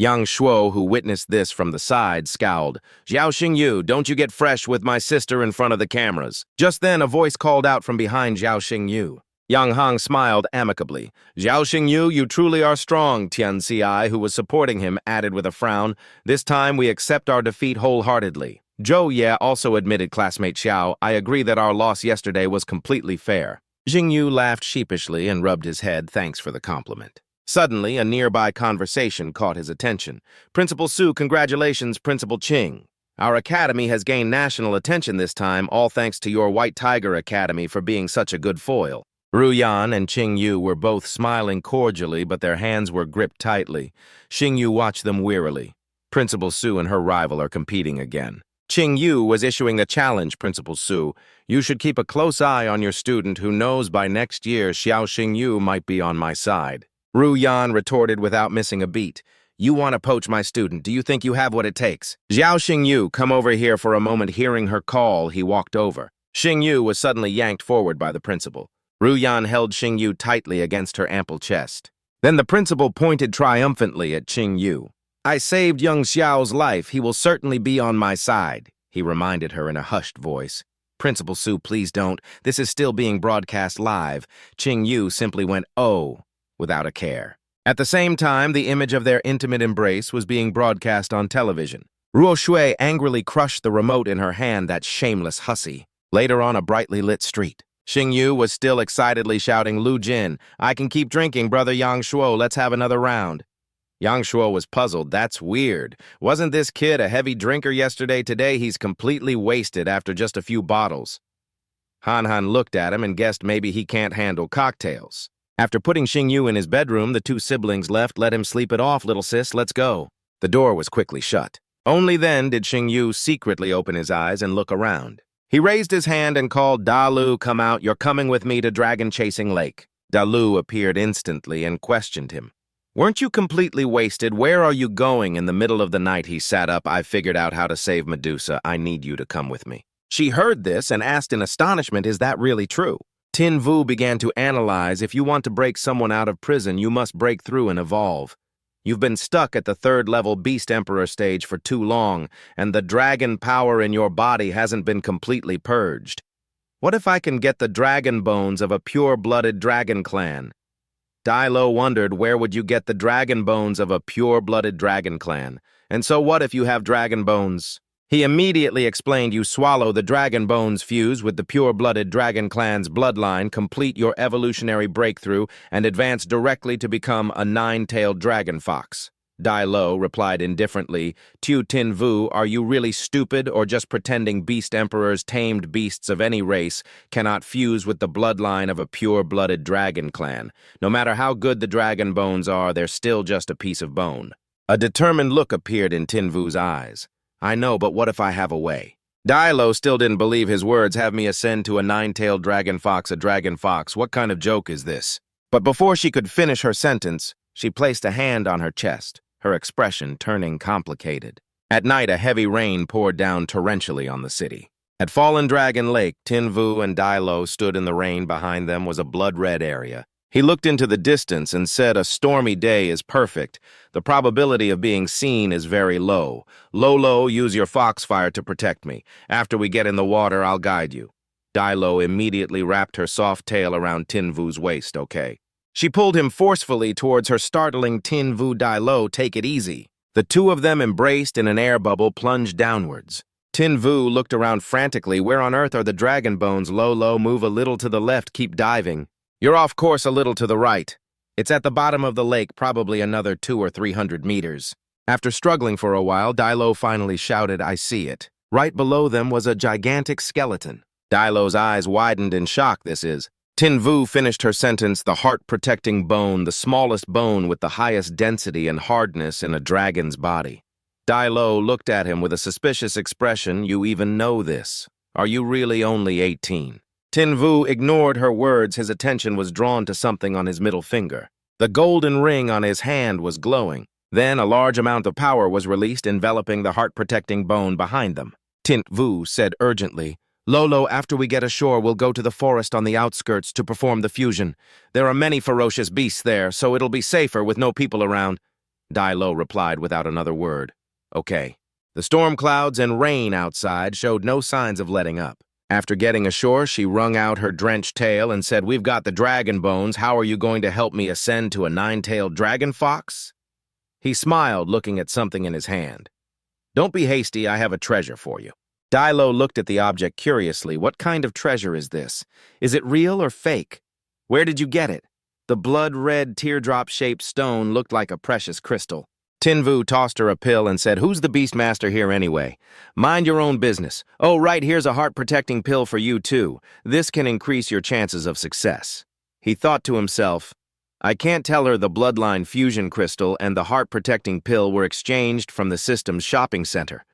Yang Shuo, who witnessed this from the side, scowled. Xiao Xingyu, don't you get fresh with my sister in front of the cameras. Just then, a voice called out from behind Xiao Xingyu. Yang Hang smiled amicably. Xiao Xingyu, you truly are strong, Tian Ci, who was supporting him, added with a frown. This time we accept our defeat wholeheartedly. Zhou Ye also admitted, classmate Xiao, I agree that our loss yesterday was completely fair. Xingyu laughed sheepishly and rubbed his head, thanks for the compliment. Suddenly, a nearby conversation caught his attention. Principal Su, congratulations, Principal Qing. Our academy has gained national attention this time, all thanks to your White Tiger Academy for being such a good foil. Ru Yan and Qing Yu were both smiling cordially, but their hands were gripped tightly. Xing Yu watched them wearily. Principal Su and her rival are competing again. Qing Yu was issuing a challenge, Principal Su. You should keep a close eye on your student who knows by next year Xiao Xingyu might be on my side. Ru Yan retorted without missing a beat. You want to poach my student. Do you think you have what it takes? Xiao Xingyu, come over here for a moment. Hearing her call, he walked over. Xingyu was suddenly yanked forward by the principal. Ru Yan held Xingyu tightly against her ample chest. Then the principal pointed triumphantly at Xingyu. I saved young Xiao's life. He will certainly be on my side, he reminded her in a hushed voice. Principal Su, please don't. This is still being broadcast live. Xingyu simply went, oh, without a care. At the same time, the image of their intimate embrace was being broadcast on television. Ruo Shui angrily crushed the remote in her hand, that shameless hussy. Later on a brightly lit street, Xingyu was still excitedly shouting, Lu Jin, I can keep drinking, brother Yang Shuo, let's have another round. Yang Shuo was puzzled. That's weird. Wasn't this kid a heavy drinker yesterday? Today he's completely wasted after just a few bottles. Han Han looked at him and guessed maybe he can't handle cocktails. After putting Xingyu in his bedroom, the two siblings left. Let him sleep it off, little sis, let's go. The door was quickly shut. Only then did Xingyu secretly open his eyes and look around. He raised his hand and called, Dalu, come out, you're coming with me to Dragon Chasing Lake. Dalu appeared instantly and questioned him. Weren't you completely wasted? Where are you going? In the middle of the night, he sat up. I figured out how to save Medusa. I need you to come with me. She heard this and asked in astonishment, is that really true? Tin Vu began to analyze. If you want to break someone out of prison, you must break through and evolve. You've been stuck at the third-level Beast Emperor stage for too long, and the dragon power in your body hasn't been completely purged. What if I can get the dragon bones of a pure-blooded dragon clan? Dai Lo wondered, where would you get the dragon bones of a pure-blooded dragon clan? And so what if you have dragon bones? He immediately explained you swallow the dragon bones fuse with the pure-blooded dragon clan's bloodline, complete your evolutionary breakthrough, and advance directly to become a nine-tailed dragon fox. Dai Lo replied indifferently, Tu Tin Vu, are you really stupid or just pretending beast emperors, tamed beasts of any race, cannot fuse with the bloodline of a pure-blooded dragon clan? No matter how good the dragon bones are, they're still just a piece of bone. A determined look appeared in Tin Vu's eyes. I know, but what if I have a way? Dai Lo still didn't believe his words, have me ascend to a nine-tailed dragon fox, a dragon fox. What kind of joke is this? But before she could finish her sentence, she placed a hand on her chest, her expression turning complicated. At night, a heavy rain poured down torrentially on the city. At Fallen Dragon Lake, Tin Vu and Dai Lo stood in the rain. Behind them was a blood-red area. He looked into the distance and said, a stormy day is perfect. The probability of being seen is very low. Lolo, use your foxfire to protect me. After we get in the water, I'll guide you. Dai Lo immediately wrapped her soft tail around Tin Vu's waist, okay? She pulled him forcefully towards her, startling Tin Vu. Dai Lo, take it easy. The two of them embraced in an air bubble, plunged downwards. Tin Vu looked around frantically. Where on earth are the dragon bones? Lolo, move a little to the left, keep diving. You're off course a little to the right. It's at the bottom of the lake, probably another 200 or 300 meters. After struggling for a while, Dai Lo finally shouted, I see it. Right below them was a gigantic skeleton. Dai Lo's eyes widened in shock, this is. Tin Vu finished her sentence, the heart-protecting bone, the smallest bone with the highest density and hardness in a dragon's body. Dai Lo looked at him with a suspicious expression. You even know this. Are you really only 18? Tin Vu ignored her words. His attention was drawn to something on his middle finger. The golden ring on his hand was glowing. Then a large amount of power was released, enveloping the heart-protecting bone behind them. Tin Vu said urgently, Lolo, after we get ashore, we'll go to the forest on the outskirts to perform the fusion. There are many ferocious beasts there, so it'll be safer with no people around. Dai Lo replied without another word. Okay. The storm clouds and rain outside showed no signs of letting up. After getting ashore, she wrung out her drenched tail and said, We've got the dragon bones. How are you going to help me ascend to a nine-tailed dragon fox? He smiled, looking at something in his hand. Don't be hasty, I have a treasure for you. Dai Lo looked at the object curiously. What kind of treasure is this? Is it real or fake? Where did you get it? The blood-red teardrop-shaped stone looked like a precious crystal. Tin Vu tossed her a pill and said, Who's the Beastmaster here anyway? Mind your own business. Oh, right, here's a heart-protecting pill for you, too. This can increase your chances of success. He thought to himself, I can't tell her the bloodline fusion crystal and the heart-protecting pill were exchanged from the system's shopping center.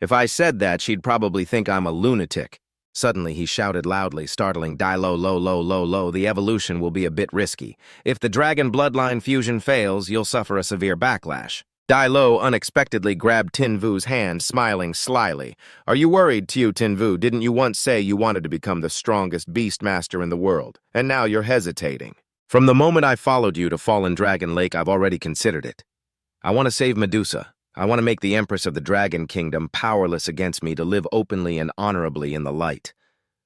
If I said that, she'd probably think I'm a lunatic. Suddenly, he shouted loudly, startling Dai Lo, Lo, the evolution will be a bit risky. If the dragon bloodline fusion fails, you'll suffer a severe backlash. Dai Lo unexpectedly grabbed Tin Vu's hand, smiling slyly. Are you worried, Tin Vu? Didn't you once say you wanted to become the strongest beastmaster in the world? And now you're hesitating. From the moment I followed you to Fallen Dragon Lake, I've already considered it. I want to save Medusa. I want to make the Empress of the Dragon Kingdom powerless against me to live openly and honorably in the light.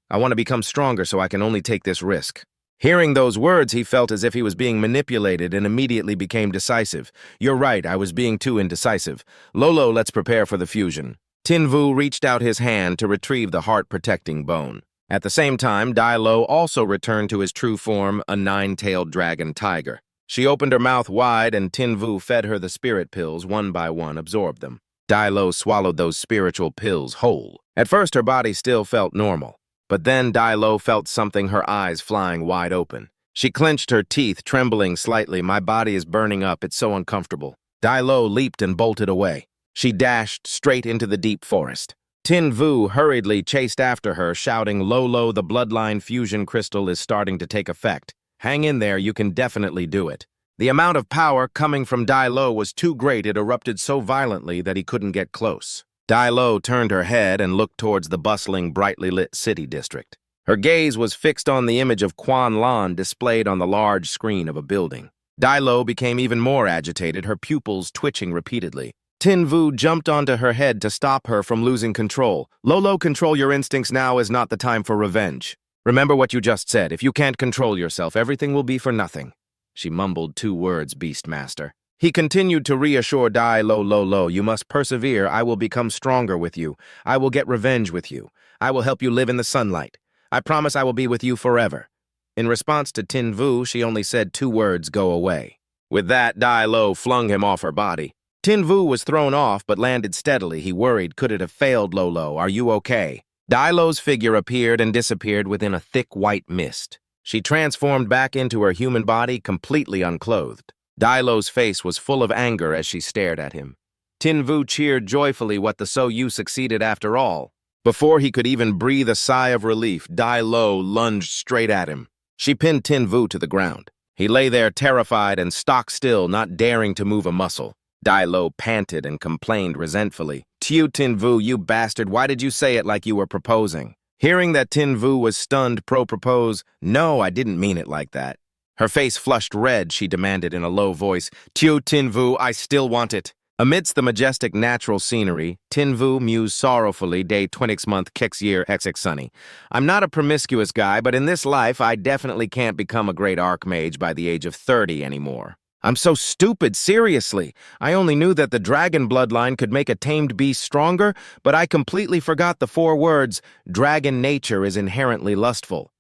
I want to become stronger so I can only take this risk. Hearing those words, he felt as if he was being manipulated and immediately became decisive. You're right, I was being too indecisive. Lolo, let's prepare for the fusion. Tin Vu reached out his hand to retrieve the heart-protecting bone. At the same time, Dai Lo also returned to his true form, a nine-tailed dragon tiger. She opened her mouth wide and Tin Vu fed her the spirit pills, one by one absorbed them. Dai Lo swallowed those spiritual pills whole. At first, her body still felt normal. But then Dai Lo felt something, her eyes flying wide open. She clenched her teeth, trembling slightly. My body is burning up, it's so uncomfortable. Dai Lo leaped and bolted away. She dashed straight into the deep forest. Tin Vu hurriedly chased after her, shouting, Lolo, the bloodline fusion crystal is starting to take effect. Hang in there, you can definitely do it. The amount of power coming from Dai Lo was too great, it erupted so violently that he couldn't get close. Dai Lo turned her head and looked towards the bustling, brightly lit city district. Her gaze was fixed on the image of Quan Lan displayed on the large screen of a building. Dai Lo became even more agitated, her pupils twitching repeatedly. Tin Vu jumped onto her head to stop her from losing control. Lolo, control your instincts, now is not the time for revenge. Remember what you just said. If you can't control yourself, everything will be for nothing. She mumbled 2 words, Beastmaster. He continued to reassure Dai Lo, you must persevere. I will become stronger with you. I will get revenge with you. I will help you live in the sunlight. I promise I will be with you forever. In response to Tin Vu, she only said 2 words, go away. With that, Dai Lo flung him off her body. Tin Vu was thrown off but landed steadily. He worried, could it have failed, Lolo? Are you okay? Dai Lo's figure appeared and disappeared within a thick white mist. She transformed back into her human body, completely unclothed. Dai Lo's face was full of anger as she stared at him. Tin Vu cheered joyfully. What the so you succeeded after all. Before he could even breathe a sigh of relief, Dai Lo lunged straight at him. She pinned Tin Vu to the ground. He lay there terrified and stock still, not daring to move a muscle. Dai Lo panted and complained resentfully. Tin Vu, you bastard, why did you say it like you were proposing? Hearing that Tin Vu was stunned, propose, no, I didn't mean it like that. Her face flushed red, she demanded in a low voice, Tin Vu, I still want it. Amidst the majestic natural scenery, Tin Vu mused sorrowfully, day 20th month kicks year XX sunny. I'm not a promiscuous guy, but in this life, I definitely can't become a great archmage by the age of 30 anymore. I'm so stupid, seriously. I only knew that the dragon bloodline could make a tamed beast stronger, but I completely forgot the 4 words, dragon nature is inherently lustful.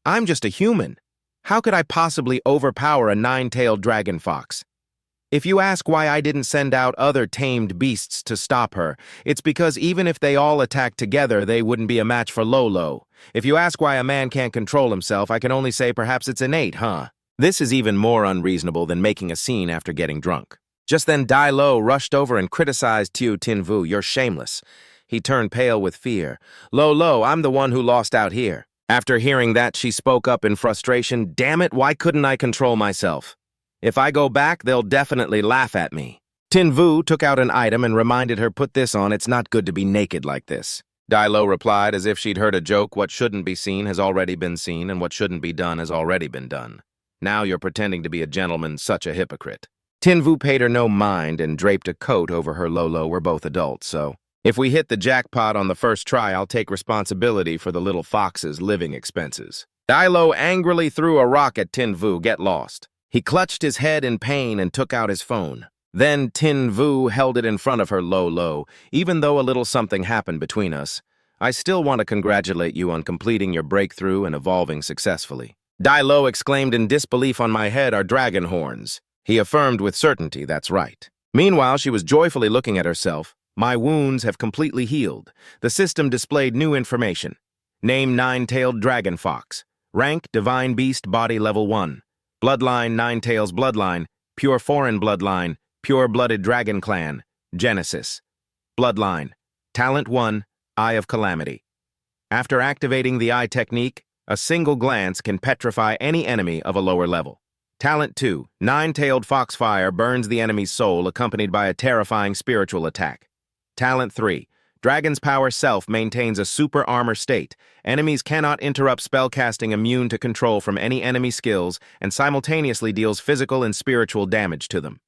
I'm just a human. How could I possibly overpower a 9-tailed dragon fox? If you ask why I didn't send out other tamed beasts to stop her, it's because even if they all attacked together, they wouldn't be a match for Lolo. If you ask why a man can't control himself, I can only say perhaps it's innate, huh? This is even more unreasonable than making a scene after getting drunk. Just then Dai Lo rushed over and criticized Tin Vu. You're shameless. He turned pale with fear. Lo, I'm the one who lost out here. After hearing that, she spoke up in frustration. Damn it, why couldn't I control myself? If I go back, they'll definitely laugh at me. Tin Vu took out an item and reminded her, put this on, it's not good to be naked like this. Dai Lo replied as if she'd heard a joke, what shouldn't be seen has already been seen, and what shouldn't be done has already been done. Now you're pretending to be a gentleman, such a hypocrite. Tin Vu paid her no mind and draped a coat over her. Lolo, we're both adults, so if we hit the jackpot on the first try, I'll take responsibility for the little fox's living expenses. Dai Lo angrily threw a rock at Tin Vu. Get lost. He clutched his head in pain and took out his phone. Then Tin Vu held it in front of her. Lolo, even though a little something happened between us, I still want to congratulate you on completing your breakthrough and evolving successfully. Dai Lo exclaimed in disbelief. On my head are dragon horns. He affirmed with certainty, that's right. Meanwhile, she was joyfully looking at herself. My wounds have completely healed. The system displayed new information. Name 9-tailed dragon fox. Rank divine beast, body level 1. Bloodline 9-tails bloodline. Pure foreign bloodline. Pure-blooded dragon clan. Genesis. Bloodline. Talent 1. Eye of Calamity. After activating the eye technique, a single glance can petrify any enemy of a lower level. Talent 2. 9-tailed foxfire burns the enemy's soul, accompanied by a terrifying spiritual attack. Talent 3. Dragon's power self maintains a super armor state. Enemies cannot interrupt spellcasting, immune to control from any enemy skills, and simultaneously deals physical and spiritual damage to them.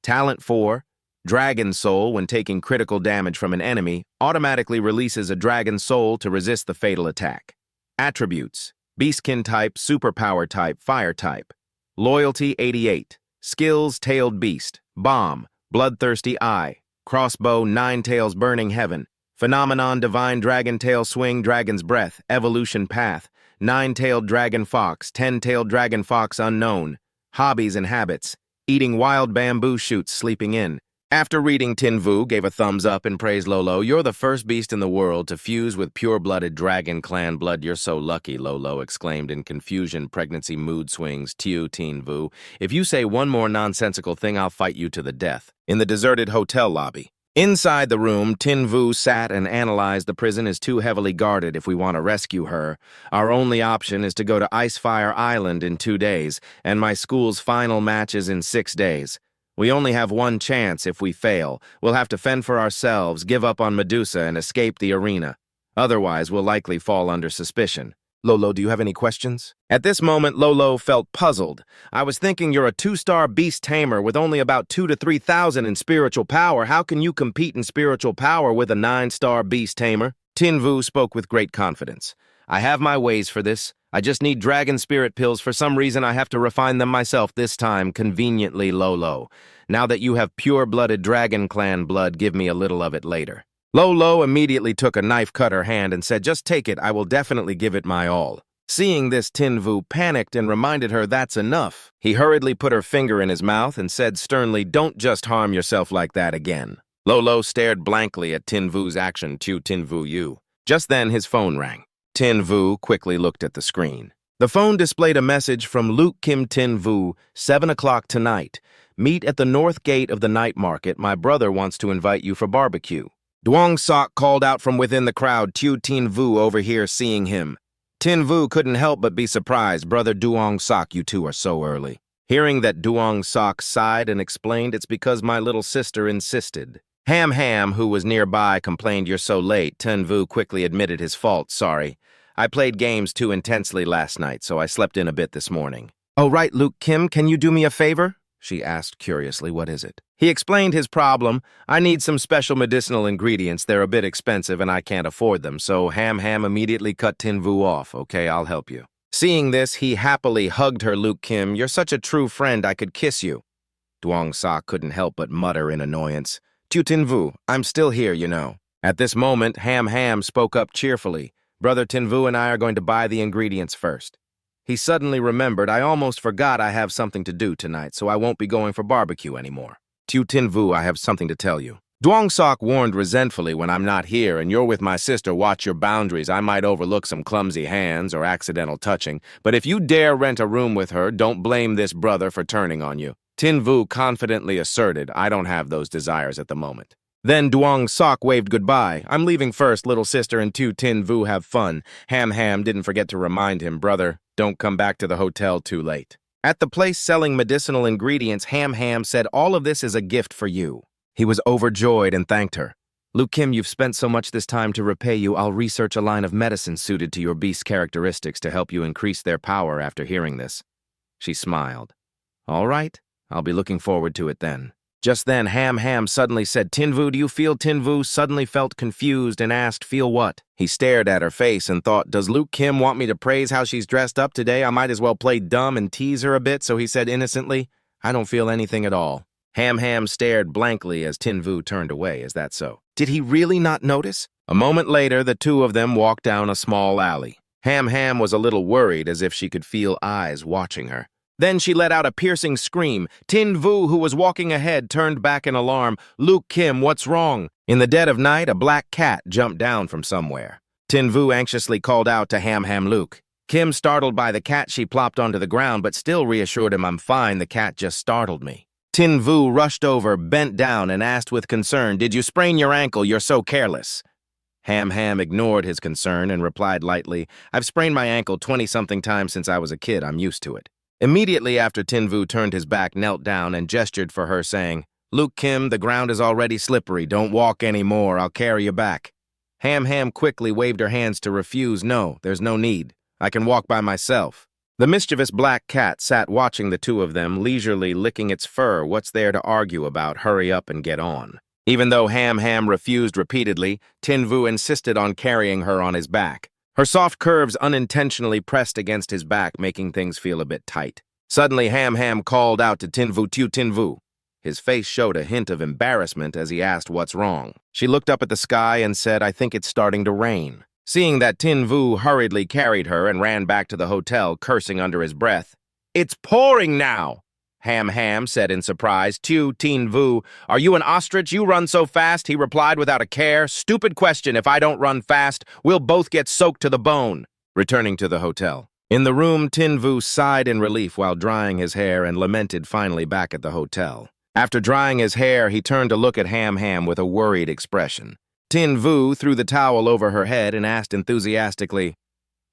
Talent 4. Dragon soul, when taking critical damage from an enemy, automatically releases a dragon soul to resist the fatal attack. Attributes: Beastkin type, superpower type, fire type. Loyalty 88. Skills: Tailed Beast, Bomb, Bloodthirsty Eye, Crossbow 9-tails Burning Heaven. Phenomenon: Divine Dragon Tail Swing, Dragon's Breath, Evolution Path, 9-tailed Dragon Fox, 10-tailed Dragon Fox Unknown. Hobbies and habits: eating wild bamboo shoots, sleeping in. After reading, Tin Vu gave a thumbs up and praised Lolo. You're the first beast in the world to fuse with pure-blooded dragon clan blood. You're so lucky, Lolo exclaimed in confusion, pregnancy mood swings. Tin Vu, if you say one more nonsensical thing, I'll fight you to the death. In the deserted hotel lobby. Inside the room, Tin Vu sat and analyzed. The prison is too heavily guarded if we want to rescue her. Our only option is to go to Icefire Island in 2 days, and my school's final match is in 6 days. We only have one chance. If we fail, we'll have to fend for ourselves, give up on Medusa, and escape the arena. Otherwise, we'll likely fall under suspicion. Lolo, do you have any questions? At this moment, Lolo felt puzzled. I was thinking you're a 2-star beast tamer with only about 2,000 to 3,000 in spiritual power. How can you compete in spiritual power with a 9-star beast tamer? Tin Vu spoke with great confidence. I have my ways for this. I just need dragon spirit pills. For some reason, I have to refine them myself this time, conveniently Lolo. Now that you have pure-blooded dragon clan blood, give me a little of it later. Lolo immediately took a knife, cut her hand, and said, just take it, I will definitely give it my all. Seeing this, Tinvu panicked and reminded her that's enough. He hurriedly put her finger in his mouth and said sternly, don't just harm yourself like that again. Lolo stared blankly at Tinvu's action, Tinvu you. Just then, his phone rang. Tinvu quickly looked at the screen. The phone displayed a message from Luke Kim Tinvu, 7 o'clock tonight. Meet at the north gate of the night market. My brother wants to invite you for barbecue. Duong Sok called out from within the crowd, Tinvu over here seeing him. Tinvu couldn't help but be surprised. Brother Duong Sok, you two are so early. Hearing that, Duong Sok sighed and explained, it's because my little sister insisted. Ham, who was nearby, complained, you're so late. Tinvu quickly admitted his fault, sorry. I played games too intensely last night, so I slept in a bit this morning. Oh, right, Luke Kim, can you do me a favor? She asked curiously, what is it? He explained his problem. I need some special medicinal ingredients. They're a bit expensive and I can't afford them, so Ham immediately cut Tinvu off. Okay, I'll help you. Seeing this, he happily hugged her. Luke Kim, you're such a true friend, I could kiss you. Duong Sok couldn't help but mutter in annoyance. Tinvu, I'm still here, you know. At this moment, Ham spoke up cheerfully. Brother Tinvu and I are going to buy the ingredients first. He suddenly remembered, I almost forgot I have something to do tonight, so I won't be going for barbecue anymore. Tinvu, I have something to tell you. Duong Sok warned resentfully, when I'm not here and you're with my sister, watch your boundaries. I might overlook some clumsy hands or accidental touching, but if you dare rent a room with her, don't blame this brother for turning on you. Tinvu confidently asserted, I don't have those desires at the moment. Then Duong Sok waved goodbye. I'm leaving first, little sister, and Tinvu have fun. Ham didn't forget to remind him, brother, don't come back to the hotel too late. At the place selling medicinal ingredients, Ham said, all of this is a gift for you. He was overjoyed and thanked her. Luke Kim, you've spent so much this time to repay you. I'll research a line of medicine suited to your beast's characteristics to help you increase their power after hearing this. She smiled. All right, I'll be looking forward to it then. Just then, Ham suddenly said, Tinvu, do you feel? Tinvu suddenly felt confused and asked, feel what? He stared at her face and thought, does Luke Kim want me to praise how she's dressed up today? I might as well play dumb and tease her a bit, so he said innocently, I don't feel anything at all. Ham stared blankly as Tinvu turned away. Is that so? Did he really not notice? A moment later, the two of them walked down a small alley. Ham was a little worried, as if she could feel eyes watching her. Then she let out a piercing scream. Tinvu, who was walking ahead, turned back in alarm. Luke Kim, what's wrong? In the dead of night, a black cat jumped down from somewhere. Tinvu anxiously called out to Ham Luke. Kim, startled by the cat, she plopped onto the ground, but still reassured him, I'm fine, the cat just startled me. Tinvu rushed over, bent down, and asked with concern, did you sprain your ankle? You're so careless. Ham ignored his concern and replied lightly, I've sprained my ankle 20-something times since I was a kid. I'm used to it. Immediately after, Tinvu turned his back, knelt down, and gestured for her, saying, Luke Kim, the ground is already slippery. Don't walk anymore. I'll carry you back. Ham quickly waved her hands to refuse. No, there's no need. I can walk by myself. The mischievous black cat sat watching the two of them, leisurely licking its fur. What's there to argue about? Hurry up and get on. Even though Ham refused repeatedly, Tinvu insisted on carrying her on his back. Her soft curves unintentionally pressed against his back, making things feel a bit tight. Suddenly, Ham called out to Tinvu, Tinvu. His face showed a hint of embarrassment as he asked what's wrong. She looked up at the sky and said, I think it's starting to rain. Seeing that, Tinvu hurriedly carried her and ran back to the hotel, cursing under his breath. It's pouring now! Ham said in surprise. Tinvu, are you an ostrich? You run so fast, he replied without a care. Stupid question. If I don't run fast, we'll both get soaked to the bone. Returning to the hotel. In the room, Tinvu sighed in relief while drying his hair and lamented finally back at the hotel. After drying his hair, he turned to look at Ham with a worried expression. Tinvu threw the towel over her head and asked enthusiastically,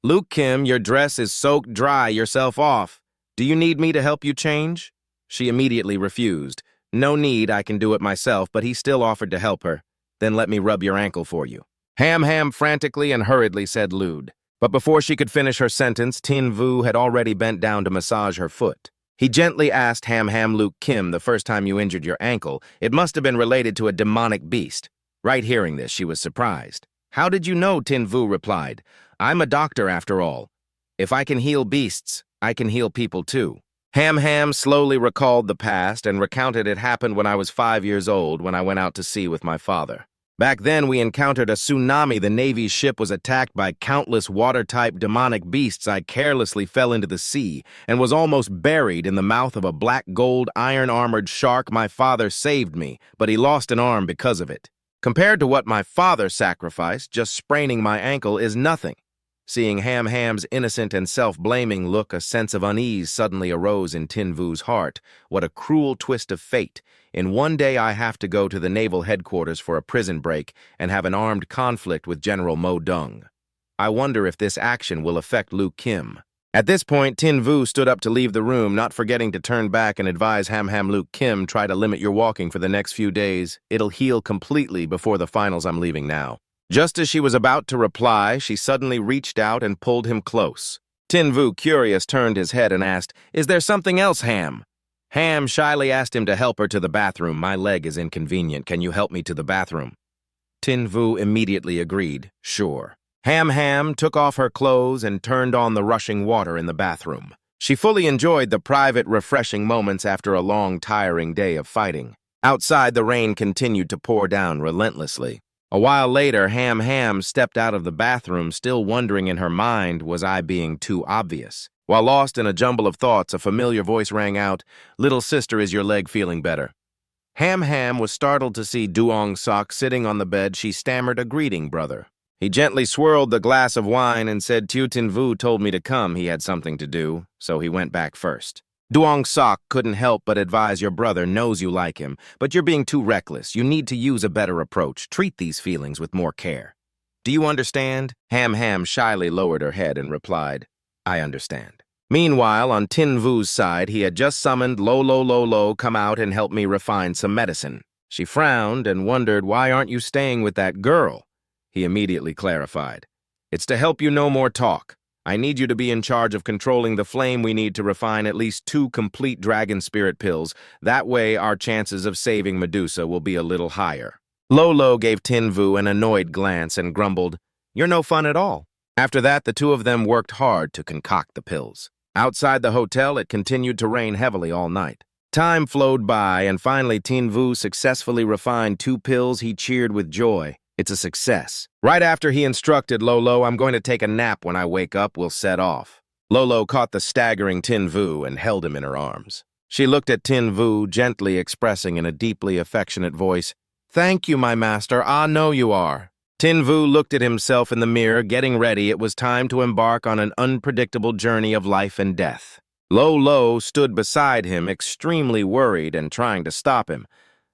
Luke Kim, your dress is soaked dry. Yourself off. Do you need me to help you change? She immediately refused. No need, I can do it myself, but he still offered to help her. Then let me rub your ankle for you. Ham frantically and hurriedly said lewd. But before she could finish her sentence, Tinvu had already bent down to massage her foot. He gently asked Ham Luke Kim, the first time you injured your ankle, it must have been related to a demonic beast. Right hearing this, she was surprised. How did you know? Tinvu replied. I'm a doctor after all. If I can heal beasts, I can heal people too. Ham Ham slowly recalled the past and recounted it happened when I was 5 years old when I went out to sea with my father. Back then, we encountered a tsunami. The Navy's ship was attacked by countless water-type demonic beasts. I carelessly fell into the sea and was almost buried in the mouth of a black gold iron-armored shark. My father saved me, but he lost an arm because of it. Compared to what my father sacrificed, just spraining my ankle is nothing. Seeing Ham Ham's innocent and self-blaming look, a sense of unease suddenly arose in Tin Vu's heart. What a cruel twist of fate. In one day I have to go to the naval headquarters for a prison break and have an armed conflict with General Mo Dung. I wonder if this action will affect Luke Kim. At this point, Tin Vu stood up to leave the room, not forgetting to turn back and advise Ham Ham Luke Kim, try to limit your walking for the next few days. It'll heal completely before the finals. I'm leaving now. Just as she was about to reply, she suddenly reached out and pulled him close. Tin Vu, curious, turned his head and asked, "Is there something else, Ham?" Ham shyly asked him to help her to the bathroom. "My leg is inconvenient. Can you help me to the bathroom?" Tin Vu immediately agreed, "Sure." Ham Ham took off her clothes and turned on the rushing water in the bathroom. She fully enjoyed the private, refreshing moments after a long, tiring day of fighting. Outside, the rain continued to pour down relentlessly. A while later, Ham Ham stepped out of the bathroom, still wondering in her mind, was I being too obvious? While lost in a jumble of thoughts, a familiar voice rang out, "Little sister, is your leg feeling better?" Ham Ham was startled to see Duong Sok sitting on the bed. She stammered a greeting, brother. He gently swirled the glass of wine and said, "Tu Tin Vu told me to come. He had something to do, so he went back first." Duong Sok couldn't help but advise, "Your brother knows you like him, but you're being too reckless. You need to use a better approach. Treat these feelings with more care." "Do you understand?" Ham Ham shyly lowered her head and replied, "I understand." Meanwhile, on Tin Vu's side, he had just summoned Lo, "Come out and help me refine some medicine." She frowned and wondered, "Why aren't you staying with that girl?" He immediately clarified, "It's to help you no more talk. I need you to be in charge of controlling the flame. We need to refine at least 2 complete dragon spirit pills. That way, our chances of saving Medusa will be a little higher." Lolo gave Tin Vu an annoyed glance and grumbled, "You're no fun at all." After that, the two of them worked hard to concoct the pills. Outside the hotel, it continued to rain heavily all night. Time flowed by, and finally Tin Vu successfully refined 2 pills. He cheered with joy. "It's a success." Right after he instructed Lolo, "I'm going to take a nap. When I wake up, we'll set off." Lolo caught the staggering Tin Vu and held him in her arms. She looked at Tin Vu, gently expressing in a deeply affectionate voice, "Thank you, my master. I know you are." Tin Vu looked at himself in the mirror, getting ready. It was time to embark on an unpredictable journey of life and death. Lolo stood beside him, extremely worried and trying to stop him.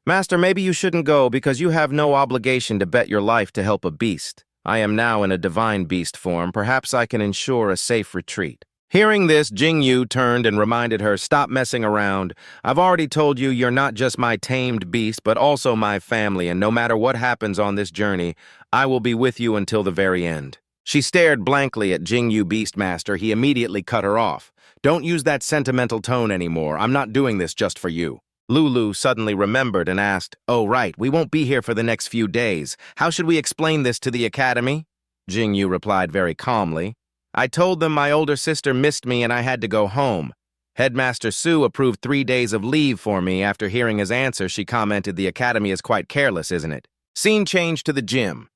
"Master, maybe you shouldn't go because you have no obligation to bet your life to help a beast. I am now in a divine beast form. Perhaps I can ensure a safe retreat." Hearing this, Jingyu turned and reminded her, "Stop messing around. I've already told you you're not just my tamed beast, but also my family, and no matter what happens on this journey, I will be with you until the very end." She stared blankly at Jingyu Beastmaster. He immediately cut her off. "Don't use that sentimental tone anymore. I'm not doing this just for you." Lulu suddenly remembered and asked, "Oh, right, we won't be here for the next few days. How should we explain this to the academy?" Jingyu replied very calmly, "I told them my older sister missed me and I had to go home. Headmaster Su approved 3 days of leave for me. After hearing his answer, she commented, 'The academy is quite careless, isn't it?'" Scene changed to the gym.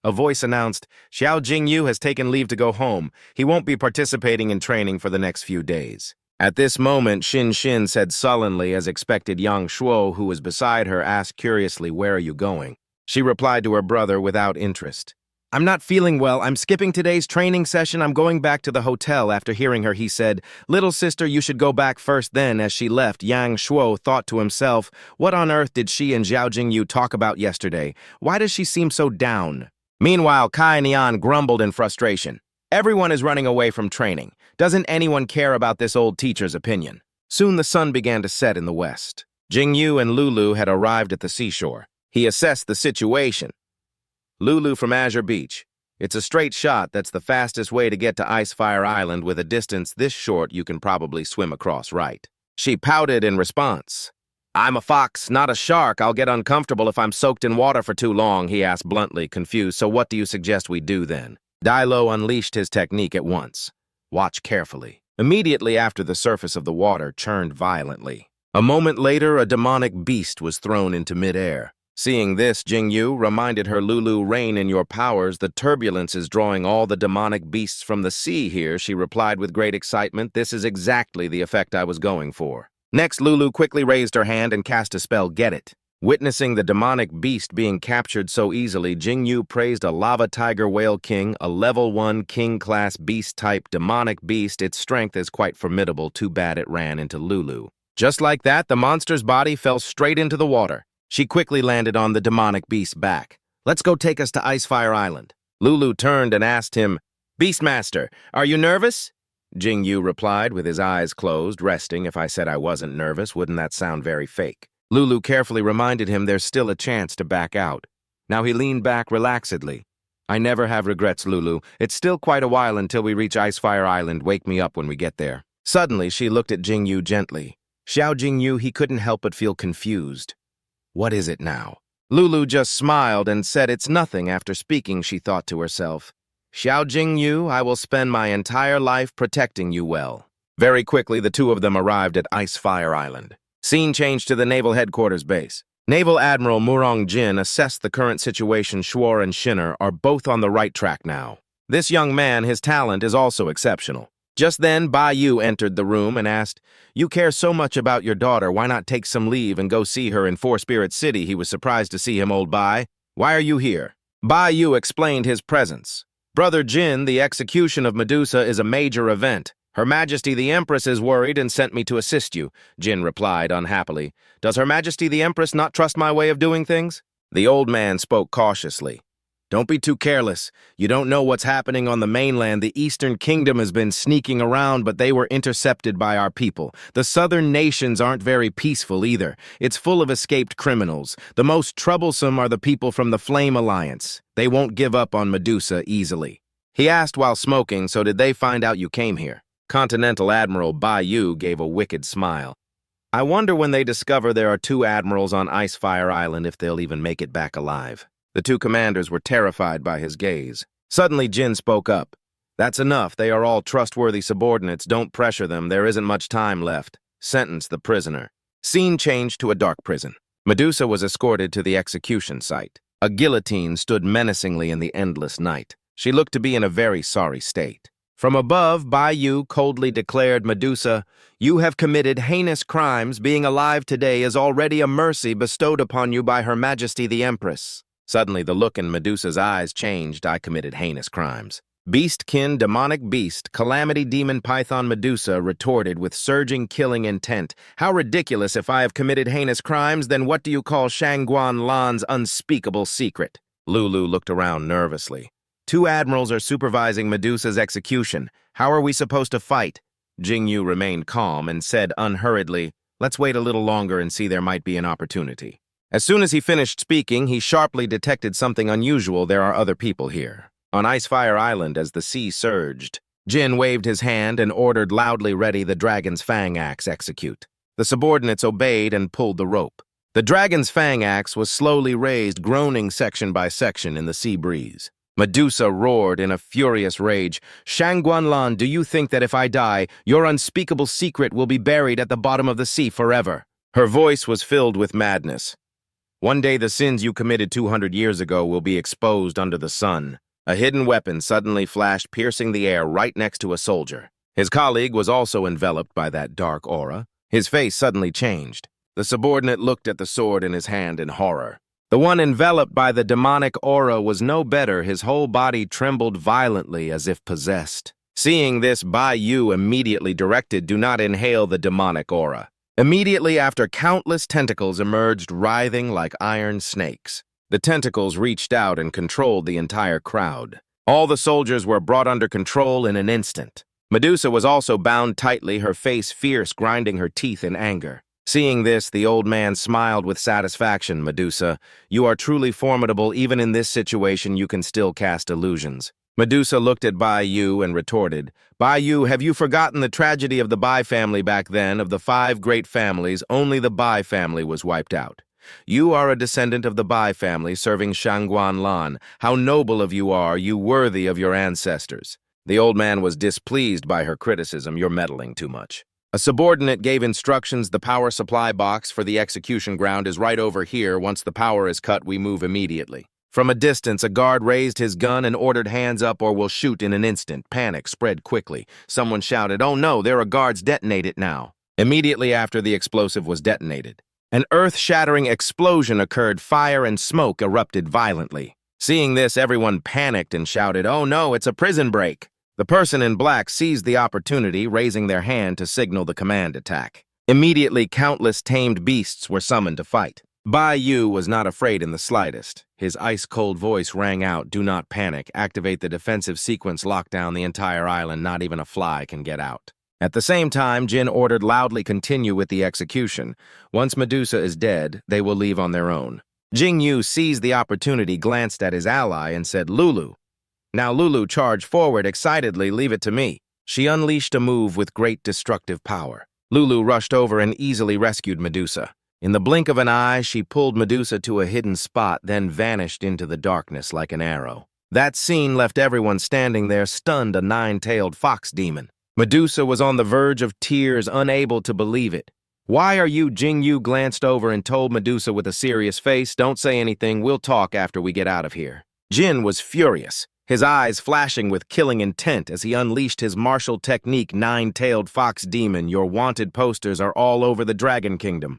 A voice announced, "Xiao Jingyu has taken leave to go home. He won't be participating in training for the next few days." At this moment, Xin Xin said sullenly, as expected. Yang Shuo, who was beside her, asked curiously, "Where are you going?" She replied to her brother without interest, "I'm not feeling well. I'm skipping today's training session. I'm going back to the hotel." After hearing her, he said, "Little sister, you should go back first." Then, as she left, Yang Shuo thought to himself, "What on earth did she and Zhao Jingyu talk about yesterday? Why does she seem so down?" Meanwhile, Kai Nian grumbled in frustration. "Everyone is running away from training. Doesn't anyone care about this old teacher's opinion?" Soon the sun began to set in the west. Jingyu and Lulu had arrived at the seashore. He assessed the situation. "Lulu from Azure Beach. It's a straight shot. That's the fastest way to get to Icefire Island. With a distance this short, you can probably swim across, right?" She pouted in response. "I'm a fox, not a shark. I'll get uncomfortable if I'm soaked in water for too long," he asked bluntly, confused. "So what do you suggest we do then?" Dailo unleashed his technique at once. Watch carefully. Immediately after, the surface of the water churned violently. A moment later, a demonic beast was thrown into midair. Seeing this, Jingyu reminded her, Lulu, reign in your powers. The turbulence is drawing all the demonic beasts from the sea here, she replied with great excitement. This is exactly the effect I was going for. Next, Lulu quickly raised her hand and cast a spell, Get It. Witnessing the demonic beast being captured so easily, Jingyu praised a lava tiger whale king, a level 1 king-class beast-type demonic beast. Its strength is quite formidable, too bad it ran into Lulu. Just like that, the monster's body fell straight into the water. She quickly landed on the demonic beast's back. Let's go, take us to Icefire Island. Lulu turned and asked him, Beastmaster, are you nervous? Jingyu replied with his eyes closed, resting. If I said I wasn't nervous, wouldn't that sound very fake? Lulu carefully reminded him there's still a chance to back out. Now he leaned back relaxedly. I never have regrets, Lulu. It's still quite a while until we reach Icefire Island. Wake me up when we get there. Suddenly, she looked at Jingyu gently. Xiao Jingyu, he couldn't help but feel confused. What is it now? Lulu just smiled and said it's nothing. After speaking, she thought to herself, Xiao Jingyu, I will spend my entire life protecting you well. Very quickly, the two of them arrived at Icefire Island. Scene changed to the Naval Headquarters base. Naval Admiral Murong Jin assessed the current situation. Shuor and Shinner are both on the right track now. This young man, his talent is also exceptional. Just then, Bai Yu entered the room and asked, You care so much about your daughter, why not take some leave and go see her in Four Spirit City? He was surprised to see him, old Bai. Why are you here? Bai Yu explained his presence. Brother Jin, the execution of Medusa is a major event. Her Majesty the Empress is worried and sent me to assist you, Jin replied unhappily. Does Her Majesty the Empress not trust my way of doing things? The old man spoke cautiously. Don't be too careless. You don't know what's happening on the mainland. The Eastern Kingdom has been sneaking around, but they were intercepted by our people. The southern nations aren't very peaceful either. It's full of escaped criminals. The most troublesome are the people from the Flame Alliance. They won't give up on Medusa easily. He asked while smoking, so did they find out you came here? Continental Admiral Bai Yu gave a wicked smile. I wonder when they discover there are two admirals on Icefire Island if they'll even make it back alive. The two commanders were terrified by his gaze. Suddenly Jin spoke up. That's enough. They are all trustworthy subordinates. Don't pressure them. There isn't much time left. Sentence the prisoner. Scene changed to a dark prison. Medusa was escorted to the execution site. A guillotine stood menacingly in the endless night. She looked to be in a very sorry state. From above, Bai Yu coldly declared, Medusa, you have committed heinous crimes. Being alive today is already a mercy bestowed upon you by Her Majesty the Empress. Suddenly, the look in Medusa's eyes changed. I committed heinous crimes. Beastkin, demonic beast, calamity demon python Medusa retorted with surging killing intent. How ridiculous! If I have committed heinous crimes, then what do you call Shangguan Lan's unspeakable secret? Lulu looked around nervously. Two admirals are supervising Medusa's execution. How are we supposed to fight? Jingyu remained calm and said unhurriedly, Let's wait a little longer and see, there might be an opportunity. As soon as he finished speaking, he sharply detected something unusual. There are other people here. On Icefire Island, as the sea surged, Jin waved his hand and ordered loudly, Ready the dragon's fang axe, execute. The subordinates obeyed and pulled the rope. The dragon's fang axe was slowly raised, groaning section by section in the sea breeze. Medusa roared in a furious rage. Shangguan Lan, do you think that if I die, your unspeakable secret will be buried at the bottom of the sea forever? Her voice was filled with madness. One day the sins you committed 200 years ago will be exposed under the sun. A hidden weapon suddenly flashed, piercing the air right next to a soldier. His colleague was also enveloped by that dark aura. His face suddenly changed. The subordinate looked at the sword in his hand in horror. The one enveloped by the demonic aura was no better. His whole body trembled violently as if possessed. Seeing this, Bai Yu immediately directed, Do not inhale the demonic aura. Immediately after, countless tentacles emerged, writhing like iron snakes. The tentacles reached out and controlled the entire crowd. All the soldiers were brought under control in an instant. Medusa was also bound tightly, her face fierce, grinding her teeth in anger. Seeing this, the old man smiled with satisfaction. Medusa, you are truly formidable. Even in this situation, you can still cast illusions. Medusa looked at Bai Yu and retorted, Bai Yu, have you forgotten the tragedy of the Bai family back then? Of the 5 great families, only the Bai family was wiped out. You are a descendant of the Bai family serving Shangguan Lan. How noble of you are, you worthy of your ancestors. The old man was displeased by her criticism. You're meddling too much. A subordinate gave instructions. The power supply box for the execution ground is right over here. Once the power is cut, we move immediately. From a distance, a guard raised his gun and ordered hands up or we'll shoot in an instant. Panic spread quickly. Someone shouted, "Oh no, there are guards, detonate it now." Immediately after the explosive was detonated, an earth-shattering explosion occurred. Fire and smoke erupted violently. Seeing this, everyone panicked and shouted, "Oh no, it's a prison break." The person in black seized the opportunity, raising their hand to signal the command attack. Immediately, countless tamed beasts were summoned to fight. Bai Yu was not afraid in the slightest. His ice-cold voice rang out, "Do not panic. Activate the defensive sequence, lock down the entire island. Not even a fly can get out." At the same time, Jin ordered loudly, "Continue with the execution. Once Medusa is dead, they will leave on their own." Jing Yu seized the opportunity, glanced at his ally, and said, "Lulu." Now Lulu charged forward excitedly, "Leave it to me." She unleashed a move with great destructive power. Lulu rushed over and easily rescued Medusa. In the blink of an eye, she pulled Medusa to a hidden spot, then vanished into the darkness like an arrow. That scene left everyone standing there, stunned. A nine-tailed fox demon. Medusa was on the verge of tears, unable to believe it. "Why are you?" Jing Yu glanced over and told Medusa with a serious face, "Don't say anything, we'll talk after we get out of here." Jin was furious, his eyes flashing with killing intent as he unleashed his martial technique. "Nine-tailed fox demon, your wanted posters are all over the Dragon Kingdom.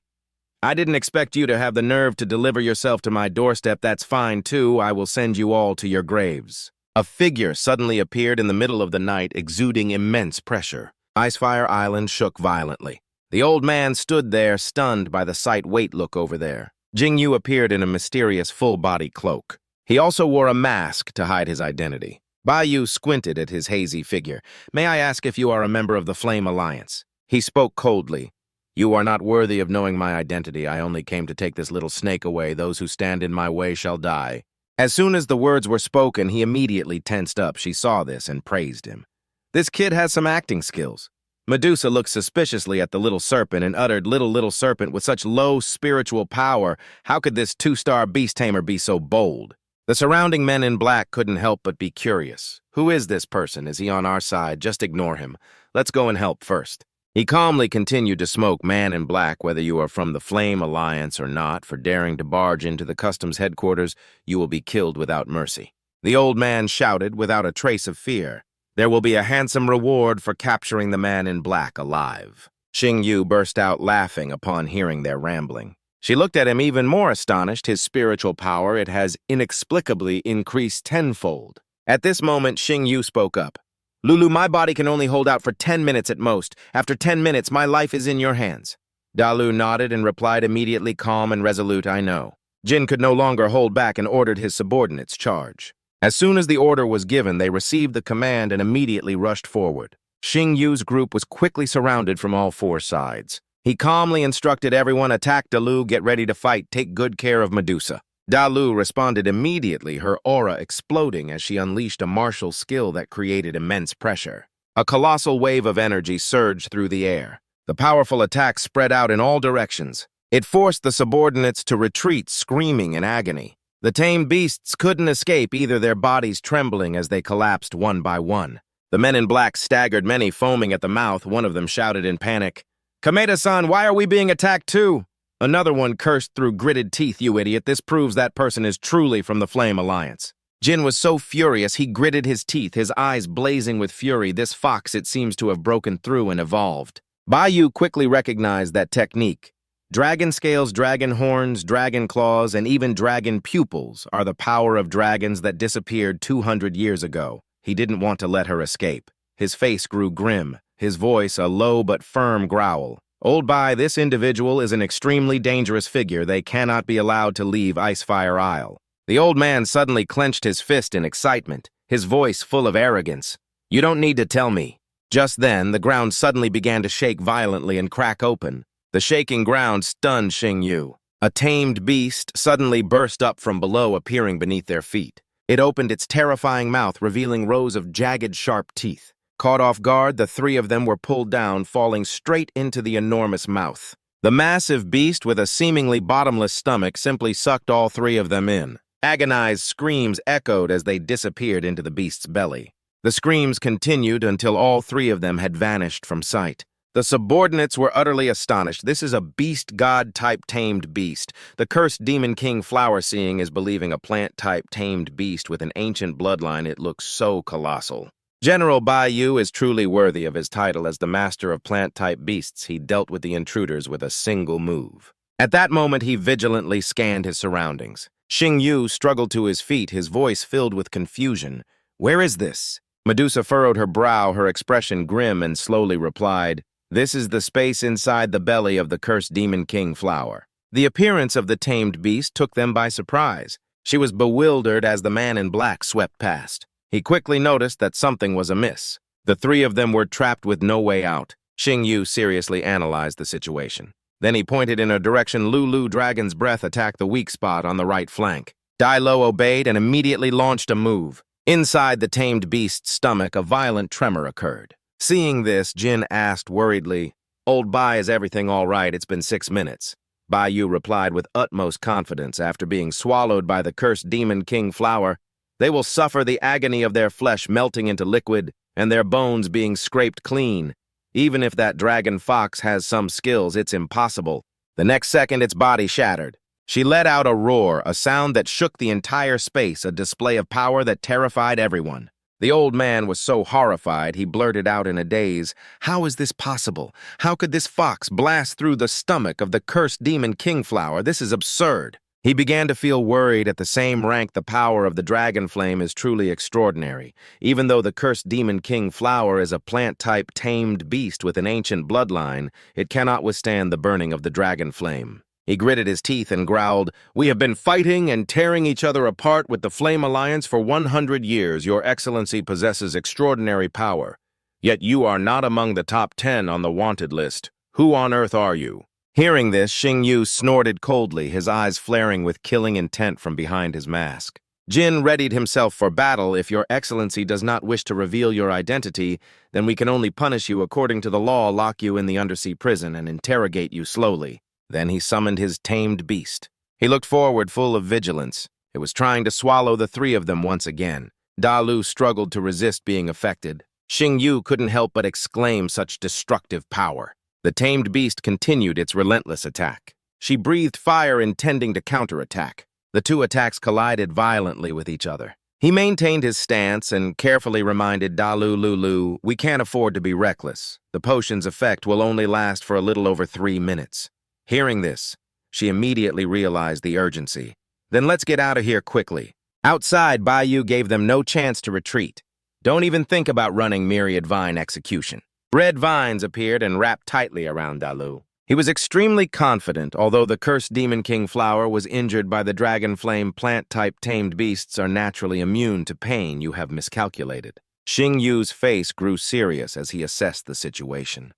I didn't expect you to have the nerve to deliver yourself to my doorstep. That's fine, too. I will send you all to your graves." A figure suddenly appeared in the middle of the night, exuding immense pressure. Icefire Island shook violently. The old man stood there, stunned by the sight. "Wait, look over there." Jing Yu appeared in a mysterious full-body cloak. He also wore a mask to hide his identity. Bai Yu squinted at his hazy figure. "May I ask if you are a member of the Flame Alliance?" He spoke coldly. "You are not worthy of knowing my identity. I only came to take this little snake away. Those who stand in my way shall die." As soon as the words were spoken, he immediately tensed up. She saw this and praised him. "This kid has some acting skills." Medusa looked suspiciously at the little serpent and uttered, Little serpent with such low spiritual power, how could this two-star beast tamer be so bold?" The surrounding men in black couldn't help but be curious. "Who is this person? Is he on our side? Just ignore him. Let's go and help first." He calmly continued to smoke. "Man in black, whether you are from the Flame Alliance or not, for daring to barge into the customs headquarters, you will be killed without mercy." The old man shouted without a trace of fear, "There will be a handsome reward for capturing the man in black alive." Xing Yu burst out laughing upon hearing their rambling. She looked at him even more astonished. His spiritual power, it has inexplicably increased tenfold. At this moment, Xing Yu spoke up. "Lulu, my body can only hold out for 10 minutes at most. After 10 minutes, my life is in your hands." Dalu nodded and replied immediately, calm and resolute, "I know." Jin could no longer hold back and ordered his subordinates charge. As soon as the order was given, they received the command and immediately rushed forward. Xing Yu's group was quickly surrounded from all four sides. He calmly instructed everyone, "Attack Dalu, get ready to fight, take good care of Medusa." Dalu responded immediately, her aura exploding as she unleashed a martial skill that created immense pressure. A colossal wave of energy surged through the air. The powerful attack spread out in all directions. It forced the subordinates to retreat, screaming in agony. The tamed beasts couldn't escape either, their bodies trembling as they collapsed one by one. The men in black staggered, many foaming at the mouth. One of them shouted in panic, "Kameda-san, why are we being attacked too?" Another one cursed through gritted teeth, "You idiot, this proves that person is truly from the Flame Alliance." Jin was so furious he gritted his teeth, his eyes blazing with fury. This fox, it seems to have broken through and evolved. Bai Yu quickly recognized that technique. Dragon scales, dragon horns, dragon claws, and even dragon pupils are the power of dragons that disappeared 200 years ago. He didn't want to let her escape. His face grew grim, his voice a low but firm growl. "Old Bai, this individual is an extremely dangerous figure. They cannot be allowed to leave Icefire Isle." The old man suddenly clenched his fist in excitement, his voice full of arrogance. "You don't need to tell me." Just then, the ground suddenly began to shake violently and crack open. The shaking ground stunned Xing Yu. A tamed beast suddenly burst up from below, appearing beneath their feet. It opened its terrifying mouth, revealing rows of jagged, sharp teeth. Caught off guard, the three of them were pulled down, falling straight into the enormous mouth. The massive beast, with a seemingly bottomless stomach, simply sucked all three of them in. Agonized screams echoed as they disappeared into the beast's belly. The screams continued until all three of them had vanished from sight. The subordinates were utterly astonished. This is a beast god-type tamed beast. The cursed demon king flower-seeing is believing a plant-type tamed beast with an ancient bloodline. It looks so colossal. General Bai Yu is truly worthy of his title as the master of plant-type beasts. He dealt with the intruders with a single move. At that moment, he vigilantly scanned his surroundings. Xing Yu struggled to his feet, his voice filled with confusion. "Where is this?" Medusa furrowed her brow, her expression grim, and slowly replied, "This is the space inside the belly of the cursed demon king flower." The appearance of the tamed beast took them by surprise. She was bewildered as the man in black swept past. He quickly noticed that something was amiss. The three of them were trapped with no way out. Xing Yu seriously analyzed the situation. Then he pointed in a direction Lulu Dragon's breath attacked the weak spot on the right flank. Dai Lo obeyed and immediately launched a move. Inside the tamed beast's stomach, a violent tremor occurred. Seeing this, Jin asked worriedly, "Old Bai, is everything all right? It's been 6 minutes." Bai Yu replied with utmost confidence, "After being swallowed by the cursed demon king flower, they will suffer the agony of their flesh melting into liquid and their bones being scraped clean. Even if that dragon fox has some skills, it's impossible." The next second, its body shattered. She let out a roar, a sound that shook the entire space, a display of power that terrified everyone. The old man was so horrified, he blurted out in a daze, "How is this possible? How could this fox blast through the stomach of the cursed demon king flower? This is absurd." He began to feel worried. At the same rank, the power of the dragon flame is truly extraordinary. Even though the cursed demon king flower is a plant-type tamed beast with an ancient bloodline, it cannot withstand the burning of the dragon flame. He gritted his teeth and growled, "We have been fighting and tearing each other apart with the Flame Alliance for 100 years. Your Excellency possesses extraordinary power. Yet you are not among the top 10 on the wanted list. Who on earth are you?" Hearing this, Xing Yu snorted coldly, his eyes flaring with killing intent from behind his mask. Jin readied himself for battle. "If your Excellency does not wish to reveal your identity, then we can only punish you according to the law, lock you in the undersea prison, and interrogate you slowly." Then he summoned his tamed beast. He looked forward full of vigilance. It was trying to swallow the three of them once again. Da Lu struggled to resist being affected. Xing Yu couldn't help but exclaim such destructive power. The tamed beast continued its relentless attack. She breathed fire intending to counterattack. The two attacks collided violently with each other. He maintained his stance and carefully reminded Lulu, "We can't afford to be reckless. The potion's effect will only last for a little over 3 minutes." Hearing this, she immediately realized the urgency. "Then let's get out of here quickly." Outside, Bai Yu gave them no chance to retreat. "Don't even think about running myriad vine execution." Red vines appeared and wrapped tightly around Dalu. He was extremely confident. Although the cursed demon king flower was injured by the dragon flame, plant-type tamed beasts are naturally immune to pain. "You have miscalculated." Xing Yu's face grew serious as he assessed the situation.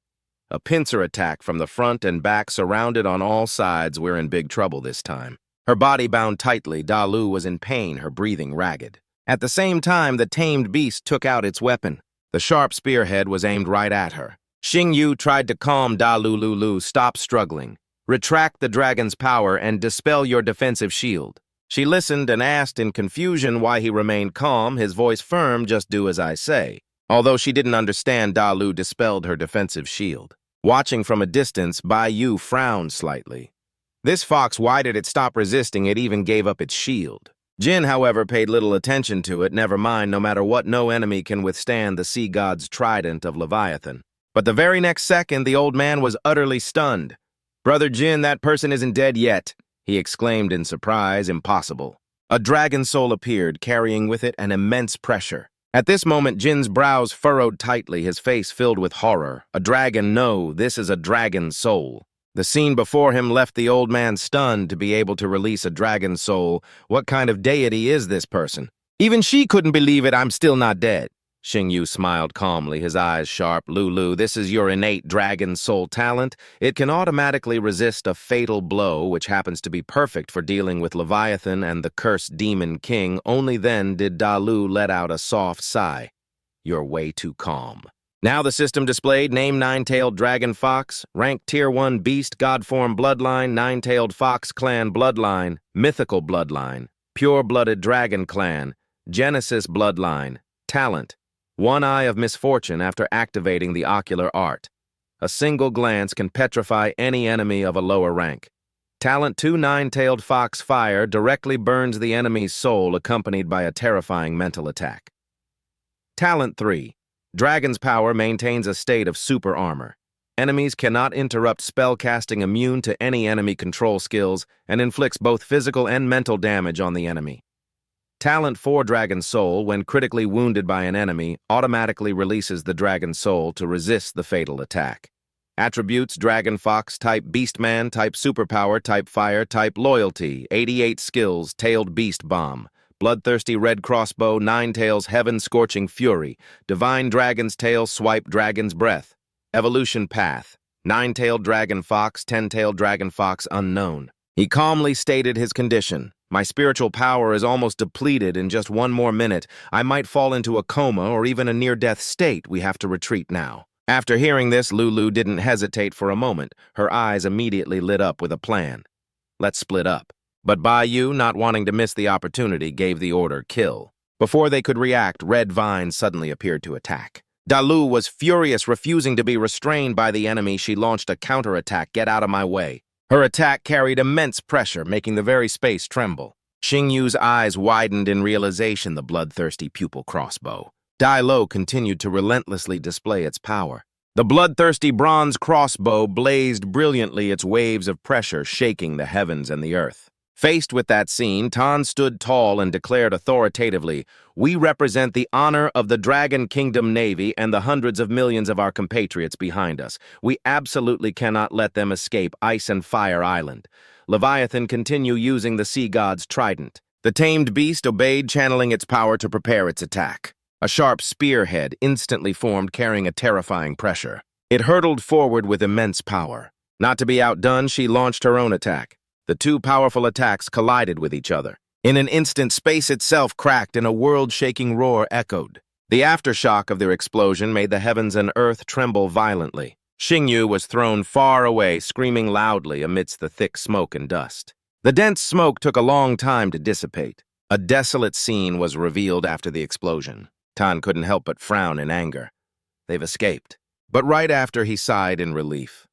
A pincer attack from the front and back, surrounded on all sides. "We're in big trouble this time." Her body bound tightly, Dalu was in pain, her breathing ragged. At the same time, the tamed beast took out its weapon. The sharp spearhead was aimed right at her. Xing Yu tried to calm Lulu, "Stop struggling. Retract the dragon's power and dispel your defensive shield." She listened and asked in confusion why he remained calm, his voice firm, "Just do as I say." Although she didn't understand, Dalu dispelled her defensive shield. Watching from a distance, Bai Yu frowned slightly. This fox, why did it stop resisting? It even gave up its shield. Jin, however, paid little attention to it. Never mind, no matter what, no enemy can withstand the sea god's trident of Leviathan. But the very next second, the old man was utterly stunned. "Brother Jin, that person isn't dead yet," he exclaimed in surprise. "Impossible." A dragon soul appeared, carrying with it an immense pressure. At this moment, Jin's brows furrowed tightly, his face filled with horror. A dragon? No, this is a dragon's soul. The scene before him left the old man stunned. To be able to release a dragon's soul. What kind of deity is this person? Even she couldn't believe it. "I'm still not dead." Xing Yu smiled calmly, his eyes sharp. "Lulu, this is your innate dragon soul talent. It can automatically resist a fatal blow, which happens to be perfect for dealing with Leviathan and the cursed demon king." Only then did Dalu let out a soft sigh. "You're way too calm." Now the system displayed: name nine-tailed dragon fox, rank tier 1 beast, god form bloodline, nine-tailed fox clan bloodline, mythical bloodline, pure-blooded dragon clan, Genesis bloodline, talent, one eye of misfortune after activating the ocular art. A single glance can petrify any enemy of a lower rank. Talent 2 Nine-Tailed Fox Fire directly burns the enemy's soul, accompanied by a terrifying mental attack. Talent 3 Dragon's Power maintains a state of super armor. Enemies cannot interrupt spellcasting, immune to any enemy control skills, and inflicts both physical and mental damage on the enemy. Talent 4 Dragon's Soul, when critically wounded by an enemy, automatically releases the Dragon's Soul to resist the fatal attack. Attributes: Dragon Fox, type Beastman, type Superpower, type Fire, type Loyalty, 88 skills, Tailed Beast Bomb, Bloodthirsty Red Crossbow, Nine Tails Heaven Scorching Fury, Divine Dragon's Tail Swipe Dragon's Breath. Evolution Path: Nine-Tailed Dragon Fox, Ten-Tailed Dragon Fox Unknown. He calmly stated his condition. My spiritual power is almost depleted. In just one more minute, I might fall into a coma or even a near-death state. We have to retreat now. After hearing this, Lulu didn't hesitate for a moment. Her eyes immediately lit up with a plan. Let's split up. But Bayou, not wanting to miss the opportunity, gave the order, kill. Before they could react, Red Vine suddenly appeared to attack. Dalu was furious, refusing to be restrained by the enemy. She launched a counterattack. Get out of my way. Her attack carried immense pressure, making the very space tremble. Xingyu's eyes widened in realization, the bloodthirsty pupil crossbow. Dai Lo continued to relentlessly display its power. The bloodthirsty bronze crossbow blazed brilliantly, its waves of pressure shaking the heavens and the earth. Faced with that scene, Tan stood tall and declared authoritatively, "We represent the honor of the Dragon Kingdom Navy and the hundreds of millions of our compatriots behind us. We absolutely cannot let them escape Ice and Fire Island." Leviathan continued using the sea god's trident. The tamed beast obeyed, channeling its power to prepare its attack. A sharp spearhead instantly formed, carrying a terrifying pressure. It hurtled forward with immense power. Not to be outdone, she launched her own attack. The two powerful attacks collided with each other. In an instant, space itself cracked and a world-shaking roar echoed. The aftershock of their explosion made the heavens and earth tremble violently. Xingyu was thrown far away, screaming loudly amidst the thick smoke and dust. The dense smoke took a long time to dissipate. A desolate scene was revealed after the explosion. Tan couldn't help but frown in anger. They've escaped. But right after, he sighed in relief.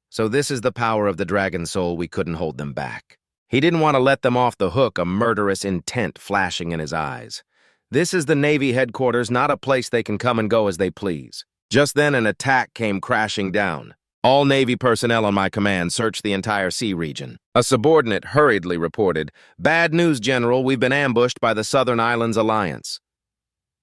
So this is the power of the Dragon Soul. We couldn't hold them back. He didn't want to let them off the hook, a murderous intent flashing in his eyes. This is the Navy headquarters, not a place they can come and go as they please. Just then, an attack came crashing down. All Navy personnel on my command searched the entire sea region. A subordinate hurriedly reported, "Bad news, General. We've been ambushed by the Southern Islands Alliance."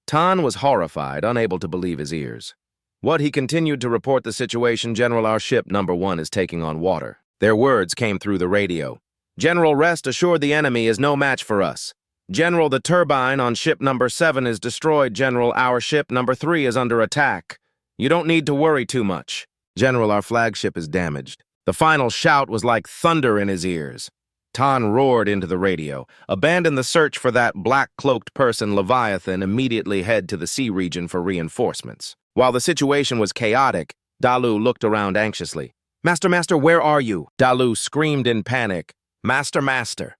Tan was horrified, unable to believe his ears. What, he continued to report the situation. "General, our ship number 1 is taking on water." Their words came through the radio. "General, rest assured the enemy is no match for us." "General, the turbine on ship number 7 is destroyed." "General, our ship number 3 is under attack." "You don't need to worry too much." "General, our flagship is damaged." The final shout was like thunder in his ears. Tan roared into the radio. "Abandon the search for that black-cloaked person, Leviathan. Immediately head to the sea region for reinforcements." While the situation was chaotic, Dalu looked around anxiously. Master, where are you?" Dalu screamed in panic. Master.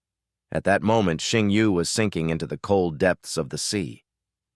At that moment, Xingyu was sinking into the cold depths of the sea.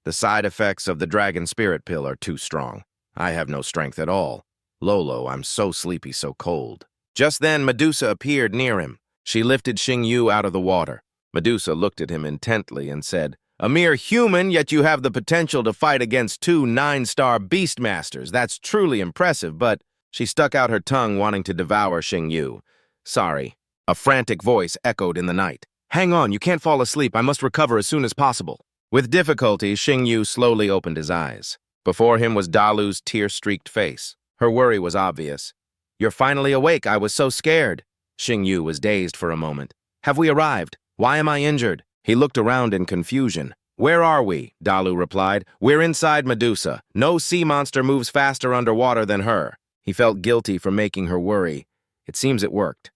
"The side effects of the dragon spirit pill are too strong. I have no strength at all. Lolo, I'm so sleepy, so cold." Just then, Medusa appeared near him. She lifted Xingyu out of the water. Medusa looked at him intently and said, "A mere human, yet you have the potential to fight against 2 9-star beastmasters. That's truly impressive," but she stuck out her tongue, wanting to devour Xingyu. "Sorry." A frantic voice echoed in the night. "Hang on, you can't fall asleep. I must recover as soon as possible." With difficulty, Xingyu slowly opened his eyes. Before him was Dalu's tear-streaked face. Her worry was obvious. "You're finally awake. I was so scared." Xingyu was dazed for a moment. "Have we arrived? Why am I injured?" He looked around in confusion. "Where are we?" Dalu replied. "We're inside Medusa. No sea monster moves faster underwater than her." He felt guilty for making her worry. It seems it worked.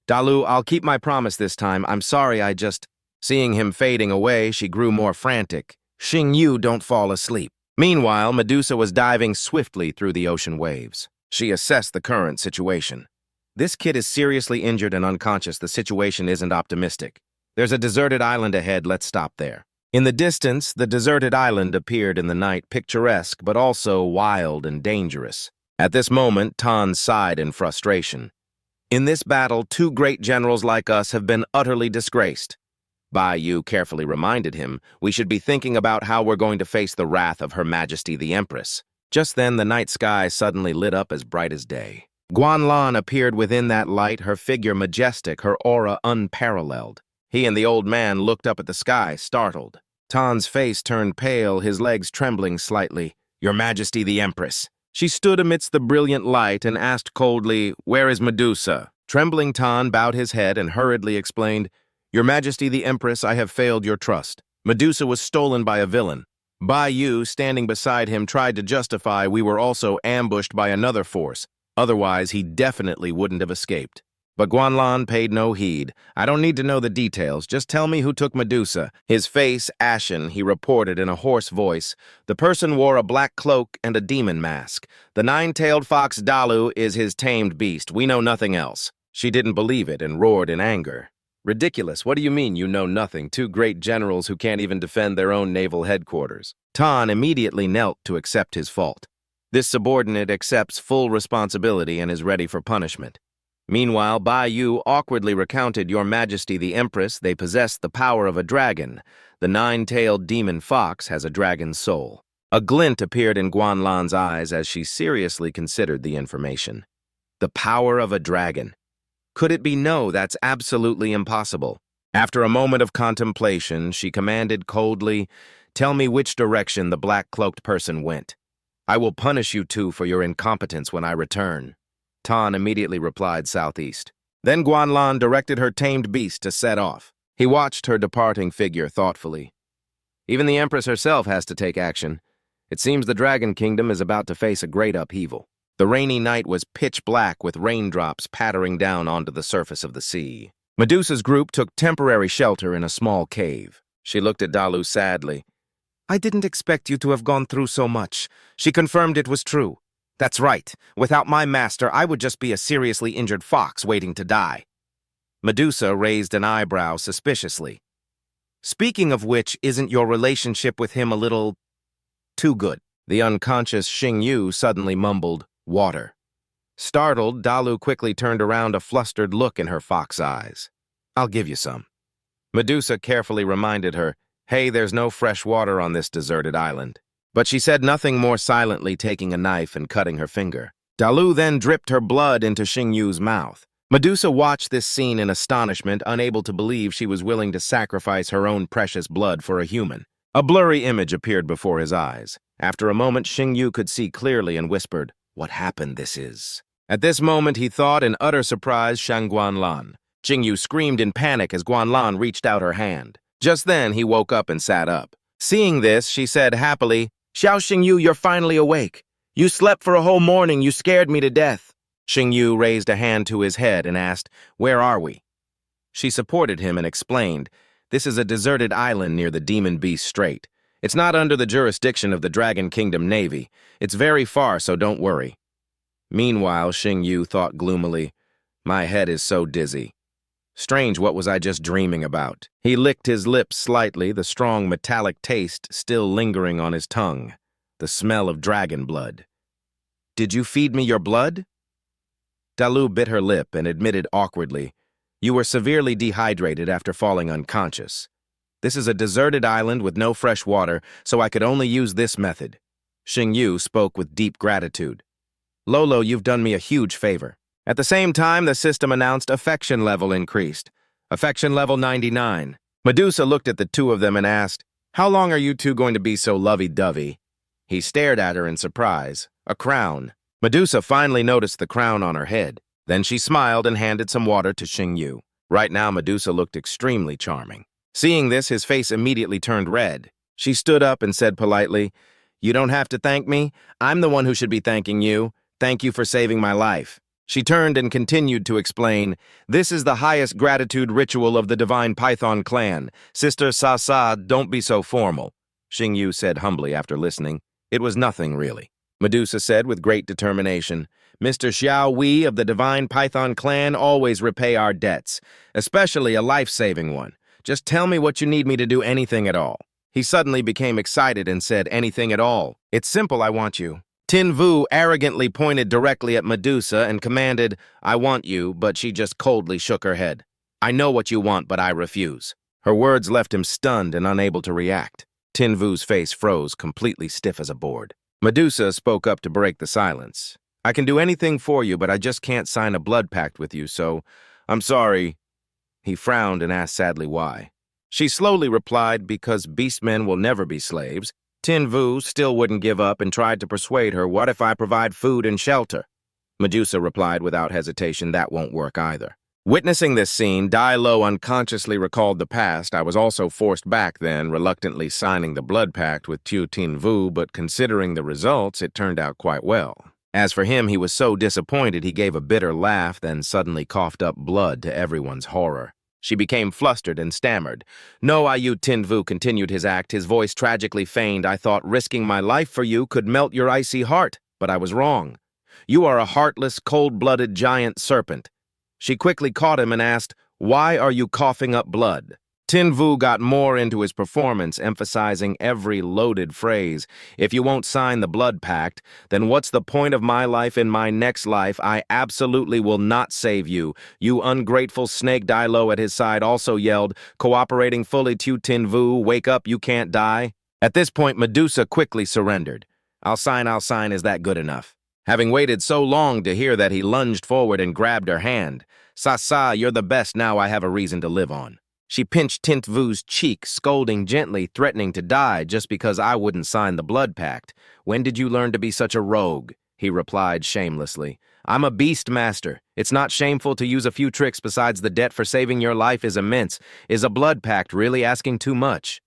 "Dalu, I'll keep my promise this time. I'm sorry, I just..." Seeing him fading away, she grew more frantic. "Xingyu, don't fall asleep." Meanwhile, Medusa was diving swiftly through the ocean waves. She assessed the current situation. "This kid is seriously injured and unconscious. The situation isn't optimistic. There's a deserted island ahead. Let's stop there." In the distance, the deserted island appeared in the night, picturesque but also wild and dangerous. At this moment, Tan sighed in frustration. In this battle, two great generals like us have been utterly disgraced. Bai Yu carefully reminded him, we should be thinking about how we're going to face the wrath of Her Majesty the Empress. Just then, the night sky suddenly lit up as bright as day. Guanlan appeared within that light, her figure majestic, her aura unparalleled. He and the old man looked up at the sky, startled. Tan's face turned pale, his legs trembling slightly. Your Majesty the Empress. She stood amidst the brilliant light and asked coldly, where is Medusa? Trembling Tan bowed his head and hurriedly explained, Your Majesty the Empress, I have failed your trust. Medusa was stolen by a villain. Bai Yu, standing beside him, tried to justify we were also ambushed by another force. Otherwise, he definitely wouldn't have escaped. But Guanlan paid no heed. I don't need to know the details. Just tell me who took Medusa. His face ashen, he reported in a hoarse voice. The person wore a black cloak and a demon mask. The nine-tailed fox Dalu is his tamed beast. We know nothing else. She didn't believe it and roared in anger. Ridiculous. What do you mean you know nothing? Two great generals who can't even defend their own naval headquarters. Tan immediately knelt to accept his fault. This subordinate accepts full responsibility and is ready for punishment. Meanwhile, Bai Yu awkwardly recounted, Your Majesty the Empress, they possess the power of a dragon. The nine-tailed demon fox has a dragon's soul. A glint appeared in Guanlan's eyes as she seriously considered the information. The power of a dragon. Could it be no? That's absolutely impossible. After a moment of contemplation, she commanded coldly, Tell me which direction the black-cloaked person went. I will punish you two for your incompetence when I return. Tan immediately replied southeast. Then Guanlan directed her tamed beast to set off. He watched her departing figure thoughtfully. Even the Empress herself has to take action. It seems the Dragon Kingdom is about to face a great upheaval. The rainy night was pitch black with raindrops pattering down onto the surface of the sea. Medusa's group took temporary shelter in a small cave. She looked at Dalu sadly. I didn't expect you to have gone through so much. She confirmed it was true. That's right. Without my master, I would just be a seriously injured fox waiting to die. Medusa raised an eyebrow suspiciously. Speaking of which, isn't your relationship with him a little too good? The unconscious Xing Yu suddenly mumbled, water. Startled, Dalu quickly turned around, a flustered look in her fox eyes. I'll give you some. Medusa carefully reminded her, Hey, there's no fresh water on this deserted island. But she said nothing more, silently taking a knife and cutting her finger. Dalu then dripped her blood into Xing Yu's mouth. Medusa watched this scene in astonishment, unable to believe she was willing to sacrifice her own precious blood for a human. A blurry image appeared before his eyes. After a moment, Xing Yu could see clearly and whispered, What happened this is? At this moment, he thought in utter surprise, Shang Guanlan. Xing Yu screamed in panic as Guanlan reached out her hand. Just then, he woke up and sat up. Seeing this, she said happily, Xiao Xing Yu, you're finally awake. You slept for a whole morning. You scared me to death. Xing Yu raised a hand to his head and asked, Where are we? She supported him and explained, This is a deserted island near the Demon Beast Strait. It's not under the jurisdiction of the Dragon Kingdom Navy. It's very far, so don't worry. Meanwhile, Xing Yu thought gloomily, My head is so dizzy. Strange, what was I just dreaming about? He licked his lips slightly, the strong metallic taste still lingering on his tongue. The smell of dragon blood. Did you feed me your blood? Dalu bit her lip and admitted awkwardly, You were severely dehydrated after falling unconscious. This is a deserted island with no fresh water, so I could only use this method. Xing Yu spoke with deep gratitude. Lolo, you've done me a huge favor. At the same time, the system announced affection level increased. Affection level 99. Medusa looked at the two of them and asked, How long are you two going to be so lovey-dovey? He stared at her in surprise. A crown. Medusa finally noticed the crown on her head. Then she smiled and handed some water to Xing Yu. Right now, Medusa looked extremely charming. Seeing this, his face immediately turned red. She stood up and said politely, You don't have to thank me. I'm the one who should be thanking you. Thank you for saving my life. She turned and continued to explain, This is the highest gratitude ritual of the Divine Python clan. Sister Sa, don't be so formal. Xing Yu said humbly after listening, It was nothing, really. Medusa said with great determination, Mr. Xiao Wei of the Divine Python clan always repay our debts, especially a life-saving one. Just tell me what you need me to do, anything at all. He suddenly became excited and said, "Anything at all. It's simple, I want you." Tin Vu arrogantly pointed directly at Medusa and commanded, "I want you," but she just coldly shook her head. "I know what you want, but I refuse." Her words left him stunned and unable to react. Tin Vu's face froze, completely stiff as a board. Medusa spoke up to break the silence. "I can do anything for you, but I just can't sign a blood pact with you, so I'm sorry." He frowned and asked sadly why. She slowly replied, "Because beastmen will never be slaves." Tin Vu still wouldn't give up and tried to persuade her, "What if I provide food and shelter?" Medusa replied without hesitation, "That won't work either." Witnessing this scene, Dai Lo unconsciously recalled the past. I was also forced back then, reluctantly signing the blood pact with Tin Vu, but considering the results, it turned out quite well. As for him, he was so disappointed he gave a bitter laugh, then suddenly coughed up blood to everyone's horror. She became flustered and stammered. "No, Tin Vu continued his act, his voice tragically feigned. "I thought risking my life for you could melt your icy heart, but I was wrong. You are a heartless, cold-blooded giant serpent." She quickly caught him and asked, "Why are you coughing up blood?" Tin Vu got more into his performance, emphasizing every loaded phrase. "If you won't sign the blood pact, then what's the point of my life in my next life? I absolutely will not save you." "You ungrateful snake," Dai Lo at his side also yelled, cooperating fully to Tin Vu. "Wake up, you can't die." At this point, Medusa quickly surrendered. I'll sign, is that good enough?" Having waited so long to hear that, he lunged forward and grabbed her hand. "Sasa, you're the best, now I have a reason to live on." She pinched Tin Vu's cheek, scolding gently, threatening to die just because I wouldn't sign the blood pact. "When did you learn to be such a rogue?" he replied shamelessly. "I'm a beast master. It's not shameful to use a few tricks, besides the debt for saving your life is immense. Is a blood pact really asking too much?"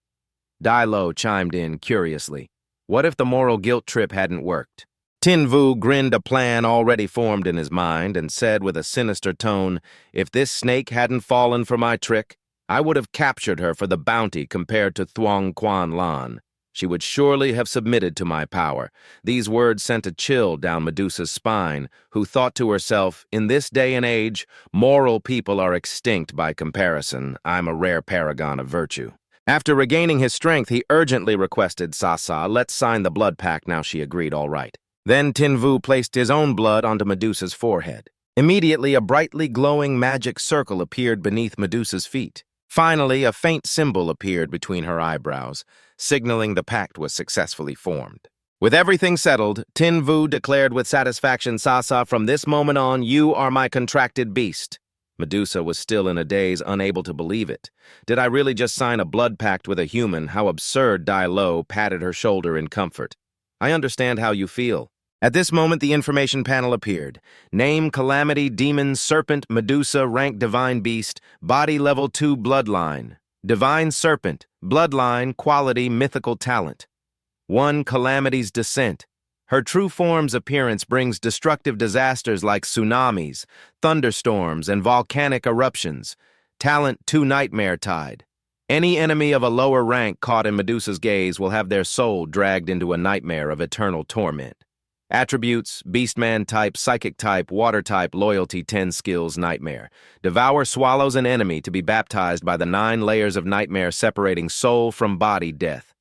Dai Lo chimed in curiously. "What if the moral guilt trip hadn't worked?" Tin Vu grinned a plan already formed in his mind and said with a sinister tone, "If this snake hadn't fallen for my trick, I would have captured her for the bounty compared to Thuong Quan Lan. She would surely have submitted to my power." These words sent a chill down Medusa's spine, who thought to herself, "In this day and age, moral people are extinct by comparison. I'm a rare paragon of virtue." After regaining his strength, he urgently requested, "Sasa, let's sign the blood pact now." She agreed, "All right." Then Tin Vu placed his own blood onto Medusa's forehead. Immediately, a brightly glowing magic circle appeared beneath Medusa's feet. Finally, a faint symbol appeared between her eyebrows, signaling the pact was successfully formed. With everything settled, Tin Vu declared with satisfaction, "Sasa, from this moment on, you are my contracted beast." Medusa was still in a daze, unable to believe it. "Did I really just sign a blood pact with a human? How absurd." Dai Lo patted her shoulder in comfort. "I understand how you feel." At this moment, the information panel appeared. Name: Calamity, Demon, Serpent, Medusa, rank Divine Beast, body level 2 bloodline. Divine Serpent, bloodline, quality, mythical talent. 1. Calamity's descent. Her true form's appearance brings destructive disasters like tsunamis, thunderstorms, and volcanic eruptions. Talent: 2 Nightmare Tide. Any enemy of a lower rank caught in Medusa's gaze will have their soul dragged into a nightmare of eternal torment. Attributes: Beastman type, Psychic type, Water type, Loyalty 10 skills, Nightmare. Devour swallows an enemy to be baptized by the 9 layers of nightmare separating soul from body death.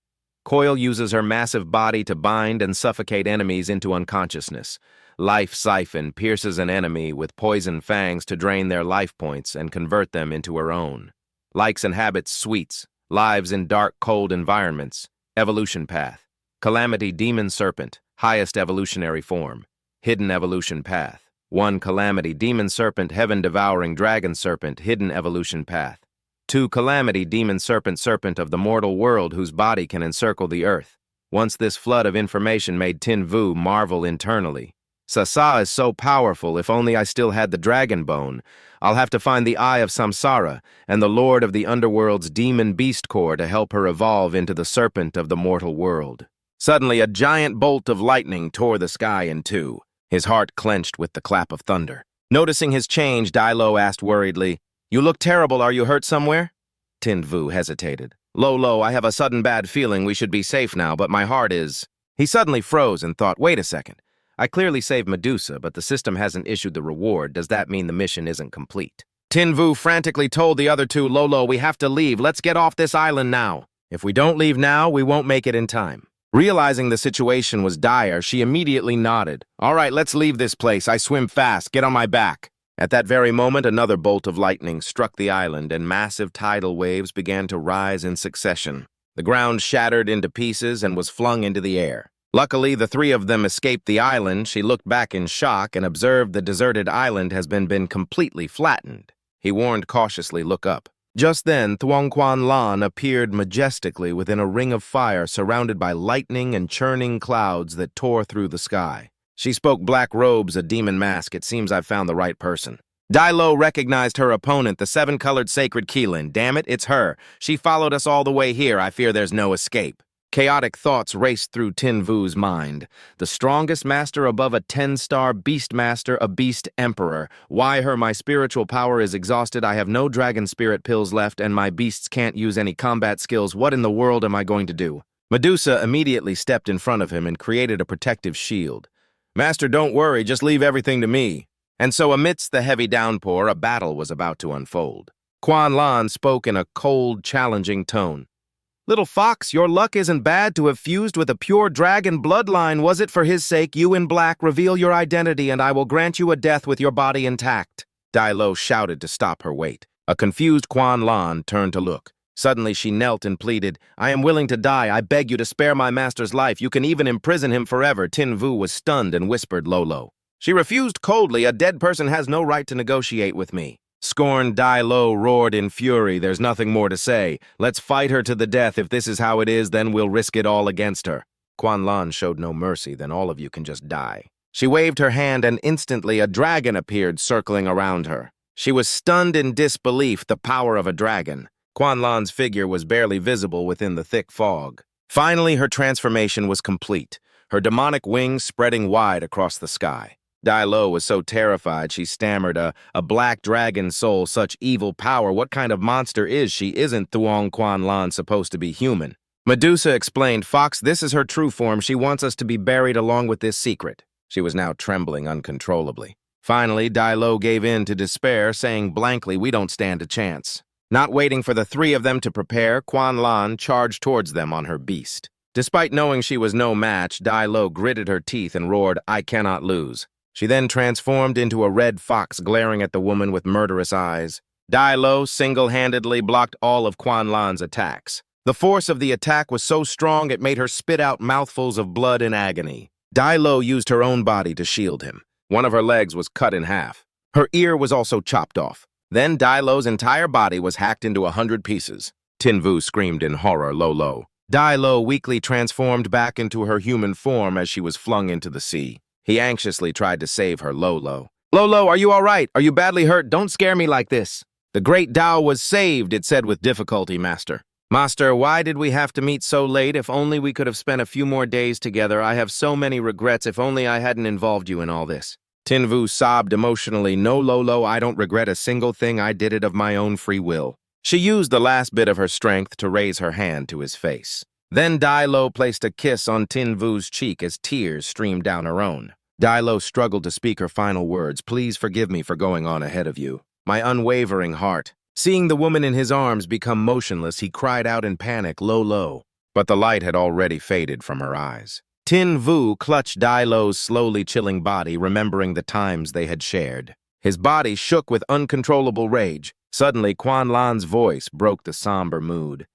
Coil uses her massive body to bind and suffocate enemies into unconsciousness. Life Siphon pierces an enemy with poison fangs to drain their life points and convert them into her own. Likes and habits: Sweets. Lives in dark, cold environments. Evolution path. Calamity Demon Serpent. Highest evolutionary form. Hidden evolution path. 1. Calamity Demon Serpent, Heaven-devouring dragon serpent, hidden evolution path. 2. Calamity Demon Serpent, serpent of the mortal world whose body can encircle the earth. Once this flood of information made Tin Vu marvel internally. "Sasa is so powerful, if only I still had the dragon bone. I'll have to find the Eye of Samsara and the Lord of the Underworld's demon beast core to help her evolve into the serpent of the mortal world." Suddenly, a giant bolt of lightning tore the sky in two. His heart clenched with the clap of thunder. Noticing his change, Dai Lo asked worriedly, "You look terrible. Are you hurt somewhere?" Tin Vu hesitated. Lo, I have a sudden bad feeling we should be safe now, but my heart is..." He suddenly froze and thought, "Wait a second. I clearly saved Medusa, but the system hasn't issued the reward. Does that mean the mission isn't complete?" Tin Vu frantically told the other two, Lo, we have to leave. Let's get off this island now." If we don't leave now, we won't make it in time. Realizing the situation was dire, she immediately nodded. All right, let's leave this place. I swim fast. Get on my back. At that very moment, another bolt of lightning struck the island, and massive tidal waves began to rise in succession. The ground shattered into pieces and was flung into the air. Luckily, the three of them escaped the island. She looked back in shock and observed the deserted island has been completely flattened. He warned cautiously, "Look up." Just then, Thuong Quan Lan appeared majestically within a ring of fire surrounded by lightning and churning clouds that tore through the sky. She spoke black robes, a demon mask. It seems I've found the right person. Dai Lo recognized her opponent, the seven-colored sacred Keelin. Damn it, it's her. She followed us all the way here. I fear there's no escape. Chaotic thoughts raced through Tin Vu's mind. The strongest master above a 10-star beast master, a beast emperor. Why her? My spiritual power is exhausted. I have no dragon spirit pills left, and my beasts can't use any combat skills. What in the world am I going to do? Medusa immediately stepped in front of him and created a protective shield. Master, don't worry, just leave everything to me. And so amidst the heavy downpour, a battle was about to unfold. Quan Lan spoke in a cold, challenging tone. Little fox, your luck isn't bad to have fused with a pure dragon bloodline. Was it for his sake? You in black, reveal your identity, and I will grant you a death with your body intact. Dai Lo shouted to stop her weight. A confused Quan Lan turned to look. Suddenly she knelt and pleaded, I am willing to die. I beg you to spare my master's life. You can even imprison him forever. Tin Vu was stunned and whispered Lolo. She refused coldly. A dead person has no right to negotiate with me. Scorned Dai Lo roared in fury. There's nothing more to say. Let's fight her to the death. If this is how it is, then we'll risk it all against her. Quan Lan showed no mercy. Then all of you can just die. She waved her hand and instantly a dragon appeared circling around her. She was stunned in disbelief, the power of a dragon. Quan Lan's figure was barely visible within the thick fog. Finally, her transformation was complete, her demonic wings spreading wide across the sky. Dai Lo was so terrified she stammered, a black dragon soul, such evil power. What kind of monster is she? Isn't Thuong Quan Lan supposed to be human? Medusa explained, Fox, this is her true form. She wants us to be buried along with this secret. She was now trembling uncontrollably. Finally, Dai Lo gave in to despair, saying blankly, we don't stand a chance. Not waiting for the three of them to prepare, Quan Lan charged towards them on her beast. Despite knowing she was no match, Dai Lo gritted her teeth and roared, I cannot lose. She then transformed into a red fox glaring at the woman with murderous eyes. Dai Lo single-handedly blocked all of Quan Lan's attacks. The force of the attack was so strong it made her spit out mouthfuls of blood in agony. Dai Lo used her own body to shield him. One of her legs was cut in half. Her ear was also chopped off. Then Dai Lo's entire body was hacked into 100 pieces. Tin Vu screamed in horror, Lo. Dai Lo weakly transformed back into her human form as she was flung into the sea. He anxiously tried to save her, Lo. Lo, are you all right? Are you badly hurt? Don't scare me like this. The great Tao was saved, it said with difficulty, Master. Master, why did we have to meet so late? If only we could have spent a few more days together. I have so many regrets. If only I hadn't involved you in all this. Tin Vu sobbed emotionally. No, Lo, I don't regret a single thing. I did it of my own free will. She used the last bit of her strength to raise her hand to his face. Then Dai Lo placed a kiss on Tin Vu's cheek as tears streamed down her own. Dai Lo struggled to speak her final words. Please forgive me for going on ahead of you. My unwavering heart. Seeing the woman in his arms become motionless, he cried out in panic, Lo. But the light had already faded from her eyes. Tin Vu clutched Dai Lo's slowly chilling body, remembering the times they had shared. His body shook with uncontrollable rage. Suddenly, Quan Lan's voice broke the somber mood.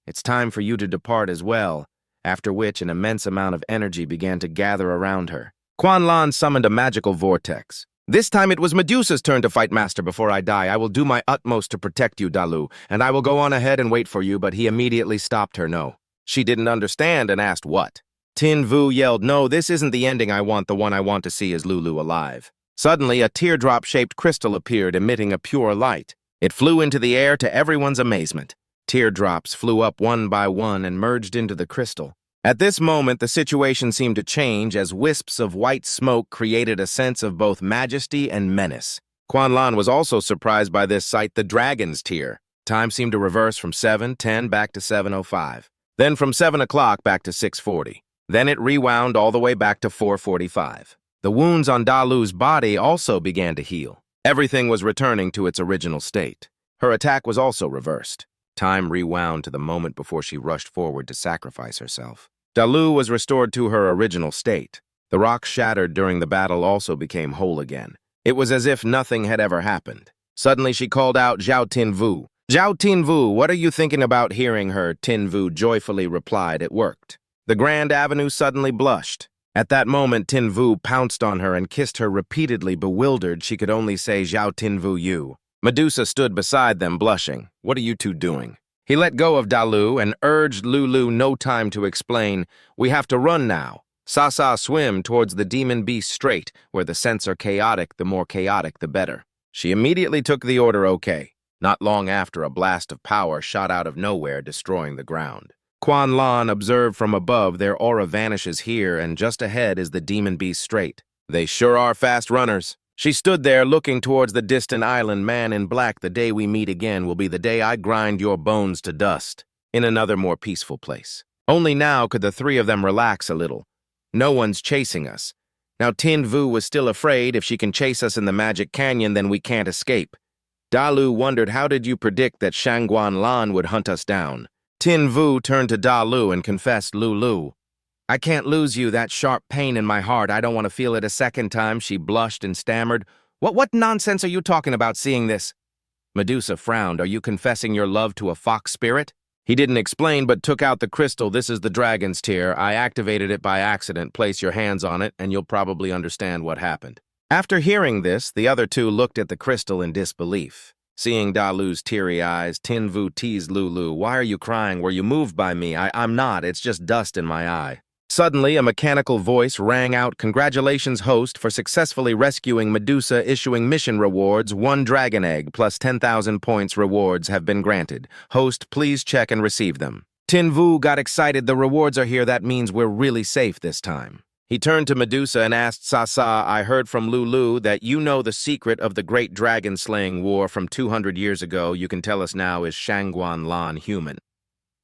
It's time for you to depart as well, after which an immense amount of energy began to gather around her. Quan Lan summoned a magical vortex. This time it was Medusa's turn to fight, Master. Before I die, I will do my utmost to protect you, Dalu, and I will go on ahead and wait for you, but he immediately stopped her. No. She didn't understand and asked what. Tin Vu yelled, no, this isn't the ending I want. The one I want to see is Lulu alive. Suddenly, a teardrop-shaped crystal appeared, emitting a pure light. It flew into the air to everyone's amazement. Teardrops flew up one by one and merged into the crystal. At this moment, the situation seemed to change as wisps of white smoke created a sense of both majesty and menace. Quan Lan was also surprised by this sight, the dragon's tear. Time seemed to reverse from 7:10 back to 7:05. Then from 7 o'clock back to 6:40. Then it rewound all the way back to 4:45. The wounds on Dalu's body also began to heal. Everything was returning to its original state. Her attack was also reversed. Time rewound to the moment before she rushed forward to sacrifice herself. Dalu was restored to her original state. The rock shattered during the battle also became whole again. It was as if nothing had ever happened. Suddenly she called out Zhao Tinvu. Zhao Tinvu, what are you thinking about hearing her? Tinvu joyfully replied. It worked. The Grand Avenue suddenly blushed. At that moment, Tinvu pounced on her and kissed her repeatedly. Bewildered, she could only say, Zhao Tinvu you. Medusa stood beside them, blushing. What are you two doing? He let go of Dalu and urged Lulu no time to explain. We have to run now. Sasa swim towards the demon beast straight, where the scents are chaotic, the more chaotic the better. She immediately took the order okay. Not long after, a blast of power shot out of nowhere, destroying the ground. Quan Lan observed from above their aura vanishes here, and just ahead is the demon beast straight. They sure are fast runners. She stood there looking towards the distant island. Man in black, the day we meet again will be the day I grind your bones to dust, in another more peaceful place. Only now could the three of them relax a little. No one's chasing us. Now Tin Vu was still afraid if she can chase us in the Magic Canyon, then we can't escape. Dalu wondered, how did you predict that Shangguan Lan would hunt us down? Tin Vu turned to Dalu and confessed, Lulu. I can't lose you, that sharp pain in my heart. I don't want to feel it a second time. She blushed and stammered. What nonsense are you talking about seeing this? Medusa frowned. Are you confessing your love to a fox spirit? He didn't explain, but took out the crystal. This is the dragon's tear. I activated it by accident. Place your hands on it, and you'll probably understand what happened. After hearing this, the other two looked at the crystal in disbelief. Seeing Dalu's teary eyes, Tin Vu teased Lulu. Why are you crying? Were you moved by me? I'm not. It's just dust in my eye. Suddenly, a mechanical voice rang out, Congratulations, host, for successfully rescuing Medusa, issuing mission rewards. 1 dragon egg plus 10,000 points rewards have been granted. Host, please check and receive them. Tin Vu got excited. The rewards are here. That means we're really safe this time. He turned to Medusa and asked Sasa, I heard from Lulu that you know the secret of the great dragon-slaying war from 200 years ago. You can tell us now, is Shangguan Lan human?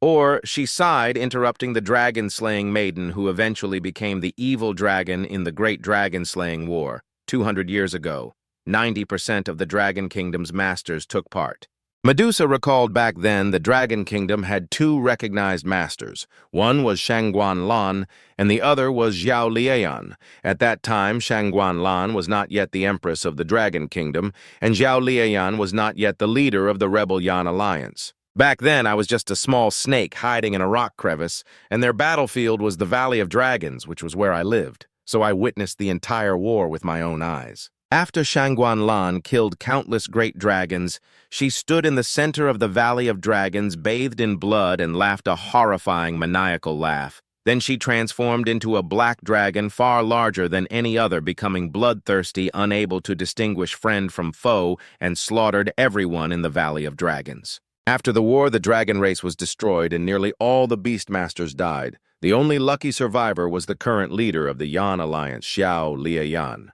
Or, she sighed, interrupting the dragon-slaying maiden who eventually became the evil dragon in the Great Dragon-Slaying War. 200 years ago, 90% of the Dragon Kingdom's masters took part. Medusa recalled back then the Dragon Kingdom had 2 recognized masters. One was Shangguan Lan, and the other was Zhao Liayan. At that time, Shangguan Lan was not yet the Empress of the Dragon Kingdom, and Zhao Liayan was not yet the leader of the Rebel Yan Alliance. Back then, I was just a small snake hiding in a rock crevice, and their battlefield was the Valley of Dragons, which was where I lived, so I witnessed the entire war with my own eyes. After Shangguan Lan killed countless great dragons, she stood in the center of the Valley of Dragons, bathed in blood, and laughed a horrifying, maniacal laugh. Then she transformed into a black dragon far larger than any other, becoming bloodthirsty, unable to distinguish friend from foe, and slaughtered everyone in the Valley of Dragons. After the war, the dragon race was destroyed and nearly all the Beastmasters died. The only lucky survivor was the current leader of the Yan Alliance, Zhao Liayan.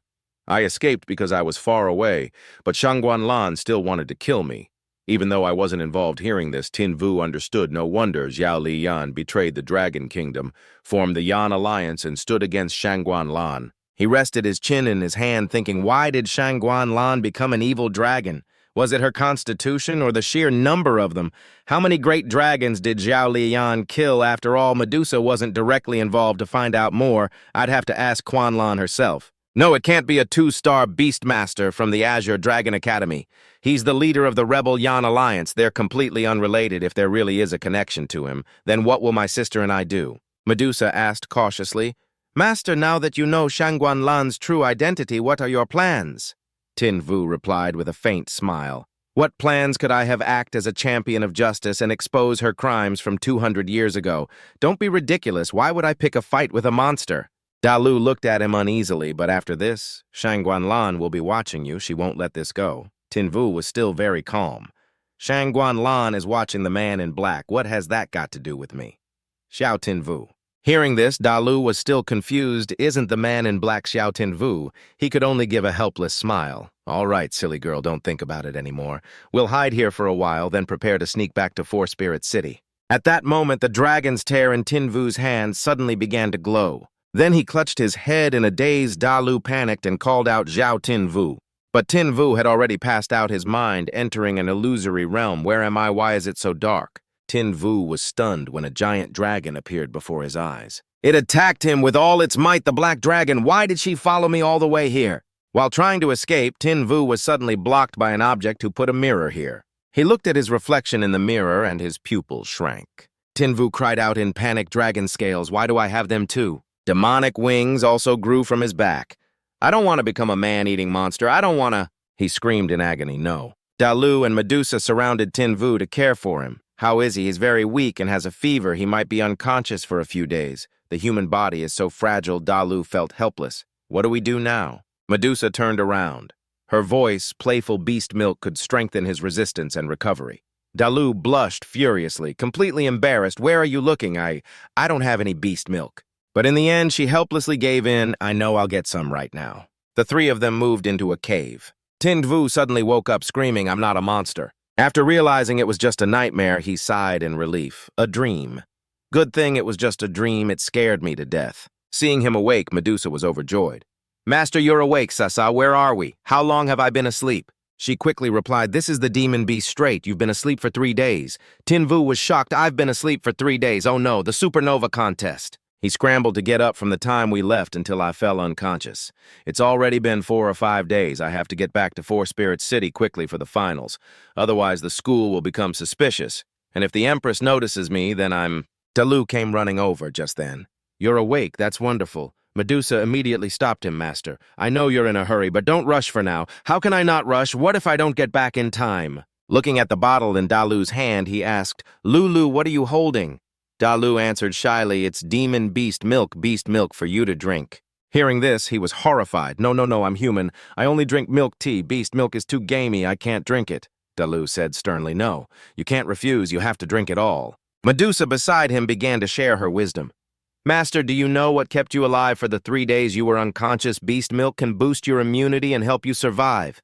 I escaped because I was far away, but Shangguan Lan still wanted to kill me. Even though I wasn't involved hearing this, Tin Vu understood. No wonder Zhao Liayan betrayed the Dragon Kingdom, formed the Yan Alliance, and stood against Shangguan Lan. He rested his chin in his hand, thinking, why did Shangguan Lan become an evil dragon? Was it her constitution or the sheer number of them? How many great dragons did Zhao Liayan kill? After all, Medusa wasn't directly involved. To find out more, I'd have to ask Quan Lan herself. No, it can't be a 2-star Beastmaster from the Azure Dragon Academy. He's the leader of the Rebel Yan Alliance. They're completely unrelated if there really is a connection to him. Then what will my sister and I do? Medusa asked cautiously. Master, now that you know Shangguan Lan's true identity, what are your plans? Tin Vu replied with a faint smile. What plans could I have? Act as a champion of justice and expose her crimes from 200 years ago. Don't be ridiculous. Why would I pick a fight with a monster? Dalu looked at him uneasily, but after this, Shangguan Lan will be watching you. She won't let this go. Tin Vu was still very calm. Shangguan Lan is watching the man in black. What has that got to do with me? Xiao Tin Vu. Hearing this, Dalu was still confused. Isn't the man in black Xiao Tin Vu? He could only give a helpless smile. All right, silly girl, don't think about it anymore. We'll hide here for a while, then prepare to sneak back to Four Spirit City. At that moment, the dragon's tear in Tin Vu's hand suddenly began to glow. Then he clutched his head in a daze. Dalu panicked and called out Zhao Tin Vu. But Tin Vu had already passed out, his mind entering an illusory realm. Where am I? Why is it so dark? Tin Vu was stunned when a giant dragon appeared before his eyes. It attacked him with all its might, the black dragon. Why did she follow me all the way here? While trying to escape, Tin Vu was suddenly blocked by an object who put a mirror here. He looked at his reflection in the mirror and his pupils shrank. Tin Vu cried out in panic, dragon scales, why do I have them too? Demonic wings also grew from his back. I don't want to become a man-eating monster. I don't want to... He screamed in agony, no. Dalu and Medusa surrounded Tin Vu to care for him. How is he? He's very weak and has a fever. He might be unconscious for a few days. The human body is so fragile, Dalu felt helpless. What do we do now? Medusa turned around. Her voice, playful beast milk, could strengthen his resistance and recovery. Dalu blushed furiously, completely embarrassed. Where are you looking? I don't have any beast milk. But in the end, she helplessly gave in. I know I'll get some right now. The three of them moved into a cave. Tin Vu suddenly woke up screaming, I'm not a monster. After realizing it was just a nightmare, he sighed in relief. A dream. Good thing it was just a dream. It scared me to death. Seeing him awake, Medusa was overjoyed. Master, you're awake, Sasa. Where are we? How long have I been asleep? She quickly replied, this is the demon beast straight. You've been asleep for 3 days. Tin Vu was shocked. I've been asleep for 3 days. Oh no, the supernova contest. He scrambled to get up from the time we left until I fell unconscious. It's already been 4 or 5 days. I have to get back to Four Spirits City quickly for the finals. Otherwise, the school will become suspicious. And if the Empress notices me, then I'm... Dalu came running over just then. You're awake. That's wonderful. Medusa immediately stopped him, Master. I know you're in a hurry, but don't rush for now. How can I not rush? What if I don't get back in time? Looking at the bottle in Dalu's hand, he asked, Lulu, what are you holding? Dalu answered shyly, it's demon beast milk for you to drink. Hearing this, he was horrified. No, I'm human. I only drink milk tea. Beast milk is too gamey. I can't drink it. Dalu said sternly, no, you can't refuse. You have to drink it all. Medusa beside him began to share her wisdom. Master, do you know what kept you alive for the 3 days you were unconscious? Beast milk can boost your immunity and help you survive.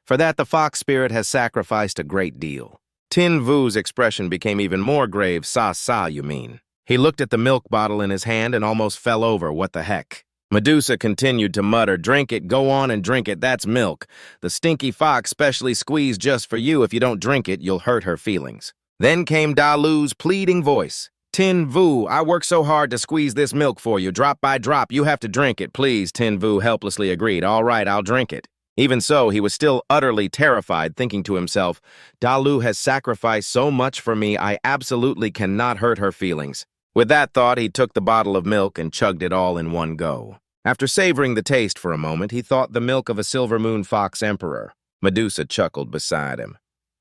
For that, the fox spirit has sacrificed a great deal. Tin Vu's expression became even more grave. Sa, you mean? He looked at the milk bottle in his hand and almost fell over. What the heck? Medusa continued to mutter, drink it, go on and drink it, that's milk. The stinky fox specially squeezed just for you. If you don't drink it, you'll hurt her feelings. Then came Dalu's pleading voice. Tin Vu, I worked so hard to squeeze this milk for you, drop by drop. You have to drink it, please. Tin Vu helplessly agreed. All right, I'll drink it. Even so, he was still utterly terrified, thinking to himself, Dalu has sacrificed so much for me, I absolutely cannot hurt her feelings. With that thought, he took the bottle of milk and chugged it all in one go. After savoring the taste for a moment, he thought the milk of a silver moon fox emperor. Medusa chuckled beside him.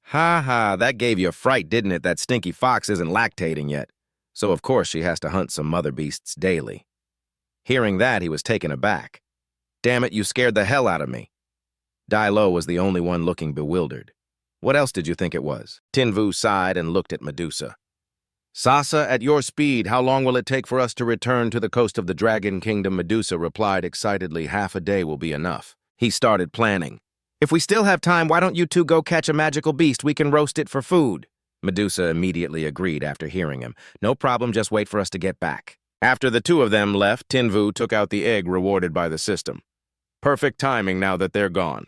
Ha, that gave you a fright, didn't it? That stinky fox isn't lactating yet. So of course she has to hunt some mother beasts daily. Hearing that, he was taken aback. Damn it, you scared the hell out of me. Dai Lo was the only one looking bewildered. What else did you think it was? Tin Vu sighed and looked at Medusa. Sasa, at your speed, how long will it take for us to return to the coast of the Dragon Kingdom? Medusa replied excitedly, half a day will be enough. He started planning. If we still have time, why don't you two go catch a magical beast? We can roast it for food. Medusa immediately agreed after hearing him. No problem, just wait for us to get back. After the two of them left, Tin Vu took out the egg rewarded by the system. Perfect timing now that they're gone.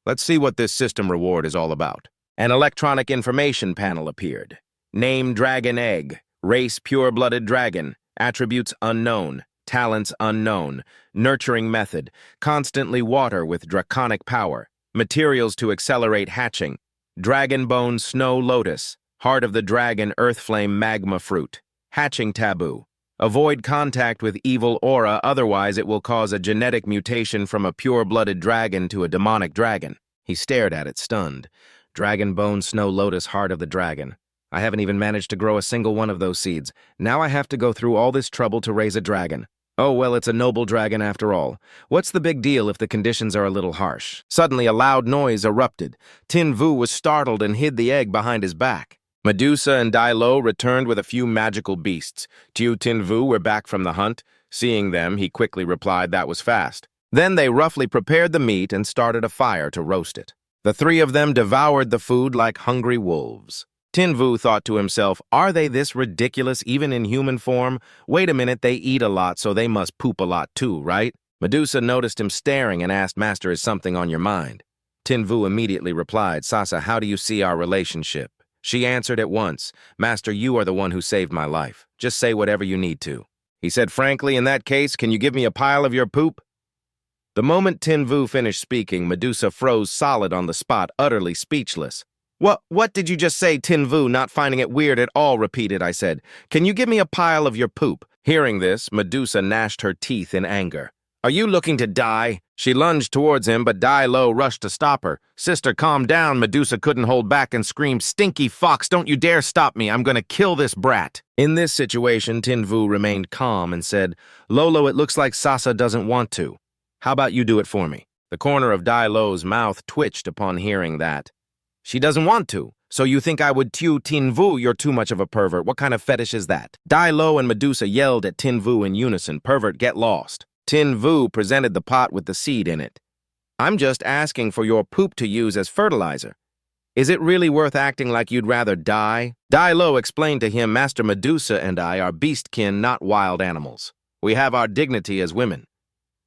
Let's see what this system reward is all about. An electronic information panel appeared. Name Dragon Egg. Race Pure-Blooded Dragon. Attributes unknown. Talents unknown. Nurturing method. Constantly water with draconic power. Materials to accelerate hatching. Dragon Bone Snow Lotus. Heart of the Dragon Earth Flame Magma Fruit. Hatching taboo. Avoid contact with evil aura, otherwise it will cause a genetic mutation from a pure-blooded dragon to a demonic dragon. He stared at it, stunned. Dragon Bone Snow Lotus Heart of the Dragon. I haven't even managed to grow a single one of those seeds. Now I have to go through all this trouble to raise a dragon. Oh, well, it's a noble dragon after all. What's the big deal if the conditions are a little harsh? Suddenly, a loud noise erupted. Tin Vu was startled and hid the egg behind his back. Medusa and Dai Lo returned with a few magical beasts. Tin Vu were back from the hunt. Seeing them, he quickly replied that was fast. Then they roughly prepared the meat and started a fire to roast it. The three of them devoured the food like hungry wolves. Tin Vu thought to himself, are they this ridiculous even in human form? Wait a minute, they eat a lot, so they must poop a lot too, right? Medusa noticed him staring and asked, Master, is something on your mind? Tinvu immediately replied, Sasa, how do you see our relationship? She answered at once, Master, you are the one who saved my life. Just say whatever you need to. He said, frankly, in that case, can you give me a pile of your poop? The moment Tinvu finished speaking, Medusa froze solid on the spot, utterly speechless. What did you just say, Tinvu, not finding it weird at all, repeated, I said. Can you give me a pile of your poop? Hearing this, Medusa gnashed her teeth in anger. Are you looking to die? She lunged towards him, but Dai Lo rushed to stop her. Sister, calm down. Medusa couldn't hold back and screamed, Stinky fox, don't you dare stop me. I'm going to kill this brat. In this situation, Tinvu remained calm and said, Lolo, it looks like Sasa doesn't want to. How about you do it for me? The corner of Dai Lo's mouth twitched upon hearing that. She doesn't want to. So you think I would tew Tinvu? You're too much of a pervert. What kind of fetish is that? Dai Lo and Medusa yelled at Tinvu in unison, Pervert, get lost. Tinvu presented the pot with the seed in it. I'm just asking for your poop to use as fertilizer. Is it really worth acting like you'd rather die? Dai Lo explained to him, Master Medusa and I are beastkin, not wild animals. We have our dignity as women.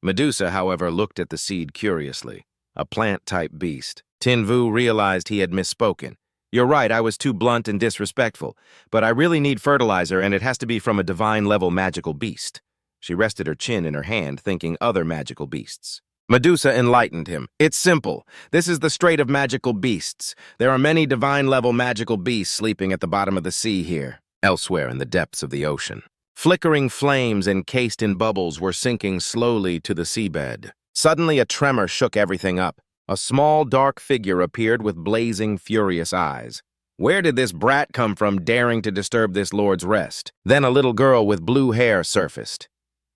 Medusa, however, looked at the seed curiously. A plant-type beast. Tinvu realized he had misspoken. You're right, I was too blunt and disrespectful, but I really need fertilizer and it has to be from a divine-level magical beast. She rested her chin in her hand, thinking other magical beasts. Medusa enlightened him. It's simple. This is the Strait of Magical Beasts. There are many divine-level magical beasts sleeping at the bottom of the sea here, elsewhere in the depths of the ocean. Flickering flames encased in bubbles were sinking slowly to the seabed. Suddenly a tremor shook everything up. A small, dark figure appeared with blazing, furious eyes. Where did this brat come from daring to disturb this lord's rest? Then a little girl with blue hair surfaced.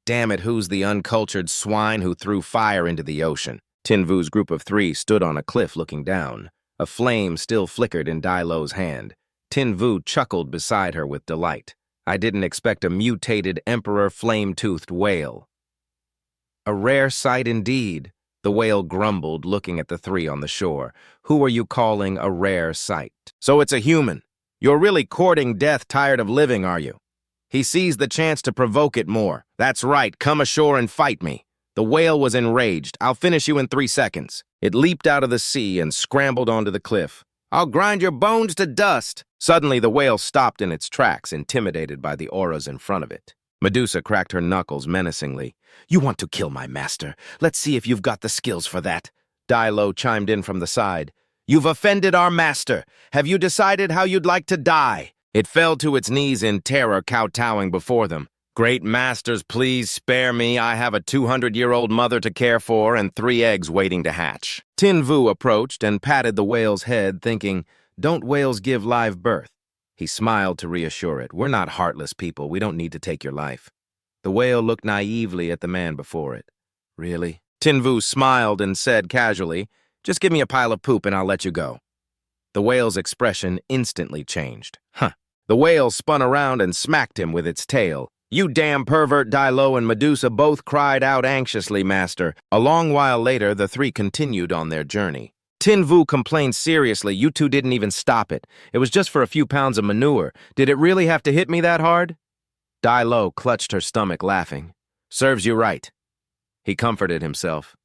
Damn it, who's the uncultured swine who threw fire into the ocean? Tinvu's group of three stood on a cliff looking down. A flame still flickered in Dai Lo's hand. Tinvu chuckled beside her with delight. I didn't expect a mutated emperor flame-toothed whale. A rare sight indeed, the whale grumbled, looking at the three on the shore. Who are you calling a rare sight? So it's a human. You're really courting death, tired of living, are you? He seized the chance to provoke it more. That's right, come ashore and fight me. The whale was enraged. I'll finish you in 3 seconds. It leaped out of the sea and scrambled onto the cliff. I'll grind your bones to dust. Suddenly, the whale stopped in its tracks, intimidated by the auras in front of it. Medusa cracked her knuckles menacingly. You want to kill my master? Let's see if you've got the skills for that. Dai Lo chimed in from the side. You've offended our master. Have you decided how you'd like to die? It fell to its knees in terror, kowtowing before them. Great masters, please spare me. I have a 200-year-old mother to care for and 3 eggs waiting to hatch. Tinvu approached and patted the whale's head, thinking, don't whales give live birth? He smiled to reassure it. We're not heartless people. We don't need to take your life. The whale looked naively at the man before it. Really? Tinvu smiled and said casually, just give me a pile of poop and I'll let you go. The whale's expression instantly changed. The whale spun around and smacked him with its tail. You damn pervert, Dai Lo and Medusa both cried out anxiously, Master. A long while later, the three continued on their journey. Tinvu complained seriously. You two didn't even stop it. It was just for a few pounds of manure. Did it really have to hit me that hard? Dai Lo clutched her stomach, laughing. Serves you right. He comforted himself.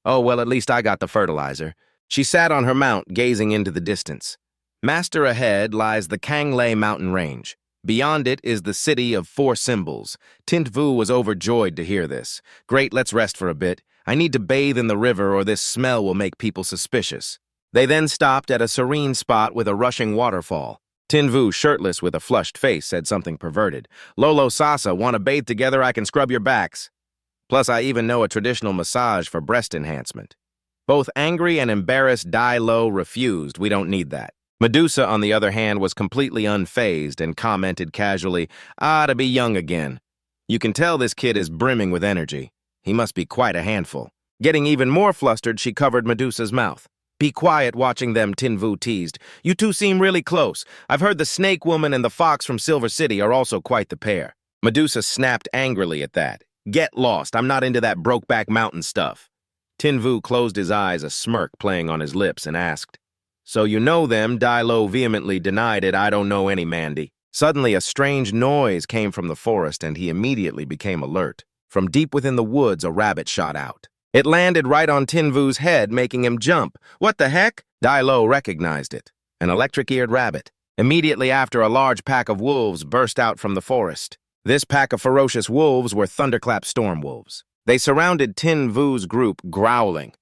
Oh, well, at least I got the fertilizer. She sat on her mount, gazing into the distance. Master, ahead lies the Kanglei mountain range. Beyond it is the city of 4 symbols. Tinvu was overjoyed to hear this. Great, let's rest for a bit. I need to bathe in the river or this smell will make people suspicious. They then stopped at a serene spot with a rushing waterfall. Tinvu, shirtless with a flushed face, said something perverted. Lolo, Sasa, want to bathe together? I can scrub your backs. Plus, I even know a traditional massage for breast enhancement. Both angry and embarrassed, Dai Lo refused. We don't need that. Medusa, on the other hand, was completely unfazed and commented casually, to be young again. You can tell this kid is brimming with energy. He must be quite a handful. Getting even more flustered, she covered Medusa's mouth. Be quiet, watching them, Tinvu teased. You two seem really close. I've heard the snake woman and the fox from Silver City are also quite the pair. Medusa snapped angrily at that. Get lost. I'm not into that Brokeback Mountain stuff. Tinvu closed his eyes, a smirk playing on his lips, and asked, So you know them? Dai Lo vehemently denied it. I don't know any Mandy. Suddenly, a strange noise came from the forest, and he immediately became alert. From deep within the woods, a rabbit shot out. It landed right on Tin Vu's head, making him jump. "What the heck?" Dai Lo recognized it. An electric-eared rabbit. Immediately after, a large pack of wolves burst out from the forest. This pack of ferocious wolves were Thunderclap storm wolves. They surrounded Tin Vu's group, growling.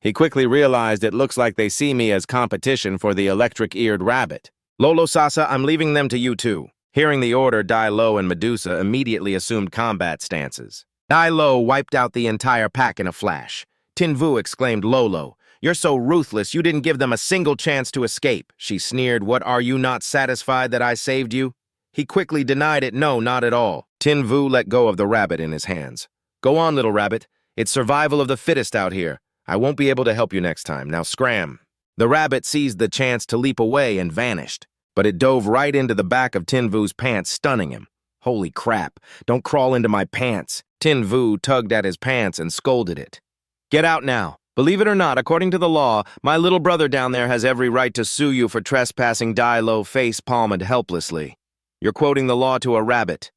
He quickly realized it looks like they see me as competition for the electric-eared rabbit. "Lolo Sasa, I'm leaving them to you too." Hearing the order, Dai Lo and Medusa immediately assumed combat stances. Dai Lo wiped out the entire pack in a flash. Tin Vu exclaimed, "Lolo, you're so ruthless you didn't give them a single chance to escape." She sneered, "What, are you not satisfied that I saved you?" He quickly denied it. "No, not at all." Tin Vu let go of the rabbit in his hands. "Go on, little rabbit. It's survival of the fittest out here. I won't be able to help you next time. Now scram." The rabbit seized the chance to leap away and vanished, but it dove right into the back of Tin Vu's pants, stunning him. "Holy crap, don't crawl into my pants." Tin Vu tugged at his pants and scolded it. "Get out now. Believe it or not, according to the law, my little brother down there has every right to sue you for trespassing." Dai Lo face-palmed helplessly. "You're quoting the law to a rabbit.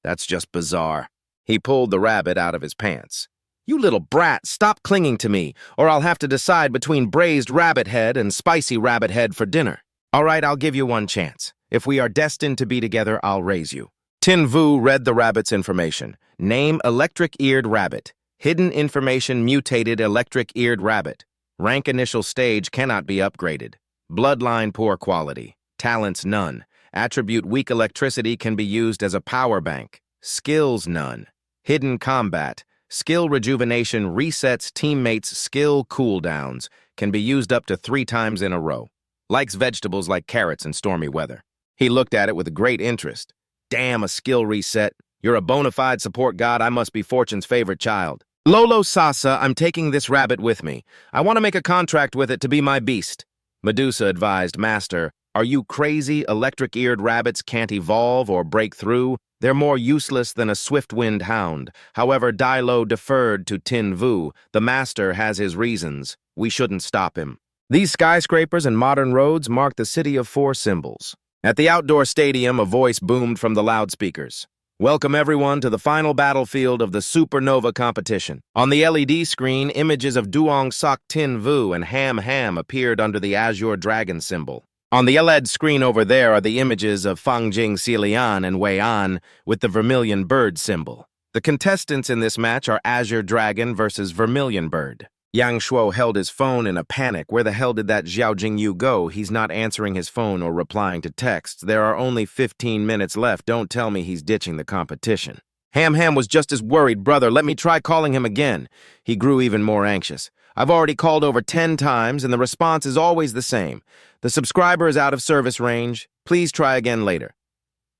That's just bizarre." He pulled the rabbit out of his pants. "You little brat, stop clinging to me, or I'll have to decide between braised rabbit head and spicy rabbit head for dinner." "All right, I'll give you one chance. If we are destined to be together, I'll raise you." Tin Vu read the rabbit's information. Name, electric-eared rabbit. Hidden information, mutated electric-eared rabbit. Rank, initial stage, cannot be upgraded. Bloodline, poor quality. Talents, none. Attribute, weak electricity, can be used as a power bank. Skills, none. Hidden combat. Skill rejuvenation resets teammates' skill cooldowns. Can be used up to 3 times in a row. Likes vegetables like carrots in stormy weather. He looked at it with great interest. "Damn, a skill reset. You're a bona fide support god. I must be Fortune's favorite child." "Lolo Sasa, I'm taking this rabbit with me. I want to make a contract with it to be my beast." Medusa advised, "Master, are you crazy? Electric-eared rabbits can't evolve or break through. They're more useless than a swift-wind hound." However, Dai Lo deferred to Tin Vu. "The master has his reasons. We shouldn't stop him." These skyscrapers and modern roads mark the city of 4 symbols. At the outdoor stadium, a voice boomed from the loudspeakers. "Welcome everyone to the final battlefield of the supernova competition." On the LED screen, images of Duong Sok, Tin Vu, and Ham Ham appeared under the azure dragon symbol. On the LED screen over there are the images of Fangjing Xilian and Wei An with the vermilion bird symbol. The contestants in this match are Azure Dragon versus Vermilion Bird. Yang Shuo held his phone in a panic. Where the hell did that Xiao Jingyu go? He's not answering his phone or replying to texts. There are only 15 minutes left. Don't tell me he's ditching the competition. Ham Ham was just as worried. "Brother, let me try calling him again." He grew even more anxious. "I've already called over 10 times, and the response is always the same. The subscriber is out of service range. Please try again later."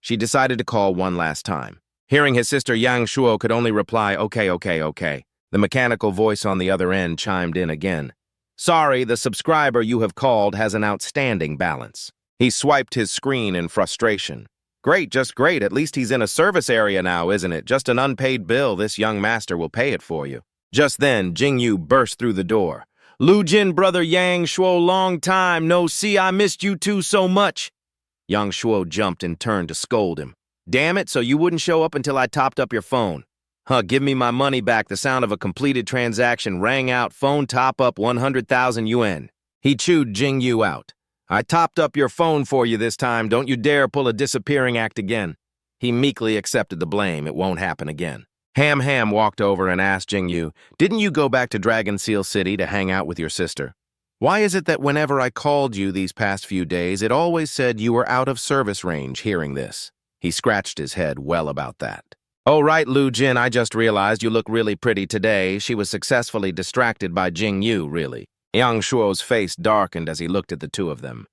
She decided to call one last time. Hearing his sister, Yang Shuo could only reply, "Okay, okay, okay." The mechanical voice on the other end chimed in again. "Sorry, the subscriber you have called has an outstanding balance." He swiped his screen in frustration. "Great, just great. At least he's in a service area now, isn't it? Just an unpaid bill. This young master will pay it for you." Just then, Jingyu burst through the door. "Lu Jin, brother Yang Shuo, long time no see. I missed you two so much." Yang Shuo jumped and turned to scold him. "Damn it, so you wouldn't show up until I topped up your phone." "Huh, give me my money back." The sound of a completed transaction rang out. "Phone top up 100,000 yuan. He chewed Jingyu out. "I topped up your phone for you this time. Don't you dare pull a disappearing act again." He meekly accepted the blame. It won't happen again. Ham Ham walked over and asked Jingyu, "Didn't you go back to Dragon Seal City to hang out with your sister? Why is it that whenever I called you these past few days, it always said you were out of service range?" Hearing this, he scratched his head well about that. "Oh, right, Lu Jin, I just realized you look really pretty today." She was successfully distracted by Jingyu, really. Yang Shuo's face darkened as he looked at the two of them.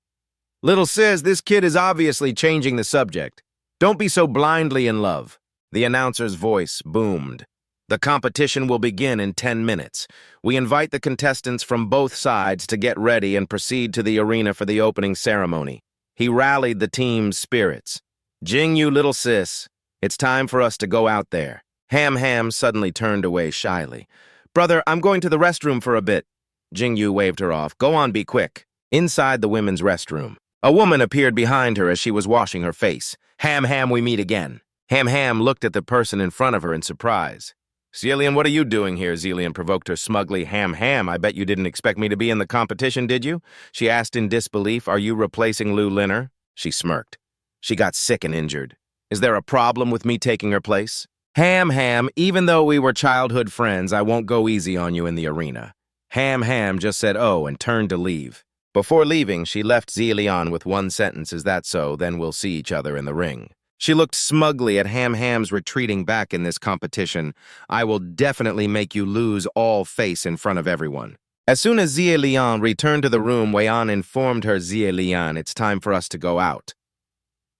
"Little sis, this kid is obviously changing the subject. Don't be so blindly in love." The announcer's voice boomed. "The competition will begin in 10 minutes. We invite the contestants from both sides to get ready and proceed to the arena for the opening ceremony." He rallied the team's spirits. "Jingyu, little sis, it's time for us to go out there." Ham Ham suddenly turned away shyly. "Brother, I'm going to the restroom for a bit." Jingyu waved her off. "Go on, be quick." Inside the women's restroom, a woman appeared behind her as she was washing her face. "Ham Ham, we meet again." Ham Ham looked at the person in front of her in surprise. Zillion, what are you doing here? Zillion provoked her smugly. Ham, I bet you didn't expect me to be in the competition, did you? She asked in disbelief. Are you replacing Lou Linner? She smirked. She got sick and injured. Is there a problem with me taking her place? Ham, even though we were childhood friends, I won't go easy on you in the arena. Ham just said oh and turned to leave. Before leaving, she left Zillion with one sentence, is that so? Then we'll see each other in the ring. She looked smugly at Ham's retreating back in this competition. I will definitely make you lose all face in front of everyone. As soon as Zillion returned to the room, Wei-an informed her, Zillion, it's time for us to go out.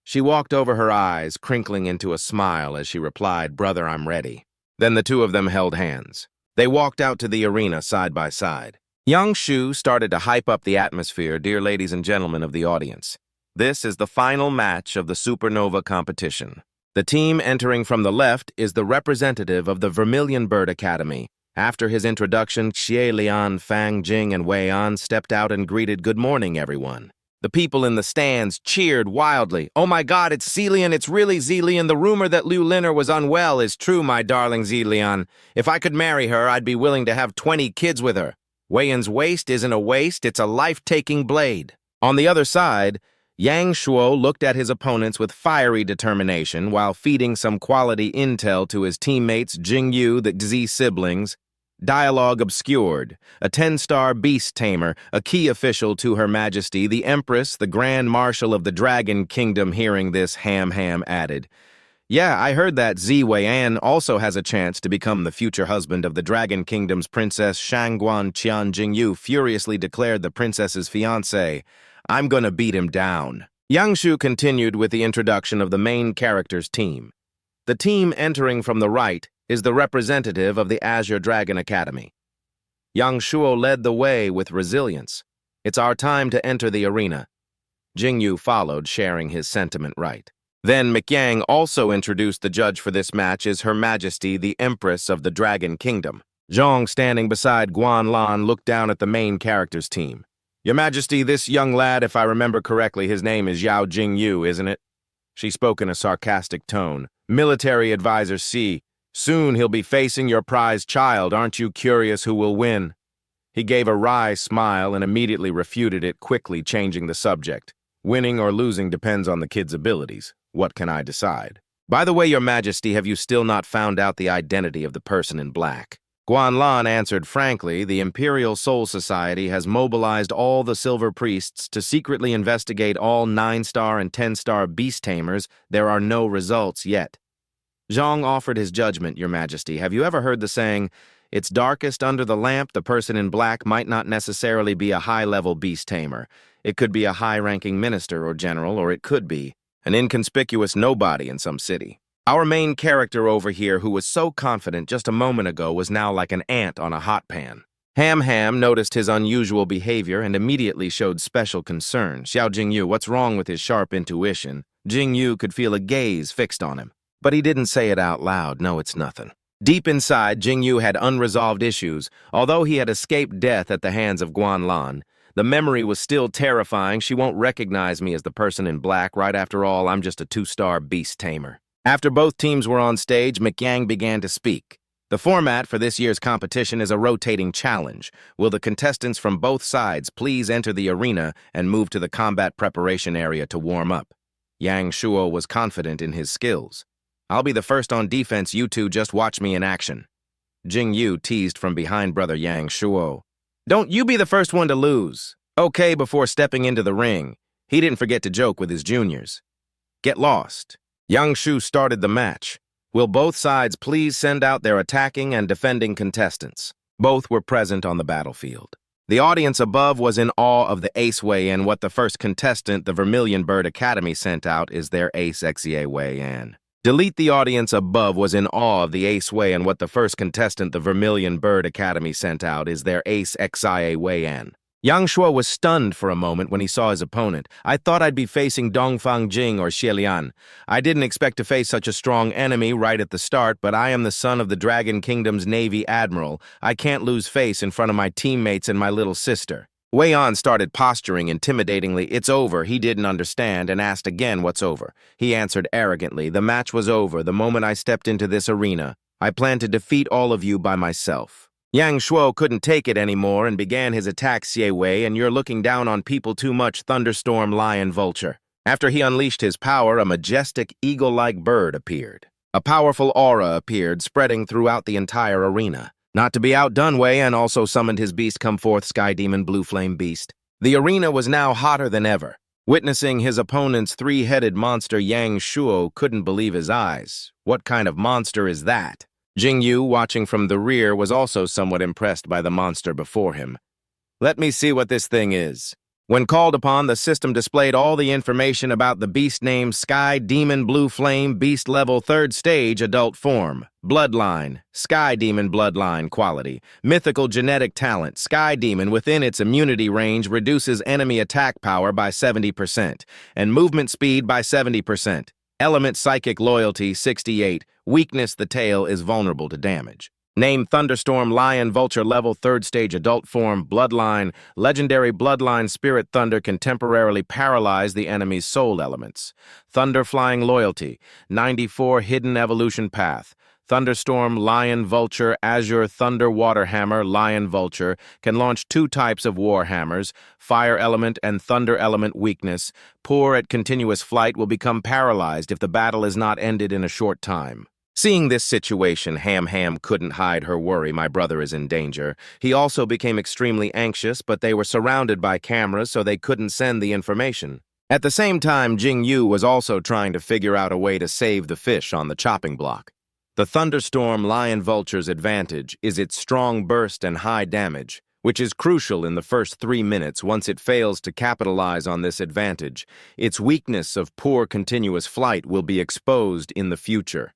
She walked over her eyes, crinkling into a smile as she replied, brother, I'm ready. Then the two of them held hands. They walked out to the arena side by side. Yang Shu started to hype up the atmosphere, dear ladies and gentlemen of the audience. This is the final match of the supernova competition. The team entering from the left is the representative of the Vermilion Bird Academy. After his introduction, Xie Lian, Fang Jing, and Wei An stepped out and greeted good morning, everyone. The people in the stands cheered wildly. Oh my God, it's Zillion, it's really Zillion. The rumor that Lou Linner was unwell is true, my darling Zillion. If I could marry her, I'd be willing to have 20 kids with her. Wei-an's waist isn't a waist, it's a life-taking blade. On the other side, Yang Shuo looked at his opponents with fiery determination while feeding some quality intel to his teammates Jingyu, the Z siblings. Dialogue obscured. A 10-star beast tamer, a key official to Her Majesty, the Empress, the Grand Marshal of the Dragon Kingdom. Hearing this, Ham added, yeah, I heard that Wei-an also has a chance to become the future husband of the Dragon Kingdom's Princess Shangguan Qian. Jingyu furiously declared the princess's fiancé. I'm gonna beat him down. Yang Shu continued with the introduction of the main characters team. The team entering from the right is the representative of the Azure Dragon Academy. Yang Shuo led the way with resilience. It's our time to enter the arena. Jingyu followed, sharing his sentiment right. Then McYang also introduced the judge for this match is Her Majesty, the Empress of the Dragon Kingdom. Zhong, standing beside Guan Lan, looked down at the main characters team. Your Majesty, this young lad, if I remember correctly, his name is Yao Jingyu, isn't it? She spoke in a sarcastic tone. Military Advisor C. Soon he'll be facing your prized child. Aren't you curious who will win? He gave a wry smile and immediately refuted it, quickly changing the subject. Winning or losing depends on the kid's abilities. What can I decide? By the way, Your Majesty, have you still not found out the identity of the person in black? Guan Lan answered frankly, the Imperial Soul Society has mobilized all the Silver Priests to secretly investigate all 9-star and 10-star beast tamers. There are no results yet. Zhang offered his judgment, Your Majesty. Have you ever heard the saying, it's darkest under the lamp? The person in black might not necessarily be a high-level beast tamer. It could be a high-ranking minister or general, or it could be an inconspicuous nobody in some city. Our main character over here, who was so confident just a moment ago, was now like an ant on a hot pan. Ham noticed his unusual behavior and immediately showed special concern. Xiao Jingyu, what's wrong with his sharp intuition? Jingyu could feel a gaze fixed on him. But he didn't say it out loud. No, it's nothing. Deep inside, Jingyu had unresolved issues. Although he had escaped death at the hands of Guan Lan, the memory was still terrifying. She won't recognize me as the person in black. Right, after all, I'm just a 2-star beast tamer. After both teams were on stage, McYang began to speak. The format for this year's competition is a rotating challenge. Will the contestants from both sides please enter the arena and move to the combat preparation area to warm up? Yang Shuo was confident in his skills. I'll be the first on defense, you two just watch me in action. Jingyu teased from behind brother Yang Shuo. Don't you be the first one to lose. Okay, before stepping into the ring, he didn't forget to joke with his juniors. Get lost. Yang Shu started the match. Will both sides please send out their attacking and defending contestants? Both were present on the battlefield. The audience above was in awe of the ace Wei-an. What the first contestant, the Vermilion Bird Academy, sent out is their ace Xie Wei-an. Delete the audience above was in awe of the ace Wei-an. What the first contestant, the Vermilion Bird Academy, sent out is their ace Xia Wei-an. Yang Shuo was stunned for a moment when he saw his opponent. I thought I'd be facing Dongfang Jing or Xie Lian. I didn't expect to face such a strong enemy right at the start, but I am the son of the Dragon Kingdom's Navy Admiral. I can't lose face in front of my teammates and my little sister. Wei-an started posturing intimidatingly. It's over. He didn't understand and asked again what's over. He answered arrogantly. The match was over the moment I stepped into this arena. I plan to defeat all of you by myself. Yang Shuo couldn't take it anymore and began his attack Xie Wei, and you're looking down on people too much, Thunderstorm Lion Vulture. After he unleashed his power, a majestic eagle-like bird appeared. A powerful aura appeared, spreading throughout the entire arena. Not to be outdone, Wei Yan also summoned his beast come forth, Sky Demon Blue Flame Beast. The arena was now hotter than ever. Witnessing his opponent's three-headed monster, Yang Shuo couldn't believe his eyes. What kind of monster is that? Jing Yu, watching from the rear, was also somewhat impressed by the monster before him. Let me see what this thing is. When called upon, the system displayed all the information about the beast named Sky Demon Blue Flame Beast Level 3rd Stage Adult Form. Bloodline, Sky Demon Bloodline Quality. Mythical Genetic Talent, Sky Demon within its immunity range reduces enemy attack power by 70% and movement speed by 70%. Element Psychic Loyalty 68. Weakness, the tail is vulnerable to damage. Name Thunderstorm Lion Vulture Level 3rd Stage Adult Form. Bloodline. Legendary Bloodline Spirit Thunder can temporarily paralyze the enemy's soul elements. Thunder Flying Loyalty. 94 Hidden Evolution Path. Thunderstorm Lion Vulture Azure Thunder Water Hammer Lion Vulture can launch 2 types of war hammers, Fire Element and Thunder Element Weakness. Poor at continuous flight, will become paralyzed if the battle is not ended in a short time. Seeing this situation, Ham couldn't hide her worry. My brother is in danger. He also became extremely anxious, but they were surrounded by cameras, so they couldn't send the information. At the same time, Jing Yu was also trying to figure out a way to save the fish on the chopping block. The Thunderstorm Lion Vulture's advantage is its strong burst and high damage, which is crucial in the first 3 minutes. Once it fails to capitalize on this advantage, its weakness of poor continuous flight will be exposed in the future.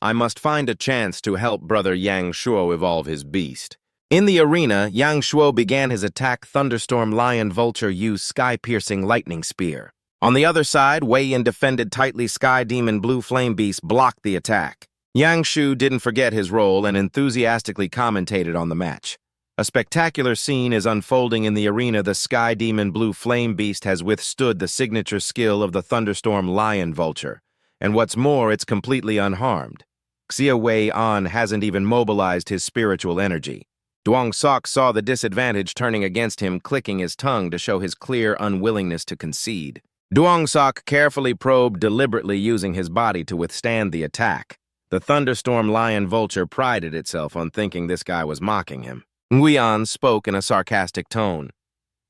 I must find a chance to help brother Yang Shuo evolve his beast. In the arena, Yang Shuo began his attack. Thunderstorm Lion Vulture used Sky-Piercing Lightning Spear. On the other side, Wei Yan defended tightly. Sky Demon Blue Flame Beast blocked the attack. Yang Shu didn't forget his role and enthusiastically commentated on the match. A spectacular scene is unfolding in the arena. The Sky Demon Blue Flame Beast has withstood the signature skill of the Thunderstorm Lion Vulture. And what's more, it's completely unharmed. Xie Wei Yan hasn't even mobilized his spiritual energy. Duong Sok saw the disadvantage turning against him, clicking his tongue to show his clear unwillingness to concede. Duong Sok carefully probed, deliberately using his body to withstand the attack. The Thunderstorm Lion Vulture prided itself on thinking this guy was mocking him. Nguyen spoke in a sarcastic tone.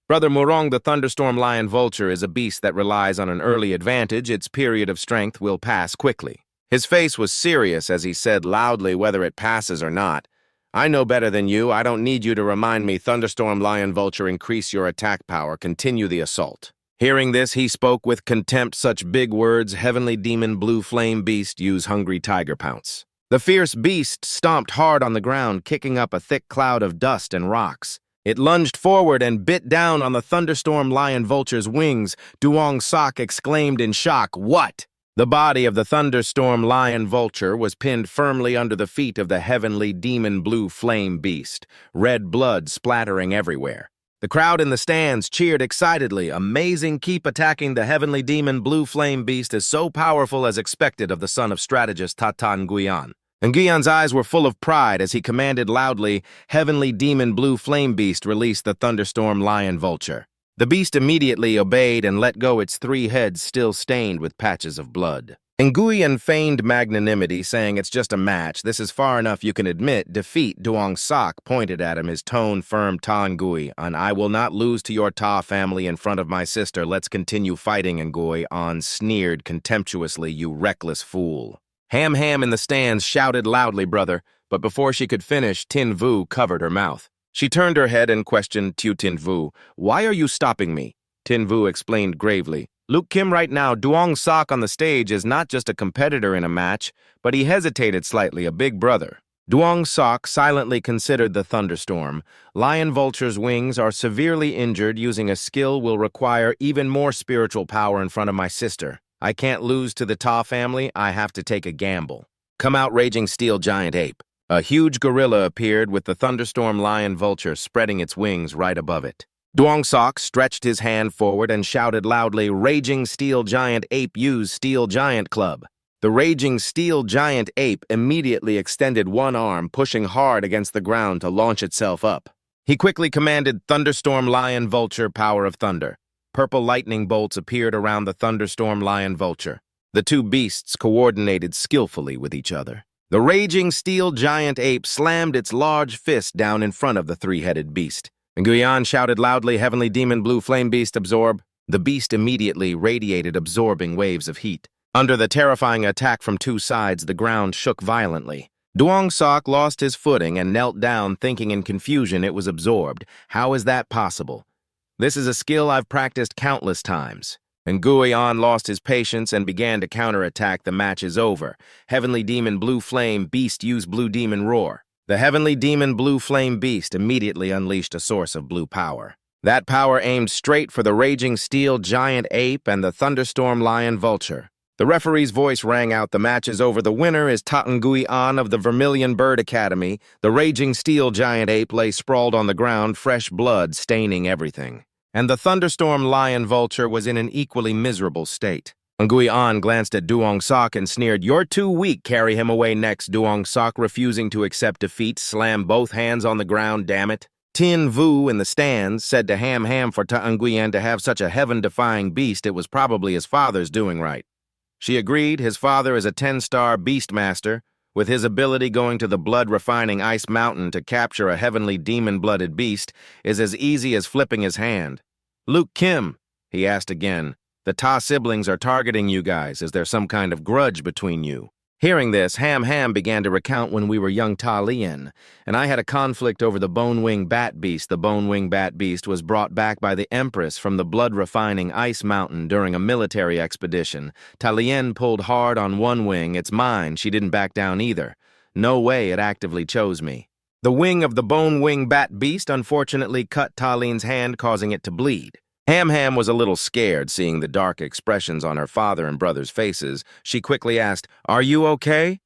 Brother Murong, the Thunderstorm Lion Vulture is a beast that relies on an early advantage. Its period of strength will pass quickly. His face was serious as he said loudly, whether it passes or not. I know better than you. I don't need you to remind me. Thunderstorm Lion Vulture, increase your attack power. Continue the assault. Hearing this, he spoke with contempt. Such big words. Heavenly Demon Blue Flame Beast, use Hungry Tiger Pounce. The fierce beast stomped hard on the ground, kicking up a thick cloud of dust and rocks. It lunged forward and bit down on the Thunderstorm Lion Vulture's wings. Duong Sok exclaimed in shock, "What?" The body of the Thunderstorm Lion Vulture was pinned firmly under the feet of the Heavenly Demon Blue Flame Beast, red blood splattering everywhere. The crowd in the stands cheered excitedly. Amazing, keep attacking. The Heavenly Demon Blue Flame Beast is so powerful as expected of the son of strategist Tatan Nguyen. Nguyen's eyes were full of pride as he commanded loudly, Heavenly Demon Blue Flame Beast, release the Thunderstorm Lion Vulture. The beast immediately obeyed and let go, its 3 heads still stained with patches of blood. Nguyen feigned magnanimity, saying, "It's just a match. This is far enough, you can admit defeat." Duong Sok pointed at him, his tone firm. "Ta Nguyen, I will not lose to your Ta family in front of my sister. Let's continue fighting." Nguyen sneered contemptuously, "You reckless fool." Ham in the stands shouted loudly, "Brother," but before she could finish, Tin Vu covered her mouth. She turned her head and questioned Tin Vu, "Why are you stopping me?" Tin Vu explained gravely, "Luke Kim, right now, Duong Sok on the stage is not just a competitor in a match, but he hesitated slightly, a big brother." Duong Sok silently considered the Thunderstorm. Lion Vulture's wings are severely injured. Using a skill will require even more spiritual power in front of my sister. I can't lose to the Ta family. I have to take a gamble. Come out, Raging Steel Giant Ape. A huge gorilla appeared with the Thunderstorm Lion Vulture spreading its wings right above it. Duong Sok stretched his hand forward and shouted loudly, "Raging Steel Giant Ape, use Steel Giant Club." The raging steel giant ape immediately extended one arm, pushing hard against the ground to launch itself up. He quickly commanded Thunderstorm Lion Vulture Power of Thunder. Purple lightning bolts appeared around the Thunderstorm Lion Vulture. The two beasts coordinated skillfully with each other. The raging steel giant ape slammed its large fist down in front of the three-headed beast. Nguyen shouted loudly, "Heavenly Demon Blue Flame Beast, absorb." The beast immediately radiated absorbing waves of heat. Under the terrifying attack from two sides, the ground shook violently. Duong Sok lost his footing and knelt down, thinking in confusion it was absorbed. How is that possible? This is a skill I've practiced countless times. Nguyen lost his patience and began to counterattack. The match is over. Heavenly Demon Blue Flame Beast used Blue Demon Roar. The Heavenly Demon Blue Flame Beast immediately unleashed a source of blue power. That power aimed straight for the raging steel giant ape and the thunderstorm lion vulture. The referee's voice rang out, "The match is over. The winner is Nguyen of the Vermilion Bird Academy." The raging steel giant ape lay sprawled on the ground, fresh blood staining everything. And the thunderstorm lion vulture was in an equally miserable state. Nguyen glanced at Duong Sok and sneered, "You're too weak. Carry him away next." Duong Sok, refusing to accept defeat, slammed both hands on the ground. "Damn it." Tin Vu in the stands said to Ham Ham, for Nguyen to have such a heaven-defying beast, it was probably his father's doing right. She agreed. His father is a 10-star beastmaster, with his ability going to the blood-refining ice mountain to capture a heavenly demon-blooded beast is as easy as flipping his hand. "Luke Kim," he asked again, "the Ta siblings are targeting you guys. Is there some kind of grudge between you?" Hearing this, Ham Ham began to recount when we were young Ta Lien, and I had a conflict over the Bone-Wing Bat Beast. The Bone-Wing Bat Beast was brought back by the Empress from the blood-refining ice mountain during a military expedition. Ta Lien pulled hard on one wing. "It's mine." She didn't back down either. No way it actively chose me. The wing of the Bone-Wing Bat Beast unfortunately cut Ta Lien's hand, causing it to bleed. Ham Ham was a little scared, seeing the dark expressions on her father and brother's faces. She quickly asked, "Are you okay?"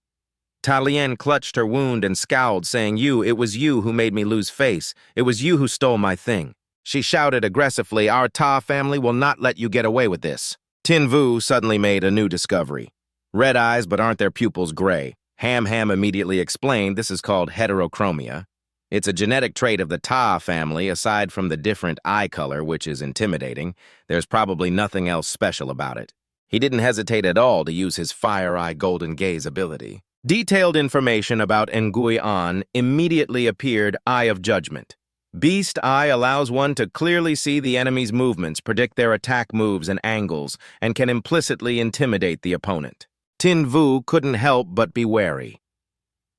Ta Lien clutched her wound and scowled, saying, It was you who made me lose face. It was you who stole my thing." She shouted aggressively, "Our Ta family will not let you get away with this." Tin Vu suddenly made a new discovery. Red eyes, but aren't their pupils gray? Ham Ham immediately explained, "This is called heterochromia. It's a genetic trait of the Ta family. Aside from the different eye color, which is intimidating, there's probably nothing else special about it." He didn't hesitate at all to use his Fire Eye Golden Gaze ability. Detailed information about Nguyen immediately appeared. Eye of Judgment. Beast Eye allows one to clearly see the enemy's movements, predict their attack moves and angles, and can implicitly intimidate the opponent. Tin Vu couldn't help but be wary.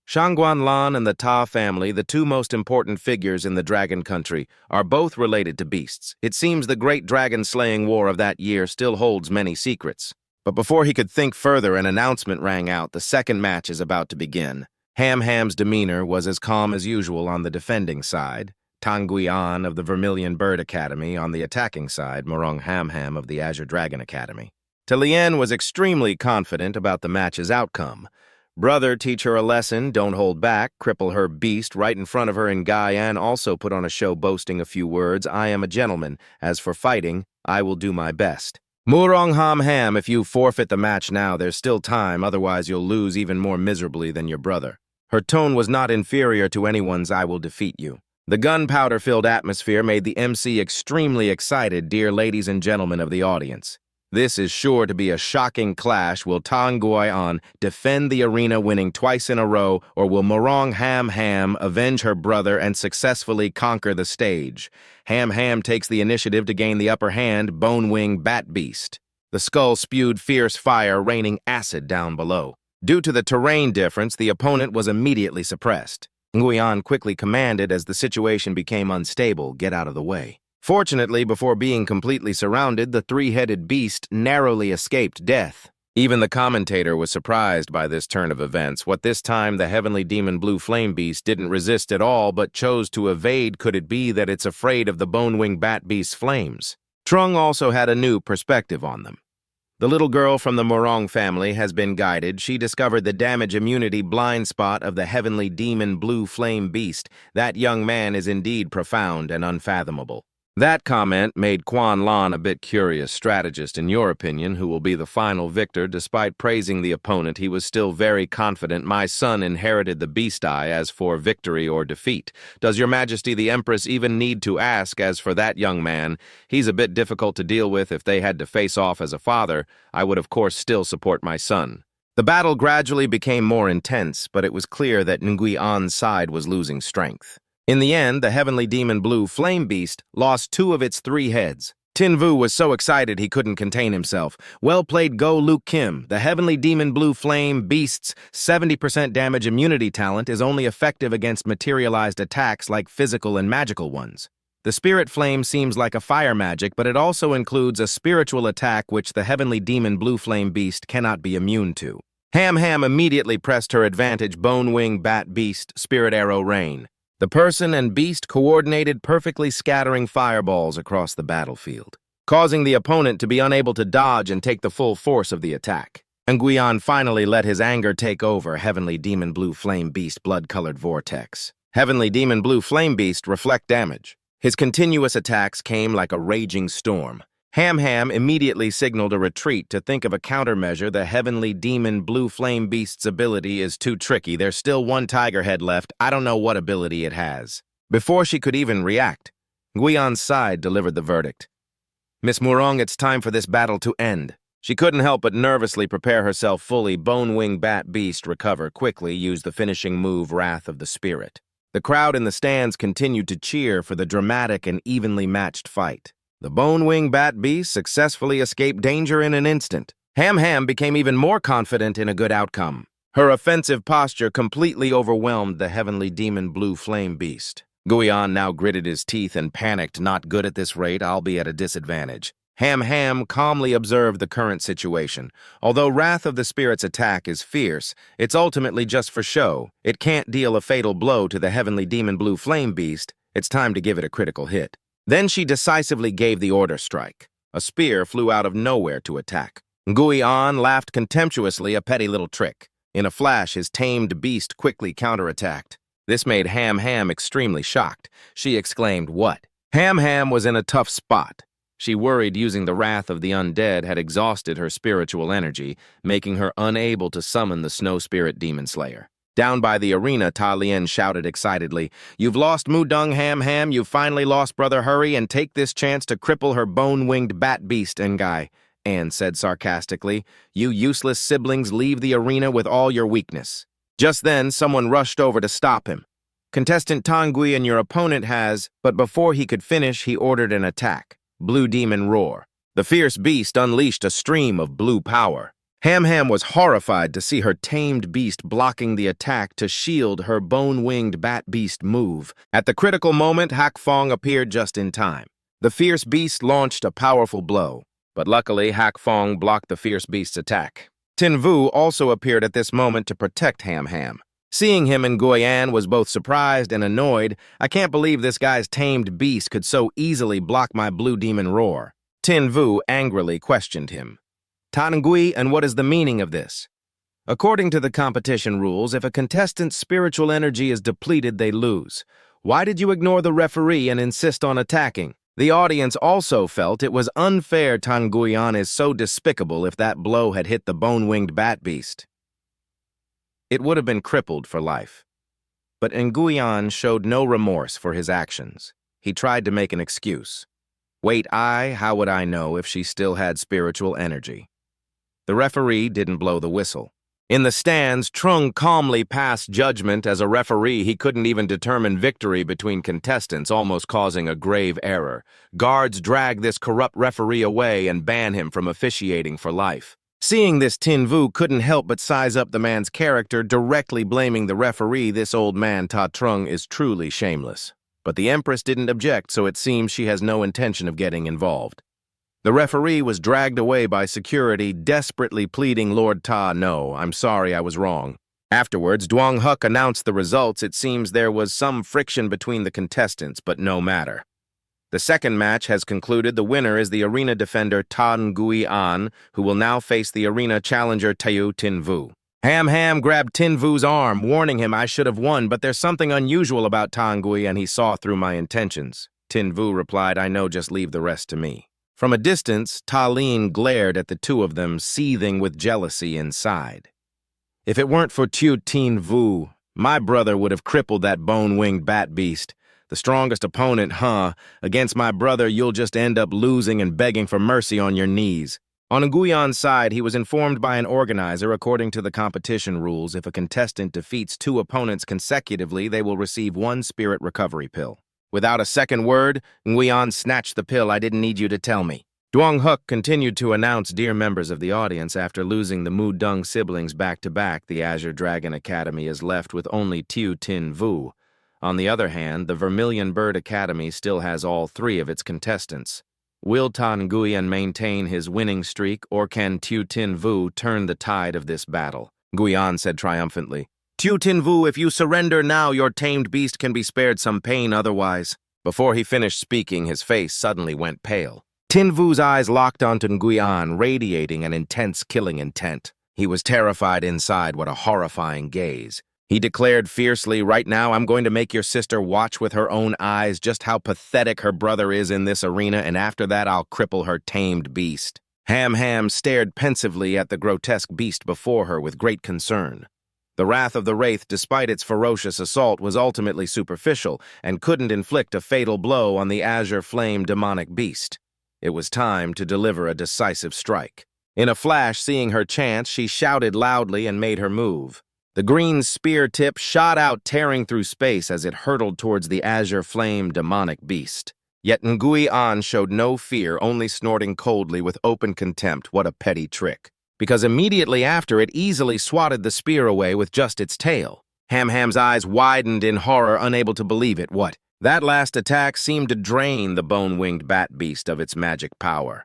Shangguan Lan and the Ta family, the two most important figures in the Dragon Country, are both related to beasts. It seems the great dragon-slaying war of that year still holds many secrets. But before he could think further, an announcement rang out. The second match is about to begin. Ham Ham's demeanor was as calm as usual on the defending side. Nguyen of the Vermilion Bird Academy on the attacking side, Morong Ham Ham of the Azure Dragon Academy. Ta Lien was extremely confident about the match's outcome. "Brother, teach her a lesson, don't hold back, cripple her beast right in front of her." And Nguyen also put on a show, boasting a few words, "I am a gentleman. As for fighting, I will do my best." "Murong Ham Ham, if you forfeit the match now, there's still time, otherwise you'll lose even more miserably than your brother." Her tone was not inferior to anyone's. "I will defeat you." The gunpowder-filled atmosphere made the MC extremely excited. Dear ladies and gentlemen of the audience, this is sure to be a shocking clash. Will Nguyen defend the arena, winning twice in a row, or will Morong Ham Ham avenge her brother and successfully conquer the stage? Ham Ham takes the initiative to gain the upper hand. Bone-Wing Bat Beast. The skull spewed fierce fire, raining acid down below. Due to the terrain difference, the opponent was immediately suppressed. Nguyen quickly commanded as the situation became unstable, "Get out of the way." Fortunately, before being completely surrounded, the three-headed beast narrowly escaped death. Even the commentator was surprised by this turn of events. What this time the Heavenly Demon Blue Flame Beast didn't resist at all, but chose to evade. Could it be that it's afraid of the Bone-Wing Bat Beast's flames? Trung also had a new perspective on them. The little girl from the Morong family has been guided. She discovered the damage immunity blind spot of the Heavenly Demon Blue Flame Beast. That young man is indeed profound and unfathomable. That comment made Quan Lan a bit curious. Strategist, in your opinion, who will be the final victor? Despite praising the opponent, he was still very confident. My son inherited the beast eye. As for victory or defeat, does your majesty the empress even need to ask? As for that young man, he's a bit difficult to deal with. If they had to face off as a father, I would of course still support my son. The battle gradually became more intense, but it was clear that Ngui An's side was losing strength. In the end, the heavenly demon blue flame beast lost 2 of its 3 heads. Tin Vu was so excited he couldn't contain himself. Well played, Go Luke Kim. The heavenly demon blue flame beast's 70% damage immunity talent is only effective against materialized attacks like physical and magical ones. The spirit flame seems like a fire magic, but it also includes a spiritual attack which the heavenly demon blue flame beast cannot be immune to. Ham Ham immediately pressed her advantage. Bone Wing Bat Beast Spirit Arrow Rain. The person and beast coordinated perfectly, scattering fireballs across the battlefield, causing the opponent to be unable to dodge and take the full force of the attack. Nguyen finally let his anger take over. Heavenly Demon Blue Flame Beast Blood-Colored Vortex. Heavenly Demon Blue Flame Beast reflect damage. His continuous attacks came like a raging storm. Ham Ham immediately signaled a retreat to think of a countermeasure. The Heavenly Demon Blue Flame Beast's ability is too tricky. There's still 1 tiger head left. I don't know what ability it has. Before she could even react, Nguyen's side delivered the verdict. Miss Murong, it's time for this battle to end. She couldn't help but nervously prepare herself fully. Bone Wing Bat Beast recover quickly, used the finishing move Wrath of the Spirit. The crowd in the stands continued to cheer for the dramatic and evenly matched fight. The Bone Wing Bat Beast successfully escaped danger in an instant. Ham Ham became even more confident in a good outcome. Her offensive posture completely overwhelmed the Heavenly Demon Blue Flame Beast. Nguyen now gritted his teeth and panicked. Not good at this rate, I'll be at a disadvantage. Ham Ham calmly observed the current situation. Although Wrath of the Spirit's attack is fierce, it's ultimately just for show. It can't deal a fatal blow to the Heavenly Demon Blue Flame Beast. It's time to give it a critical hit. Then she decisively gave the order strike. A spear flew out of nowhere to attack. Nguyen laughed contemptuously, a petty little trick. In a flash, his tamed beast quickly counterattacked. This made Ham Ham extremely shocked. She exclaimed, "What?" Ham Ham was in a tough spot. She worried using the Wrath of the Undead had exhausted her spiritual energy, making her unable to summon the Snow Spirit Demon Slayer. Down by the arena, Ta Lien shouted excitedly, "You've lost Mudung, Ham Ham. You've finally lost, brother. Hurry and take this chance to cripple her bone-winged bat beast, Ngai." Anne said sarcastically, "You useless siblings, leave the arena with all your weakness." Just then, someone rushed over to stop him. "Contestant Tangui and your opponent has," but before he could finish, he ordered an attack. Blue Demon Roar. The fierce beast unleashed a stream of blue power. Ham Ham was horrified to see her tamed beast blocking the attack to shield her bone-winged bat beast move. At the critical moment, Hak Fong appeared just in time. The fierce beast launched a powerful blow, but luckily Hak Fong blocked the fierce beast's attack. Tin Vu also appeared at this moment to protect Ham Ham. Seeing him, Nguyen was both surprised and annoyed. "I can't believe this guy's tamed beast could so easily block my Blue Demon Roar." Tin Vu angrily questioned him. "Tanangui, and what is the meaning of this?" "According to the competition rules, if a contestant's spiritual energy is depleted, they lose. Why did you ignore the referee and insist on attacking?" The audience also felt it was unfair. Tanguyan is so despicable. If that blow had hit the bone-winged bat beast, it would have been crippled for life. But Nguyen showed no remorse for his actions. He tried to make an excuse. "Wait, how would I know if she still had spiritual energy?" The referee didn't blow the whistle. In the stands, Trung calmly passed judgment. As a referee, he couldn't even determine victory between contestants, almost causing a grave error. Guards dragged this corrupt referee away and ban him from officiating for life. Seeing this, Tin Vu couldn't help but size up the man's character, directly blaming the referee. This old man, Ta Trung, is truly shameless. But the Empress didn't object, so it seems she has no intention of getting involved. The referee was dragged away by security, desperately pleading, "Lord Ta, no, I'm sorry, I was wrong." Afterwards, Duong Huck announced the results. It seems there was some friction between the contestants, but no matter. The second match has concluded. The winner is the arena defender Tan Gui An, who will now face the arena challenger Tayu Tin Vu. Ham Ham grabbed Tin Vu's arm, warning him I should have won, but there's something unusual about Tan Gui and he saw through my intentions. Tin Vu replied, I know, just leave the rest to me. From a distance, Talin glared at the two of them, seething with jealousy inside. If it weren't for Tin Vu, my brother would have crippled that bone-winged bat beast. The strongest opponent, huh? Against my brother, you'll just end up losing and begging for mercy on your knees. On Nguyen's side, he was informed by an organizer, according to the competition rules, if a contestant defeats two opponents consecutively, they will receive one spirit recovery pill. Without a second word, Nguyen snatched the pill. I didn't need you to tell me. Duong Huk continued to announce, dear members of the audience, after losing the Mu Dung siblings back-to-back, the Azure Dragon Academy is left with only Tin Vu. On the other hand, the Vermilion Bird Academy still has all three of its contestants. Will Tan Nguyen maintain his winning streak, or can Tin Vu turn the tide of this battle? Nguyen said triumphantly, Tin Vu, if you surrender now, your tamed beast can be spared some pain otherwise. Before he finished speaking, his face suddenly went pale. Tin Vu's eyes locked onto Nguyen, radiating an intense killing intent. He was terrified inside. What a horrifying gaze. He declared fiercely, right now I'm going to make your sister watch with her own eyes just how pathetic her brother is in this arena, and after that I'll cripple her tamed beast. Ham stared pensively at the grotesque beast before her with great concern. The wrath of the Wraith, despite its ferocious assault, was ultimately superficial and couldn't inflict a fatal blow on the azure flame demonic beast. It was time to deliver a decisive strike. In a flash, seeing her chance, she shouted loudly and made her move. The green spear tip shot out, tearing through space as it hurtled towards the azure flame demonic beast. Yet Nguyen showed no fear, only snorting coldly with open contempt. What a petty trick. Because immediately after, it easily swatted the spear away with just its tail. Ham's eyes widened in horror, unable to believe it. What? That last attack seemed to drain the bone-winged bat beast of its magic power.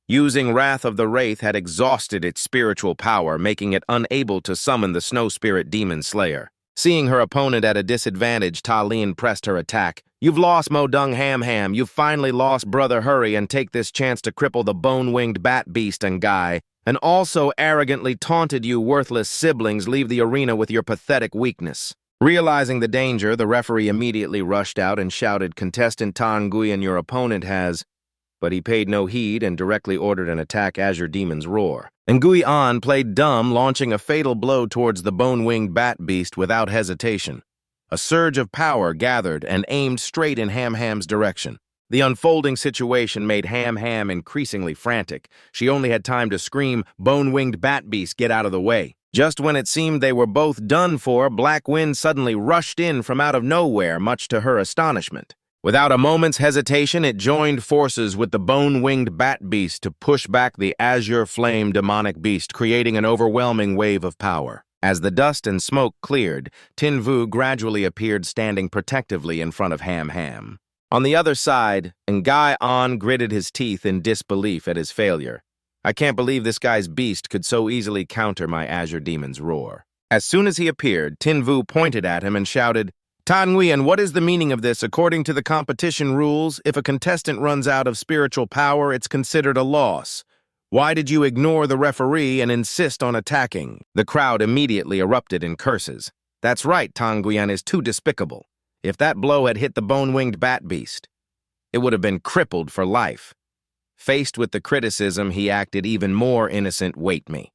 Using Wrath of the Wraith had exhausted its spiritual power, making it unable to summon the snow spirit demon slayer. Seeing her opponent at a disadvantage, Talin pressed her attack. You've lost, Modung Ham. You've finally lost, brother. Hurry and take this chance to cripple the bone-winged bat beast and guy, and also arrogantly taunted you worthless siblings. Leave the arena with your pathetic weakness. Realizing the danger, the referee immediately rushed out and shouted, Contestant Tan Nguyen, your opponent has... But he paid no heed and directly ordered an attack Azure Demon's Roar. Nguyen played dumb, launching a fatal blow towards the bone-winged bat beast without hesitation. A surge of power gathered and aimed straight in Ham's direction. The unfolding situation made Ham increasingly frantic. She only had time to scream, Bone-winged bat beast, get out of the way. Just when it seemed they were both done for, Black Wind suddenly rushed in from out of nowhere, much to her astonishment. Without a moment's hesitation, it joined forces with the bone-winged bat beast to push back the azure flame demonic beast, creating an overwhelming wave of power. As the dust and smoke cleared, Tin Vu gradually appeared standing protectively in front of Ham. On the other side, Nguyen gritted his teeth in disbelief at his failure. I can't believe this guy's beast could so easily counter my Azure Demon's Roar. As soon as he appeared, Tin Vu pointed at him and shouted, Tan Nguyen, what is the meaning of this? According to the competition rules, if a contestant runs out of spiritual power, it's considered a loss. Why did you ignore the referee and insist on attacking? The crowd immediately erupted in curses. That's right, Tan Nguyen is too despicable. If that blow had hit the bone-winged bat beast, it would have been crippled for life. Faced with the criticism, he acted even more innocent. Wait me.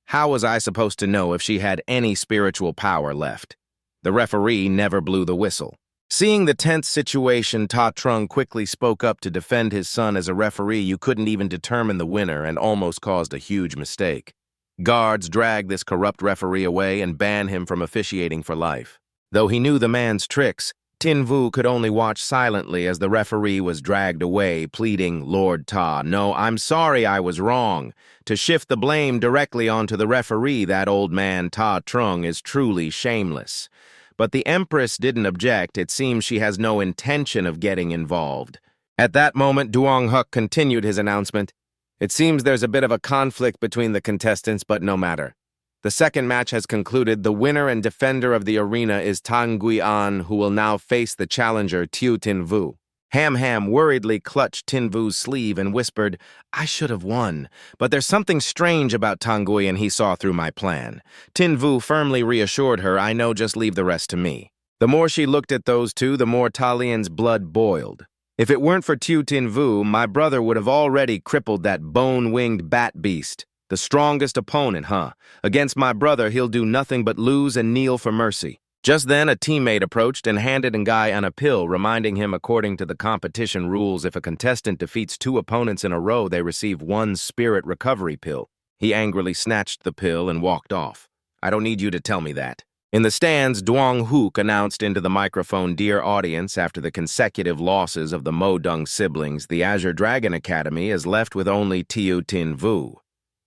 How was I supposed to know if she had any spiritual power left? The referee never blew the whistle. Seeing the tense situation, Ta Trung quickly spoke up to defend his son. As a referee, you couldn't even determine the winner and almost caused a huge mistake. Guards dragged this corrupt referee away and banned him from officiating for life. Though he knew the man's tricks, Tin Vu could only watch silently as the referee was dragged away, pleading, Lord Ta, no, I'm sorry, I was wrong. To shift the blame directly onto the referee, that old man Ta Trung is truly shameless. But the Empress didn't object. It seems she has no intention of getting involved. At that moment, Duong Huk continued his announcement. It seems there's a bit of a conflict between the contestants, but no matter. The second match has concluded. The winner and defender of the arena is Tan Nguyen, who will now face the challenger Tin Vu. Ham worriedly clutched Tin Vu's sleeve and whispered, I should have won, but there's something strange about Tan Nguyen. He saw through my plan. Tin Vu firmly reassured her, I know, just leave the rest to me. The more she looked at those two, the more Talin's blood boiled. If it weren't for Tiu Tin Vu, my brother would have already crippled that bone-winged bat beast. The strongest opponent, huh? Against my brother, he'll do nothing but lose and kneel for mercy. Just then, a teammate approached and handed Nguyen a pill, reminding him according to the competition rules, if a contestant defeats 2 opponents in a row, they receive 1 spirit recovery pill. He angrily snatched the pill and walked off. I don't need you to tell me that. In the stands, Duong Hook announced into the microphone, "Dear audience, after the consecutive losses of the Modung siblings, the Azure Dragon Academy is left with only Tiu Tin Vu.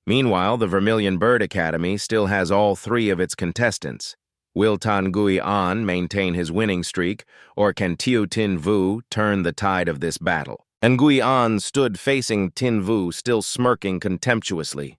Meanwhile, the Vermilion Bird Academy still has all 3 of its contestants. Will Tan Gui An maintain his winning streak, or can Tiu Tin Vu turn the tide of this battle?" And Gui An stood facing Tin Vu, still smirking contemptuously.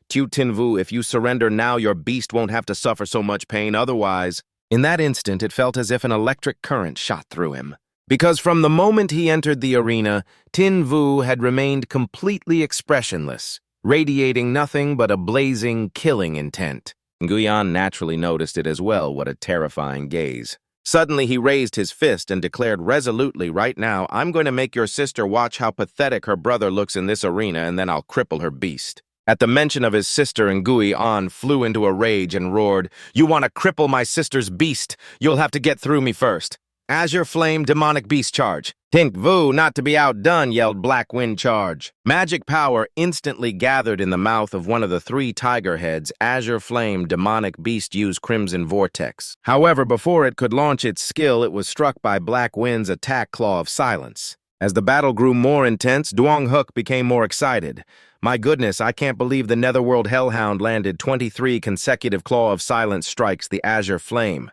"Tiu Tin Vu, if you surrender now, your beast won't have to suffer so much pain otherwise." In that instant, it felt as if an electric current shot through him. Because from the moment he entered the arena, Tin Vu had remained completely expressionless, radiating nothing but a blazing, killing intent. Nguyen naturally noticed it as well. What a terrifying gaze. Suddenly, he raised his fist and declared resolutely, "Right now, I'm going to make your sister watch how pathetic her brother looks in this arena, and then I'll cripple her beast." At the mention of his sister, Nguyen flew into a rage and roared, "You want to cripple my sister's beast? You'll have to get through me first. Azure Flame Demonic Beast Charge." "Tink Vu, not to be outdone," yelled Black Wind Charge. Magic power instantly gathered in the mouth of one of the 3 tiger heads. Azure Flame Demonic Beast used Crimson Vortex. However, before it could launch its skill, it was struck by Black Wind's attack Claw of Silence. As the battle grew more intense, Duong Hook became more excited. "My goodness, I can't believe the Netherworld Hellhound landed 23 consecutive Claw of Silence strikes the Azure Flame.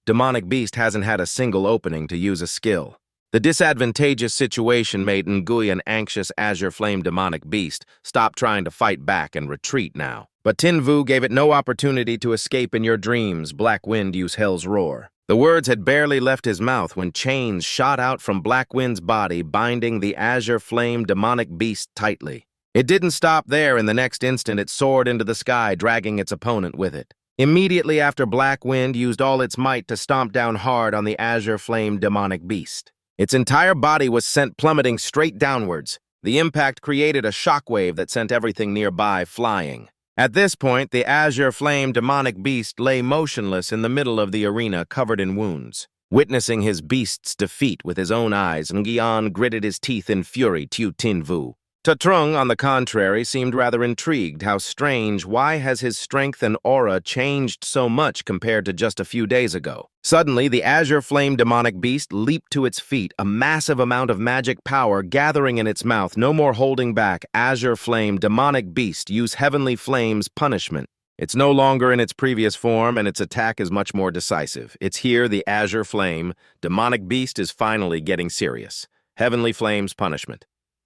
Demonic Beast hasn't had a single opening to use a skill." The disadvantageous situation made Nguyen anxious. Azure Flame Demonic Beast, stop trying to fight back and retreat now. But Tin Vu gave it no opportunity to escape in your dreams. Black Wind use Hell's Roar. The words had barely left his mouth when chains shot out from Black Wind's body, binding the Azure Flame Demonic Beast tightly. It didn't stop there. In the next instant, it soared into the sky, dragging its opponent with it. Immediately after, Black Wind used all its might to stomp down hard on the Azure Flame Demonic Beast. Its entire body was sent plummeting straight downwards. The impact created a shockwave that sent everything nearby flying. At this point, the Azure Flame Demonic Beast lay motionless in the middle of the arena, covered in wounds. Witnessing his beast's defeat with his own eyes, Nguyen gritted his teeth in fury. Tiu Tin Vu. Tatrung, on the contrary, seemed rather intrigued. How strange. Why has his strength and aura changed so much compared to just a few days ago? Suddenly, the Azure Flame Demonic Beast leaped to its feet, a massive amount of magic power gathering in its mouth. No more holding back. Azure Flame Demonic Beast use Heavenly Flame's punishment. It's no longer in its previous form, and its attack is much more decisive. It's here, the Azure Flame Demonic Beast is finally getting serious. Heavenly Flame's punishment.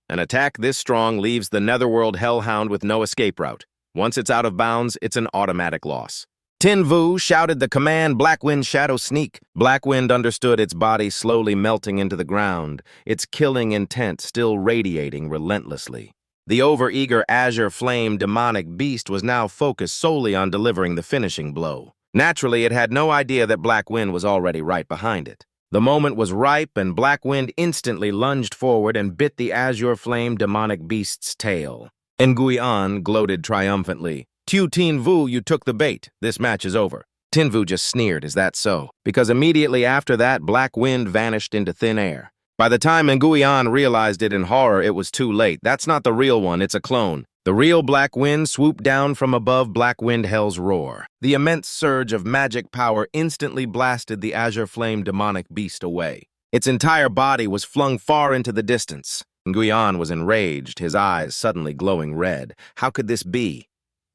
An attack this strong leaves the Netherworld Hellhound with no escape route. Once it's out of bounds, it's an automatic loss. Tin Vu shouted the command, "Black Wind Shadow Sneak." Black Wind understood, its body slowly melting into the ground, its killing intent still radiating relentlessly. The overeager Azure Flame Demonic Beast was now focused solely on delivering the finishing blow. Naturally, it had no idea that Black Wind was already right behind it. The moment was ripe, and Black Wind instantly lunged forward and bit the Azure Flame Demonic Beast's tail. Nguyen gloated triumphantly. "Tiu Tin Vu, you took the bait. This match is over." Tin Vu just sneered, "Is that so?" Because immediately after that, Black Wind vanished into thin air. By the time Nguyen realized it in horror, it was too late. That's not the real one, it's a clone. The real Black Wind swooped down from above Black Wind Hell's Roar. The immense surge of magic power instantly blasted the Azure Flame Demonic Beast away. Its entire body was flung far into the distance. Nguyen was enraged, his eyes suddenly glowing red. How could this be?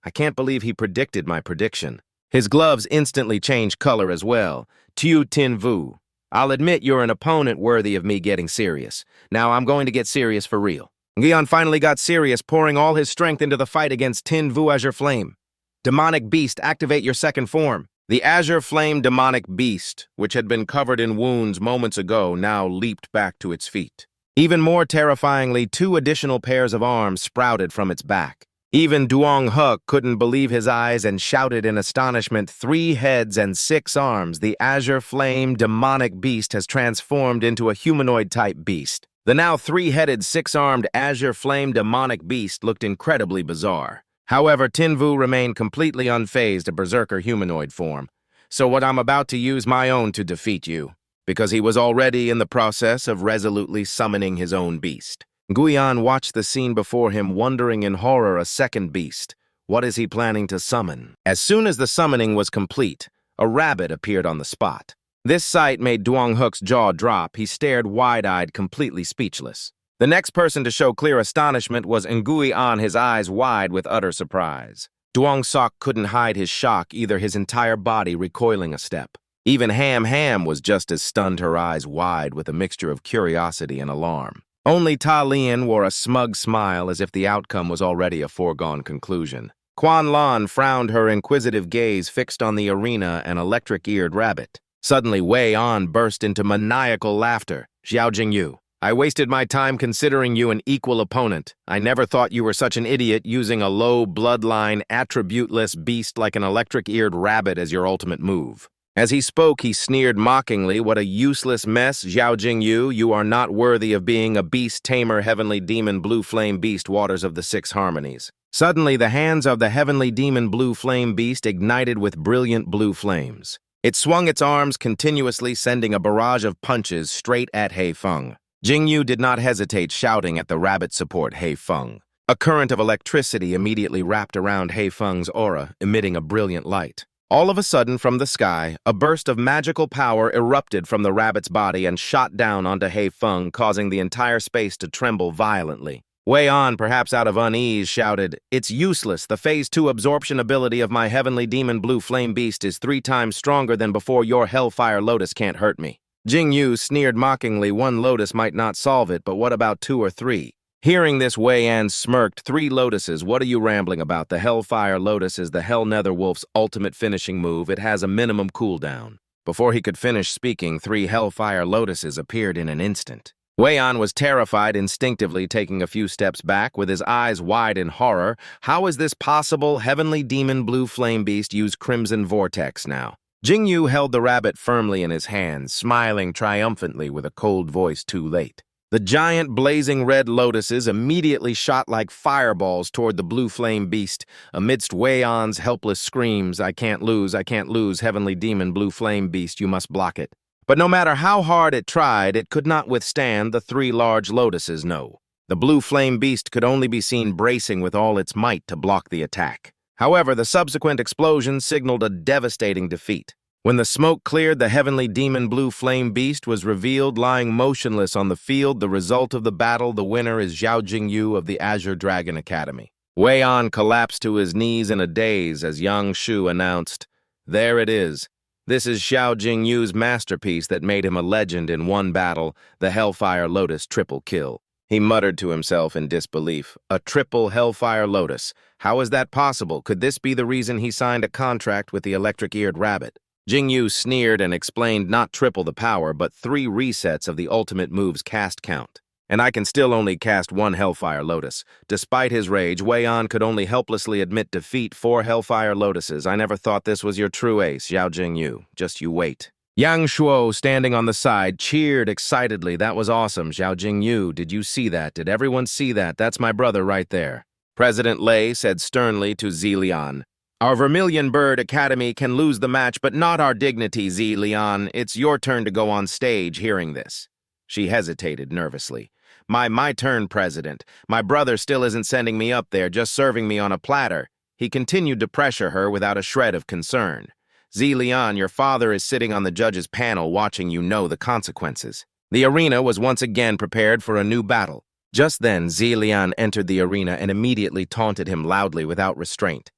I can't believe he predicted my prediction. His gloves instantly changed color as well. Tiu Tin Vu. I'll admit you're an opponent worthy of me getting serious. Now I'm going to get serious for real. Nguyen finally got serious, pouring all his strength into the fight against Tin Vu Azure Flame. Demonic Beast, activate your second form. The Azure Flame Demonic Beast, which had been covered in wounds moments ago, now leaped back to its feet. Even more terrifyingly, 2 additional pairs of arms sprouted from its back. Even Duong Hook couldn't believe his eyes and shouted in astonishment, 3 heads and 6 arms. The Azure Flame Demonic Beast has transformed into a humanoid-type beast. The now three-headed, six-armed azure flame demonic beast looked incredibly bizarre. However, Tinvu remained completely unfazed of berserker humanoid form. So what I'm about to use my own to defeat you, because he was already in the process of resolutely summoning his own beast. Guian watched the scene before him, wondering in horror a second beast. What is he planning to summon? As soon as the summoning was complete, a rabbit appeared on the spot. This sight made Duong Huk's jaw drop. He stared wide-eyed, completely speechless. The next person to show clear astonishment was Ngui An, his eyes wide with utter surprise. Duong Sok couldn't hide his shock, either, his entire body recoiling a step. Even Ham was just as stunned, her eyes wide with a mixture of curiosity and alarm. Only Ta Lian wore a smug smile as if the outcome was already a foregone conclusion. Quan Lan frowned, her inquisitive gaze fixed on the arena, an electric-eared rabbit. Suddenly, Wei An burst into maniacal laughter. Xiao Jingyu, I wasted my time considering you an equal opponent. I never thought you were such an idiot, using a low bloodline, attributeless beast like an electric-eared rabbit as your ultimate move. As he spoke, he sneered mockingly, what a useless mess, Xiao Jingyu. You are not worthy of being a beast tamer, heavenly demon blue flame beast, waters of the six harmonies. Suddenly, the hands of the heavenly demon blue flame beast ignited with brilliant blue flames. It swung its arms continuously, sending a barrage of punches straight at He Feng. Jingyu did not hesitate, shouting at the rabbit support He Feng. A current of electricity immediately wrapped around He Feng's aura, emitting a brilliant light. All of a sudden, from the sky, a burst of magical power erupted from the rabbit's body and shot down onto He Feng, causing the entire space to tremble violently. Wei An, perhaps out of unease, shouted, It's useless. The Phase 2 absorption ability of my heavenly demon blue flame beast is 3 times stronger than before. Your hellfire lotus can't hurt me. Jingyu sneered mockingly, 1 lotus might not solve it, but what about 2 or 3? Hearing this, Wei An smirked, 3 lotuses, what are you rambling about? The hellfire lotus is the Hell Netherwolf's ultimate finishing move. It has a minimum cooldown. Before he could finish speaking, 3 hellfire lotuses appeared in an instant. Wei An was terrified, instinctively taking a few steps back, with his eyes wide in horror. How is this possible? Heavenly demon blue flame beast used crimson vortex now. Jingyu held the rabbit firmly in his hands, smiling triumphantly with a cold voice too late. The giant blazing red lotuses immediately shot like fireballs toward the blue flame beast. Amidst Wei An's helpless screams, I can't lose, heavenly demon blue flame beast, you must block it. But no matter how hard it tried, it could not withstand the 3 large lotuses, no. The blue flame beast could only be seen bracing with all its might to block the attack. However, the subsequent explosion signaled a devastating defeat. When the smoke cleared, the heavenly demon blue flame beast was revealed lying motionless on the field. The result of the battle, the winner is Xiao Jingyu of the Azure Dragon Academy. Wei An collapsed to his knees in a daze as Yang Shu announced, There it is. This is Xiao Jingyu's masterpiece that made him a legend in one battle, the Hellfire Lotus triple kill. He muttered to himself in disbelief, a triple Hellfire Lotus. How is that possible? Could this be the reason he signed a contract with the electric-eared rabbit? Jingyu sneered and explained not triple the power, but 3 resets of the ultimate move's cast count. And I can still only cast 1 Hellfire Lotus. Despite his rage, Wei An could only helplessly admit defeat. 4 Hellfire Lotuses. I never thought this was your true ace, Xiao Jingyu. Just you wait. Yang Shuo, standing on the side, cheered excitedly. That was awesome, Xiao Jingyu. Did you see that? Did everyone see that? That's my brother right there. President Lei said sternly to Zilian, Our Vermilion Bird Academy can lose the match, but not our dignity, Zilian. It's your turn to go on stage hearing this. She hesitated nervously. My turn, President. My brother still isn't sending me up there, just serving me on a platter. He continued to pressure her without a shred of concern. Zilian, your father is sitting on the judge's panel watching you know the consequences. The arena was once again prepared for a new battle. Just then, Zilian entered the arena and immediately taunted him loudly without restraint.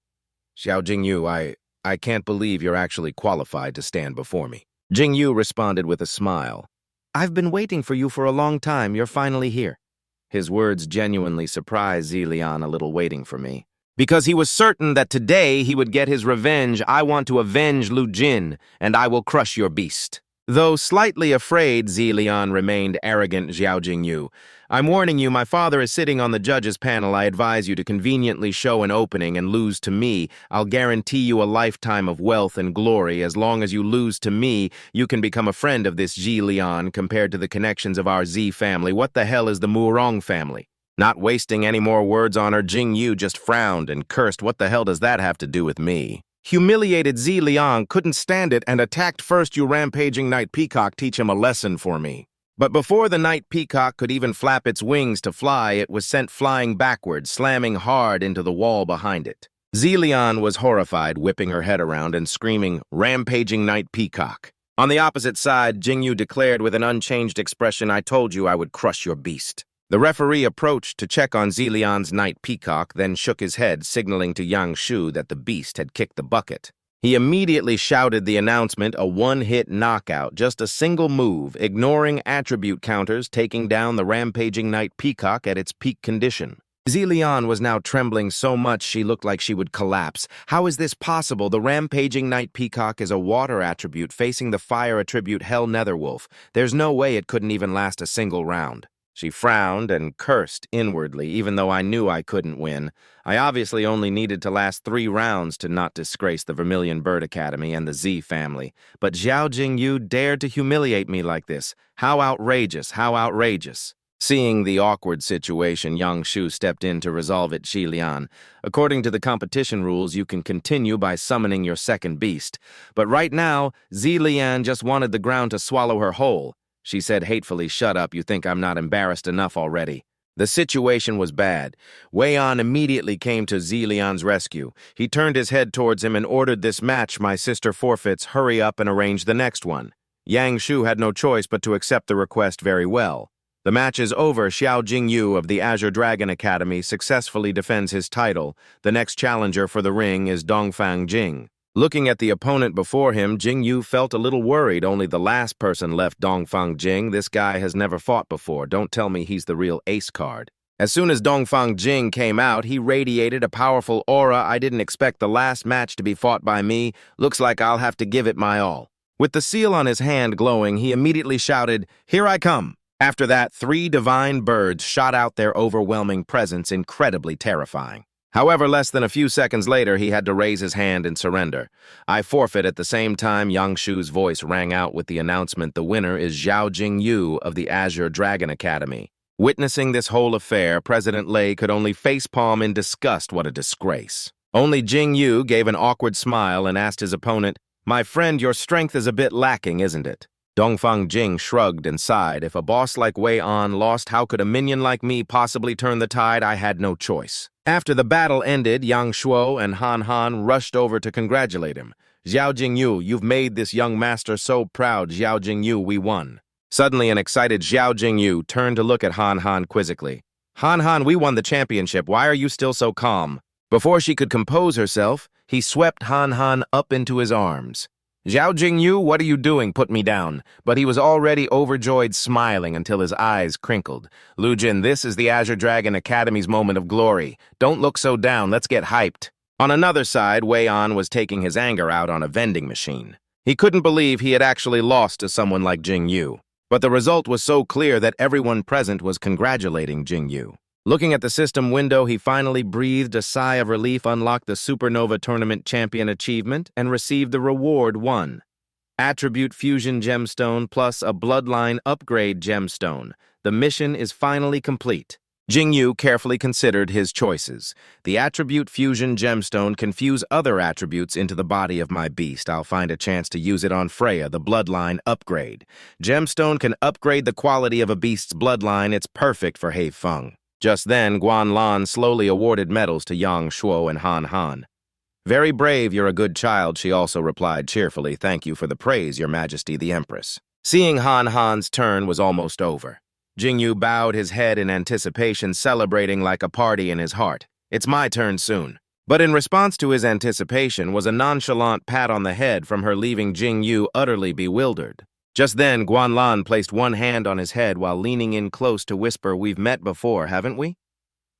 Xiao Jingyu, I can't believe you're actually qualified to stand before me. Jingyu responded with a smile. I've been waiting for you for a long time. You're finally here. His words genuinely surprised Zilian a little, waiting for me. Because he was certain that today he would get his revenge. I want to avenge Lu Jin, and I will crush your beast. Though slightly afraid, Zilian remained arrogant Xiao Jingyu. I'm warning you, my father is sitting on the judges' panel. I advise you to conveniently show an opening and lose to me. I'll guarantee you a lifetime of wealth and glory. As long as you lose to me, you can become a friend of this Zilian compared to the connections of our Z family. What the hell is the Murong family? Not wasting any more words on her, Jingyu just frowned and cursed. What the hell does that have to do with me? Humiliated Ziliang couldn't stand it and attacked first. You rampaging night peacock, teach him a lesson for me. But before the night peacock could even flap its wings to fly, it was sent flying backwards, slamming hard into the wall behind it. Zilian was horrified, whipping her head around and screaming, "Rampaging night peacock." On the opposite side, Jingyu declared with an unchanged expression, "I told you I would crush your beast." The referee approached to check on Zilian's night peacock, then shook his head, signaling to Yang Shu that the beast had kicked the bucket. He immediately shouted the announcement, a one-hit knockout, just a single move, ignoring attribute counters, taking down the rampaging night peacock at its peak condition. Zilian was now trembling so much she looked like she would collapse. How is this possible? The rampaging night peacock is a water attribute facing the fire attribute Hell Netherwolf. There's no way it couldn't even last a single round. She frowned and cursed inwardly, even though I knew I couldn't win. I obviously only needed to last 3 rounds to not disgrace the Vermilion Bird Academy and the Z family. But Xiao Jingyu dared to humiliate me like this. How outrageous, how outrageous. Seeing the awkward situation, Yang Shu stepped in to resolve it. Zilian, according to the competition rules, you can continue by summoning your second beast. But right now, Zilian just wanted the ground to swallow her whole. She said hatefully, "Shut up, you think I'm not embarrassed enough already?" The situation was bad. Wei An immediately came to Zilian's rescue. He turned his head towards him and ordered, "This match my sister forfeits. Hurry up and arrange the next one." Yang Shu had no choice but to accept the request very well. The match is over. Xiao Jingyu of the Azure Dragon Academy successfully defends his title. The next challenger for the ring is Dongfang Jing. Looking at the opponent before him, Jingyu felt a little worried. Only the last person left, Dongfang Jing. This guy has never fought before. Don't tell me he's the real ace card. As soon as Dongfang Jing came out, he radiated a powerful aura. I didn't expect the last match to be fought by me. Looks like I'll have to give it my all. With the seal on his hand glowing, he immediately shouted, "Here I come." After that, 3 divine birds shot out their overwhelming presence, incredibly terrifying. However, less than a few seconds later, he had to raise his hand and surrender. I forfeit. At the same time, Yang Shu's voice rang out with the announcement, "The winner is Xiao Jingyu of the Azure Dragon Academy." Witnessing this whole affair, President Lei could only facepalm in disgust. What a disgrace. Only Jingyu gave an awkward smile and asked his opponent, "My friend, your strength is a bit lacking, isn't it?" Dongfang Jing shrugged and sighed. If a boss like Wei An lost, how could a minion like me possibly turn the tide? I had no choice. After the battle ended, Yang Shuo and Han Han rushed over to congratulate him. "Xiao Jingyu, you've made this young master so proud. Xiao Jingyu, we won." Suddenly, an excited Xiao Jingyu turned to look at Han Han quizzically. "Han Han, we won the championship. Why are you still so calm?" Before she could compose herself, he swept Han Han up into his arms. "Xiao Jingyu, what are you doing? Put me down." But he was already overjoyed, smiling until his eyes crinkled. "Lu Jin, this is the Azure Dragon Academy's moment of glory. Don't look so down. Let's get hyped." On another side, Wei An was taking his anger out on a vending machine. He couldn't believe he had actually lost to someone like Jingyu. But the result was so clear that everyone present was congratulating Jingyu. Looking at the system window, he finally breathed a sigh of relief, unlocked the Supernova Tournament Champion achievement, and received the reward 1. Attribute Fusion Gemstone plus a Bloodline Upgrade Gemstone. The mission is finally complete. Jingyu carefully considered his choices. The Attribute Fusion Gemstone can fuse other attributes into the body of my beast. I'll find a chance to use it on Freya, the Bloodline Upgrade. Gemstone can upgrade the quality of a beast's bloodline. It's perfect for Hei Feng. Just then, Guan Lan slowly awarded medals to Yang Shuo and Han Han. "Very brave, you're a good child," she also replied cheerfully. "Thank you for the praise, Your Majesty the Empress." Seeing Han Han's turn was almost over. Jingyu bowed his head in anticipation, celebrating like a party in his heart. "It's my turn soon." But in response to his anticipation was a nonchalant pat on the head from her, leaving Jingyu utterly bewildered. Just then, Guan Lan placed one hand on his head while leaning in close to whisper, "We've met before, haven't we?"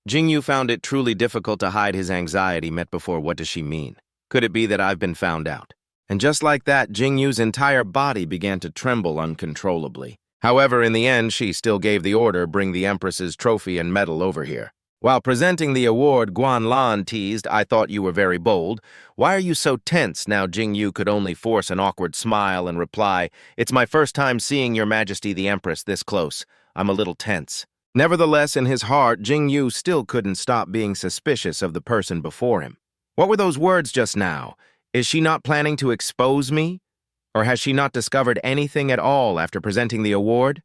Jingyu found it truly difficult to hide his anxiety. Met before? What does she mean? Could it be that I've been found out? And just like that, Jingyu's entire body began to tremble uncontrollably. However, in the end, she still gave the order, bring the Empress's trophy and medal over here. While presenting the award, Guanlan teased, I thought you were very bold. Why are you so tense? Now Jingyu could only force an awkward smile and reply, it's my first time seeing Your Majesty the Empress this close. I'm a little tense. Nevertheless, in his heart, Jingyu still couldn't stop being suspicious of the person before him. What were those words just now? Is she not planning to expose me? Or has she not discovered anything at all after presenting the award?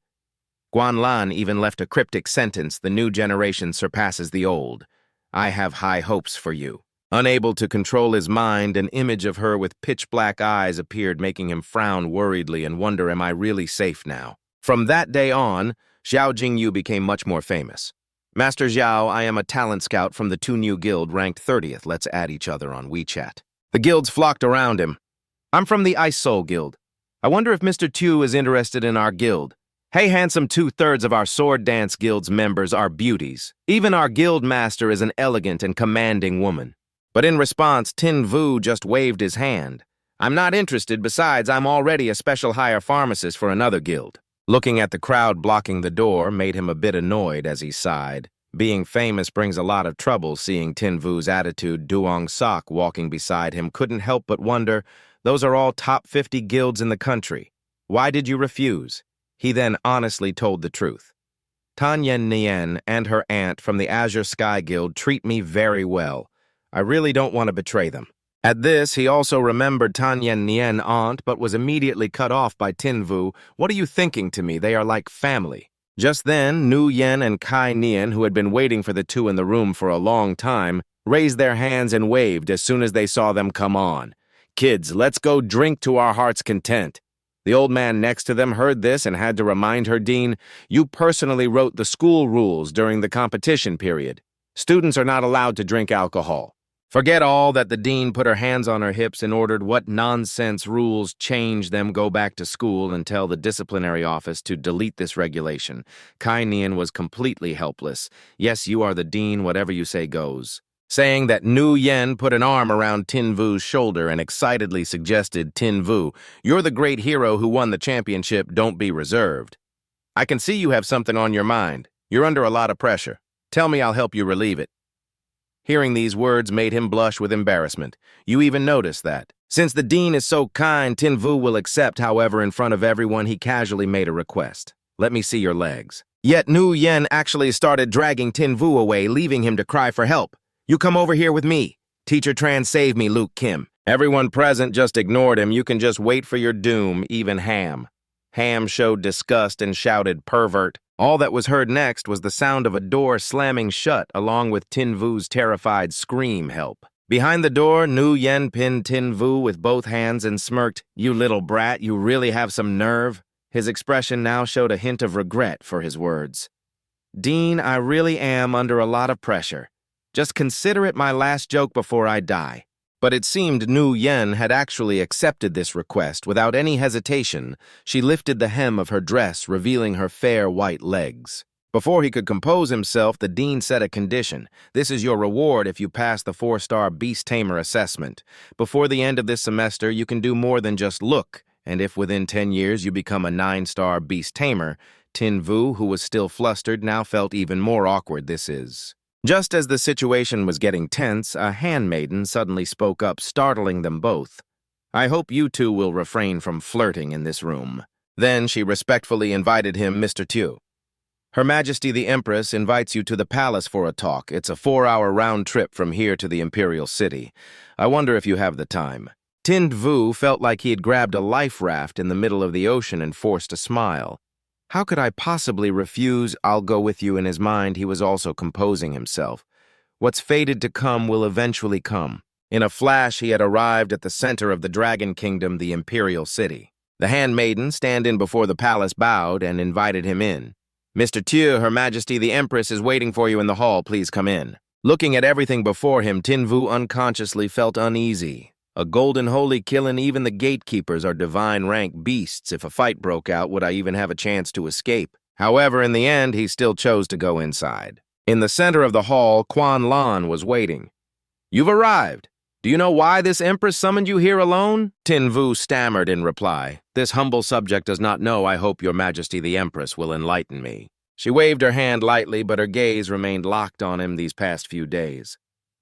Guanlan even left a cryptic sentence, the new generation surpasses the old. I have high hopes for you. Unable to control his mind, an image of her with pitch-black eyes appeared, making him frown worriedly and wonder, am I really safe now? From that day on, Xiao Jingyu became much more famous. Master Xiao, I am a talent scout from the 2 new guild ranked 30th. Let's add each other on WeChat. The guilds flocked around him. I'm from the Ice Soul Guild. I wonder if Mr. Tu is interested in our guild. Hey, handsome, 2/3 of our Sword Dance Guild's members are beauties. Even our guild master is an elegant and commanding woman. But in response, Tin Vu just waved his hand. I'm not interested. Besides, I'm already a special hire pharmacist for another guild. Looking at the crowd blocking the door made him a bit annoyed as he sighed. Being famous brings a lot of trouble. Seeing Tin Vu's attitude, Duong Sok walking beside him couldn't help but wonder, those are all top 50 guilds in the country. Why did you refuse? He then honestly told the truth. Tan Yen Nien and her aunt from the Azure Sky Guild treat me very well. I really don't want to betray them. At this, he also remembered Tan Yen Nien aunt, but was immediately cut off by Tin Vu. What are you thinking to me? They are like family. Just then, Nu Yen and Kai Nian, who had been waiting for the two in the room for a long time, raised their hands and waved as soon as they saw them come on. Kids, let's go drink to our heart's content. The old man next to them heard this and had to remind her, Dean, you personally wrote the school rules during the competition period. Students are not allowed to drink alcohol. Forget all that. The dean put her hands on her hips and ordered, what nonsense rules, change them, go back to school and tell the disciplinary office to delete this regulation. Kai Nian was completely helpless. Yes, you are the dean, whatever you say goes. Saying that, Nu Yen put an arm around Tin Vu's shoulder and excitedly suggested, Tin Vu, you're the great hero who won the championship, don't be reserved. I can see you have something on your mind. You're under a lot of pressure. Tell me, I'll help you relieve it. Hearing these words made him blush with embarrassment. You even noticed that. Since the dean is so kind, Tin Vu will accept. However, in front of everyone, he casually made a request. Let me see your legs. Yet Nu Yen actually started dragging Tin Vu away, leaving him to cry for help. You come over here with me. Teacher Tran, save me, Luke Kim. Everyone present just ignored him. You can just wait for your doom, even Ham. Ham showed disgust and shouted, pervert. All that was heard next was the sound of a door slamming shut, along with Tin Vu's terrified scream, help. Behind the door, Nu Yen pinned Tin Vu with both hands and smirked, you little brat, you really have some nerve? His expression now showed a hint of regret for his words. Dean, I really am under a lot of pressure. Just consider it my last joke before I die. But it seemed Nu Yen had actually accepted this request. Without any hesitation, she lifted the hem of her dress, revealing her fair white legs. Before he could compose himself, the dean set a condition. This is your reward if you pass the 4-star Beast Tamer assessment. Before the end of this semester, you can do more than just look, and if within 10 years you become a 9-star Beast Tamer, Tin Vu, who was still flustered, now felt even more awkward. Just as the situation was getting tense, a handmaiden suddenly spoke up, startling them both. I hope you two will refrain from flirting in this room. Then she respectfully invited him, Mr. Tu. Her Majesty the Empress invites you to the palace for a talk. It's a 4-hour round trip from here to the Imperial City. I wonder if you have the time. Tin Vu felt like he had grabbed a life raft in the middle of the ocean and forced a smile. How could I possibly refuse? I'll go with you. In his mind, he was also composing himself. What's fated to come will eventually come. In a flash, he had arrived at the center of the Dragon Kingdom, the Imperial City. The handmaiden, standing before the palace, bowed and invited him in. Mr. Tu, Her Majesty the Empress is waiting for you in the hall. Please come in. Looking at everything before him, Tin Vu unconsciously felt uneasy. A golden holy killing, even the gatekeepers are divine rank beasts. If a fight broke out, would I even have a chance to escape? However, in the end, he still chose to go inside. In the center of the hall, Quan Lan was waiting. You've arrived. Do you know why this Empress summoned you here alone? Tin Vu stammered in reply. This humble subject does not know. I hope your Majesty the Empress will enlighten me. She waved her hand lightly, but her gaze remained locked on him these past few days.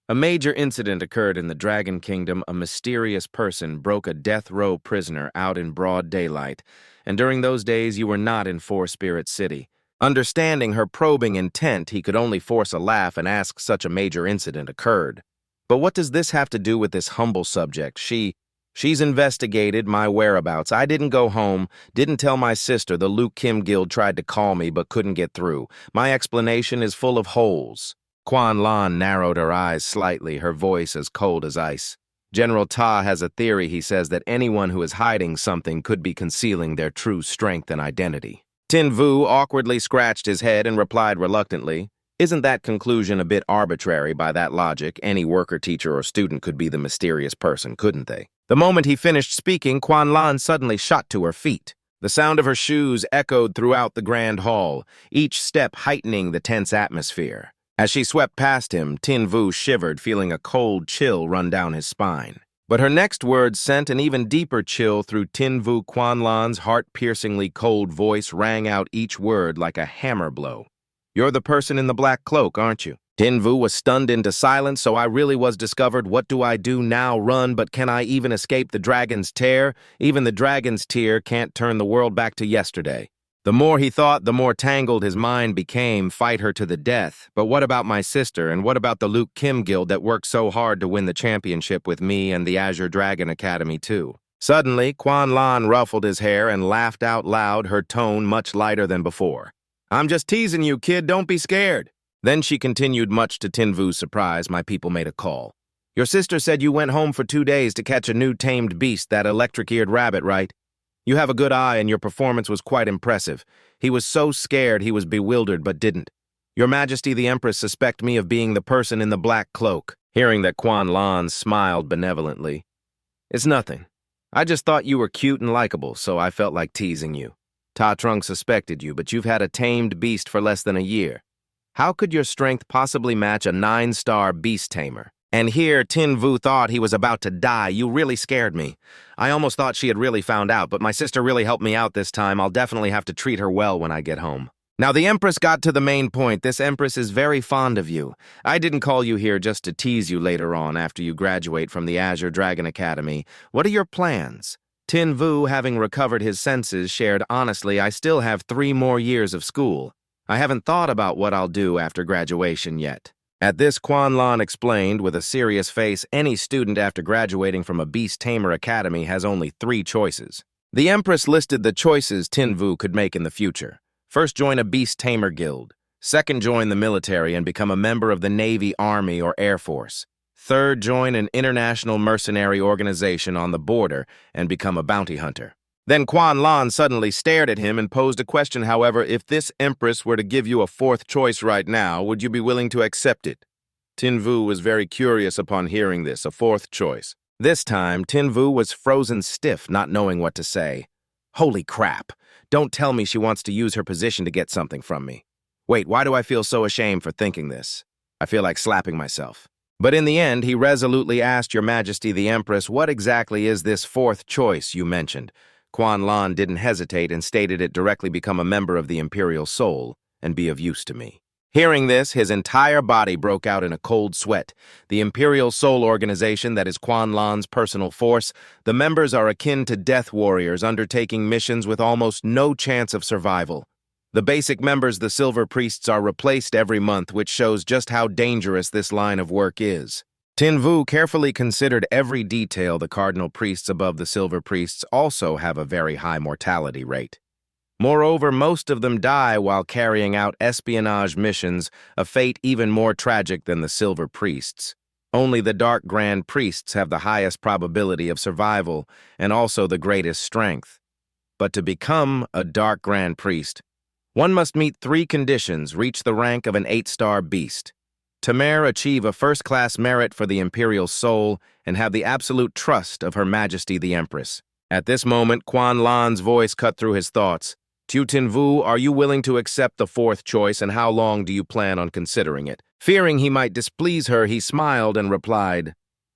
A major incident occurred in the Dragon Kingdom. A mysterious person broke a death row prisoner out in broad daylight, and during those days you were not in Four Spirit City. Understanding her probing intent, he could only force a laugh and ask such a major incident occurred. But what does this have to do with this humble subject? She's investigated my whereabouts. I didn't go home, didn't tell my sister. The Luke Kim Guild tried to call me but couldn't get through. My explanation is full of holes. Quan Lan narrowed her eyes slightly, her voice as cold as ice. General Ta has a theory. He says that anyone who is hiding something could be concealing their true strength and identity. Tin Vu awkwardly scratched his head and replied reluctantly, "Isn't that conclusion a bit arbitrary? By that logic, any worker, teacher, or student could be the mysterious person, couldn't they?" The moment he finished speaking, Quan Lan suddenly shot to her feet. The sound of her shoes echoed throughout the grand hall, each step heightening the tense atmosphere. As she swept past him, Tin Vu shivered, feeling a cold chill run down his spine. But her next words sent an even deeper chill through Tin Vu. Quan Lan's heart-piercingly cold voice rang out each word like a hammer blow. "You're the person in the black cloak, aren't you?" Tin Vu was stunned into silence. "So I really was discovered. What do I do now? Run, but can I even escape the dragon's tear? Even the dragon's tear can't turn the world back to yesterday." The more he thought, the more tangled his mind became. Fight her to the death. But what about my sister, and what about the Luke Kim Guild that worked so hard to win the championship with me and the Azure Dragon Academy too? Suddenly, Quan Lan ruffled his hair and laughed out loud, her tone much lighter than before. "I'm just teasing you, kid. Don't be scared." Then she continued, much to Tin Vu's surprise. "My people made a call. Your sister said you went home for 2 days to catch a new tamed beast, that electric-eared rabbit, right? You have a good eye and your performance was quite impressive. He was so scared he was bewildered but didn't. Your Majesty the Empress suspect me of being the person in the black cloak." Hearing that, Quan Lan smiled benevolently. "It's nothing. I just thought you were cute and likable, so I felt like teasing you. Ta Trung suspected you, but you've had a tamed beast for less than a year. How could your strength possibly match a 9-star beast tamer?" And here Tin Vu thought he was about to die. "You really scared me. I almost thought she had really found out, but my sister really helped me out this time. I'll definitely have to treat her well when I get home." Now the Empress got to the main point. "This Empress is very fond of you. I didn't call you here just to tease you later on after you graduate from the Azure Dragon Academy. What are your plans?" Tin Vu, having recovered his senses, shared honestly, "I still have 3 more years of school. I haven't thought about what I'll do after graduation yet." At this, Quan Lan explained with a serious face, "Any student after graduating from a Beast Tamer Academy has only 3 choices." The Empress listed the choices Tin Vu could make in the future. First, join a Beast Tamer Guild. Second, join the military and become a member of the Navy, Army, or Air Force. Third, join an international mercenary organization on the border and become a bounty hunter. Then Quan Lan suddenly stared at him and posed a question. "However, if this Empress were to give you a 4th choice right now, would you be willing to accept it?" Tin Vu was very curious upon hearing this, a 4th choice. This time, Tin Vu was frozen stiff, not knowing what to say. Holy crap! Don't tell me she wants to use her position to get something from me. Wait, why do I feel so ashamed for thinking this? I feel like slapping myself. But in the end, he resolutely asked, "Your Majesty the Empress, what exactly is this 4th choice you mentioned?" Quan Lan didn't hesitate and stated it directly: "Become a member of the Imperial Soul and be of use to me." Hearing this, his entire body broke out in a cold sweat. The Imperial Soul organization, that is Quan Lan's personal force, the members are akin to death warriors undertaking missions with almost no chance of survival. The basic members, the Silver Priests, are replaced every month, which shows just how dangerous this line of work is. Tin Vu carefully considered every detail. The Cardinal Priests above the Silver Priests also have a very high mortality rate. Moreover, most of them die while carrying out espionage missions, a fate even more tragic than the Silver Priests. Only the Dark Grand Priests have the highest probability of survival and also the greatest strength. But to become a Dark Grand Priest, one must meet 3 conditions: reach the rank of an 8-star beast, Tamer, achieve a first-class merit for the Imperial Soul, and have the absolute trust of Her Majesty the Empress. At this moment, Quan Lan's voice cut through his thoughts. Tin Vu, are you willing to accept the 4th choice, and how long do you plan on considering it? Fearing he might displease her, he smiled and replied,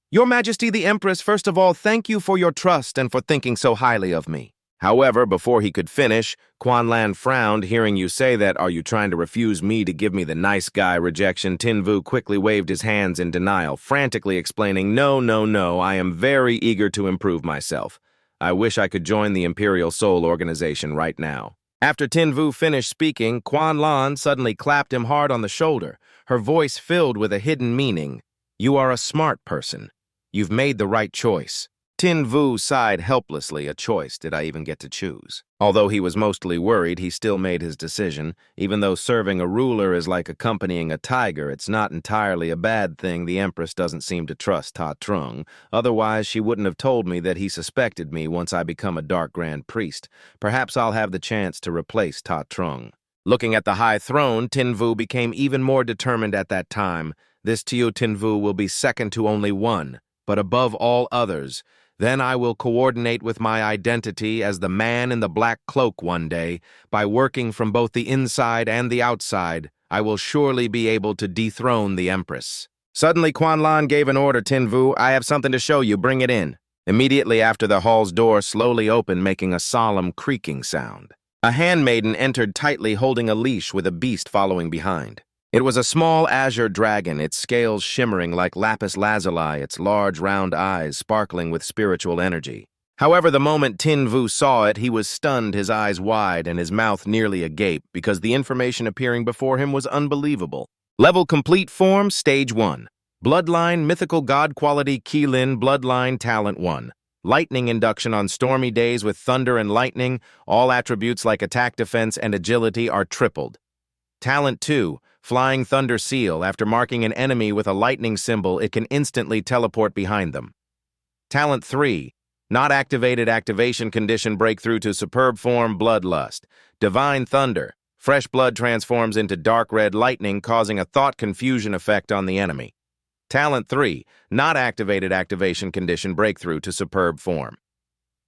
Your Majesty the Empress, first of all, thank you for your trust and for thinking so highly of me. However, before he could finish, Quan Lan frowned, hearing you say that, are you trying to refuse me to give me the nice guy rejection? Tin Vu quickly waved his hands in denial, frantically explaining, no, no, no, I am very eager to improve myself. I wish I could join the Imperial Soul Organization right now. After Tin Vu finished speaking, Quan Lan suddenly clapped him hard on the shoulder, her voice filled with a hidden meaning. You are a smart person. You've made the right choice. Tin Vu sighed helplessly. A choice did I even get to choose? Although he was mostly worried, he still made his decision. Even though serving a ruler is like accompanying a tiger, it's not entirely a bad thing. The Empress doesn't seem to trust Ta Trung. Otherwise, she wouldn't have told me that he suspected me once I become a Dark Grand Priest. Perhaps I'll have the chance to replace Ta Trung. Looking at the high throne, Tin Vu became even more determined at that time. This Tiu Tin Vu will be second to only one, but above all others. Then I will coordinate with my identity as the man in the black cloak one day. By working from both the inside and the outside, I will surely be able to dethrone the Empress. Suddenly, Quan Lan gave an order. Tin Vu, I have something to show you. Bring it in. Immediately after, the hall's door slowly opened, making a solemn creaking sound. A handmaiden entered tightly, holding a leash with a beast following behind. It was a small azure dragon, its scales shimmering like lapis lazuli, its large round eyes sparkling with spiritual energy. However, the moment Tin Vu saw it, he was stunned, his eyes wide and his mouth nearly agape, because the information appearing before him was unbelievable. Level complete form, stage 1. Bloodline, mythical god quality, Qilin, bloodline, talent 1. Lightning induction on stormy days with thunder and lightning. All attributes like attack, defense, and agility are tripled. Talent 2. Flying Thunder Seal. After marking an enemy with a lightning symbol, it can instantly teleport behind them. Talent 3. Not activated activation condition breakthrough to superb form Bloodlust. Divine Thunder. Fresh blood transforms into dark red lightning, causing a thought confusion effect on the enemy. Talent 3. Not activated activation condition breakthrough to superb form.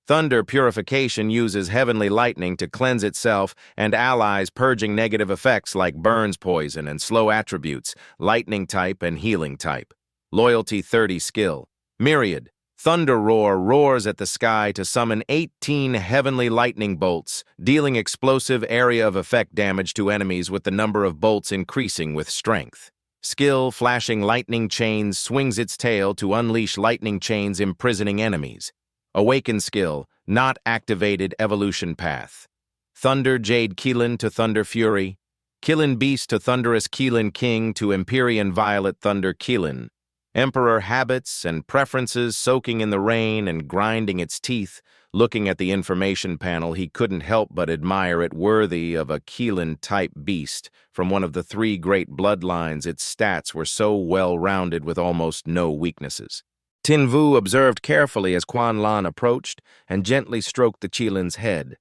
Thunder Purification uses heavenly lightning to cleanse itself and allies, purging negative effects like burns poison and slow attributes, lightning type and healing type. Loyalty 30 skill. Myriad. Thunder Roar roars at the sky to summon 18 heavenly lightning bolts, dealing explosive area of effect damage to enemies with the number of bolts increasing with strength. Skill Flashing Lightning Chains swings its tail to unleash lightning chains imprisoning enemies. Awaken skill, not activated evolution path. Thunder Jade Qilin to Thunder Fury. Qilin Beast to Thunderous Qilin King to Empyrean Violet Thunder Qilin. Emperor habits and preferences soaking in the rain and grinding its teeth. Looking at the information panel, he couldn't help but admire it, worthy of a Qilin-type beast. From one of the 3 great bloodlines, its stats were so well-rounded with almost no weaknesses. Tin Vu observed carefully as Quan Lan approached and gently stroked the Qilin's head.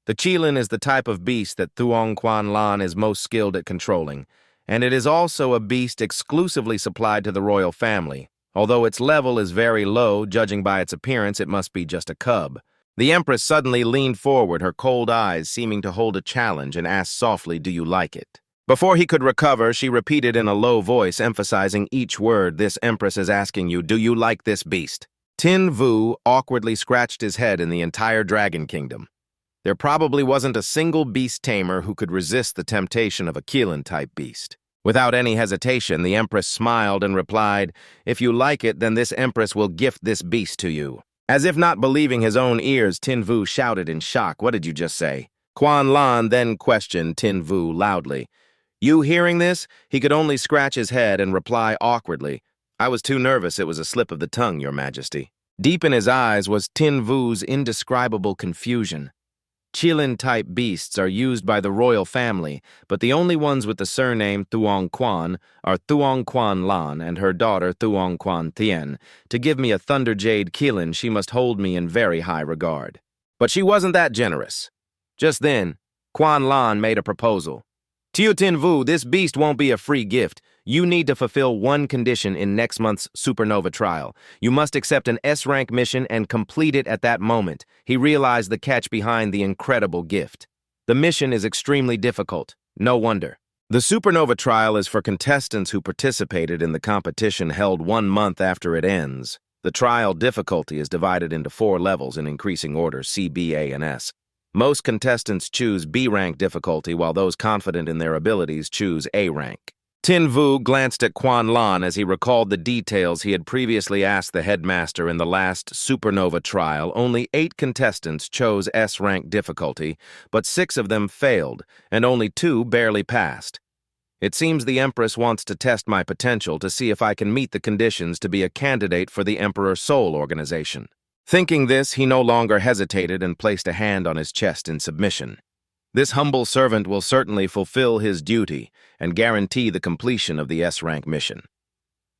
The Qilin is the type of beast that Thuong Quan Lan is most skilled at controlling, and it is also a beast exclusively supplied to the royal family. Although its level is very low, judging by its appearance, it must be just a cub. The Empress suddenly leaned forward, her cold eyes seeming to hold a challenge, and asked softly, "Do you like it?" Before he could recover, she repeated in a low voice, emphasizing each word, "This Empress is asking you, do you like this beast?" Tin Vu awkwardly scratched his head. In the entire Dragon Kingdom, there probably wasn't a single beast tamer who could resist the temptation of a Qilin-type beast. Without any hesitation, the Empress smiled and replied, "If you like it, then this Empress will gift this beast to you." As if not believing his own ears, Tin Vu shouted in shock, "What did you just say?" Quan Lan then questioned Tin Vu loudly. "You hearing this?" He could only scratch his head and reply awkwardly, "I was too nervous. It was a slip of the tongue, Your Majesty." Deep in his eyes was Tin Vu's indescribable confusion. Qilin-type beasts are used by the royal family, but the only ones with the surname Thuong Quan are Thuong Quan Lan and her daughter Thuong Quan Thien. To give me a Thunder Jade Qilin, she must hold me in very high regard. But she wasn't that generous. Just then, Quan Lan made a proposal. "Tiu Tin Vu, this beast won't be a free gift. You need to fulfill one condition in next month's supernova trial. You must accept an S-rank mission and complete it at that moment." He realized the catch behind the incredible gift. The mission is extremely difficult. No wonder. The supernova trial is for contestants who participated in the competition held 1 month after it ends. The trial difficulty is divided into 4 levels in increasing order, C, B, A, and S. Most contestants choose B-rank difficulty, while those confident in their abilities choose A rank. Tin Vu glanced at Quan Lan as he recalled the details he had previously asked the headmaster in the last supernova trial. Only 8 contestants chose S-rank difficulty, but 6 of them failed, and only 2 barely passed. It seems the Empress wants to test my potential to see if I can meet the conditions to be a candidate for the Emperor Soul organization. Thinking this, he no longer hesitated and placed a hand on his chest in submission. This humble servant will certainly fulfill his duty and guarantee the completion of the S-rank mission.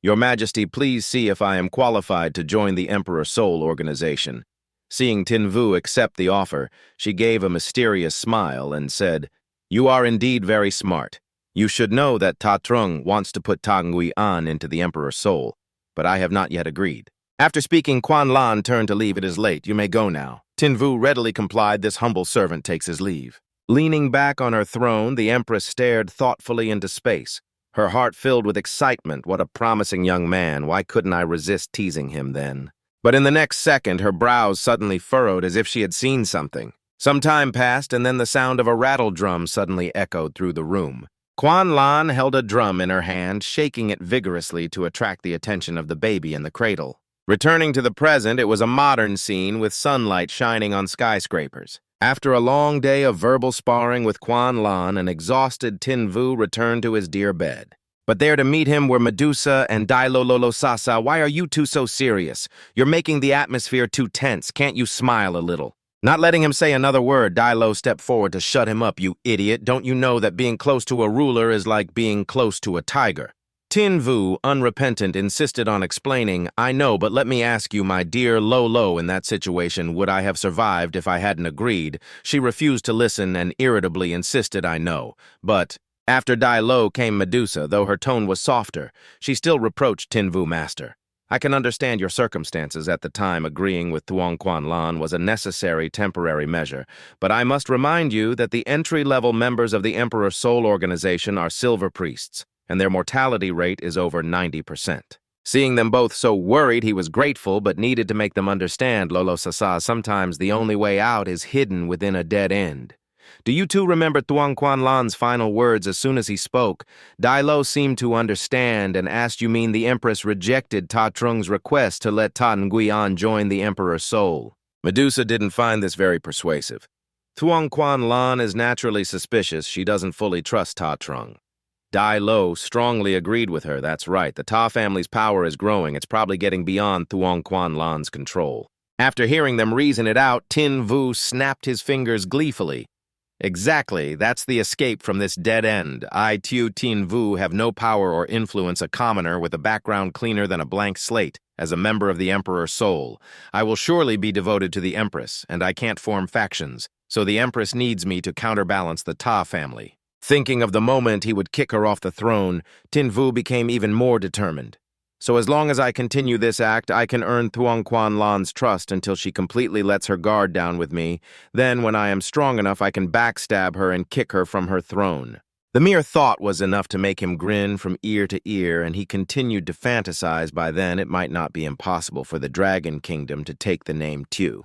Your Majesty, please see if I am qualified to join the Emperor Soul organization. Seeing Tin Vu accept the offer, she gave a mysterious smile and said, "You are indeed very smart. You should know that Ta Trung wants to put Ta Ngui An into the Emperor Soul, but I have not yet agreed." After speaking, Quan Lan turned to leave. "It is late. You may go now." Tin Vu readily complied. This humble servant takes his leave. Leaning back on her throne, the Empress stared thoughtfully into space, her heart filled with excitement. What a promising young man. Why couldn't I resist teasing him then? But in the next second, her brows suddenly furrowed as if she had seen something. Some time passed, and then the sound of a rattle drum suddenly echoed through the room. Quan Lan held a drum in her hand, shaking it vigorously to attract the attention of the baby in the cradle. Returning to the present, it was a modern scene with sunlight shining on skyscrapers. After a long day of verbal sparring with Quan Lan, an exhausted Tin Vu returned to his dear bed. But there to meet him were Medusa and Dailololo Sasa. "Why are you two so serious? You're making the atmosphere too tense. Can't you smile a little?" Not letting him say another word, Dailo stepped forward to shut him up. "You idiot, don't you know that being close to a ruler is like being close to a tiger?" Tin Vu, unrepentant, insisted on explaining, "I know, but let me ask you, my dear Lolo, in that situation, would I have survived if I hadn't agreed?" She refused to listen and irritably insisted, "I know, but..." After Dai Lo came Medusa. Though her tone was softer, she still reproached Tin Vu Master. "I can understand your circumstances at the time. Agreeing with Tuong Quan Lan was a necessary temporary measure, but I must remind you that the entry-level members of the Emperor Soul Organization are silver priests, and their mortality rate is over 90%. Seeing them both so worried, he was grateful, but needed to make them understand, Lolo Sasa, sometimes the only way out is hidden within a dead end. Do you two remember Tuong Quan Lan's final words as soon as he spoke? Dai Lo seemed to understand and asked, "You mean the Empress rejected Ta Trung's request to let Ta Ngui An join the Emperor's Soul?" Medusa didn't find this very persuasive. Tuong Quan Lan is naturally suspicious. She doesn't fully trust Ta Trung. Dai Lo strongly agreed with her. "That's right. The Ta family's power is growing. It's probably getting beyond Tuong Quan Lan's control." After hearing them reason it out, Tin Vu snapped his fingers gleefully. "Exactly. That's the escape from this dead end. I, Tu Tin Vu, have no power or influence, a commoner with a background cleaner than a blank slate. As a member of the Emperor's Soul, I will surely be devoted to the Empress, and I can't form factions, so the Empress needs me to counterbalance the Ta family." Thinking of the moment he would kick her off the throne, Tin Vu became even more determined. "So as long as I continue this act, I can earn Tuong Quan Lan's trust until she completely lets her guard down with me. Then, when I am strong enough, I can backstab her and kick her from her throne." The mere thought was enough to make him grin from ear to ear, and he continued to fantasize. By then, it might not be impossible for the Dragon Kingdom to take the name Tu.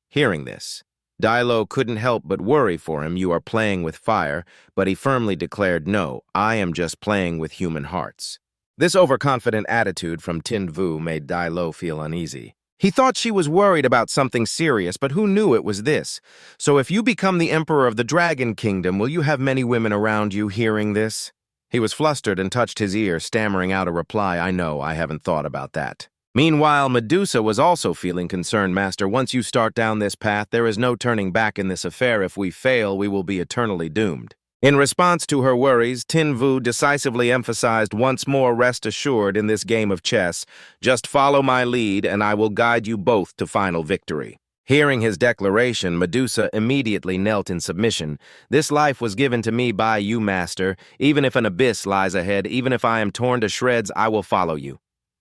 Hearing this, Dailo couldn't help but worry for him. "You are playing with fire," but he firmly declared, "No, I am just playing with human hearts." This overconfident attitude from Tin Vu made Dai Lo feel uneasy. He thought she was worried about something serious, but who knew it was this? "So if you become the Emperor of the Dragon Kingdom, will you have many women around you?" Hearing this, he was flustered and touched his ear, stammering out a reply, "I know, I haven't thought about that." Meanwhile, Medusa was also feeling concerned. "Master, once you start down this path, there is no turning back in this affair. If we fail, we will be eternally doomed." In response to her worries, Tin Vu decisively emphasized, "Once more, rest assured in this game of chess. Just follow my lead, and I will guide you both to final victory." Hearing his declaration, Medusa immediately knelt in submission. "This life was given to me by you, Master. Even if an abyss lies ahead, even if I am torn to shreds, I will follow you."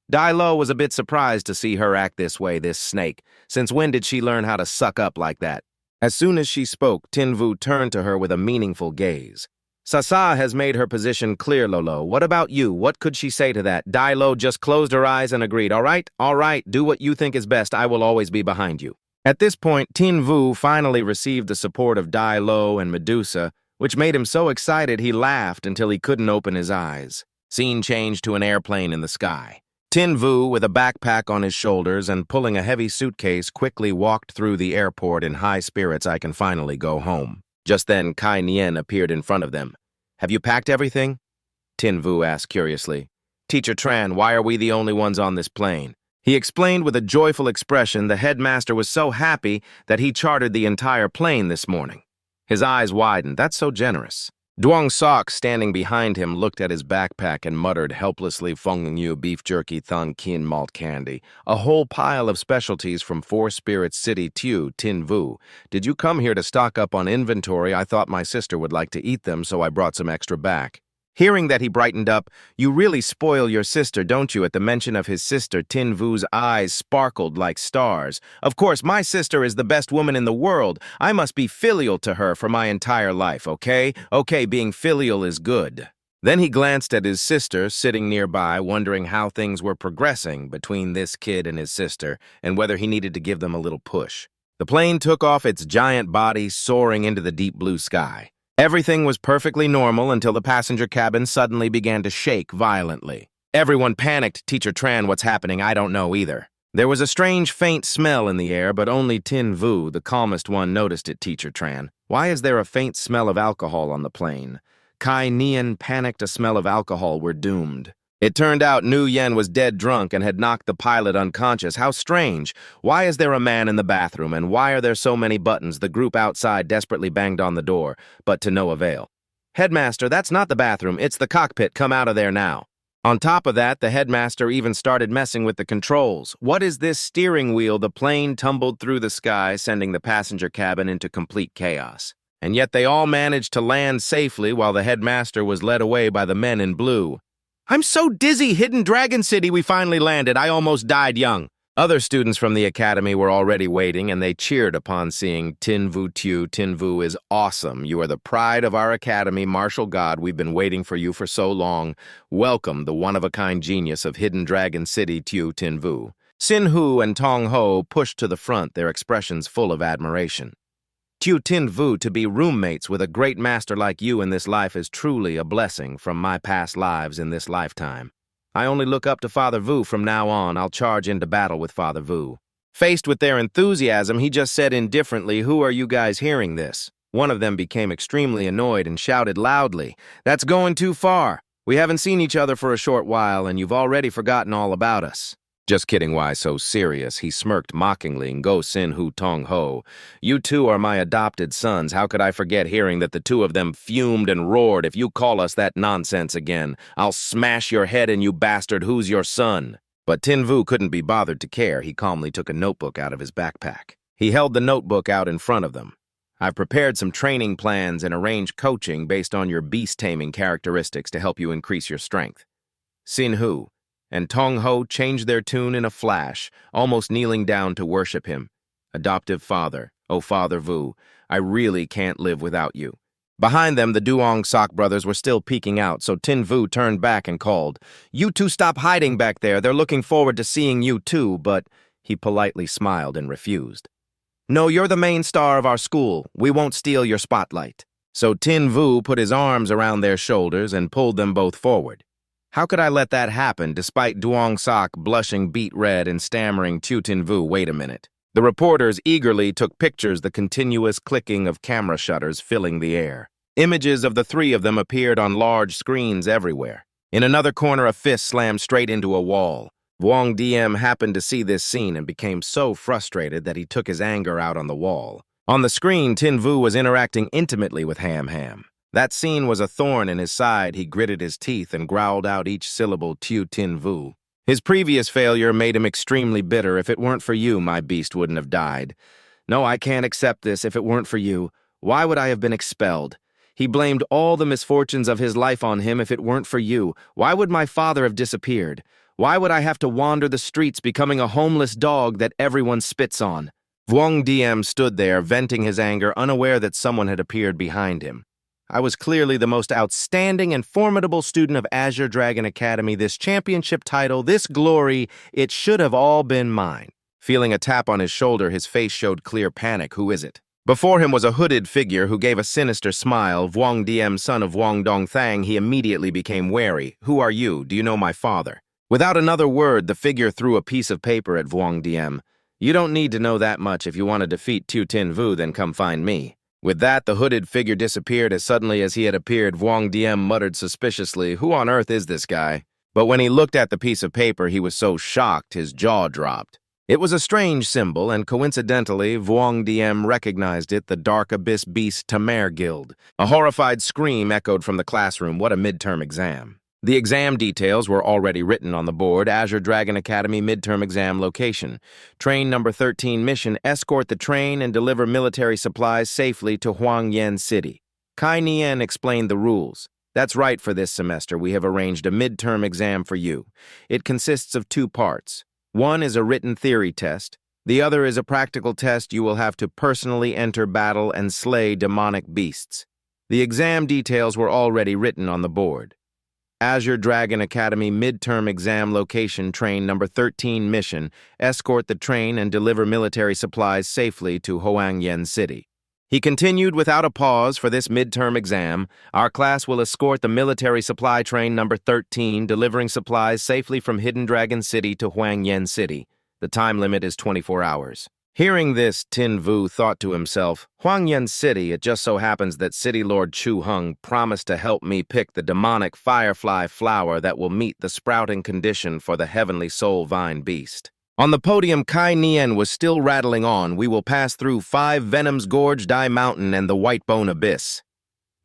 Dai Lo was a bit surprised to see her act this way, this snake. Since when did she learn how to suck up like that? As soon as she spoke, Tin Vu turned to her with a meaningful gaze. Sasa has made her position clear, Lolo. What about you? What could she say to that? Dai Lo just closed her eyes and agreed. All right, do what you think is best. I will always be behind you. At this point, Tin Vu finally received the support of Dai Lo and Medusa, which made him so excited he laughed until he couldn't open his eyes. Scene changed to an airplane in the sky. Tin Vu, with a backpack on his shoulders and pulling a heavy suitcase, quickly walked through the airport in high spirits. I can finally go home. Just then, Kai Nian appeared in front of them. Have you packed everything? Tin Vu asked curiously. Teacher Tran, why are we the only ones on this plane? He explained with a joyful expression the headmaster was so happy that he chartered the entire plane this morning. His eyes widened. That's so generous. Duong Sok, standing behind him, looked at his backpack and muttered helplessly, Feng Yu beef jerky thun kin malt candy. A whole pile of specialties from Four Spirits City Tiu, Tin Vu. Did you come here to stock up on inventory? I thought my sister would like to eat them, so I brought some extra back. Hearing that, he brightened up. You really spoil your sister, don't you? At the mention of his sister, Tin Vu's eyes sparkled like stars. Of course, my sister is the best woman in the world. I must be filial to her for my entire life, okay? Okay, being filial is good. Then he glanced at his sister, sitting nearby, wondering how things were progressing between this kid and his sister, and whether he needed to give them a little push. The plane took off, its giant body soaring into the deep blue sky. Everything was perfectly normal until the passenger cabin suddenly began to shake violently. Everyone panicked. Teacher Tran, what's happening? I don't know either. There was a strange, faint smell in the air, but only Tin Vu, the calmest one, noticed it. Teacher Tran, why is there a faint smell of alcohol on the plane? Kai Nian panicked. A smell of alcohol. We're doomed. It turned out Nu Yen was dead drunk and had knocked the pilot unconscious. How strange. Why is there a man in the bathroom, and why are there so many buttons? The group outside desperately banged on the door, but to no avail. Headmaster, that's not the bathroom. It's the cockpit. Come out of there now. On top of that, the headmaster even started messing with the controls. What is this steering wheel? The plane tumbled through the sky, sending the passenger cabin into complete chaos. And yet they all managed to land safely while the headmaster was led away by the men in blue. I'm so dizzy. Hidden Dragon City, we finally landed. I almost died young. Other students from the academy were already waiting, and they cheered upon seeing Tin Vu Tiu. Tin Vu is awesome. You are the pride of our academy, martial god. We've been waiting for you for so long. Welcome, the one-of-a-kind genius of Hidden Dragon City, Tiu Tin Vu. Sin Hu and Tong Ho pushed to the front, their expressions full of admiration. Tiu Tin Vu, to be roommates with a great master like you in this life is truly a blessing from my past lives in this lifetime. I only look up to Father Vu from now on. I'll charge into battle with Father Vu. Faced with their enthusiasm, he just said indifferently, who are you guys hearing this? One of them became extremely annoyed and shouted loudly, that's going too far. We haven't seen each other for a short while, and you've already forgotten all about us. Just kidding, why so serious? He smirked mockingly. Go Sin Hu Tong Ho. You two are my adopted sons. How could I forget hearing that the two of them fumed and roared? If you call us that nonsense again, I'll smash your head in, you bastard. Who's your son? But Tin Vu couldn't be bothered to care. He calmly took a notebook out of his backpack. He held the notebook out in front of them. I've prepared some training plans and arranged coaching based on your beast-taming characteristics to help you increase your strength. Sin Hu and Tong Ho changed their tune in a flash, almost kneeling down to worship him. Adoptive father, oh Father Vu, I really can't live without you. Behind them, the Duong Sok brothers were still peeking out, so Tin Vu turned back and called, You two stop hiding back there. They're looking forward to seeing you too, but he politely smiled and refused. No, you're the main star of our school. We won't steal your spotlight. So Tin Vu put his arms around their shoulders and pulled them both forward. How could I let that happen, despite Duong Sok blushing beet red and stammering Tiu Tin Vu, wait a minute. The reporters eagerly took pictures, the continuous clicking of camera shutters filling the air. Images of the three of them appeared on large screens everywhere. In another corner, a fist slammed straight into a wall. Wang DM happened to see this scene and became so frustrated that he took his anger out on the wall. On the screen, Tin Vu was interacting intimately with Ham Ham. That scene was a thorn in his side. He gritted his teeth and growled out each syllable, Tiu Tin Vu. His previous failure made him extremely bitter. If it weren't for you, my beast wouldn't have died. No, I can't accept this. If it weren't for you, why would I have been expelled? He blamed all the misfortunes of his life on him. If it weren't for you, why would my father have disappeared? Why would I have to wander the streets becoming a homeless dog that everyone spits on? Wang DM stood there, venting his anger, unaware that someone had appeared behind him. I was clearly the most outstanding and formidable student of Azure Dragon Academy. This championship title, this glory, it should have all been mine. Feeling a tap on his shoulder, his face showed clear panic. Who is it? Before him was a hooded figure who gave a sinister smile. Wang Diem, son of Wang Dongthang. He immediately became wary. Who are you? Do you know my father? Without another word, the figure threw a piece of paper at Wang Diem. You don't need to know that much. If you want to defeat Tu Tin Vu, then come find me. With that, the hooded figure disappeared as suddenly as he had appeared. Wang Diem muttered suspiciously, "Who on earth is this guy?" But when he looked at the piece of paper, he was so shocked his jaw dropped. It was a strange symbol, and coincidentally, Wang Diem recognized it, the Dark Abyss Beast Tamer Guild. A horrified scream echoed from the classroom. What a midterm exam. The exam details were already written on the board. Azure Dragon Academy midterm exam location. Train number 13 mission, escort the train and deliver military supplies safely to Huangyan City. Kai Nian explained the rules. That's right, for this semester we have arranged a midterm exam for you. It consists of 2 parts. One is a written theory test. The other is a practical test. You will have to personally enter battle and slay demonic beasts. The exam details were already written on the board. Azure Dragon Academy midterm exam location, train number 13 mission, escort the train and deliver military supplies safely to Huangyan City. He continued without a pause. For this midterm exam, our class will escort the military supply train number 13, delivering supplies safely from Hidden Dragon City to Huangyan City. The time limit is 24 hours. Hearing this, Tin Vu thought to himself, Huangyan City, it just so happens that City Lord Chu Hung promised to help me pick the demonic firefly flower that will meet the sprouting condition for the heavenly soul vine beast. On the podium, Kai Nian was still rattling on. We will pass through 5 Venom's Gorge, Dai Mountain, and the White Bone Abyss.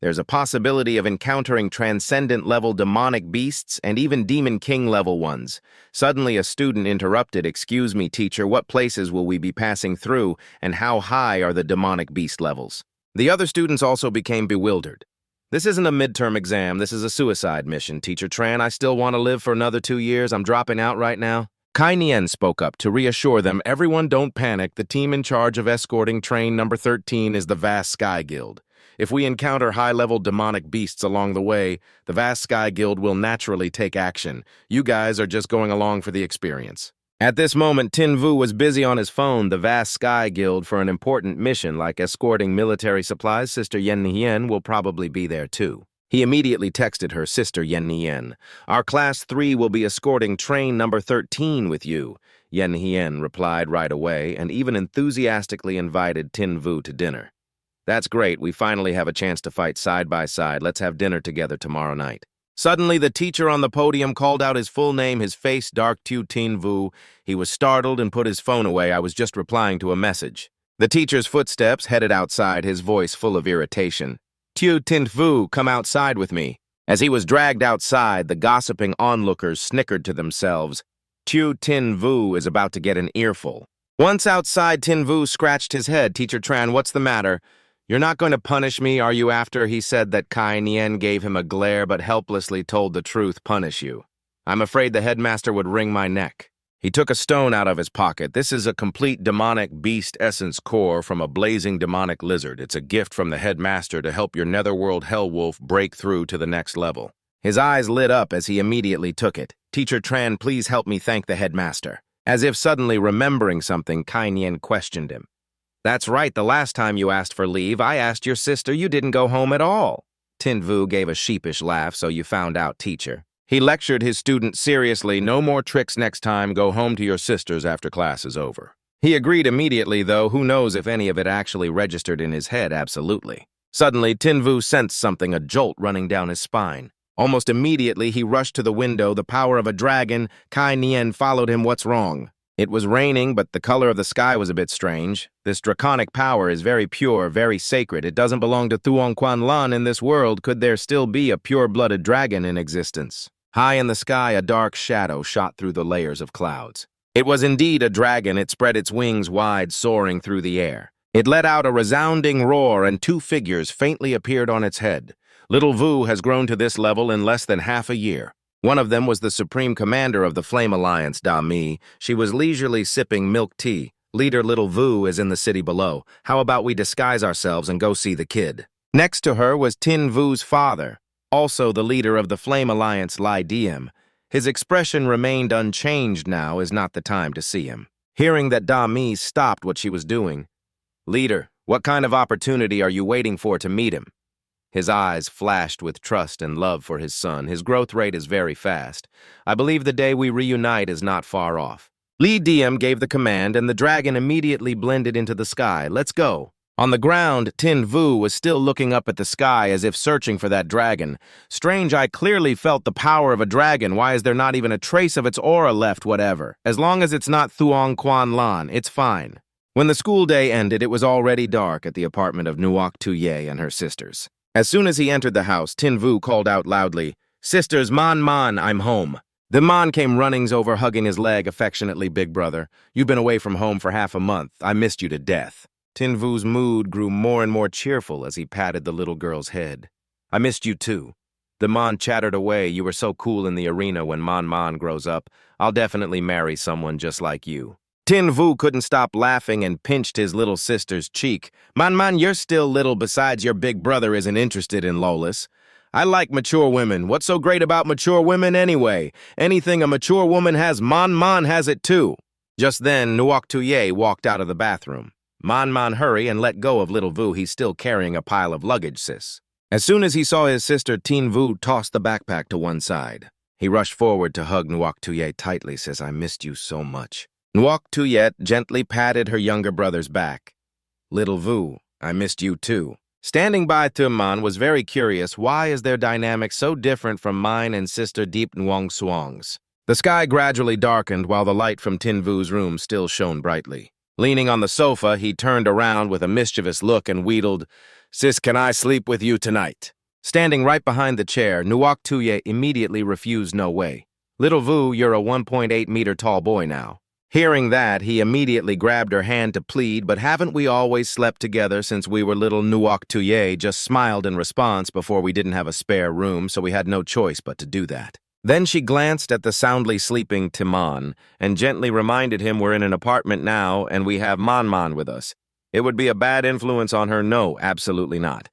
There's a possibility of encountering transcendent-level demonic beasts and even Demon King-level ones. Suddenly, a student interrupted. Excuse me, teacher, what places will we be passing through, and how high are the demonic beast levels? The other students also became bewildered. This isn't a midterm exam. This is a suicide mission, Teacher Tran. I still want to live for another 2 years. I'm dropping out right now. Kai Nian spoke up to reassure them. Everyone, don't panic. The team in charge of escorting train number 13 is the Vast Sky Guild. If we encounter high-level demonic beasts along the way, the Vast Sky Guild will naturally take action. You guys are just going along for the experience. At this moment, Tin Vu was busy on his phone. The Vast Sky Guild for an important mission like escorting military supplies. Sister Yen Hien will probably be there too. He immediately texted her, Sister Yen Hien, our class 3 will be escorting train number 13 with you. Yen Hien replied right away and even enthusiastically invited Tin Vu to dinner. That's great. We finally have a chance to fight side by side. Let's have dinner together tomorrow night. Suddenly, the teacher on the podium called out his full name, his face dark. Tu Tin Vu. He was startled and put his phone away. I was just replying to a message. The teacher's footsteps headed outside, his voice full of irritation. Tu Tin Vu, come outside with me. As he was dragged outside, the gossiping onlookers snickered to themselves. Tu Tin Vu is about to get an earful. Once outside, Tin Vu scratched his head. Teacher Tran, what's the matter? You're not going to punish me, are you? After he said that Kai Nian gave him a glare but helplessly told the truth, punish you. I'm afraid the headmaster would wring my neck. He took a stone out of his pocket. This is a complete demonic beast essence core from a blazing demonic lizard. It's a gift from the headmaster to help your netherworld hellwolf break through to the next level. His eyes lit up as he immediately took it. Teacher Tran, please help me thank the headmaster. As if suddenly remembering something, Kai Nian questioned him. That's right, the last time you asked for leave, I asked your sister. You didn't go home at all. Tin Vu gave a sheepish laugh. So you found out, teacher. He lectured his student seriously. No more tricks next time. Go home to your sisters after class is over. He agreed immediately, though who knows if any of it actually registered in his head. Absolutely. Suddenly, Tin Vu sensed something, a jolt running down his spine. Almost immediately, he rushed to the window. The power of a dragon. Kai Nian followed him. What's wrong? It was raining, but the color of the sky was a bit strange. This draconic power is very pure, very sacred. It doesn't belong to Thuong Quan Lan in this world. Could there still be a pure-blooded dragon in existence? High in the sky, a dark shadow shot through the layers of clouds. It was indeed a dragon. It spread its wings wide, soaring through the air. It let out a resounding roar, and 2 figures faintly appeared on its head. Little Vu has grown to this level in less than half a year. One of them was the Supreme Commander of the Flame Alliance, Da Mi. She was leisurely sipping milk tea. Leader Little Vu is in the city below. How about we disguise ourselves and go see the kid? Next to her was Tin Vu's father, also the leader of the Flame Alliance Lai Diem. His expression remained unchanged now is not the time to see him. Hearing that Da Mi stopped what she was doing, "Leader, what kind of opportunity are you waiting for to meet him?" His eyes flashed with trust and love for his son. His growth rate is very fast. I believe the day we reunite is not far off. Li Diem gave the command, and the dragon immediately blended into the sky. "Let's go." On the ground, Tin Vu was still looking up at the sky as if searching for that dragon. Strange, I clearly felt the power of a dragon. Why is there not even a trace of its aura left, whatever? As long as it's not Thuong Quan Lan, it's fine. When the school day ended, it was already dark at the apartment of Nuoc Tuye and her sisters. As soon as he entered the house, Tin Vu called out loudly, "Sisters, Man, I'm home." The man came runnings over, hugging his leg affectionately. "Big brother, you've been away from home for half a month. I missed you to death." Tin Vu's mood grew more and more cheerful as he patted the little girl's head. "I missed you too." The man chattered away. "You were so cool in the arena. When Man grows up, I'll definitely marry someone just like you." Tin Vu couldn't stop laughing and pinched his little sister's cheek. Man, you're still little. Besides, your big brother isn't interested in Lolis. I like mature women. What's so great about mature women anyway? Anything a mature woman has, Man has it too. Just then, Nuoc Tuye walked out of the bathroom. Man, hurry and let go of little Vu. He's still carrying a pile of luggage, sis. As soon as he saw his sister, Tin Vu tossed the backpack to one side. He rushed forward to hug Nuoc Tuye tightly, says, "I missed you so much." Nuoc Tuye gently patted her younger brother's back. "Little Vu, I missed you too." Standing by Tuman was very curious. Why is their dynamic so different from mine and sister Deep Nguong Suong's? The sky gradually darkened while the light from Tin Vu's room still shone brightly. Leaning on the sofa, he turned around with a mischievous look and wheedled, "Sis, can I sleep with you tonight?" Standing right behind the chair, Nuoc Tuye immediately refused. "No way. Little Vu, you're a 1.8-meter tall boy now." Hearing that, he immediately grabbed her hand to plead, "But haven't we always slept together since we were little?" Nuoc Tuye just smiled in response. "Before we didn't have a spare room, so we had no choice but to do that." Then she glanced at the soundly sleeping Timon and gently reminded him, "We're in an apartment now, and we have Man with us. It would be a bad influence on her." "No, absolutely not."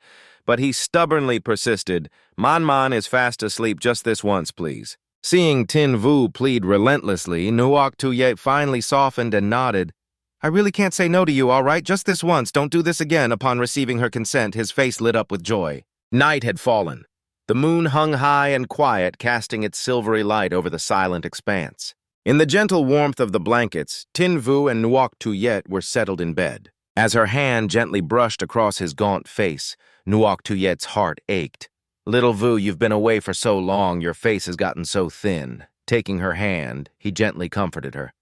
But he stubbornly persisted, Man is fast asleep, just this once, please." Seeing Tin Vu plead relentlessly, Nuoc Tuye finally softened and nodded. "I really can't say no to you, all right? Just this once. Don't do this again." Upon receiving her consent, his face lit up with joy. Night had fallen. The moon hung high and quiet, casting its silvery light over the silent expanse. In the gentle warmth of the blankets, Tin Vu and Nuoc Tuye were settled in bed. As her hand gently brushed across his gaunt face, Nuoc Tuye's heart ached. "Little Vu, you've been away for so long, your face has gotten so thin." Taking her hand, he gently comforted her.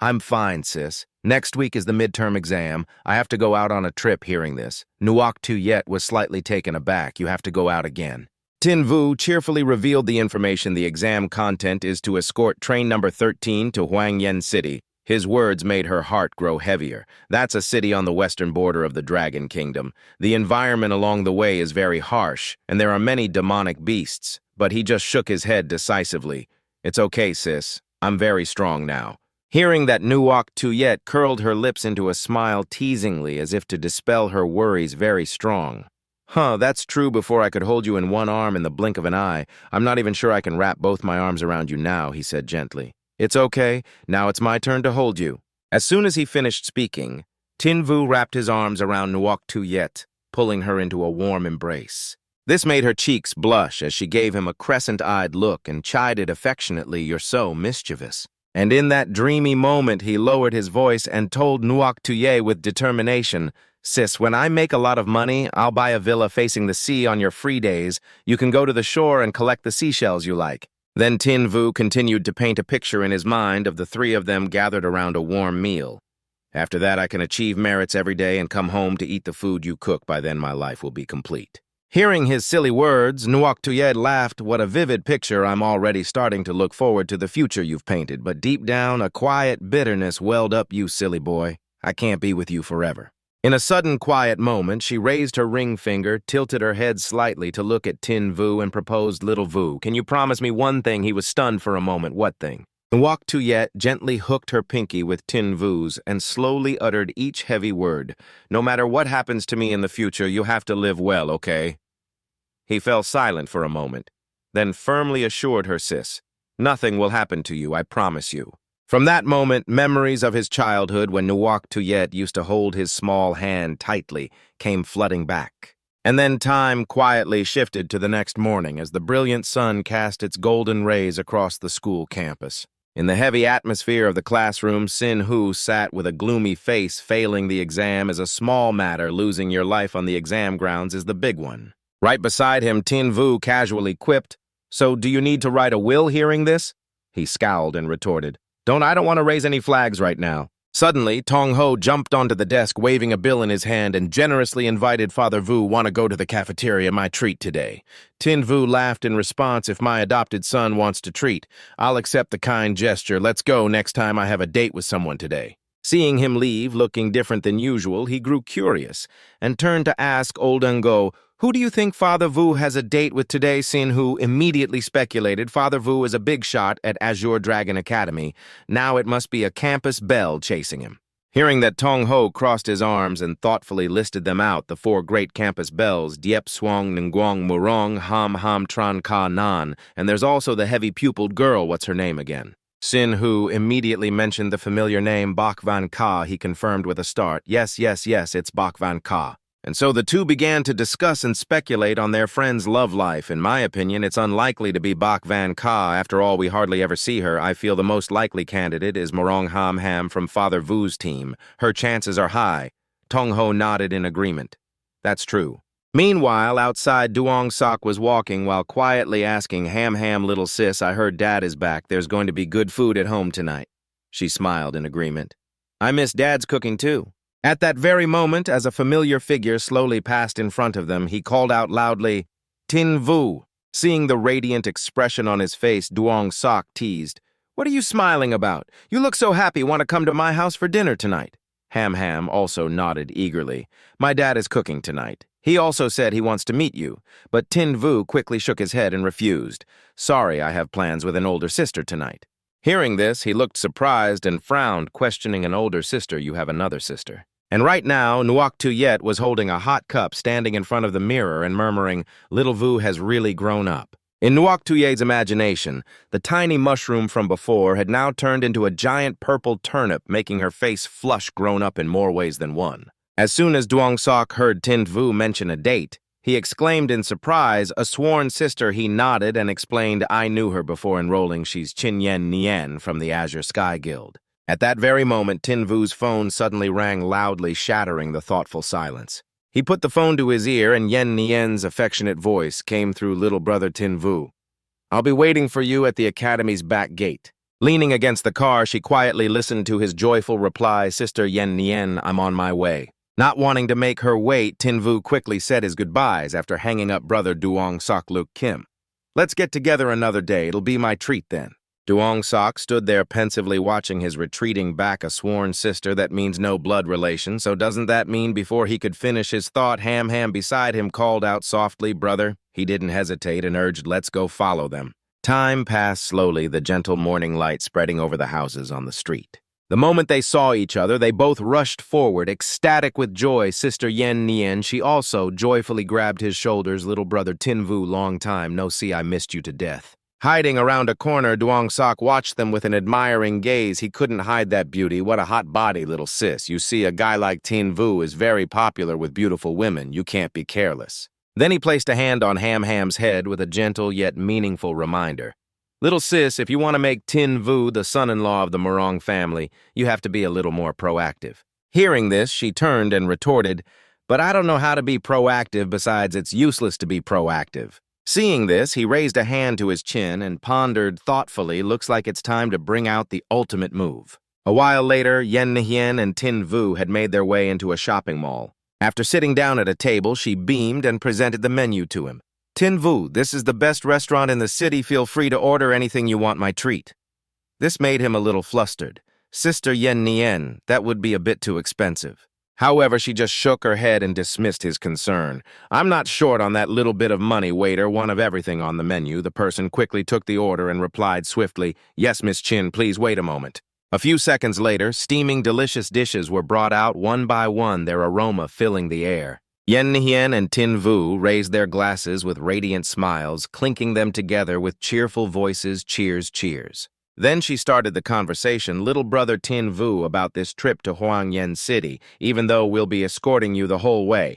"I'm fine, sis. Next week is the midterm exam. I have to go out on a trip." Hearing this, Nuoc Tuye was slightly taken aback. "You have to go out again?" Tin Vu cheerfully revealed the information. The exam content is to escort train number 13 to Huangyan City. His words made her heart grow heavier. That's a city on the western border of the Dragon Kingdom. The environment along the way is very harsh, and there are many demonic beasts. But he just shook his head decisively. "It's okay, sis. I'm very strong now." Hearing that, Nuoc Tuye curled her lips into a smile teasingly as if to dispel her worries. "Very strong. Huh, that's true. Before I could hold you in one arm in the blink of an eye. I'm not even sure I can wrap both my arms around you now," he said gently. "It's okay. Now it's my turn to hold you." As soon as he finished speaking, Tin Vu wrapped his arms around Nuoc Tuye, pulling her into a warm embrace. This made her cheeks blush as she gave him a crescent-eyed look and chided affectionately, "You're so mischievous." And in that dreamy moment, he lowered his voice and told Nuoc Tuye with determination, "Sis, when I make a lot of money, I'll buy a villa facing the sea on your free days. You can go to the shore and collect the seashells you like." Then Tin Vu continued to paint a picture in his mind of the three of them gathered around a warm meal. "After that, I can achieve merits every day and come home to eat the food you cook. By then, my life will be complete." Hearing his silly words, Nuoc Tuye laughed. "What a vivid picture. I'm already starting to look forward to the future you've painted." But deep down, a quiet bitterness welled up. "You silly boy. I can't be with you forever." In a sudden quiet moment, she raised her ring finger, tilted her head slightly to look at Tin Vu, and proposed, "Little Vu, can you promise me one thing?" He was stunned for a moment. "What thing?" Nuoc Tuyet gently hooked her pinky with Tin Vu's and slowly uttered each heavy word. No matter what happens to me in the future, you have to live well, okay? He fell silent for a moment, then firmly assured her sis, nothing will happen to you, I promise you. From that moment, memories of his childhood when Nuoc Tuyet used to hold his small hand tightly came flooding back. And then time quietly shifted to the next morning as the brilliant sun cast its golden rays across the school campus. In the heavy atmosphere of the classroom, Sin Hu sat with a gloomy face. Failing the exam is a small matter. Losing your life on the exam grounds is the big one. Right beside him, Tin Vu casually quipped, "So do you need to write a will hearing this?" He scowled and retorted, I don't want to raise any flags right now." Suddenly, Tong Ho jumped onto the desk, waving a bill in his hand, and generously invited Father Vu, "Want to go to the cafeteria, my treat today." Tin Vu laughed in response, "If my adopted son wants to treat, I'll accept the kind gesture. Let's go next time I have a date with someone today." Seeing him leave, looking different than usual, he grew curious and turned to ask Old Ngo, "Who do you think Father Vu has a date with today?" Sin Hu immediately speculated. Father Vu is a big shot at Azure Dragon Academy. Now it must be a campus belle chasing him. Hearing that, Tong Ho crossed his arms and thoughtfully listed them out, the four great campus belles, Diep Swang Nguang Murong, Ham Ham Tran Ka Nan, and there's also the heavy-pupiled girl, what's her name again? Sin Hu immediately mentioned the familiar name Bak Van Ka. He confirmed with a start, yes, it's Bak Van Ka. And so the two began to discuss and speculate on their friend's love life. In my opinion, it's unlikely to be Bak Van Ka. After all, we hardly ever see her. I feel the most likely candidate is Morong Ham Ham from Father Vu's team. Her chances are high. Tong Ho nodded in agreement. That's true. Meanwhile, outside, Duong Sok was walking while quietly asking, Ham Ham, little sis, I heard Dad is back. There's going to be good food at home tonight. She smiled in agreement. I miss Dad's cooking too. At that very moment, as a familiar figure slowly passed in front of them, he called out loudly, Tin Vu. Seeing the radiant expression on his face, Duong Sok teased, What are you smiling about? You look so happy. Want to come to my house for dinner tonight? Ham Ham also nodded eagerly. My dad is cooking tonight. He also said he wants to meet you, but Tin Vu quickly shook his head and refused. Sorry, I have plans with an older sister tonight. Hearing this, he looked surprised and frowned, questioning an older sister. You have another sister. And right now, Nuoc Tuyet was holding a hot cup standing in front of the mirror and murmuring, Little Vu has really grown up. In Nuoc Tuyet's imagination, the tiny mushroom from before had now turned into a giant purple turnip, making her face flush grown up in more ways than one. As soon as Duong Sok heard Tin Vu mention a date, he exclaimed in surprise, a sworn sister. He nodded and explained, I knew her before enrolling. She's Qin Yen Nien from the Azure Sky Guild. At that very moment, Tin Vu's phone suddenly rang loudly, shattering the thoughtful silence. He put the phone to his ear, and Yen Nien's affectionate voice came through little brother Tin Vu. I'll be waiting for you at the academy's back gate. Leaning against the car, she quietly listened to his joyful reply, Sister Yen Nien, I'm on my way. Not wanting to make her wait, Tin Vu quickly said his goodbyes after hanging up brother Duong Sok Luk Kim. Let's get together another day. It'll be my treat then. Duong Sok stood there pensively watching his retreating back, a sworn sister. That means no blood relation, so doesn't that mean before he could finish his thought, Ham Ham beside him called out softly, Brother? He didn't hesitate and urged, let's go follow them. Time passed slowly, the gentle morning light spreading over the houses on the street. The moment they saw each other, they both rushed forward, ecstatic with joy. Sister Yen Nien, she also joyfully grabbed his shoulders. Little brother Tin Vu, long time no see, I missed you to death. Hiding around a corner, Duong Sok watched them with an admiring gaze. He couldn't hide that beauty. What a hot body, little sis. You see, a guy like Tin Vu is very popular with beautiful women. You can't be careless. Then he placed a hand on Ham Ham's head with a gentle yet meaningful reminder. Little sis, if you want to make Tin Vu the son-in-law of the Morong family, you have to be a little more proactive. Hearing this, she turned and retorted, But I don't know how to be proactive. Besides, it's useless to be proactive. Seeing this, he raised a hand to his chin and pondered thoughtfully. Looks like it's time to bring out the ultimate move. A while later, Yen Nihien and Tin Vu had made their way into a shopping mall. After sitting down at a table, she beamed and presented the menu to him. Tin Vu, this is the best restaurant in the city. Feel free to order anything you want, my treat. This made him a little flustered. Sister Yen Nien, that would be a bit too expensive. However, she just shook her head and dismissed his concern. I'm not short on that little bit of money, waiter, one of everything on the menu. The person quickly took the order and replied swiftly, Yes, Miss Chin, please wait a moment. A few seconds later, steaming delicious dishes were brought out one by one, their aroma filling the air. Yen Hien and Tin Vu raised their glasses with radiant smiles, clinking them together with cheerful voices, cheers, cheers. Then she started the conversation, little brother Tin Vu, about this trip to Huangyan City, even though we'll be escorting you the whole way.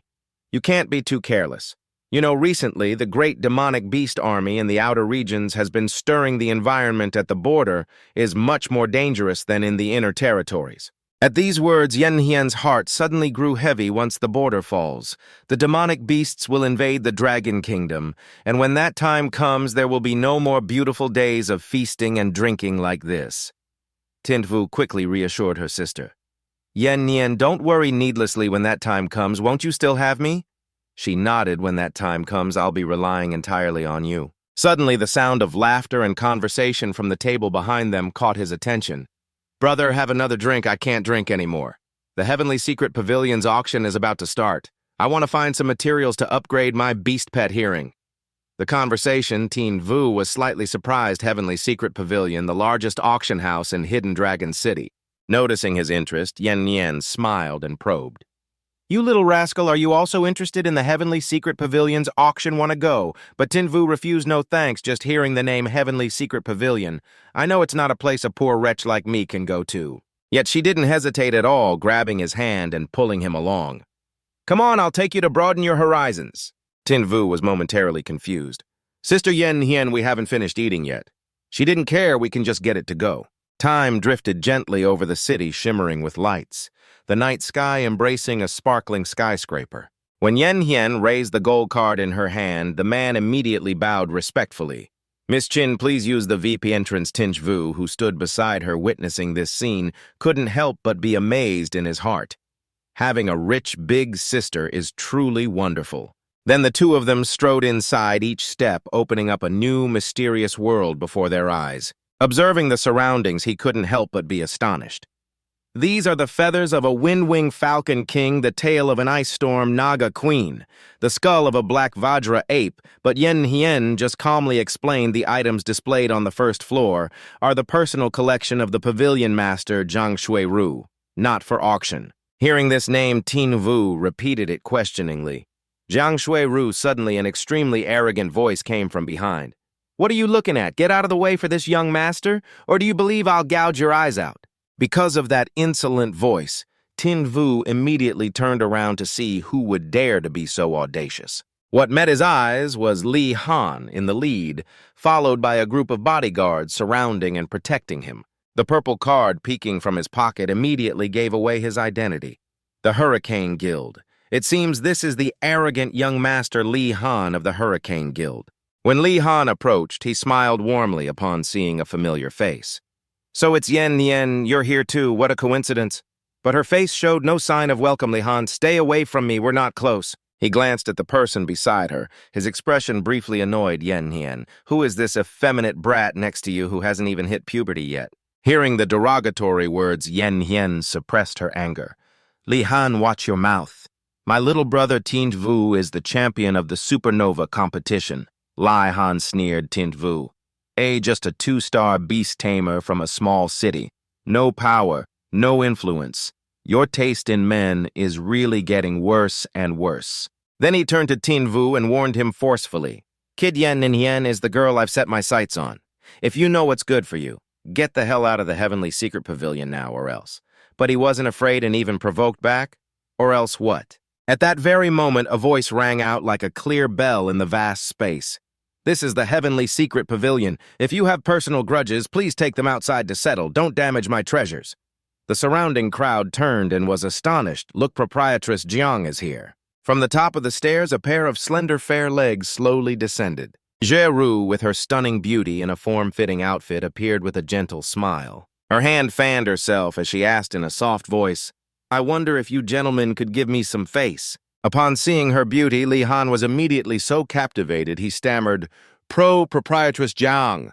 You can't be too careless. You know, recently, the great demonic beast army in the outer regions has been stirring the environment at the border, is much more dangerous than in the inner territories. At these words, Yen Hien's heart suddenly grew heavy once the border falls. The demonic beasts will invade the Dragon Kingdom, and when that time comes, there will be no more beautiful days of feasting and drinking like this. Tin Vu quickly reassured her sister. Yen Hien, don't worry needlessly when that time comes. Won't you still have me? She nodded. When that time comes, I'll be relying entirely on you. Suddenly, the sound of laughter and conversation from the table behind them caught his attention. Brother, have another drink. I can't drink anymore. The Heavenly Secret Pavilion's auction is about to start. I want to find some materials to upgrade my beast pet hearing. The conversation, Tin Vu was slightly surprised. Heavenly Secret Pavilion, the largest auction house in Hidden Dragon City. Noticing his interest, Yen Hien smiled and probed. You little rascal, are you also interested in the Heavenly Secret Pavilion's auction? Want to go? But Tin Vu refused. No thanks, just hearing the name Heavenly Secret Pavilion. I know it's not a place a poor wretch like me can go to. Yet she didn't hesitate at all, grabbing his hand and pulling him along. Come on, I'll take you to broaden your horizons. Tin Vu was momentarily confused. Sister Yen Hien, we haven't finished eating yet. She didn't care, we can just get it to go. Time drifted gently over the city, shimmering with lights, the night sky embracing a sparkling skyscraper. When Yen Hien raised the gold card in her hand, the man immediately bowed respectfully. Miss Chin, please use the VP entrance. Tin Vu, who stood beside her witnessing this scene, couldn't help but be amazed in his heart. Having a rich, big sister is truly wonderful. Then the two of them strode inside, each step opening up a new, mysterious world before their eyes. Observing the surroundings, he couldn't help but be astonished. These are the feathers of a wind-winged falcon king, the tail of an ice storm Naga queen, the skull of a black Vajra ape, but Yen Hien just calmly explained the items displayed on the first floor are the personal collection of the pavilion master Zhang Shui-Ru, not for auction. Hearing this name, Tin Vu repeated it questioningly. Zhang Shui-Ru, suddenly an extremely arrogant voice came from behind. What are you looking at? Get out of the way for this young master? Or do you believe I'll gouge your eyes out? Because of that insolent voice, Tin Vu immediately turned around to see who would dare to be so audacious. What met his eyes was Li Han in the lead, followed by a group of bodyguards surrounding and protecting him. The purple card peeking from his pocket immediately gave away his identity. The Hurricane Guild. It seems this is the arrogant young master Li Han of the Hurricane Guild. When Li Han approached, he smiled warmly upon seeing a familiar face. So it's Yen Hien, you're here too, what a coincidence. But her face showed no sign of welcome. Li Han, stay away from me, we're not close. He glanced at the person beside her. His expression briefly annoyed Yen Hien. Who is this effeminate brat next to you who hasn't even hit puberty yet? Hearing the derogatory words, Yen Hien suppressed her anger. Li Han, watch your mouth. My little brother Tin Vu is the champion of the supernova competition. Li Han sneered. Tin Vu. Just a 2-star beast tamer from a small city. No power, no influence. Your taste in men is really getting worse and worse. Then he turned to Tin Vu and warned him forcefully. Kid Yen Hien is the girl I've set my sights on. If you know what's good for you, get the hell out of the Heavenly Secret Pavilion now or else. But he wasn't afraid and even provoked back? Or else what? At that very moment, a voice rang out like a clear bell in the vast space. This is the Heavenly Secret Pavilion. If you have personal grudges, please take them outside to settle. Don't damage my treasures. The surrounding crowd turned and was astonished. Look, Proprietress Jiang is here. From the top of the stairs, a pair of slender fair legs slowly descended. Zhe-Ru, with her stunning beauty in a form-fitting outfit, appeared with a gentle smile. Her hand fanned herself as she asked in a soft voice, I wonder if you gentlemen could give me some face. Upon seeing her beauty, Li Han was immediately so captivated he stammered, Proprietress Jiang.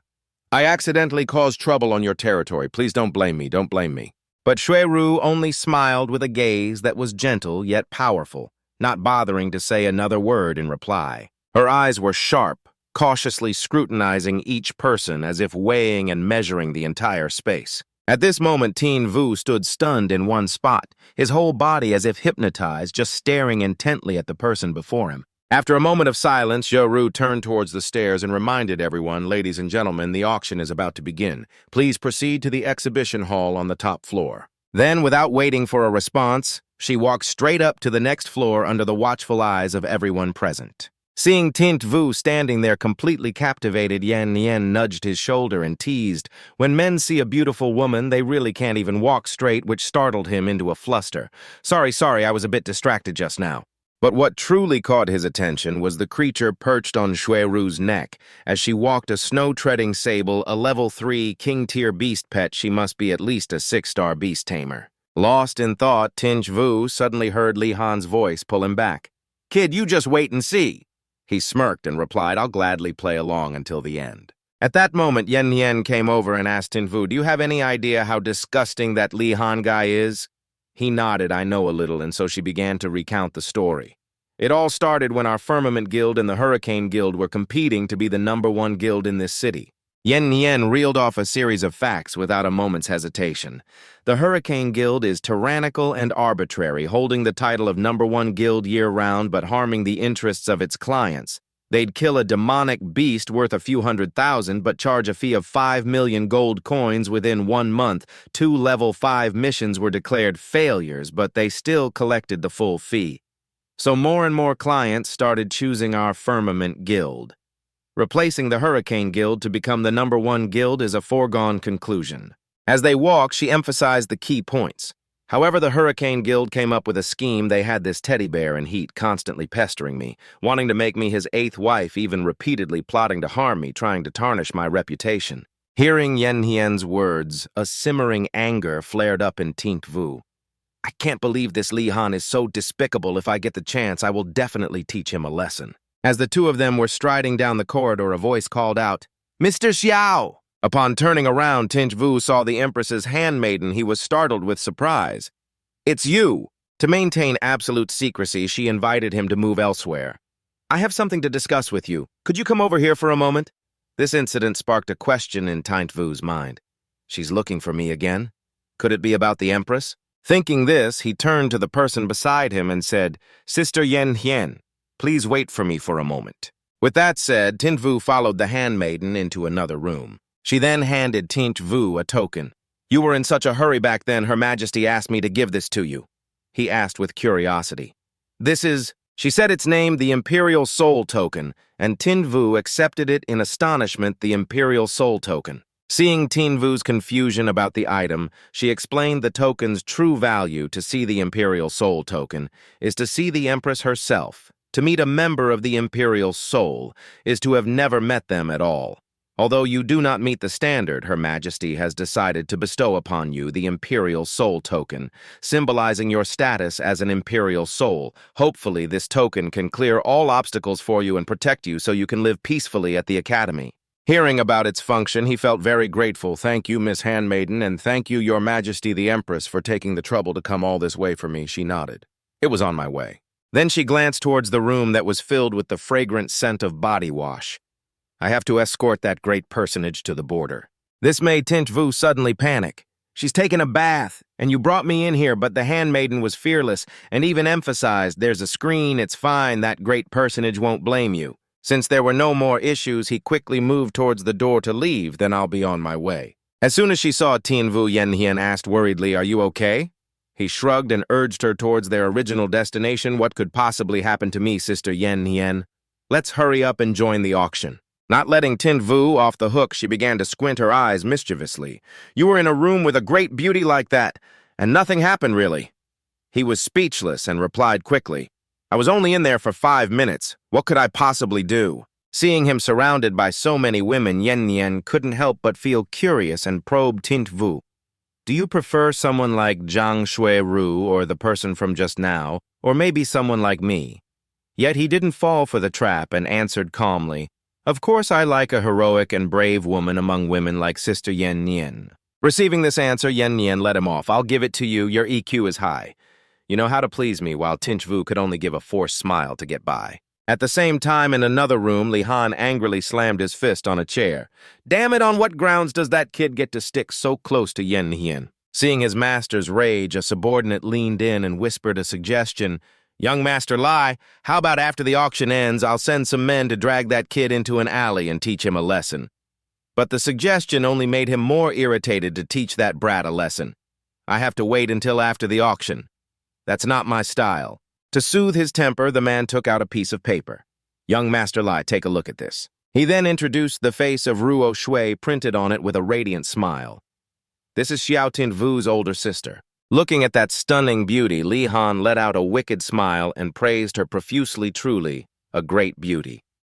I accidentally caused trouble on your territory. Please don't blame me, don't blame me. But Xueru only smiled with a gaze that was gentle yet powerful, not bothering to say another word in reply. Her eyes were sharp, cautiously scrutinizing each person as if weighing and measuring the entire space. At this moment, Tin Vu stood stunned in one spot, his whole body as if hypnotized, just staring intently at the person before him. After a moment of silence, Xueru turned towards the stairs and reminded everyone, "Ladies and gentlemen, the auction is about to begin. Please proceed to the exhibition hall on the top floor." Then, without waiting for a response, she walked straight up to the next floor under the watchful eyes of everyone present. Seeing Tin Vu standing there completely captivated, Yan Yan nudged his shoulder and teased, "When men see a beautiful woman, they really can't even walk straight," which startled him into a fluster. Sorry, I was a bit distracted just now." But what truly caught his attention was the creature perched on Xueru's neck. As she walked a snow-treading sable, a level 3 king-tier beast pet, she must be at least a 6-star beast tamer. Lost in thought, Tin Vu suddenly heard Li Han's voice pull him back. "Kid, you just wait and see." He smirked and replied, "I'll gladly play along until the end." At that moment, Yan Yan came over and asked Tin Vu, "Do you have any idea how disgusting that Li Han guy is?" He nodded, "I know a little," and so she began to recount the story. It all started when our Firmament Guild and the Hurricane Guild were competing to be the #1 guild in this city. Yan Yan reeled off a series of facts without a moment's hesitation. The Hurricane Guild is tyrannical and arbitrary, holding the title of #1 guild year-round but harming the interests of its clients. They'd kill a demonic beast worth a few $100,000 but charge a fee of 5 million gold coins within 1 month. 2 level 5 missions were declared failures, but they still collected the full fee. So more and more clients started choosing our Firmament Guild. Replacing the Hurricane Guild to become the #1 guild is a foregone conclusion. As they walked, she emphasized the key points. However, the Hurricane Guild came up with a scheme. They had this teddy bear in heat constantly pestering me, wanting to make me his 8th wife, even repeatedly plotting to harm me, trying to tarnish my reputation. Hearing Yan Yan's words, a simmering anger flared up in Tin Vu. "I can't believe this Li Han is so despicable. If I get the chance, I will definitely teach him a lesson." As the two of them were striding down the corridor, a voice called out, "Mr. Xiao!" Upon turning around, Tin Vu saw the Empress's handmaiden. He was startled with surprise. "It's you!" To maintain absolute secrecy, she invited him to move elsewhere. "I have something to discuss with you. Could you come over here for a moment?" This incident sparked a question in Tin Vu's mind. She's looking for me again? Could it be about the Empress? Thinking this, he turned to the person beside him and said, "Sister Yan Yan, please wait for me for a moment." With that said, Tin Vu followed the handmaiden into another room. She then handed Tin Vu a token. "You were in such a hurry back then, Her Majesty asked me to give this to you," he asked with curiosity. "This is," she said its name, the Imperial Soul Token, and Tin Vu accepted it in astonishment, the Imperial Soul Token. Seeing Tin Vu's confusion about the item, she explained the token's true value. To see the Imperial Soul Token is to see the Empress herself. To meet a member of the Imperial Soul is to have never met them at all. Although you do not meet the standard, Her Majesty has decided to bestow upon you the Imperial Soul Token, symbolizing your status as an Imperial Soul. Hopefully, this token can clear all obstacles for you and protect you so you can live peacefully at the Academy. Hearing about its function, he felt very grateful. "Thank you, Miss Handmaiden, and thank you, Your Majesty the Empress, for taking the trouble to come all this way for me," she nodded. "It was on my way." Then she glanced towards the room that was filled with the fragrant scent of body wash. "I have to escort that great personage to the border." This made Tin Vu suddenly panic. "She's taken a bath, and you brought me in here," but the handmaiden was fearless and even emphasized, "There's a screen, it's fine, that great personage won't blame you." Since there were no more issues, he quickly moved towards the door to leave. "Then I'll be on my way." As soon as she saw Tin Vu, Yan Yan asked worriedly, "Are you okay?" He shrugged and urged her towards their original destination. "What could possibly happen to me, Sister Yan Yan? Let's hurry up and join the auction." Not letting Tin Vu off the hook, she began to squint her eyes mischievously. "You were in a room with a great beauty like that, and nothing happened really." He was speechless and replied quickly, "I was only in there for 5 minutes. What could I possibly do?" Seeing him surrounded by so many women, Yan Yan couldn't help but feel curious and probed Tin Vu. "Do you prefer someone like Zhang Xueru or the person from just now, or maybe someone like me?" Yet he didn't fall for the trap and answered calmly, "Of course I like a heroic and brave woman among women like Sister Yan Yan." Receiving this answer, Yen Nian let him off. I'll give it to you. Your EQ is high. You know how to please me, while Tinchvu could only give a forced smile to get by. At the same time, in another room, Li Han angrily slammed his fist on a chair. Damn it, on what grounds does that kid get to stick so close to Yen Nian? Seeing his master's rage, a subordinate leaned in and whispered a suggestion. Young Master Lai, how about after the auction ends, I'll send some men to drag that kid into an alley and teach him a lesson. But the suggestion only made him more irritated to teach that brat a lesson. I have to wait until after the auction. That's not my style. To soothe his temper, the man took out a piece of paper. Young Master Lai, take a look at this. He then introduced the face of Ruo Shui printed on it with a radiant smile. This is Xiao Tinvu's older sister. Looking at that stunning beauty, Li Han let out a wicked smile and praised her profusely. Truly, a great beauty.